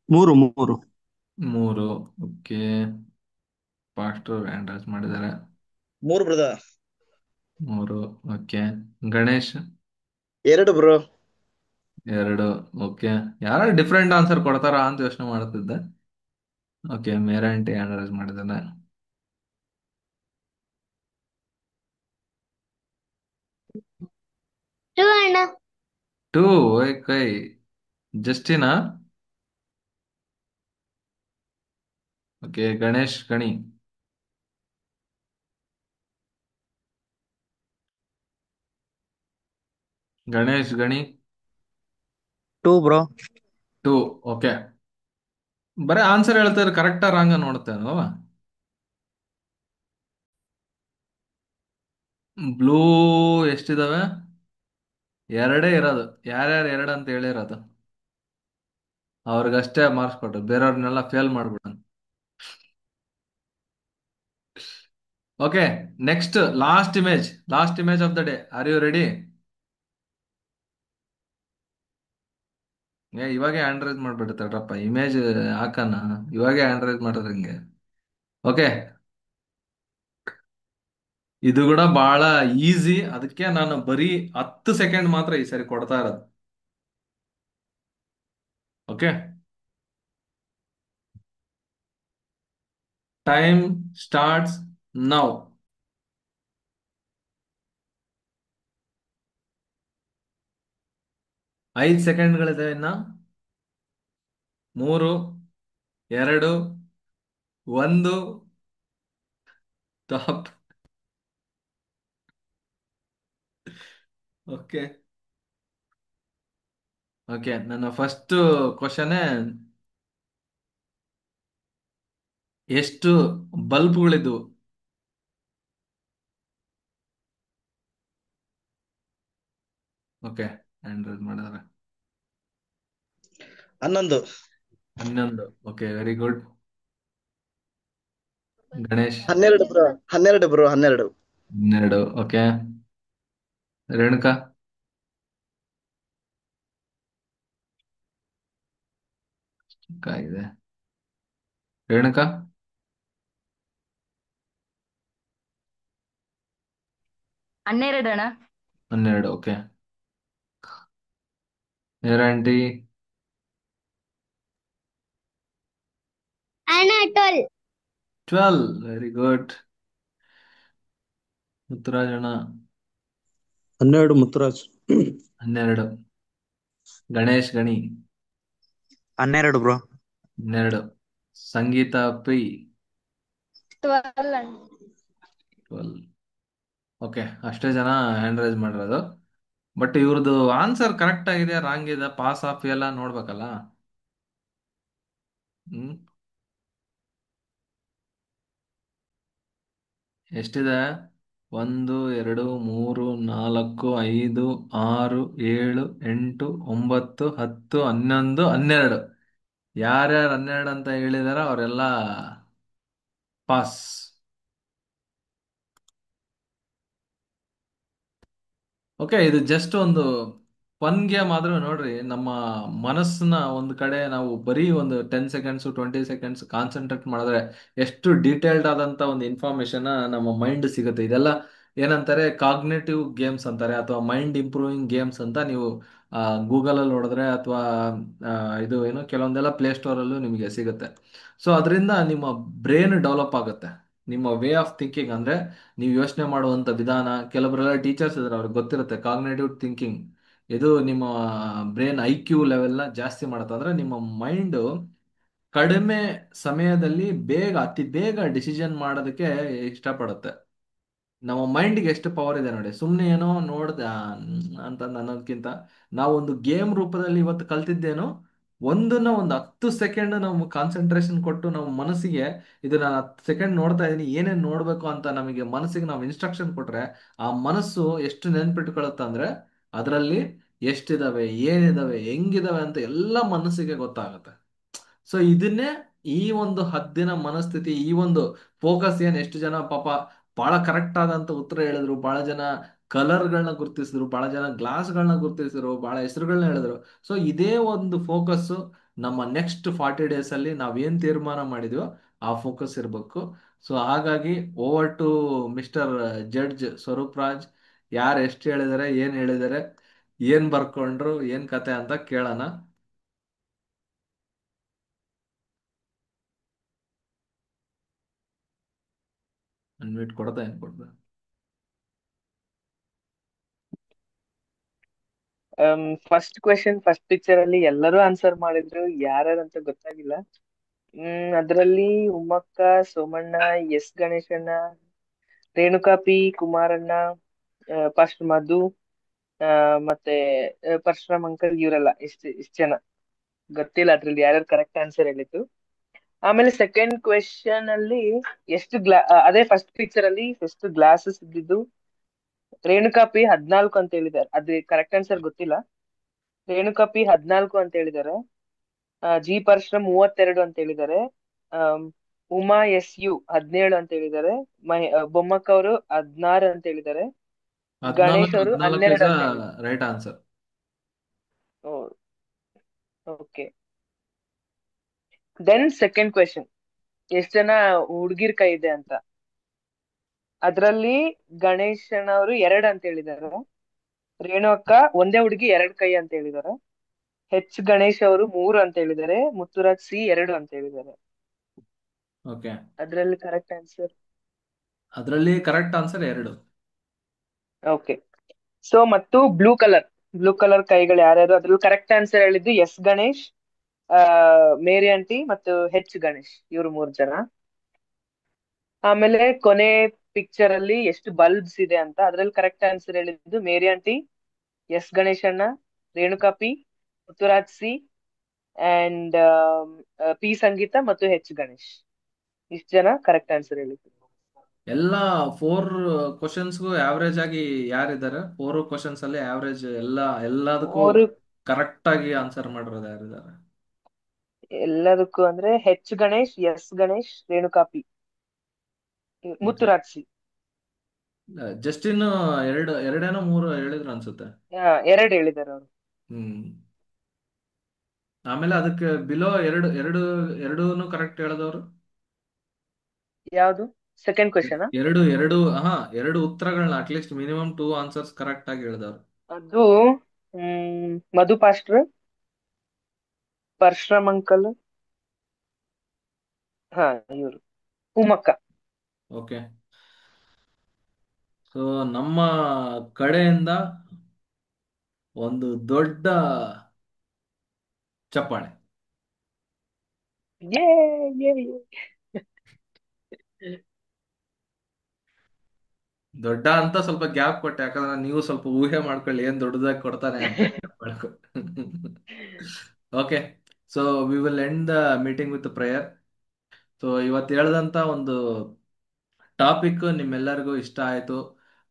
3. 3. ಓಕೆ, ಪಾಸ್ಟರ್ ಹ್ಯಾಂಡ್ ರೈಸ್ ಮಾಡಿದ್ದಾರೆ. 3 brother. 3. Okay, Ganesh 2 bro. 2. Okay, ಯಾರು ಡಿಫ್ರೆಂಟ್ ಆನ್ಸರ್ ಕೊಡ್ತಾರಾ ಅಂತ ಯೋಚನೆ ಮಾಡ್ತಿದ್ದೆ. ಓಕೆ, ಮೇರಂಟಿ ಹ್ಯಾಂಡ್ ರೈಸ್ ಮಾಡಿದ್ದಾನೆ. 2 ಅಣ್ಣ. 2. ಕೈ ಜಸ್ಟಿನಾ? ಓಕೆ, ಗಣೇಶ್ ಗಣಿ 2 bro. 2. ಓಕೆ, ಬರೀ ಆನ್ಸರ್ ಹೇಳ್ತಾರೆ, ಕರೆಕ್ಟಾ ರಾಂಗ ನೋಡುತ್ತೆ ಅಲ್ವಾ? ಬ್ಲೂ ಎಷ್ಟಿದಾವೆ? 2 ಇರೋದು. ಯಾರ್ಯಾರು 2 ಅಂತ ಹೇಳಿರೋದು ಅವ್ರಿಗಷ್ಟೇ ಮಾರ್ಕ್ಸ್ ಕೊಟ್ಟು, ಬೇರೆಯವ್ರನ್ನೆಲ್ಲ ಫೇಲ್ ಮಾಡ್ಬಿಡೋಣ. Okay, next last image of the day. Are you ready? ಇವಾಗೆ ಹ್ಯಾಂಡ್ ರೈಸ್ ಮಾಡ್ಬಿಡ್ತಾರಪ್ಪ, ಇಮೇಜ್ ಹಾಕನ ಇವಾಗೆ ಹ್ಯಾಂಡ್ ರೈಸ್ ಮಾಡಿದ್ರೆ ಹಿಂಗೆ. ಓಕೆ, ಇದು ಕೂಡ ಬಹಳ ಈಸಿ, ಅದಕ್ಕೆ ನಾನು ಬರೀ 10 ಸೆಕೆಂಡ್ ಮಾತ್ರ ಈ ಸರಿ ಕೊಡ್ತಾ ಇರೋದು. Okay, time starts now. 5 ಸೆಕೆಂಡ್ಗಳಿದೆ ಇನ್ನ. 3, 2, 1. ಟಾಪ್. ಓಕೆ ಓಕೆ, ನನ್ನ ಫಸ್ಟ್ ಕ್ವಶನ್, ಎಷ್ಟು ಬಲ್ಬ್ಗಳಿದ್ವು? ಓಕೆ, ಹ್ಯಾಂಡ್ ರೈಸ್ ಮಾಡಿದಾರೆ. 11. 11. Okay, very good. Ganesh 12 bro. 12 bro. 12. 12. Okay, Renuka ಇದೆ. ರೇಣುಕಾ 12 ಅಣ್ಣ. 12. ಓಕೆ, ಮೇರಂಟಿ ಅಣ್ಣ 12. 12. Very good. ಮುತ್ತುರಾಜಣ್ಣ 12 ಮುತ್ತುರಾಜ್. 12. ಗಣೇಶ್ ಗಣಿ 12 bro. 12. ಸಂಗೀತ ಪಿ 12 ಅಣ್ಣ. 12. ಓಕೆ, ಅಷ್ಟೇ ಜನ ಹ್ಯಾಂಡ್ ರೈಸ್ ಮಾಡಿರೋದು. ಬಟ್ ಇವ್ರದ್ದು ಆನ್ಸರ್ ಕರೆಕ್ಟ್ ಆಗಿದೆ, ರಾಂಗ್ ಇದೆ, ಪಾಸ್ ಆಫ್ ಎಲ್ಲ ನೋಡ್ಬೇಕಲ್ಲ. ಹ್ಮ್ ಎಷ್ಟಿದೆ? 1 2 3 4 5 6 7 8 9 10 11 12. ಯಾರ್ಯಾರು 12 ಅಂತ ಹೇಳಿದಾರ ಅವರೆಲ್ಲ ಪಾಸ್. ಓಕೆ, ಇದು ಜಸ್ಟ್ ಒಂದು ಫನ್ ಗೇಮ್ ಆದ್ರೂ ನೋಡ್ರಿ, ನಮ್ಮ ಮನಸ್ಸನ್ನ ಒಂದು ಕಡೆ ನಾವು ಬರೀ ಒಂದು 10 ಸೆಕೆಂಡ್ಸ್ 20 ಸೆಕೆಂಡ್ಸ್ ಕಾನ್ಸಂಟ್ರೇಟ್ ಮಾಡಿದ್ರೆ ಎಷ್ಟು ಡೀಟೇಲ್ಡ್ ಆದಂತ ಒಂದು ಇನ್ಫಾರ್ಮೇಶನ್ ನಮ್ಮ ಮೈಂಡ್ ಸಿಗುತ್ತೆ. ಇದೆಲ್ಲ ಏನಂತಾರೆ, ಕಾಗ್ನೇಟಿವ್ ಗೇಮ್ಸ್ ಅಂತಾರೆ, ಅಥವಾ ಮೈಂಡ್ ಇಂಪ್ರೂವಿಂಗ್ ಗೇಮ್ಸ್ ಅಂತ ನೀವು ಗೂಗಲ್ ಅಲ್ಲಿ ನೋಡಿದ್ರೆ, ಅಥವಾ ಇದು ಏನು ಕೆಲವೊಂದೆಲ್ಲ ಪ್ಲೇಸ್ಟೋರ್ ಅಲ್ಲೂ ನಿಮಗೆ ಸಿಗುತ್ತೆ. ಸೊ ಅದರಿಂದ ನಿಮ್ಮ ಬ್ರೈನ್ ಡೆವಲಪ್ ಆಗುತ್ತೆ. ನಿಮ್ಮ ವೇ ಆಫ್ ಥಿಂಕಿಂಗ್ ಅಂದ್ರೆ ನೀವು ಯೋಚನೆ ಮಾಡುವಂತ ವಿಧಾನ, ಕೆಲವರೆಲ್ಲ ಟೀಚರ್ಸ್ ಇದ್ದಾರೆ, ಅವ್ರಿಗೆ ಗೊತ್ತಿರುತ್ತೆ ಕಾಗ್ನೇಟಿವ್ ಥಿಂಕಿಂಗ್. ಇದು ನಿಮ್ಮ ಬ್ರೈನ್ IQ ಲೆವೆಲ್ನ ಜಾಸ್ತಿ ಮಾಡುತ್ತೆ. ಅಂದ್ರೆ ನಿಮ್ಮ ಮೈಂಡ್ ಕಡಿಮೆ ಸಮಯದಲ್ಲಿ ಅತಿ ಬೇಗ ಡಿಸಿಷನ್ ಮಾಡೋದಕ್ಕೆ ಇಷ್ಟಪಡುತ್ತೆ. ನಮ್ಮ ಮೈಂಡ್ಗೆ ಎಷ್ಟು ಪವರ್ ಇದೆ ನೋಡಿ. ಸುಮ್ಮನೆ ಏನೋ ನೋಡ್ದ ಅಂತ ಅನ್ನೋದಕ್ಕಿಂತ ನಾವು ಒಂದು ಗೇಮ್ ರೂಪದಲ್ಲಿ ಇವತ್ತು ಕಲ್ತಿದ್ದೇನೋ ಒಂದನ್ನ ಒಂದು 10 ಸೆಕೆಂಡ್ ನಾವು ಕಾನ್ಸಂಟ್ರೇಷನ್ ಕೊಟ್ಟು ನಮ್ಮ ಮನಸ್ಸಿಗೆ ಇದು ನಾನು 10 ಸೆಕೆಂಡ್ ನೋಡ್ತಾ ಇದ್ದೀನಿ, ಏನೇನು ನೋಡ್ಬೇಕು ಅಂತ ನಮಗೆ ಮನಸ್ಸಿಗೆ ನಾವು ಇನ್ಸ್ಟ್ರಕ್ಷನ್ ಕೊಟ್ರೆ ಆ ಮನಸ್ಸು ಎಷ್ಟು ನೆನ್ಪಿಟ್ಕೊಳ್ಳುತ್ತೆ ಅಂದ್ರೆ ಅದರಲ್ಲಿ ಎಷ್ಟಿದಾವೆ, ಏನಿದಾವೆ, ಹೆಂಗಿದಾವೆ ಅಂತ ಎಲ್ಲ ಮನಸ್ಸಿಗೆ ಗೊತ್ತಾಗುತ್ತೆ. ಸೊ ಇದನ್ನೇ ಈ ಒಂದು ಹದ್ದಿನ ಮನಸ್ಥಿತಿ, ಈ ಒಂದು ಫೋಕಸ್ ಏನ್ ಎಷ್ಟು ಜನ ಪಾಪ ಬಹಳ ಕರೆಕ್ಟ್ ಆದಂತ ಉತ್ತರ ಹೇಳಿದ್ರು, ಬಹಳ ಜನ ಕಲರ್ಗಳನ್ನ ಗುರ್ತಿಸಿದ್ರು, ಬಹಳ ಜನ ಗ್ಲಾಸ್ಗಳನ್ನ ಗುರ್ತಿಸಿದ್ರು, ಬಹಳ ಹೆಸರುಗಳನ್ನ ಹೇಳಿದ್ರು. ಸೊ ಇದೇ ಒಂದು ಫೋಕಸ್ ನಮ್ಮ ನೆಕ್ಸ್ಟ್ 40 ಡೇಸ್ ಅಲ್ಲಿ ನಾವೇನ್ ತೀರ್ಮಾನ ಮಾಡಿದ್ವೋ ಆ ಫೋಕಸ್ ಇರಬೇಕು. ಸೊ ಹಾಗಾಗಿ over to mister judge Swaroop Raj. ಯಾರು ಎಷ್ಟು ಹೇಳಿದಾರೆ, ಏನ್ ಹೇಳಿದಾರೆ, ಏನ್ ಬರ್ಕೊಂಡ್ರು, ಏನ್ ಕತೆ ಅಂತ ಕೇಳೋಣ. ಅನ್ಮಿಟ್ ಕೊಡ್ತಾ ಏನ್ ಕೊಡ್ತಾ? ಫಸ್ಟ್ ಕ್ವೆಶನ್ ಫಸ್ಟ್ ಪಿಕ್ಚರ್ ಅಲ್ಲಿ ಎಲ್ಲರೂ ಆನ್ಸರ್ ಮಾಡಿದ್ರು, ಯಾರಂತ ಗೊತ್ತಾಗಿಲ್ಲ. ಅದ್ರಲ್ಲಿ ಉಮ್ಮಕ್ಕ, ಸೋಮಣ್ಣ, ಎಸ್ ಗಣೇಶಣ್ಣ, ರೇಣುಕಾ ಪಿ, ಕುಮಾರಣ್ಣ, ಫಸ್ಟ್ ಮಧು, ಮತ್ತೆ ಪರಶುರಾಮ್ ಅಂಕಲ್, ಇವರೆಲ್ಲ ಇಷ್ಟ ಜನ ಗೊತ್ತಿಲ್ಲ ಅದ್ರಲ್ಲಿ ಯಾರ್ಯಾರು ಕರೆಕ್ಟ್ ಆನ್ಸರ್ ಹೇಳಿದ್ದು. ಆಮೇಲೆ ಸೆಕೆಂಡ್ ಕ್ವೆಶನ್ ಅಲ್ಲಿ ಅದೇ ಫಸ್ಟ್ ಪಿಕ್ಚರ್ ಅಲ್ಲಿ ಎಷ್ಟು ಗ್ಲಾಸಸ್ ಇದ್ದಿದ್ದು. ರೇಣುಕಾ ಪಿ 14 ಅಂತ ಹೇಳಿದ್ದಾರೆ, ಅದೇ ಕರೆಕ್ಟ್ ಆನ್ಸರ್ ಗೊತ್ತಿಲ್ಲ. ರೇಣುಕಾ ಪಿ 14 ಅಂತ ಹೇಳಿದ್ದಾರೆ. ಜಿ ಪರಶುರಾಮ್ 32 ಅಂತ ಹೇಳಿದ್ದಾರೆ. ಆಮ್, ಉಮಾ SU 17 ಅಂತ ಹೇಳಿದ್ದಾರೆ. ಬೊಮ್ಮಕ್ಕ ಅವರು 16 ಅಂತ ಹೇಳಿದ್ದಾರೆ. ಗಣೇಶ್ 14 ಅವರು 14 ಇಸ್ 12 ಅಂತ ಹೇಳಿದ್ದಾರೆ. Right answer. Okay, then second question, ಎಷ್ಟ್ ಜನ ಹುಡ್ಗಿರ್ ಕೈ ಇದೆ ಅಂತ. ಅದ್ರಲ್ಲಿ ಗಣೇಶನ್ ಅವರು 2 ಅಂತ ಹೇಳಿದ್ದಾರೆ. ರೇಣು ಅಕ್ಕ ಒಂದೇ ಹುಡುಗಿ 2 ಕೈ ಅಂತ ಹೇಳಿದ್ದಾರೆ. ಗಣೇಶ್ ಅವರು 3 ಅಂತ ಹೇಳಿದ್ದಾರೆ. ಮುತ್ತುರಾಜ್ C 2 ಅಂತ ಹೇಳಿದ್ದಾರೆ. ಓಕೆ, ಅದ್ರಲ್ಲಿ ಕರೆಕ್ಟ್ ಆನ್ಸರ್. ಅದರಲ್ಲಿ ಕರೆಕ್ಟ್ ಆನ್ಸರ್ 2. ಓಕೆ, ಸೊ ಮತ್ತು ಬ್ಲೂ ಕಲರ್ ಕೈಗಳು ಯಾರ್ಯಾರು, ಅದ್ರಲ್ಲಿ ಕರೆಕ್ಟ್ ಆನ್ಸರ್ ಹೇಳಿದ್ದು ಎಸ್ ಗಣೇಶ್, ಮೇರಿ ಆಂಟಿ ಮತ್ತು ಗಣೇಶ್, ಇವ್ರು 3 ಜನ. ಆಮೇಲೆ ಕೊನೆ ಪಿಕ್ಚರ್ ಅಲ್ಲಿ ಎಷ್ಟು ಬಲ್ಬ್ಸ್ ಇದೆ ಅಂತ, ಅದ್ರಲ್ಲಿ ಕರೆಕ್ಟ್ ಆನ್ಸರ್ ಹೇಳಿದ್ದು ಮೇರಿ ಆಂಟಿ, ಎಸ್ ಗಣೇಶಣ್ಣ, Renuka P, Muthuraj C and P Sangeetha ಮತ್ತು ಗಣೇಶ್. ಇಷ್ಟು ಜನ ಕರೆಕ್ಟ್ ಆನ್ಸರ್ ಹೇಳಿದ್ರು. ಎಲ್ಲ 4 ಕ್ವಶನ್ಸ್ಗೂ ಆವರೇಜ್ ಆಗಿ ಯಾರಿದ್ದಾರೆ? 4 ಕ್ವಶನ್ಸ್ ಅಲ್ಲಿ ಆವರೇಜ್ ಎಲ್ಲದಕ್ಕೂ ಅವರು ಕರೆಕ್ಟ್ ಆಗಿ ಆನ್ಸರ್ ಮಾಡಿರೋದು ಯಾರಿದ್ದಾರೆ? ಎಲ್ಲದಕ್ಕೂ ಅಂದ್ರೆ Ganesh, S Ganesh, Renuka P, Muthuraj C. Justin ಎರಡೇನೋ 3 ಹೇಳಿದ್ರು ಅನ್ಸುತ್ತೆ. 2 ಹೇಳಿದ್ದಾರೆ ಅವರು. ಆಮೇಲೆ ಅದಕ್ಕೆ ಬಿಲೋ ಎರಡೂನು ಕರೆಕ್ಟ್ ಹೇಳಿದವರು ಯಾವುದು? ಸೆಕೆಂಡ್ ಕ್ವೆಶನ್ ಎರಡು ಉತ್ತರಗಳನ್ನ ಅಟ್ಲೀಸ್ಟ್ ಮಿನಿಮಮ್ 2 ಆನ್ಸರ್ಸ್ ಕರೆಕ್ಟ್ ಆಗಿ ಹೇಳಿದವರು. ಅದು ಮಧು ಪಾಸ್ಟ್ರ್, ಪರಶುರಾಮ್ ಅಂಕಲ್, ಇವರು ಉಮಕ್ಕ. ಓಕೆ, ಸೊ ನಮ್ಮ ಕಡೆಯಿಂದ ಒಂದು ದೊಡ್ಡ ಚಪ್ಪಾಳೆ. ಯೇ ಯೇ ದೊಡ್ಡ ಅಂತ ಸ್ವಲ್ಪ ಗ್ಯಾಪ್ ಕೊಟ್ಟೆ, ಯಾಕಂದ್ರೆ ನೀವು ಸ್ವಲ್ಪ ಊಹೆ ಮಾಡ್ಕೊಳ್ಳಿ ಏನ್ ದೊಡ್ಡದಾಗಿ ಕೊಡ್ತಾನೆ ಅಂತ. Okay, so we will end the meeting with prayer. So ಇವತ್ತು ಹೇಳ್ದಂತ ಒಂದು ಟಾಪಿಕ್ ನಿಮ್ಮೆಲ್ಲರಿಗೂ ಇಷ್ಟ ಆಯಿತು.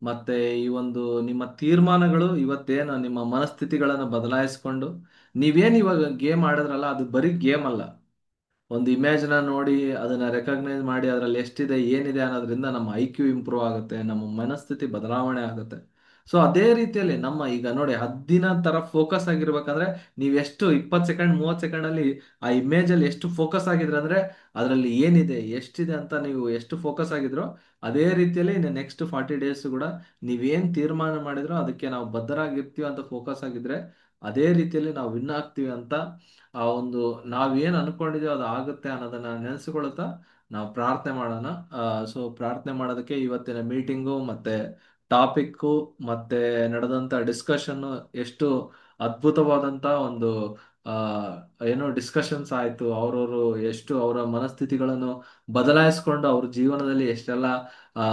ಮತ್ತೆ ಈ ಒಂದು ನಿಮ್ಮ ತೀರ್ಮಾನಗಳು ಇವತ್ತೇನು ನಿಮ್ಮ ಮನಸ್ಥಿತಿಗಳನ್ನು ಬದಲಾಯಿಸಿಕೊಂಡು ನೀವೇನು ಇವಾಗ ಗೇಮ್ ಆಡಿದ್ರಲ್ಲ, ಅದು ಬರೀ ಗೇಮ್ ಅಲ್ಲ. ಒಂದು ಇಮೇಜ್ನ ನೋಡಿ ಅದನ್ನ ರೆಕಗ್ನೈಸ್ ಮಾಡಿ ಅದರಲ್ಲಿ ಎಷ್ಟಿದೆ ಏನಿದೆ ಅನ್ನೋದ್ರಿಂದ ನಮ್ಮ ಐ ಕ್ಯೂ ಇಂಪ್ರೂವ್ ಆಗುತ್ತೆ, ನಮ್ಮ ಮನಸ್ಥಿತಿ ಬದಲಾವಣೆ ಆಗುತ್ತೆ. ಸೊ ಅದೇ ರೀತಿಯಲ್ಲಿ ನಮ್ಮ ಈಗ ನೋಡಿ ಹದ್ದಿನ ತರ ಫೋಕಸ್ ಆಗಿರ್ಬೇಕಂದ್ರೆ ನೀವು ಎಷ್ಟು 20 ಸೆಕೆಂಡ್ 30 ಸೆಕೆಂಡ್ ಅಲ್ಲಿ ಆ ಇಮೇಜ್ ಅಲ್ಲಿ ಎಷ್ಟು ಫೋಕಸ್ ಆಗಿದ್ರೆ ಅಂದ್ರೆ ಅದರಲ್ಲಿ ಏನಿದೆ ಎಷ್ಟಿದೆ ಅಂತ ನೀವು ಎಷ್ಟು ಫೋಕಸ್ ಆಗಿದ್ರೋ ಅದೇ ರೀತಿಯಲ್ಲಿ ನೆಕ್ಸ್ಟ್ 40 ಡೇಸ್ ಕೂಡ ನೀವೇನ್ ತೀರ್ಮಾನ ಮಾಡಿದ್ರೋ ಅದಕ್ಕೆ ನಾವು ಬದ್ಧರಾಗಿರ್ತೀವಿ ಅಂತ ಫೋಕಸ್ ಆಗಿದ್ರೆ ಅದೇ ರೀತಿಯಲ್ಲಿ ನಾವು ವಿನ್ ಆಗ್ತೀವಿ ಅಂತ ಆ ಒಂದು ನಾವೇನ್ ಅನ್ಕೊಂಡಿದೀವಿ ಅದು ಆಗುತ್ತೆ ಅನ್ನೋದನ್ನ ನೆನೆಸ್ಕೊಳ್ತಾ ನಾವು ಪ್ರಾರ್ಥನೆ ಮಾಡೋಣ. ಸೊ ಪ್ರಾರ್ಥನೆ ಮಾಡೋದಕ್ಕೆ ಇವತ್ತಿನ ಮೀಟಿಂಗು ಮತ್ತೆ ಟಾಪಿಕ್ಕು ಮತ್ತೆ ನಡೆದಂತ ಡಿಸ್ಕಷನ್ ಎಷ್ಟು ಅದ್ಭುತವಾದಂತ ಒಂದು ಆ ಏನೋ ಡಿಸ್ಕಷನ್ಸ್ ಆಯ್ತು. ಅವ್ರವ್ರು ಎಷ್ಟು ಅವರ ಮನಸ್ಥಿತಿಗಳನ್ನು ಬದಲಾಯಿಸ್ಕೊಂಡು ಅವ್ರ ಜೀವನದಲ್ಲಿ ಎಷ್ಟೆಲ್ಲ ಆ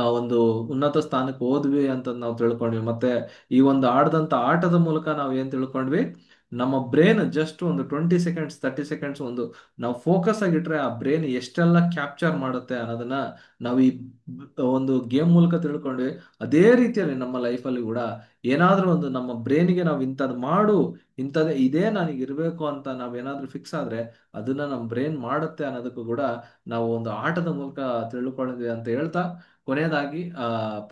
ಆ ಒಂದು ಉನ್ನತ ಸ್ಥಾನಕ್ಕೆ ಹೋದ್ವಿ ಅಂತ ನಾವು ತಿಳ್ಕೊಂಡ್ವಿ. ಮತ್ತೆ ಈ ಒಂದು ಆಡದಂತ ಆಟದ ಮೂಲಕ ನಾವು ಏನ್ ತಿಳ್ಕೊಂಡ್ವಿ, ನಮ್ಮ ಬ್ರೇನ್ ಜಸ್ಟ್ ಒಂದು 20 ಸೆಕೆಂಡ್ಸ್ 30 ಸೆಕೆಂಡ್ಸ್ ಒಂದು ನಾವು ಫೋಕಸ್ ಆಗಿಟ್ರೆ ಆ ಬ್ರೇನ್ ಎಷ್ಟೆಲ್ಲ ಕ್ಯಾಪ್ಚರ್ ಮಾಡುತ್ತೆ ಅನ್ನೋದನ್ನ ನಾವು ಈ ಒಂದು ಗೇಮ್ ಮೂಲಕ ತಿಳ್ಕೊಂಡ್ವಿ. ಅದೇ ರೀತಿಯಲ್ಲಿ ನಮ್ಮ ಲೈಫಲ್ಲಿ ಕೂಡ ಏನಾದ್ರೂ ಒಂದು ನಮ್ಮ ಬ್ರೇನಿಗೆ ನಾವು ಇಂಥದ್ದು ಮಾಡು, ಇಂಥದ್ದೇ ಇದೇ ನನಗೆ ಇರಬೇಕು ಅಂತ ನಾವೇನಾದ್ರೂ ಫಿಕ್ಸ್ ಆದ್ರೆ ಅದನ್ನ ನಮ್ಮ ಬ್ರೇನ್ ಮಾಡುತ್ತೆ ಅನ್ನೋದಕ್ಕೂ ಕೂಡ ನಾವು ಒಂದು ಆಟದ ಮೂಲಕ ತಿಳ್ಕೊಂಡಿದ್ವಿ ಅಂತ ಹೇಳ್ತಾ ಕೊನೆಯದಾಗಿ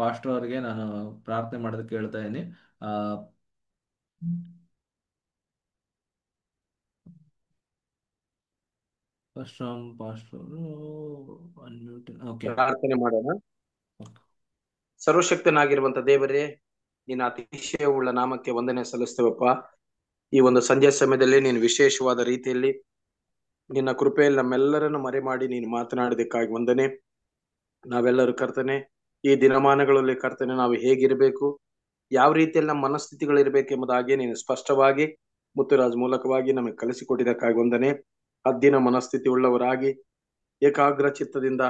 ಪಾಸ್ಟರ್ ಅವರಿಗೆ ನಾನು ಪ್ರಾರ್ಥನೆ ಮಾಡೋದಕ್ಕೆ ಹೇಳ್ತಾ ಇದ್ದೀನಿ. ಆ ಫಸ್ಟ್ ಪಾಸ್ಟರ್ ಅನ್ಮ್ಯೂಟ್. ಓಕೆ, ಪ್ರಾರ್ಥನೆ ಮಾಡೋಣ. ಸರ್ವಶಕ್ತನಾಗಿರುವಂತ ದೇವರೇ, ನಿನ್ನ ಅತಿಶಯವುಳ್ಳ ನಾಮಕ್ಕೆ ವಂದನೆ ಸಲ್ಲಿಸ್ತೇವಪ್ಪ. ಈ ಒಂದು ಸಂಧ್ಯಾ ಸಮಯದಲ್ಲಿ ನೀನು ವಿಶೇಷವಾದ ರೀತಿಯಲ್ಲಿ ನಿನ್ನ ಕೃಪೆಯಲ್ಲಿ ನಮ್ಮೆಲ್ಲರನ್ನು ಮರೆ ಮಾಡಿ ನೀನು ಮಾತನಾಡೋದಕ್ಕಾಗಿ ವಂದನೆ. ನಾವೆಲ್ಲರೂ ಕರ್ತನೆ ಈ ದಿನಮಾನಗಳಲ್ಲಿ ಕರ್ತನೆ ನಾವು ಹೇಗಿರಬೇಕು, ಯಾವ ರೀತಿಯಲ್ಲಿ ನಮ್ಮ ಮನಸ್ಥಿತಿಗಳಿರ್ಬೇಕೆಂಬುದಾಗಿ ನೀನು ಸ್ಪಷ್ಟವಾಗಿ ಮುತ್ತುರಾಜ್ ಮೂಲಕವಾಗಿ ನಮಗೆ ಕಲಿಸಿಕೊಟ್ಟಿದ್ದಕ್ಕಾಗಿ ವಂದನೆ. ಹದ್ದಿನ ಮನಸ್ಥಿತಿ ಉಳ್ಳವರಾಗಿ ಏಕಾಗ್ರ ಚಿತ್ತದಿಂದ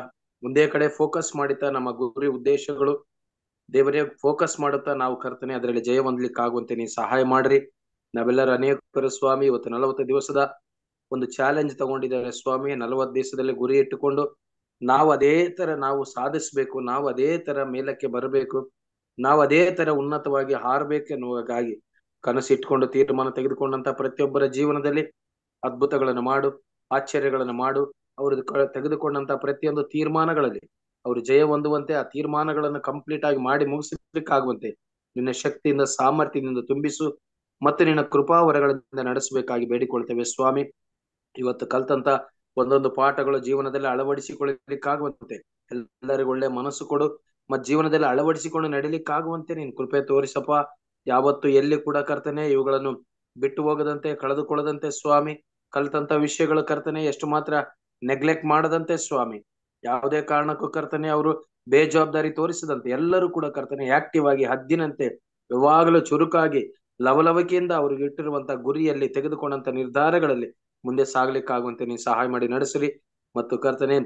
ಒಂದೇ ಕಡೆ ಫೋಕಸ್ ಮಾಡುತ್ತಾ ನಮ್ಮ ಗುರಿ ಉದ್ದೇಶಗಳು ದೇವರೇ ಫೋಕಸ್ ಮಾಡುತ್ತಾ ನಾವು ಕರ್ತನೆ ಅದರಲ್ಲಿ ಜಯ ಹೊಂದಲಿಕ್ಕಾಗುವಂತೆ ನೀವು ಸಹಾಯ ಮಾಡ್ರಿ. ನಾವೆಲ್ಲರೂ ಅನೇಕರು ಸ್ವಾಮಿ ಇವತ್ತು 40 ದಿವಸದ ಒಂದು ಚಾಲೆಂಜ್ ತಗೊಂಡಿದ್ದಾರೆ ಸ್ವಾಮಿ. 40 ದಿವಸದಲ್ಲಿ ಗುರಿ ಇಟ್ಟುಕೊಂಡು ನಾವು ಅದೇ ತರ ನಾವು ಸಾಧಿಸ್ಬೇಕು, ನಾವು ಅದೇ ತರ ಮೇಲಕ್ಕೆ ಬರಬೇಕು, ನಾವು ಅದೇ ತರ ಉನ್ನತವಾಗಿ ಹಾರಬೇಕೆನ್ನುವಾಗಾಗಿ ಕನಸಿಟ್ಕೊಂಡು ತೀರ್ಮಾನ ತೆಗೆದುಕೊಂಡಂತ ಪ್ರತಿಯೊಬ್ಬರ ಜೀವನದಲ್ಲಿ ಅದ್ಭುತಗಳನ್ನು ಮಾಡು, ಆಶ್ಚರ್ಯಗಳನ್ನು ಮಾಡು. ಅವರು ತೆಗೆದುಕೊಂಡಂತ ಪ್ರತಿಯೊಂದು ತೀರ್ಮಾನಗಳಲ್ಲಿ ಅವರು ಜಯ ಹೊಂದುವಂತೆ, ಆ ತೀರ್ಮಾನಗಳನ್ನು ಕಂಪ್ಲೀಟ್ ಆಗಿ ಮಾಡಿ ಮುಗಿಸಲಿಕ್ಕಾಗುವಂತೆ ನಿನ್ನ ಶಕ್ತಿಯಿಂದ ಸಾಮರ್ಥ್ಯದಿಂದ ತುಂಬಿಸು ಮತ್ತು ನಿನ್ನ ಕೃಪಾವರಗಳಿಂದ ನಡೆಸಬೇಕಾಗಿ ಬೇಡಿಕೊಳ್ತೇವೆ ಸ್ವಾಮಿ. ಇವತ್ತು ಕಲ್ತಂತ ಒಂದೊಂದು ಪಾಠಗಳು ಜೀವನದಲ್ಲಿ ಅಳವಡಿಸಿಕೊಳ್ಳಲಿಕ್ಕಾಗುವಂತೆ ಎಲ್ಲರಿಗೂ ಒಳ್ಳೆ ಮನಸ್ಸು ಕೊಡು ಮತ್ತು ಜೀವನದಲ್ಲಿ ಅಳವಡಿಸಿಕೊಂಡು ನಡೀಲಿಕ್ಕಾಗುವಂತೆ ನೀನು ಕೃಪೆ ತೋರಿಸಪ್ಪ. ಯಾವತ್ತು ಎಲ್ಲಿ ಕೂಡ ಕರ್ತನೆ ಇವುಗಳನ್ನು ಬಿಟ್ಟು ಹೋಗದಂತೆ ಕಳೆದುಕೊಳ್ಳದಂತೆ ಸ್ವಾಮಿ. ಕಲ್ತಂತ ವಿಷಯಗಳು ಕರ್ತನೆ ಎಷ್ಟು ಮಾತ್ರ ನೆಗ್ಲೆಕ್ಟ್ ಮಾಡದಂತೆ ಸ್ವಾಮಿ. ಯಾವುದೇ ಕಾರಣಕ್ಕೂ ಕರ್ತನೆ ಅವರು ಬೇಜವಾಬ್ದಾರಿ ತೋರಿಸದಂತೆ ಎಲ್ಲರೂ ಕೂಡ ಕರ್ತನೆ ಆಕ್ಟಿವ್ ಆಗಿ ಹದ್ದಿನಂತೆ ಯಾವಾಗಲೂ ಚುರುಕಾಗಿ ಲವಲವಿಕೆಯಿಂದ ಅವ್ರಿಗೆ ಇಟ್ಟಿರುವಂತ ಗುರಿಯಲ್ಲಿ ತೆಗೆದುಕೊಂಡಂತ ನಿರ್ಧಾರಗಳಲ್ಲಿ ಮುಂದೆ ಸಾಗ್ಲಿಕ್ಕಾಗುವಂತೆ ನೀವು ಸಹಾಯ ಮಾಡಿ ನಡೆಸಿರಿ. ಮತ್ತು ಕರ್ತನೆ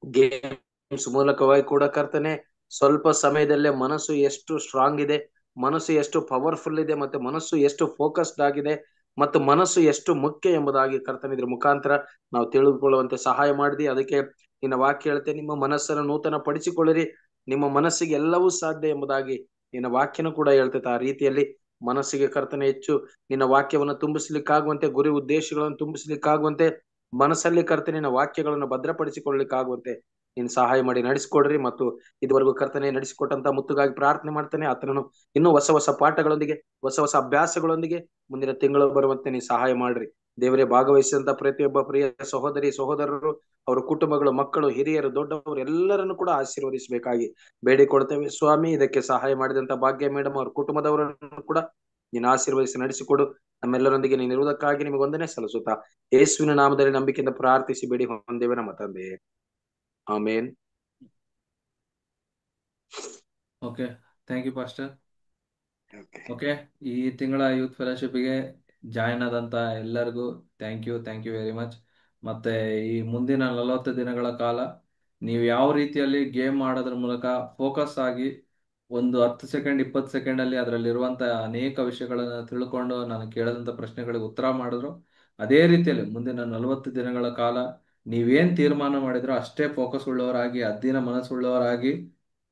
ಗೇಮ್ಸ್ ಮೂಲಕವಾಗಿ ಕೂಡ ಕರ್ತನೆ ಸ್ವಲ್ಪ ಸಮಯದಲ್ಲೇ ಮನಸ್ಸು ಎಷ್ಟು ಸ್ಟ್ರಾಂಗ್ ಇದೆ, ಮನಸ್ಸು ಎಷ್ಟು ಪವರ್ಫುಲ್ ಇದೆ, ಮತ್ತೆ ಮನಸ್ಸು ಎಷ್ಟು ಫೋಕಸ್ಡ್ ಆಗಿದೆ ಮತ್ತು ಮನಸ್ಸು ಎಷ್ಟು ಮುಖ್ಯ ಎಂಬುದಾಗಿ ಕರ್ತನೆ ಇದ್ರ ಮುಖಾಂತರ ನಾವು ತಿಳಿದುಕೊಳ್ಳುವಂತೆ ಸಹಾಯ ಮಾಡಿದಿ. ಅದಕ್ಕೆ ನಿನ್ನ ವಾಕ್ಯ ಹೇಳುತ್ತೆ, ನಿಮ್ಮ ಮನಸ್ಸನ್ನು ನೂತನ ಪಡಿಸಿಕೊಳ್ಳಿರಿ, ನಿಮ್ಮ ಮನಸ್ಸಿಗೆ ಎಲ್ಲವೂ ಸಾಧ್ಯ ಎಂಬುದಾಗಿ ನಿನ್ನ ವಾಕ್ಯನೂ ಕೂಡ ಹೇಳ್ತೈತೆ. ಆ ರೀತಿಯಲ್ಲಿ ಮನಸ್ಸಿಗೆ ಕರ್ತನೆ ಹೆಚ್ಚು ನಿನ್ನ ವಾಕ್ಯವನ್ನು ತುಂಬಿಸ್ಲಿಕ್ಕಾಗುವಂತೆ, ಗುರಿ ಉದ್ದೇಶಗಳನ್ನು ತುಂಬಿಸ್ಲಿಕ್ಕಾಗುವಂತೆ, ಮನಸ್ಸಲ್ಲಿ ಕರ್ತನೆ ನಿನ್ನ ವಾಕ್ಯಗಳನ್ನು ಭದ್ರಪಡಿಸಿಕೊಳ್ಳಲಿಕ್ಕಾಗುವಂತೆ ನೀನು ಸಹಾಯ ಮಾಡಿ ನಡೆಸಿಕೊಡ್ರಿ. ಮತ್ತು ಇದುವರೆಗೂ ಕರ್ತನೆ ನಡೆಸಿಕೊಟ್ಟಂತ ಮುತ್ತುಗಾಗಿ ಪ್ರಾರ್ಥನೆ ಮಾಡ್ತಾನೆ. ಆತನನ್ನು ಇನ್ನೂ ಹೊಸ ಹೊಸ ಪಾಠಗಳೊಂದಿಗೆ ಹೊಸ ಹೊಸ ಅಭ್ಯಾಸಗಳೊಂದಿಗೆ ಮುಂದಿನ ತಿಂಗಳು ಬರುವಂತೆ ನೀವು ಸಹಾಯ ಮಾಡ್ರಿ ದೇವರೇ. ಭಾಗವಹಿಸಿದಂತ ಪ್ರತಿಯೊಬ್ಬ ಪ್ರಿಯ ಸಹೋದರಿ ಸಹೋದರರು, ಅವರ ಕುಟುಂಬಗಳು, ಮಕ್ಕಳು, ಹಿರಿಯರು, ದೊಡ್ಡವರು ಎಲ್ಲರನ್ನು ಕೂಡ ಆಶೀರ್ವದಿಸಬೇಕಾಗಿ ಬೇಡಿಕೊಳ್ತೇವೆ ಸ್ವಾಮಿ. ಇದಕ್ಕೆ ಸಹಾಯ ಮಾಡಿದಂತ ಭಾಗ್ಯ ಮೇಡಮ್ ಅವ್ರ ಕುಟುಂಬದವರನ್ನು ಕೂಡ ನೀನು ಆಶೀರ್ವದಿಸಿ ನಡೆಸಿಕೊಡು. ನಮ್ಮೆಲ್ಲರೊಂದಿಗೆ ನೀನು ಇರುವುದಕ್ಕಾಗಿ ನಿಮಗೆ ವಂದನೆ ಸಲ್ಲಿಸುತ್ತಾ ಯೇಸುವಿನ ನಾಮದಲ್ಲಿ ನಂಬಿಕೆಯಿಂದ ಪ್ರಾರ್ಥಿಸಿ ಬೇಡಿ ಹೊಂದೇವೆ ನಮ್ಮ ತಂದೆ, amen. Okay, thank you pastor. Okay, ಈ ತಿಂಗಳ ಯೂತ್ ಫೆಲೋಶಿಪ್ಗೆ ಜಾಯ್ನ್ ಆದಂತ ಎಲ್ಲರಿಗೂ ಥ್ಯಾಂಕ್ ಯು ವೆರಿ ಮಚ್. ಮತ್ತೆ ಈ ಮುಂದಿನ 40 ದಿನಗಳ ಕಾಲ ನೀವು ಯಾವ ರೀತಿಯಲ್ಲಿ ಗೇಮ್ ಆಡೋದ್ರ ಮೂಲಕ ಫೋಕಸ್ ಆಗಿ ಒಂದು 10 ಸೆಕೆಂಡ್ 20 ಸೆಕೆಂಡ್ ಅಲ್ಲಿ ಅದರಲ್ಲಿರುವಂತ ಅನೇಕ ವಿಷಯಗಳನ್ನ ತಿಳ್ಕೊಂಡು ನಾನು ಕೇಳಿದಂತ ಪ್ರಶ್ನೆಗಳಿಗೆ ಉತ್ತರ ಮಾಡಿದ್ರು, ಅದೇ ರೀತಿಯಲ್ಲಿ ಮುಂದಿನ 40 ದಿನಗಳ ಕಾಲ ನೀವೇನ್ ತೀರ್ಮಾನ ಮಾಡಿದ್ರೋ ಅಷ್ಟೇ ಫೋಕಸ್ ಉಳ್ಳವರಾಗಿ, ಹದ್ದಿನ ಮನಸ್ಸುಳ್ಳವರಾಗಿ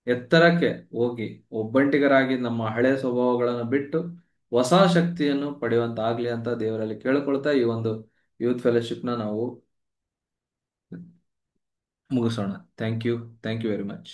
ಎತ್ತರಕ್ಕೆ ಹೋಗಿ ಒಬ್ಬಂಟಿಗರಾಗಿ ನಮ್ಮ ಹಳೆ ಸ್ವಭಾವಗಳನ್ನು ಬಿಟ್ಟು ಹೊಸ ಶಕ್ತಿಯನ್ನು ಪಡೆಯುವಂತಾಗ್ಲಿ ಅಂತ ದೇವರಲ್ಲಿ ಕೇಳ್ಕೊಳ್ತಾ ಈ ಒಂದು ಯೂತ್ ಫೆಲೋಶಿಪ್ನ ನಾವು ಮುಗಿಸೋಣ. Thank you very much.